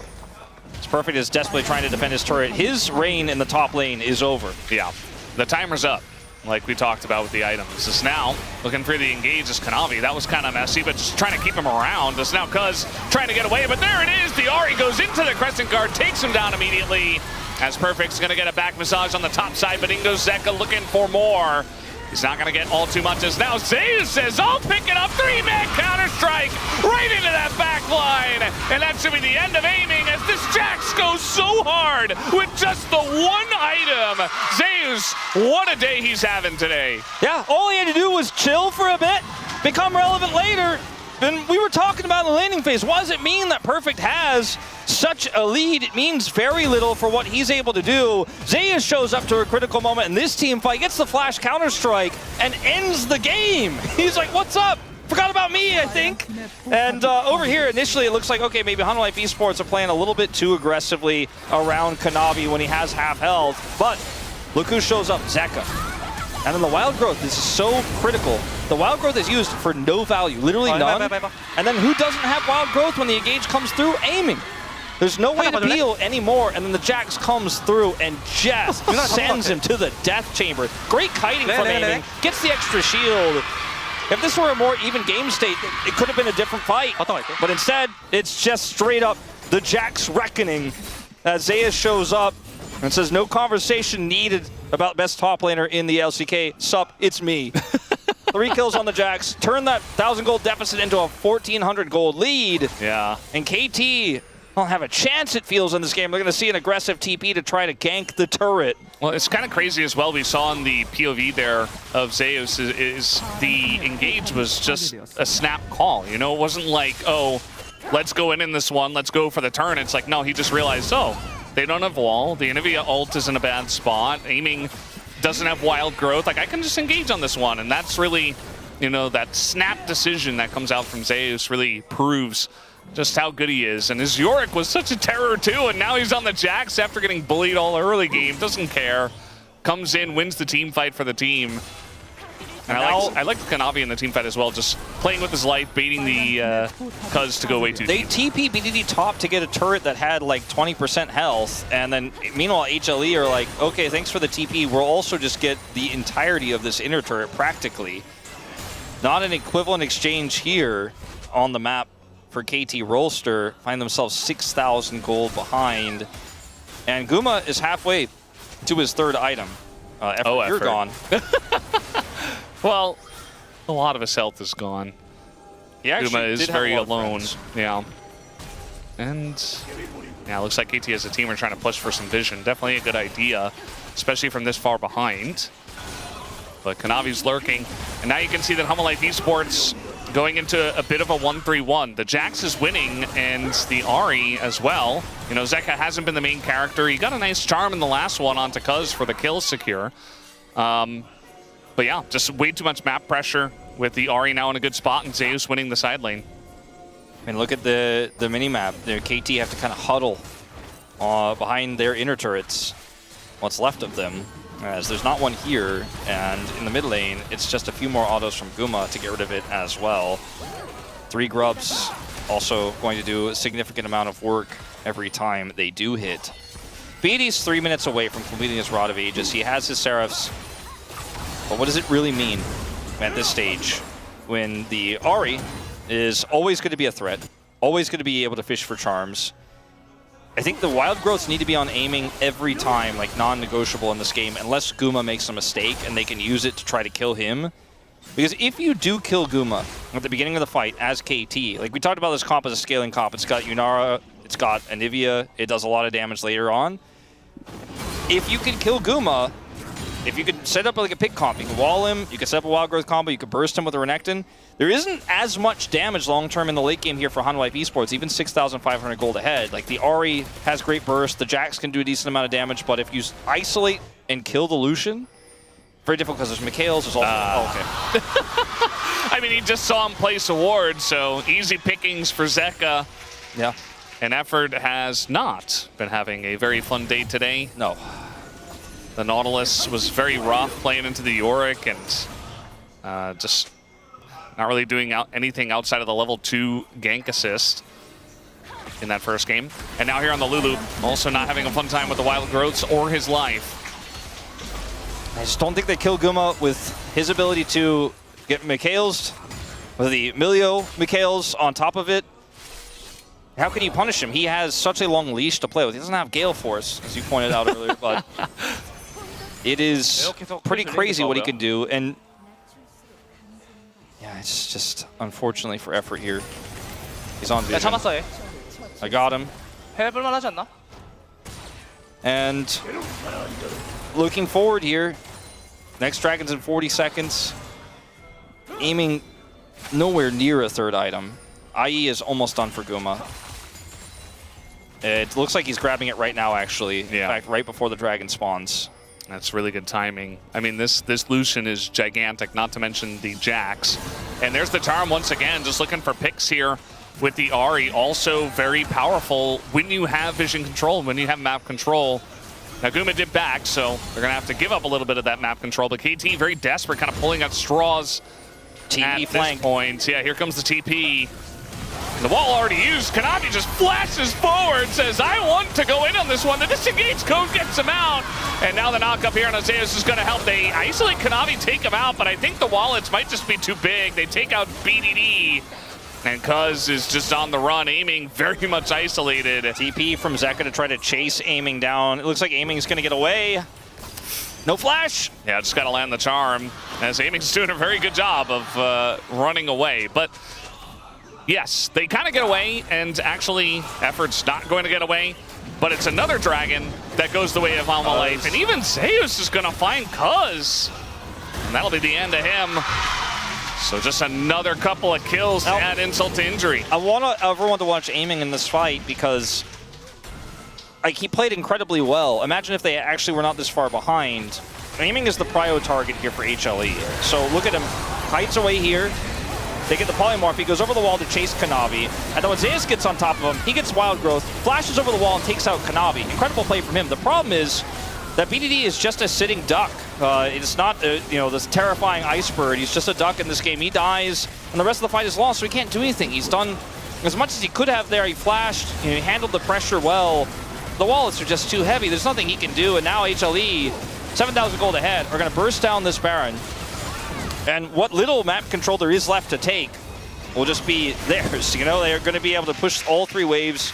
It's perfect as desperately trying to defend his turret. His reign in the top lane is over. Yeah, the timer's up, like we talked about with the items. It's now looking for the engage as Kanavi. That was kind of messy, but just trying to keep him around. It's now Cuz trying to get away, but there it is. The Ahri goes into the Crescent Guard, takes him down immediately. As Perfect's going to get a back massage on the top side, but Ingo Zeka looking for more. He's not going to get all too much as now Zeus says, I'll pick it up. 3-man counter-strike right into that back line. And that should be the end of aiming as this Jax goes so hard with just the 1 item. Zeus, what a day he's having today. Yeah, all he had to do was chill for a bit, become relevant later. And we were talking about in the laning phase. What does it mean that Perfect has such a lead? It means very little for what he's able to do. Zeus shows up to a critical moment in this team fight, gets the flash counter-strike, and ends the game. He's like, what's up? Forgot about me, I think. And over here, initially, it looks like, okay, maybe Huni Life Esports are playing a little bit too aggressively around Kanavi when he has half health. But look who shows up, Zeka. And then the Wild Growth is so critical. The Wild Growth is used for no value, literally none. And then who doesn't have Wild Growth when the engage comes through? Aiming. There's no way to peel anymore, and then the Jax comes through and just sends him to the death chamber. Great kiting from aiming, gets the extra shield. If this were a more even game state, it could have been a different fight. But instead, it's just straight up the Jax reckoning as Zeus shows up and says, no conversation needed about best top laner in the LCK. Sup, it's me. 3 kills on the Jax. Turn that 1,000 gold deficit into a 1,400 gold lead. Yeah. And KT don't have a chance, it feels, in this game. They're going to see an aggressive TP to try to gank the turret. Well, it's kind of crazy as well. We saw in the POV there of Zeus is the engage was just a snap call. You know, it wasn't like, oh, let's go in this one, let's go for the turn. It's like, no, he just realized, oh, they don't have wall. The Anivia ult is in a bad spot. Aiming doesn't have wild growth. Like, I can just engage on this one. And that's really, you know, that snap decision that comes out from Zeus really proves just how good he is. And his Yorick was such a terror too. And now he's on the Jax after getting bullied all early game. Doesn't care. Comes in, wins the team fight for the team. And I like Kanavi in the team fight as well, just playing with his life, baiting the Cuz to go way too deep. They TP BDD top to get a turret that had like 20% health, and then meanwhile HLE are like, okay, thanks for the TP, we'll also just get the entirety of this inner turret practically. Not an equivalent exchange here on the map for KT Rolster, find themselves 6,000 gold behind. And Guma is halfway to his 3rd item. You're gone. Well, a lot of his health is gone. Guma is very alone. Yeah. And yeah, looks like KT as a team are trying to push for some vision. Definitely a good idea, especially from this far behind. But Kanavi's lurking. And now you can see that Huni Life Esports going into a bit of a 1-3-1. The Jax is winning, and the Ahri as well. You know, Zeka hasn't been the main character. He got a nice charm in the last one onto Cuz for the kill secure. But yeah, just way too much map pressure with the Ahri now in a good spot and Zeus winning the side lane. And look at the mini-map. KT have to kind of huddle behind their inner turrets, what's left of them, as there's not one here. And in the mid lane, it's just a few more autos from Guma to get rid of it as well. 3 grubs also going to do a significant amount of work every time they do hit. BD's 3 minutes away from completing his Rod of Ages. He has his Seraphs. But what does it really mean at this stage when the Ahri is always going to be a threat, always going to be able to fish for charms? I think the wild growths need to be on aiming every time, like non-negotiable in this game, unless Guma makes a mistake and they can use it to try to kill him. Because if you do kill Guma at the beginning of the fight as KT, like we talked about this comp as a scaling comp, it's got Yunara, it's got Anivia, it does a lot of damage later on. If you can kill Guma, if you could set up like a pick comp, you can wall him, you can set up a wild growth combo, you could burst him with a Renekton. There isn't as much damage long-term in the late game here for Hanwha Life Esports, even 6,500 gold ahead. Like the Ahri has great burst, the Jax can do a decent amount of damage, but if you isolate and kill the Lucian, very difficult because there's Mikhail's, there's also... oh, okay. I mean, he just saw him place a ward, so easy pickings for Zeka. Yeah. And Effort has not been having a very fun day today. No. The Nautilus was very rough playing into the Yorick and just not really doing anything outside of the level 2 gank assist in that first game. And now here on the Lulu, also not having a fun time with the wild growths or his life. I just don't think they kill Guma with his ability to get Mikhail's, with the Milio Mikhail's on top of it. How can you punish him? He has such a long leash to play with. He doesn't have Gale Force, as you pointed out earlier, but it is pretty crazy what he can do. And yeah, it's just unfortunately for Effort here. He's on vision. I got him. And looking forward here, next Dragon's in 40 seconds. Aiming nowhere near a third item. IE is almost done for Guma. It looks like he's grabbing it right now, actually. Yeah. In fact, right before the dragon spawns. That's really good timing. I mean, this Lucian is gigantic, not to mention the Jax. And there's the Charm once again, just looking for picks here with the Ahri. Also very powerful when you have vision control, when you have map control. Now Guma did back, so they're going to have to give up a little bit of that map control. But KT very desperate, kind of pulling at straws at this point. Yeah, here comes the TP. The wall already used. Kanavi just flashes forward, says, I want to go in on this one. The disengage code gets him out. And now the knock up here on Azeus is going to help. They isolate Kanavi, take him out, but I think the wallets might just be too big. They take out BDD. And Cuz is just on the run, aiming very much isolated. TP from Zeka to try to chase aiming down. It looks like aiming's going to get away. No flash. Yeah, just got to land the charm, as aiming's doing a very good job of running away. But yes, they kind of get away, and actually, Effort's not going to get away. But it's another dragon that goes the way of Hanwha Life. And even Zeus is going to find Cuz. And that'll be the end of him. So just another couple of kills to add insult to injury. I want everyone to watch aiming in this fight because he played incredibly well. Imagine if they actually were not this far behind. Aiming is the prio target here for HLE. So look at him, hides away here. They get the polymorph, he goes over the wall to chase Kanavi. And then when Zeus gets on top of him, he gets wild growth, flashes over the wall and takes out Kanavi. Incredible play from him. The problem is that BDD is just a sitting duck. It's not, this terrifying ice bird. He's just a duck in this game. He dies, and the rest of the fight is lost, so he can't do anything. He's done as much as he could have there. He flashed, he handled the pressure well. The wallets are just too heavy. There's nothing he can do, and now HLE, 7,000 gold ahead, are going to burst down this Baron. And what little map control there is left to take will just be theirs. They're going to be able to push all three waves,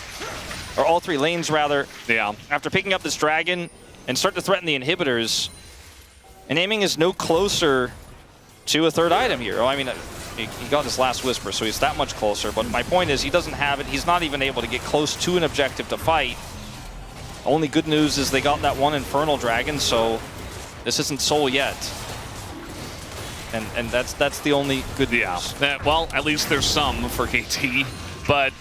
or all three lanes, rather. Yeah. After picking up this dragon and start to threaten the inhibitors. And aiming is no closer to a third item here. I mean, he got his last whisper, so he's that much closer. But my point is, he doesn't have it. He's not even able to get close to an objective to fight. Only good news is they got that one Infernal Dragon, so this isn't Soul yet. And that's the only good news. Well, at least there's some for KT. But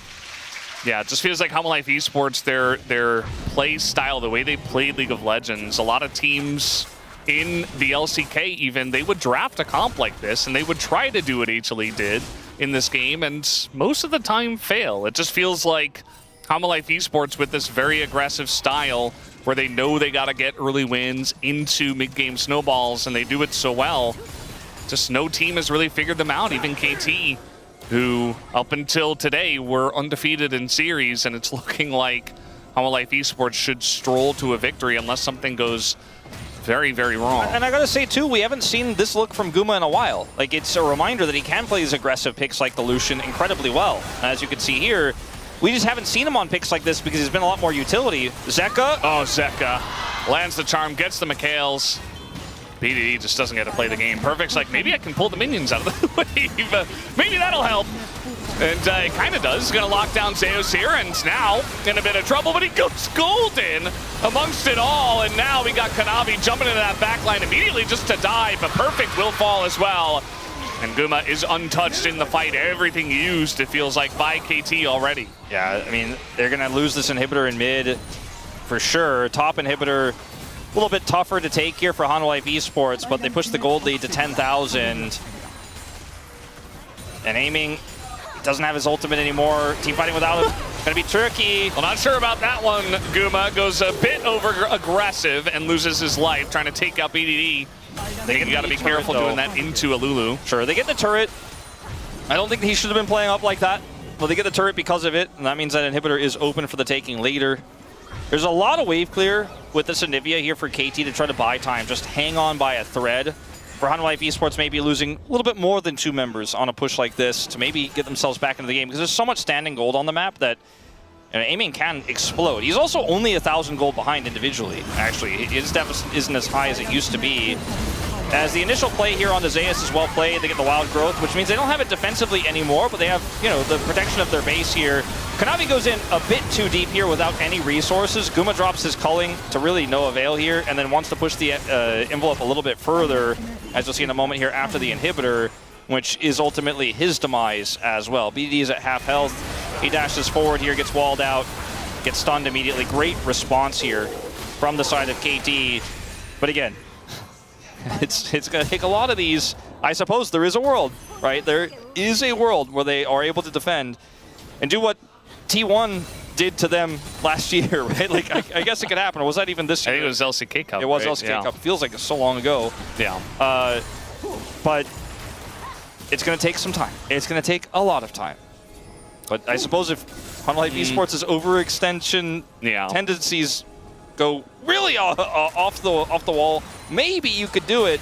yeah, it just feels like Hanwha Life Esports, their play style, the way they played League of Legends, a lot of teams in the LCK even, they would draft a comp like this, and they would try to do what HLE did in this game, and most of the time fail. It just feels like Hanwha Life Esports with this very aggressive style where they know they got to get early wins into mid-game snowballs, and they do it so well. Just no team has really figured them out, even KT, who up until today were undefeated in series, and it's looking like Hanwha Life Esports should stroll to a victory unless something goes very, very wrong. And I gotta say too, we haven't seen this look from Guma in a while. Like, it's a reminder that he can play these aggressive picks like the Lucian incredibly well. As you can see here, we just haven't seen him on picks like this because he's been a lot more utility. Zeka. Oh, Zeka lands the charm, gets the McHale's. BDD just doesn't get to play the game. Perfect's like, maybe I can pull the minions out of the wave. Maybe that'll help. And it kind of does. He's going to lock down Zeus here, and now in a bit of trouble, but he goes golden amongst it all. And now we got Kanavi jumping into that backline immediately just to die, but Perfect will fall as well. And Guma is untouched in the fight. Everything used, it feels like, by KT already. Yeah, I mean, they're going to lose this inhibitor in mid for sure. Top inhibitor, a little bit tougher to take here for Hana Life Esports, but they push the gold lead to 10,000. And aiming, doesn't have his ultimate anymore. Team fighting without him, gonna be tricky. Well, not sure about that one. Guma goes a bit over aggressive and loses his life trying to take out BDD. You gotta be careful doing that into a Lulu. Sure, they get the turret. I don't think he should have been playing up like that. Well, they get the turret because of it, and that means that inhibitor is open for the taking later. There's a lot of wave clear with this Anivia here for KT to try to buy time. Just hang on by a thread. For Hana Life Esports, maybe losing a little bit more than 2 members on a push like this to maybe get themselves back into the game, because there's so much standing gold on the map that aiming can explode. He's also only 1,000 gold behind individually, actually. His deficit isn't as high as it used to be. As the initial play here on the Zeus is well played, they get the wild growth, which means they don't have it defensively anymore, but they have, you know, the protection of their base here. Kanavi goes in a bit too deep here without any resources. Guma drops his culling to really no avail here, and then wants to push the envelope a little bit further, as you'll see in a moment here after the inhibitor, which is ultimately his demise as well. BDD is at half health. He dashes forward here, gets walled out, gets stunned immediately. Great response here from the side of KT. But again, it's going to take a lot of these. I suppose there is a world, right? There is a world where they are able to defend and do what T1 did to them last year, right? Like, I guess it could happen. Or was that even this year? I think it was LCK Cup. It was right? LCK Cup. It feels like it's so long ago. Yeah. But it's going to take some time. It's going to take a lot of time. But I suppose if Hana Life Esports' overextension tendencies go really off the wall, maybe you could do it.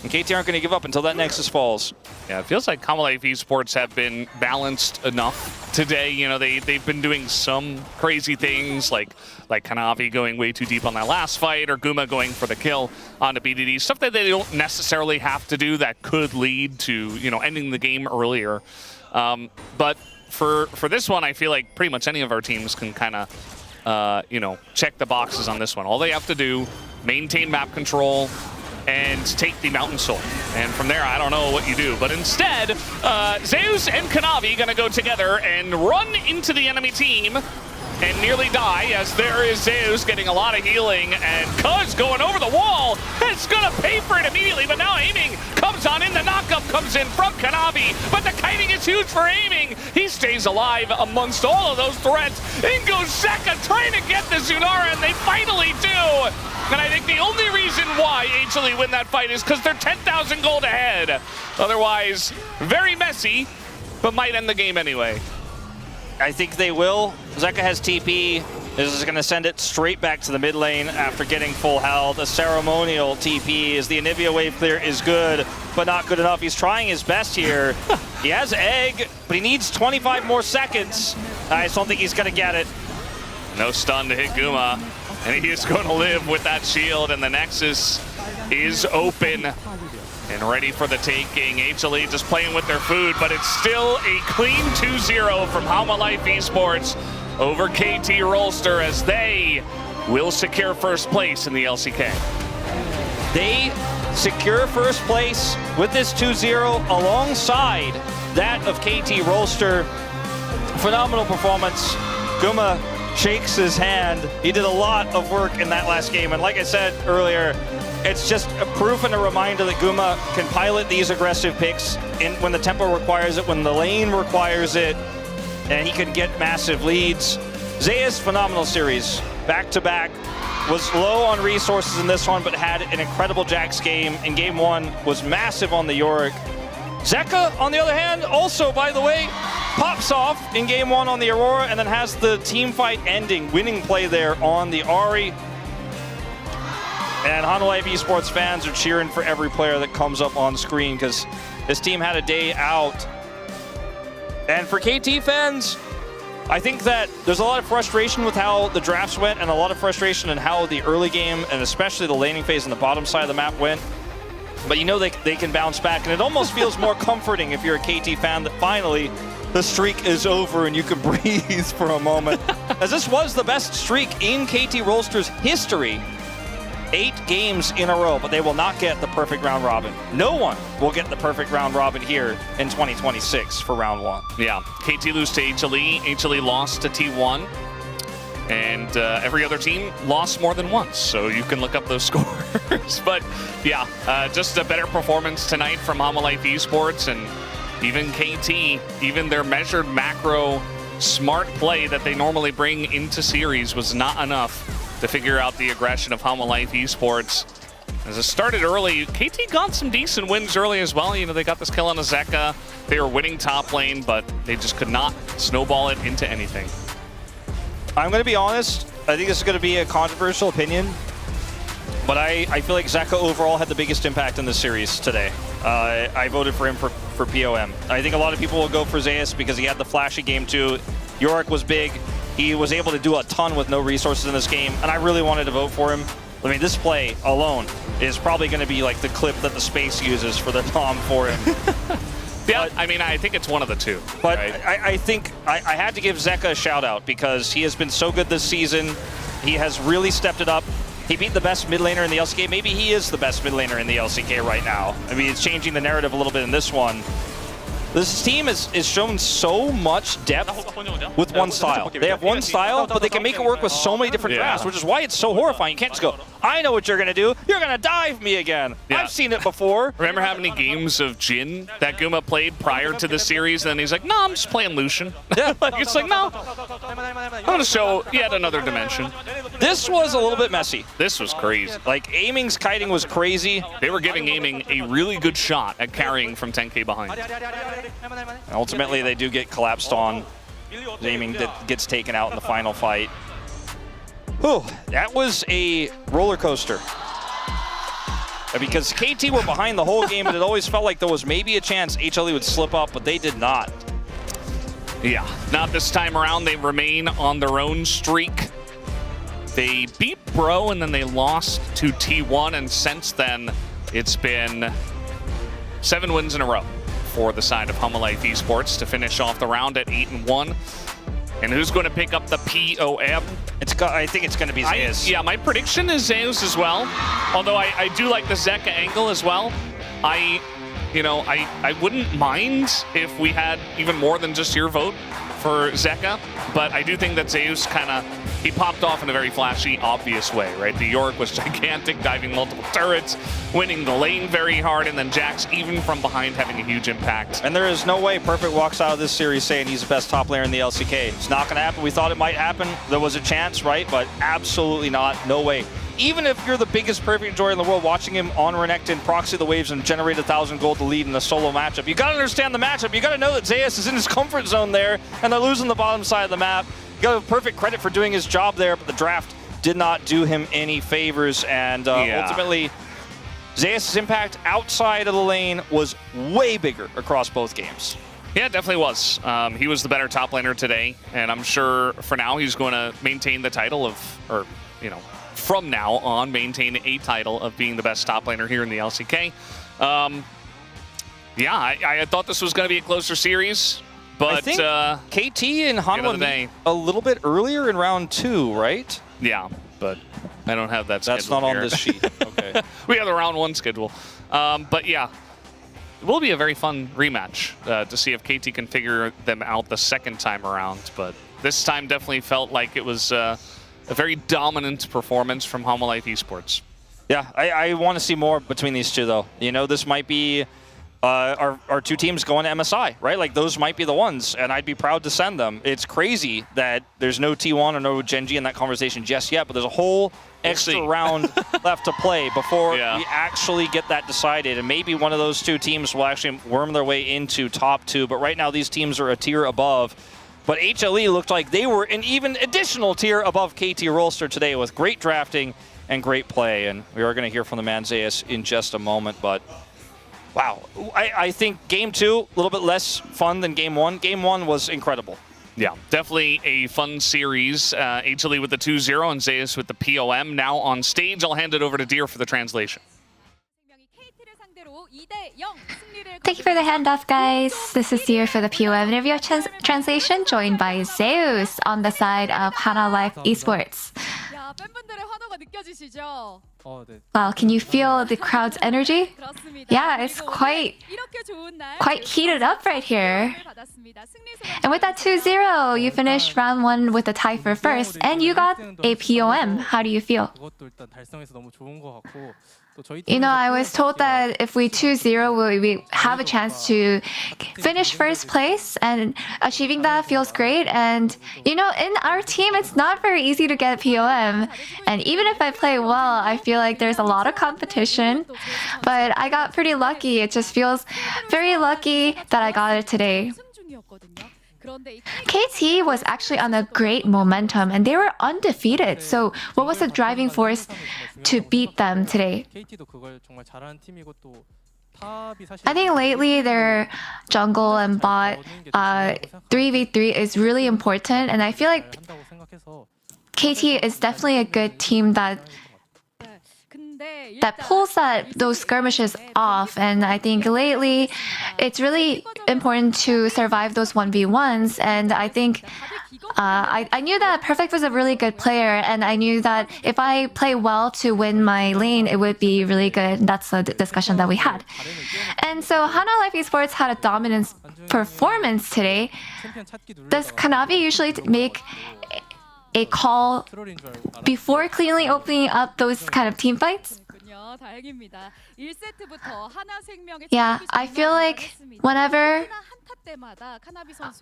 And KT aren't going to give up until that Nexus falls. Yeah, it feels like Hana Life Esports have been balanced enough today. You know, they've been doing some crazy things like Kanavi going way too deep on that last fight, or Guma going for the kill on the BDD. Stuff that they don't necessarily have to do that could lead to, you know, ending the game earlier. But for this one, I feel like pretty much any of our teams can kind of, you know, check the boxes on this one. All they have to do, maintain map control, and take the Mountain Soul. And from there, I don't know what you do. But instead, Zeus and Kanavi gonna go together and run into the enemy team and nearly die, as there is Zeus getting a lot of healing, and Cuz going over the wall. It's gonna pay for it immediately, but now aiming comes on in. The knockup comes in from Kanavi, but the kiting is huge for aiming. He stays alive amongst all of those threats. In goes Zeka trying to get the Zunara, and they finally do. And I think the only reason why HLE win that fight is because they're 10,000 gold ahead. Otherwise, very messy, but might end the game anyway. I think they will. Zeka has TP. This is going to send it straight back to the mid lane after getting full health. A ceremonial TP as the Anivia wave clear is good, but not good enough. He's trying his best here. He has Egg, but he needs 25 more seconds. I just don't think he's going to get it. No stun to hit Guma, and he is going to live with that shield, and the Nexus is open and ready for the taking. HLE just playing with their food, but it's still a clean 2-0 from Hana Life Esports over KT Rolster, as they will secure first place in the LCK. They secure first place with this 2-0 alongside that of KT Rolster. Phenomenal performance. Guma shakes his hand. He did a lot of work in that last game, and like I said earlier, it's just a proof and a reminder that Guma can pilot these aggressive picks when the tempo requires it, when the lane requires it, and he can get massive leads. Zeus, phenomenal series. Back-to-back. Was low on resources in this one, but had an incredible Jax game. In game one, was massive on the Yorick. Zeka, on the other hand, also, by the way, pops off in game one on the Aurora, and then has the team fight ending, winning play there on the Ahri. And Hana Life Esports fans are cheering for every player that comes up on screen, because this team had a day out. And for KT fans, I think that there's a lot of frustration with how the drafts went and a lot of frustration in how the early game and especially the laning phase and the bottom side of the map went. But you know they can bounce back, and it almost feels more comforting if you're a KT fan that finally the streak is over and you can breathe for a moment. As this was the best streak in KT Rolster's history. 8 games in a row, but they will not get the perfect round robin. No one will get the perfect round robin here in 2026 for round 1. Yeah, KT lose to HLE, HLE lost to T1, and every other team lost more than once, so you can look up those scores. But yeah, just a better performance tonight from Homolife Esports, and even KT, even their measured macro smart play that they normally bring into series was not enough to figure out the aggression of Homolife Esports. As it started early, KT got some decent wins early as well. You know, they got this kill on Azeka. They were winning top lane, but they just could not snowball it into anything. I'm going to be honest. I think this is going to be a controversial opinion, but I feel like Zeka overall had the biggest impact in this series today. I voted for him for POM. I think a lot of people will go for Zeus because he had the flashy game too. Yorick was big. He was able to do a ton with no resources in this game, and I really wanted to vote for him. I mean, this play alone is probably going to be like the clip that the space uses for the Tom for him. Yeah, I mean, I think it's one of the two. But right? I think I had to give Zeka a shout out because he has been so good this season. He has really stepped it up. He beat the best mid laner in the LCK. Maybe he is the best mid laner in the LCK right now. I mean, it's changing the narrative a little bit in this one. This team is shown so much depth with one style. They have one style, but they can make it work with so many different drafts, which is why it's so horrifying. You can't just go, I know what you're going to do. You're going to dive me again. Yeah. I've seen it before. Remember how many games of Jhin that Guma played prior to the series? And then he's like, no, I'm just playing Lucian. Yeah. Like, it's like, no, I'm going to show yet another dimension. This was a little bit messy. This was crazy. Like, aiming's kiting was crazy. They were giving aiming a really good shot at carrying from 10k behind. Ultimately, they do get collapsed on. Aiming gets taken out in the final fight. Whew, that was a roller coaster. Because KT were behind the whole game, and it always felt like there was maybe a chance HLE would slip up, but they did not. Yeah, not this time around. They remain on their own streak. They beat Bro, and then they lost to T1, and since then, it's been 7 wins in a row for the side of Homolife Esports to finish off the round at 8-1. And who's going to pick up the POM? I think it's going to be Zeus. Yeah, my prediction is Zeus as well. Although I do like the Zeka angle as well. I wouldn't mind if we had even more than just your vote for Zeka, but I do think that Zeus he popped off in a very flashy, obvious way, right? The Yorick was gigantic, diving multiple turrets, winning the lane very hard, and then Jax, even from behind, having a huge impact. And there is no way Perfect walks out of this series saying he's the best top player in the LCK. It's not going to happen. We thought it might happen. There was a chance, right? But absolutely not. No way. Even if you're the biggest Perfect enjoyer in the world, watching him on Renekton proxy the waves and generate 1,000 gold to lead in a solo matchup, you got to understand the matchup. You got to know that Zeus is in his comfort zone there, and they're losing the bottom side of the map. You got to give Perfect credit for doing his job there, but the draft did not do him any favors, and ultimately, Zeus' impact outside of the lane was way bigger across both games. Yeah, it definitely was. He was the better top laner today, and I'm sure for now he's going to maintain the title from now on, maintain a title of being the best top laner here in the LCK. I thought this was going to be a closer series, but I think KT and Hanwha meet a little bit earlier in round 2, right? Yeah, but I don't have that schedule. That's not here. on this sheet. Okay. We have the round 1 schedule. But yeah, it will be a very fun rematch to see if KT can figure them out the second time around. But this time definitely felt like it was a very dominant performance from Homolife Esports. Yeah, I want to see more between these two, though. You know, this might be our two teams going to MSI, right? Like, those might be the ones, and I'd be proud to send them. It's crazy that there's no T1 or no Genji in that conversation just yet, but there's a whole extra round left to play before we actually get that decided, and maybe one of those two teams will actually worm their way into top 2, but right now these teams are a tier above. But HLE looked like they were an even additional tier above KT Rolster today with great drafting and great play. And we are going to hear from the man Zeus in just a moment. But wow, I think game 2, a little bit less fun than game 1. Game 1 was incredible. Yeah, definitely a fun series. HLE with the 2-0 and Zeus with the POM. Now on stage, I'll hand it over to Deer for the translation. Thank you for the handoff, guys. This is Deer for the POM interview translation, joined by Zeus on the side of Hana Life Esports. Wow, can you feel the crowd's energy? Yeah, it's quite heated up right here. And with that 2-0, you finished round 1 with a tie for first, and you got a POM. How do you feel? You know, I was told that if we 2-0, we have a chance to finish first place, and achieving that feels great. And, you know, in our team, it's not very easy to get POM. And even if I play well, I feel like there's a lot of competition. But I got pretty lucky. It just feels very lucky that I got it today. KT was actually on a great momentum and they were undefeated. So what was the driving force to beat them today? I think lately their jungle and bot 3v3 is really important, and I feel like KT is definitely a good team that pulls those skirmishes off. And I think lately it's really important to survive those 1v1s. And I think I knew that Perfect was a really good player, and I knew that if I play well to win my lane, it would be really good. That's a discussion that we had. And so Hana Life Esports had a dominant performance today. Does Kanavi usually make a call before cleanly opening up those kind of team fights? Yeah, I feel like whenever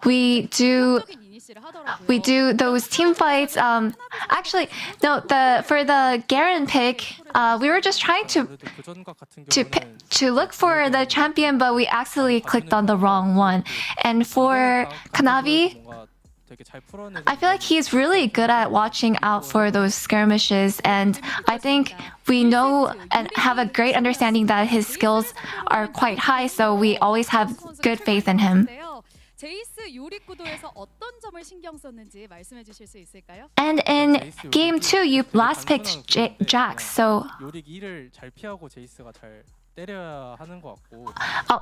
we do those team fights, actually no, for the Garen pick, we were just trying to look for the champion, but we accidentally clicked on the wrong one. And for Kanavi, I feel like he's really good at watching out for those skirmishes, and I think we know and have a great understanding that his skills are quite high, so we always have good faith in him. And in game 2, you last picked Jax, so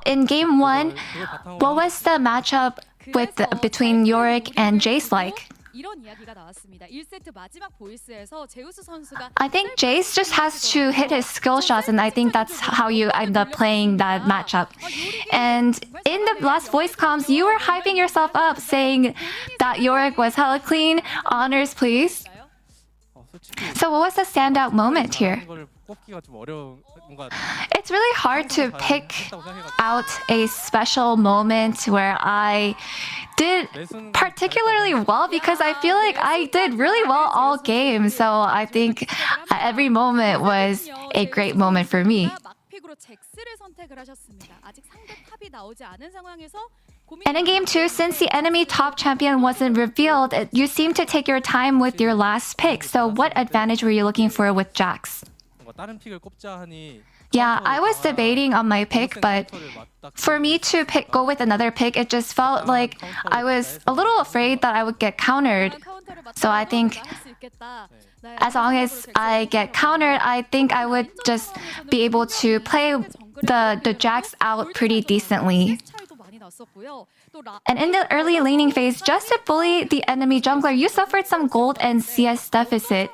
in game 1, what was the matchup between Yorick and Jace like? I think Jace just has to hit his skill shots, and I think that's how you end up playing that matchup. And in the last voice comms, you were hyping yourself up, saying that Yorick was hella clean. Honors, please. So what was the standout moment here? It's really hard to pick out a special moment where I did particularly well, because I feel like I did really well all game. So I think every moment was a great moment for me. And in game 2, since the enemy top champion wasn't revealed, you seemed to take your time with your last pick. So what advantage were you looking for with Jax? Yeah, I was debating on my pick, but for me to go with another pick, it just felt like I was a little afraid that I would get countered. So I think as long as I get countered, I think I would just be able to play the Jax out pretty decently. And in the early laning phase, just to bully the enemy jungler, you suffered some gold and CS deficit.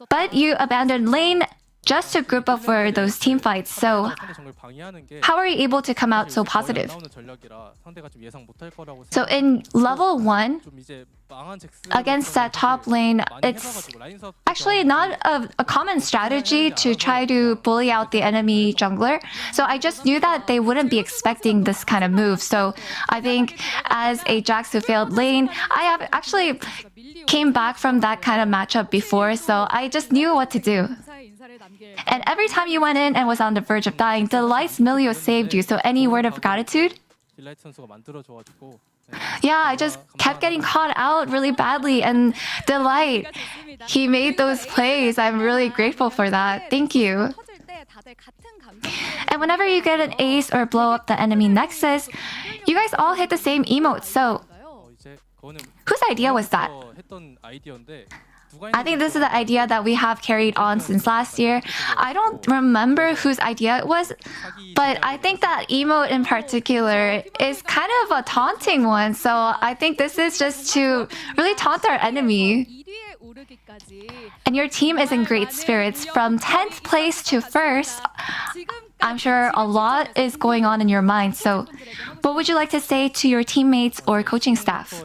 But you abandoned lane just to group up for those team fights. So how are you able to come out so positive? So in level 1, against that top lane, it's actually not a common strategy to try to bully out the enemy jungler. So I just knew that they wouldn't be expecting this kind of move. So I think as a Jax who failed lane, I have actually came back from that kind of matchup before, so I just knew what to do. And every time you went in and was on the verge of dying, Delight's Milio saved you. So any word of gratitude? Yeah, I just kept getting caught out really badly, and Delight, he made those plays. I'm really grateful for that. Thank you. And whenever you get an ace or blow up the enemy nexus, you guys all hit the same emote. So Whose idea was that? I think this is the idea that we have carried on since last year. I don't remember whose idea it was, but I think that emote in particular is kind of a taunting one. So I think this is just to really taunt our enemy. And your team is in great spirits. From 10th place to 1st, I'm sure a lot is going on in your mind. So what would you like to say to your teammates or coaching staff?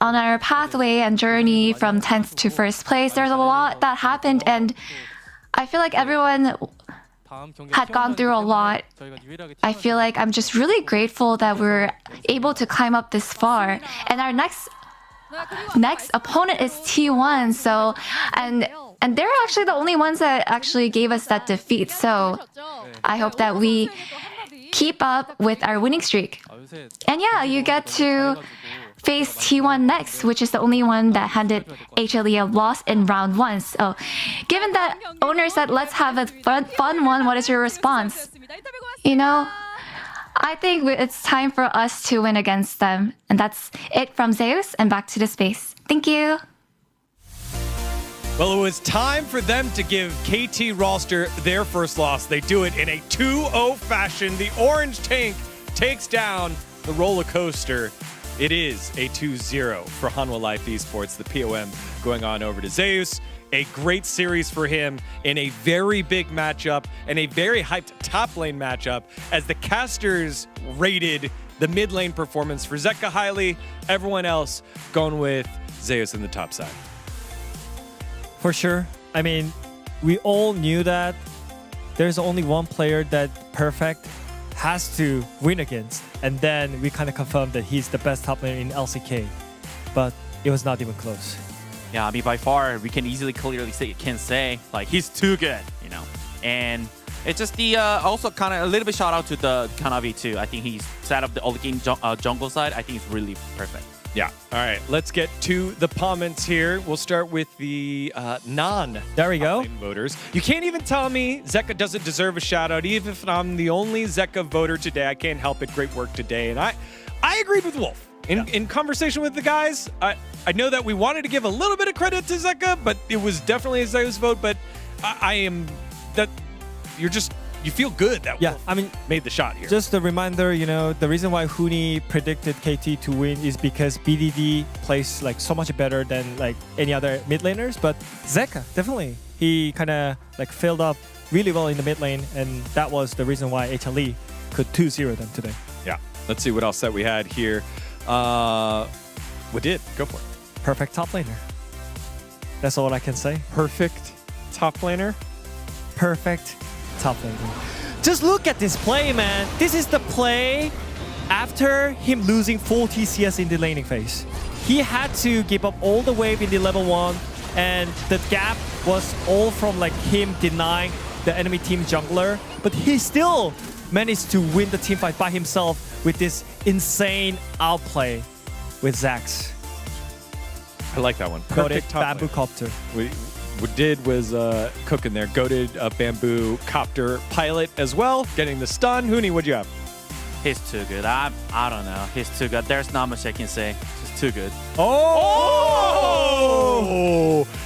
On our pathway and journey from 10th to 1st place, there's a lot that happened, and I feel like everyone had gone through a lot. I feel like I'm just really grateful that we're able to climb up this far. And our next opponent is T1, so and they're actually the only ones that actually gave us that defeat. So I hope that we keep up with our winning streak. And yeah, you get to face T1 next, which is the only one that handed HLE a loss in round 1. So given that owner said let's have a fun one, what is your response? You know, I think it's time for us to win against them. And that's it from Zeus, and back to the space. Thank you. Well, it was time for them to give KT roster their first loss. They do it in a 2-0 fashion. The orange tank takes down the roller coaster. It is a 2-0 for Hanwha Life Esports. The POM going on over to Zeus. A great series for him in a very big matchup and a very hyped top lane matchup as the casters rated the mid lane performance for Zeka highly. Everyone else going with Zeus in the top side. For sure. I mean, we all knew that there's only one player that Perfect has to win against. And then we kind of confirmed that he's the best top laner in LCK. But it was not even close. Yeah, I mean, by far, we can easily, clearly say, like, he's too good, you know. And it's just the, also kind of a little bit shout out to the Kanavi too. I think he's set up the all game jungle side. I think it's really perfect. Yeah. All right. Let's get to the comments here. We'll start with the There we go. voters. You can't even tell me Zeka doesn't deserve a shout out, even if I'm the only Zeka voter today. I can't help it. Great work today. And I agreed with Wolf. In conversation with the guys, I know that we wanted to give a little bit of credit to Zeka, but it was definitely a Zeus vote. But you feel good that Wolf made the shot here. Just a reminder, you know, the reason why Huni predicted KT to win is because BDD plays like so much better than like any other mid laners. But Zeka, definitely, he kind of like filled up really well in the mid lane, and that was the reason why HLE could 2-0 them today. Yeah. Let's see what else that we had here. What did? Go for it. Perfect top laner. That's all I can say. Perfect top laner? Perfect top laner. Just look at this play, man. This is the play after him losing 4 TCS in the laning phase. He had to give up all the wave in the level 1, and the gap was all from like him denying the enemy team jungler, but he still managed to win the team fight by himself with this insane outplay with Zax. I like that one. Goated bamboo copter. What did was cooking there. Goated bamboo copter pilot as well, getting the stun. Huni, what'd you have? He's too good. I don't know. He's too good. There's not much I can say. He's too good. Oh!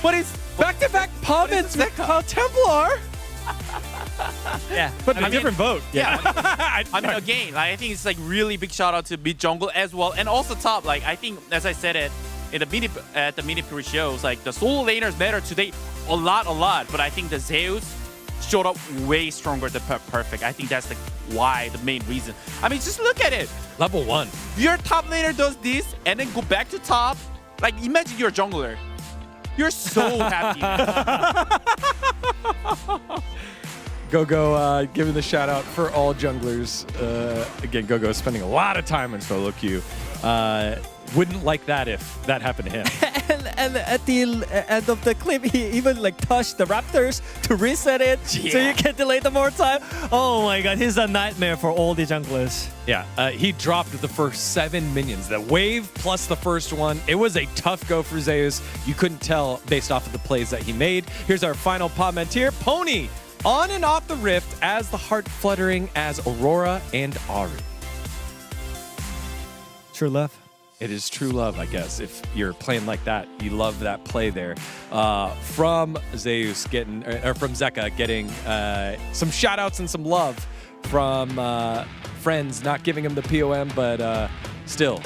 But it's back-to-back comments with Templar. Yeah, but a different vote. Yeah, I mean, again, like, I think it's like really big shout out to mid jungle as well, and also top. Like, I think, as I said it in the at the mini pre-shows, like the solo laners matter today a lot. But I think the Zeus showed up way stronger than Perfect. I think that's the main reason. I mean, just look at it. Level 1. Your top laner does this and then go back to top. Like, imagine you're a jungler. You're so happy. Gogo giving the shout out for all junglers. Again, Gogo is spending a lot of time in solo queue. Wouldn't like that if that happened to him. and at the end of the clip, he even like touched the Raptors to reset it, so you can delay the more time. Oh my god, he's a nightmare for all the junglers. Yeah, he dropped the first 7 minions. The wave plus the first one. It was a tough go for Zeus. You couldn't tell based off of the plays that he made. Here's our final comment here. Pony on and off the rift as the heart fluttering as Aurora and Ari. True love. It is true love, I guess. If you're playing like that, you love that play there. From Zeus from Zeka getting some shout outs and some love from friends, not giving him the POM, but still.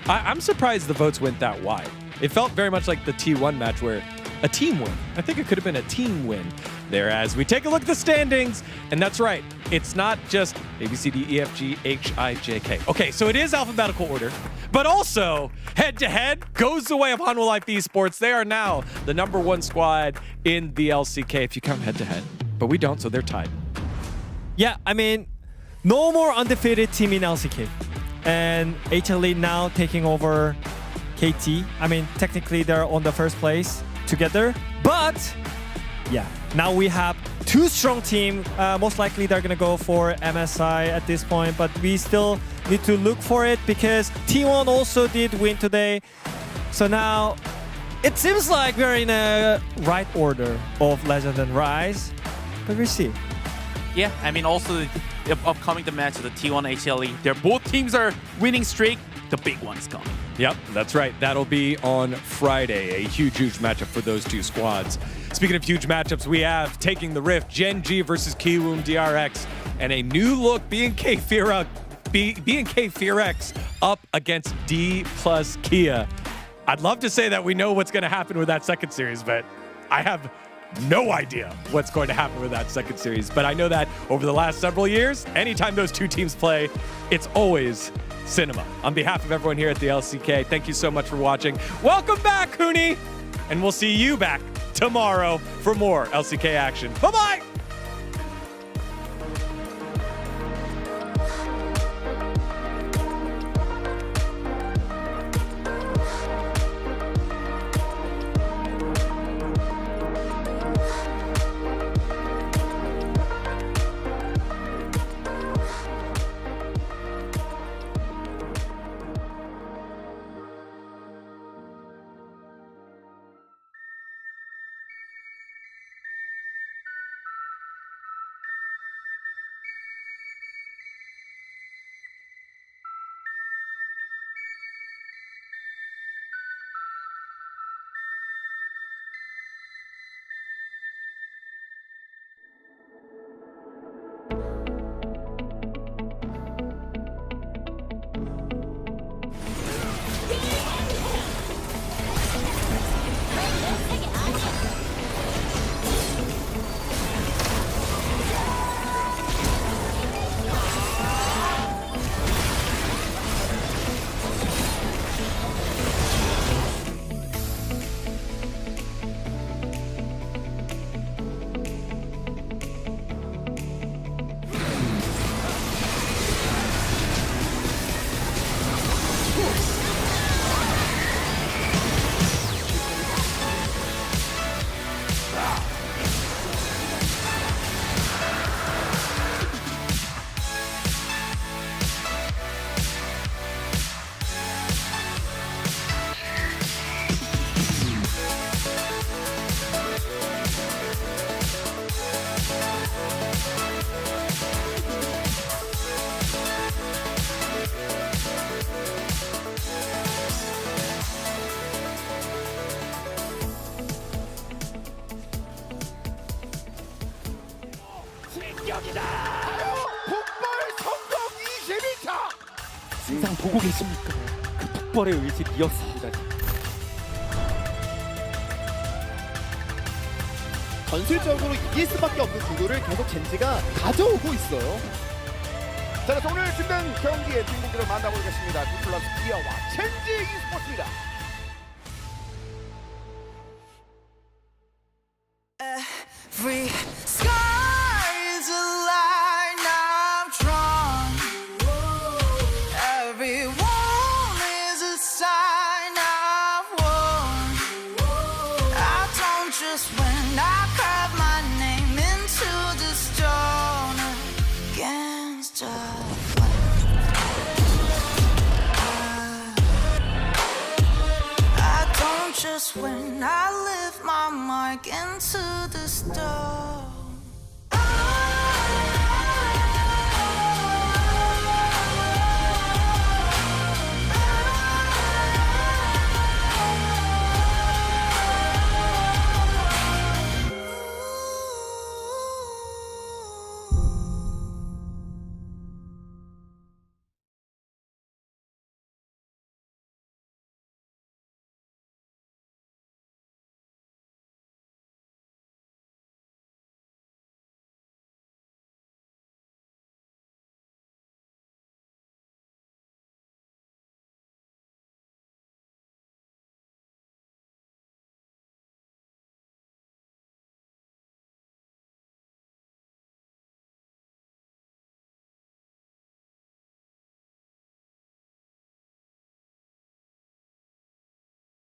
I'm surprised the votes went that wide. It felt very much like the T1 match where a team win. I think it could have been a team win there as we take a look at the standings. And that's right. It's not just A, B, C, D, E, F, G, H, I, J, K. Okay, so it is alphabetical order, but also head-to-head goes the way of Hanwha Life Esports. They are now the #1 squad in the LCK if you count head-to-head, but we don't, so they're tied. Yeah, I mean, no more undefeated team in LCK. And HLE now taking over KT. I mean, technically they're on the first place together, but yeah, now we have two strong teams. Most likely they're gonna go for MSI at this point, but we still need to look for it because T1 also did win today. So now it seems like we're in a right order of Legend and Rise, but we'll see. Yeah, I mean also the upcoming the match of the T1 HLE. They're both teams are winning streak. The big one's coming. Yep, that's right. That'll be on Friday. A huge matchup for those two squads. Speaking of huge matchups, we have taking the Rift, Gen G versus Kiwoom DRX, and a new look BNK Fearex up against D plus Kia. I'd love to say that we know what's going to happen with that second series, but I have no idea what's going to happen with that second series. But I know that over the last several years, anytime those two teams play, it's always cinema. On behalf of everyone here at the LCK, thank you so much for watching. Welcome back, Huni! And we'll see you back tomorrow for more LCK action. Bye-bye! 항상 보고 계십니까? 그 폭발의 의식이었습니다. 전술적으로 이길 수밖에 없는 구도를 계속 젠지가 가져오고 있어요. 자, 그래서 오늘 준비된 경기의 주인공들을 만나보겠습니다. 디플러스 기아와 젠지 e스포츠입니다. Every sky is a line I've drawn. Every wall is a sign I've worn. I don't just win, I carve my name into the stone against a I don't just win, I live my mark into the stone.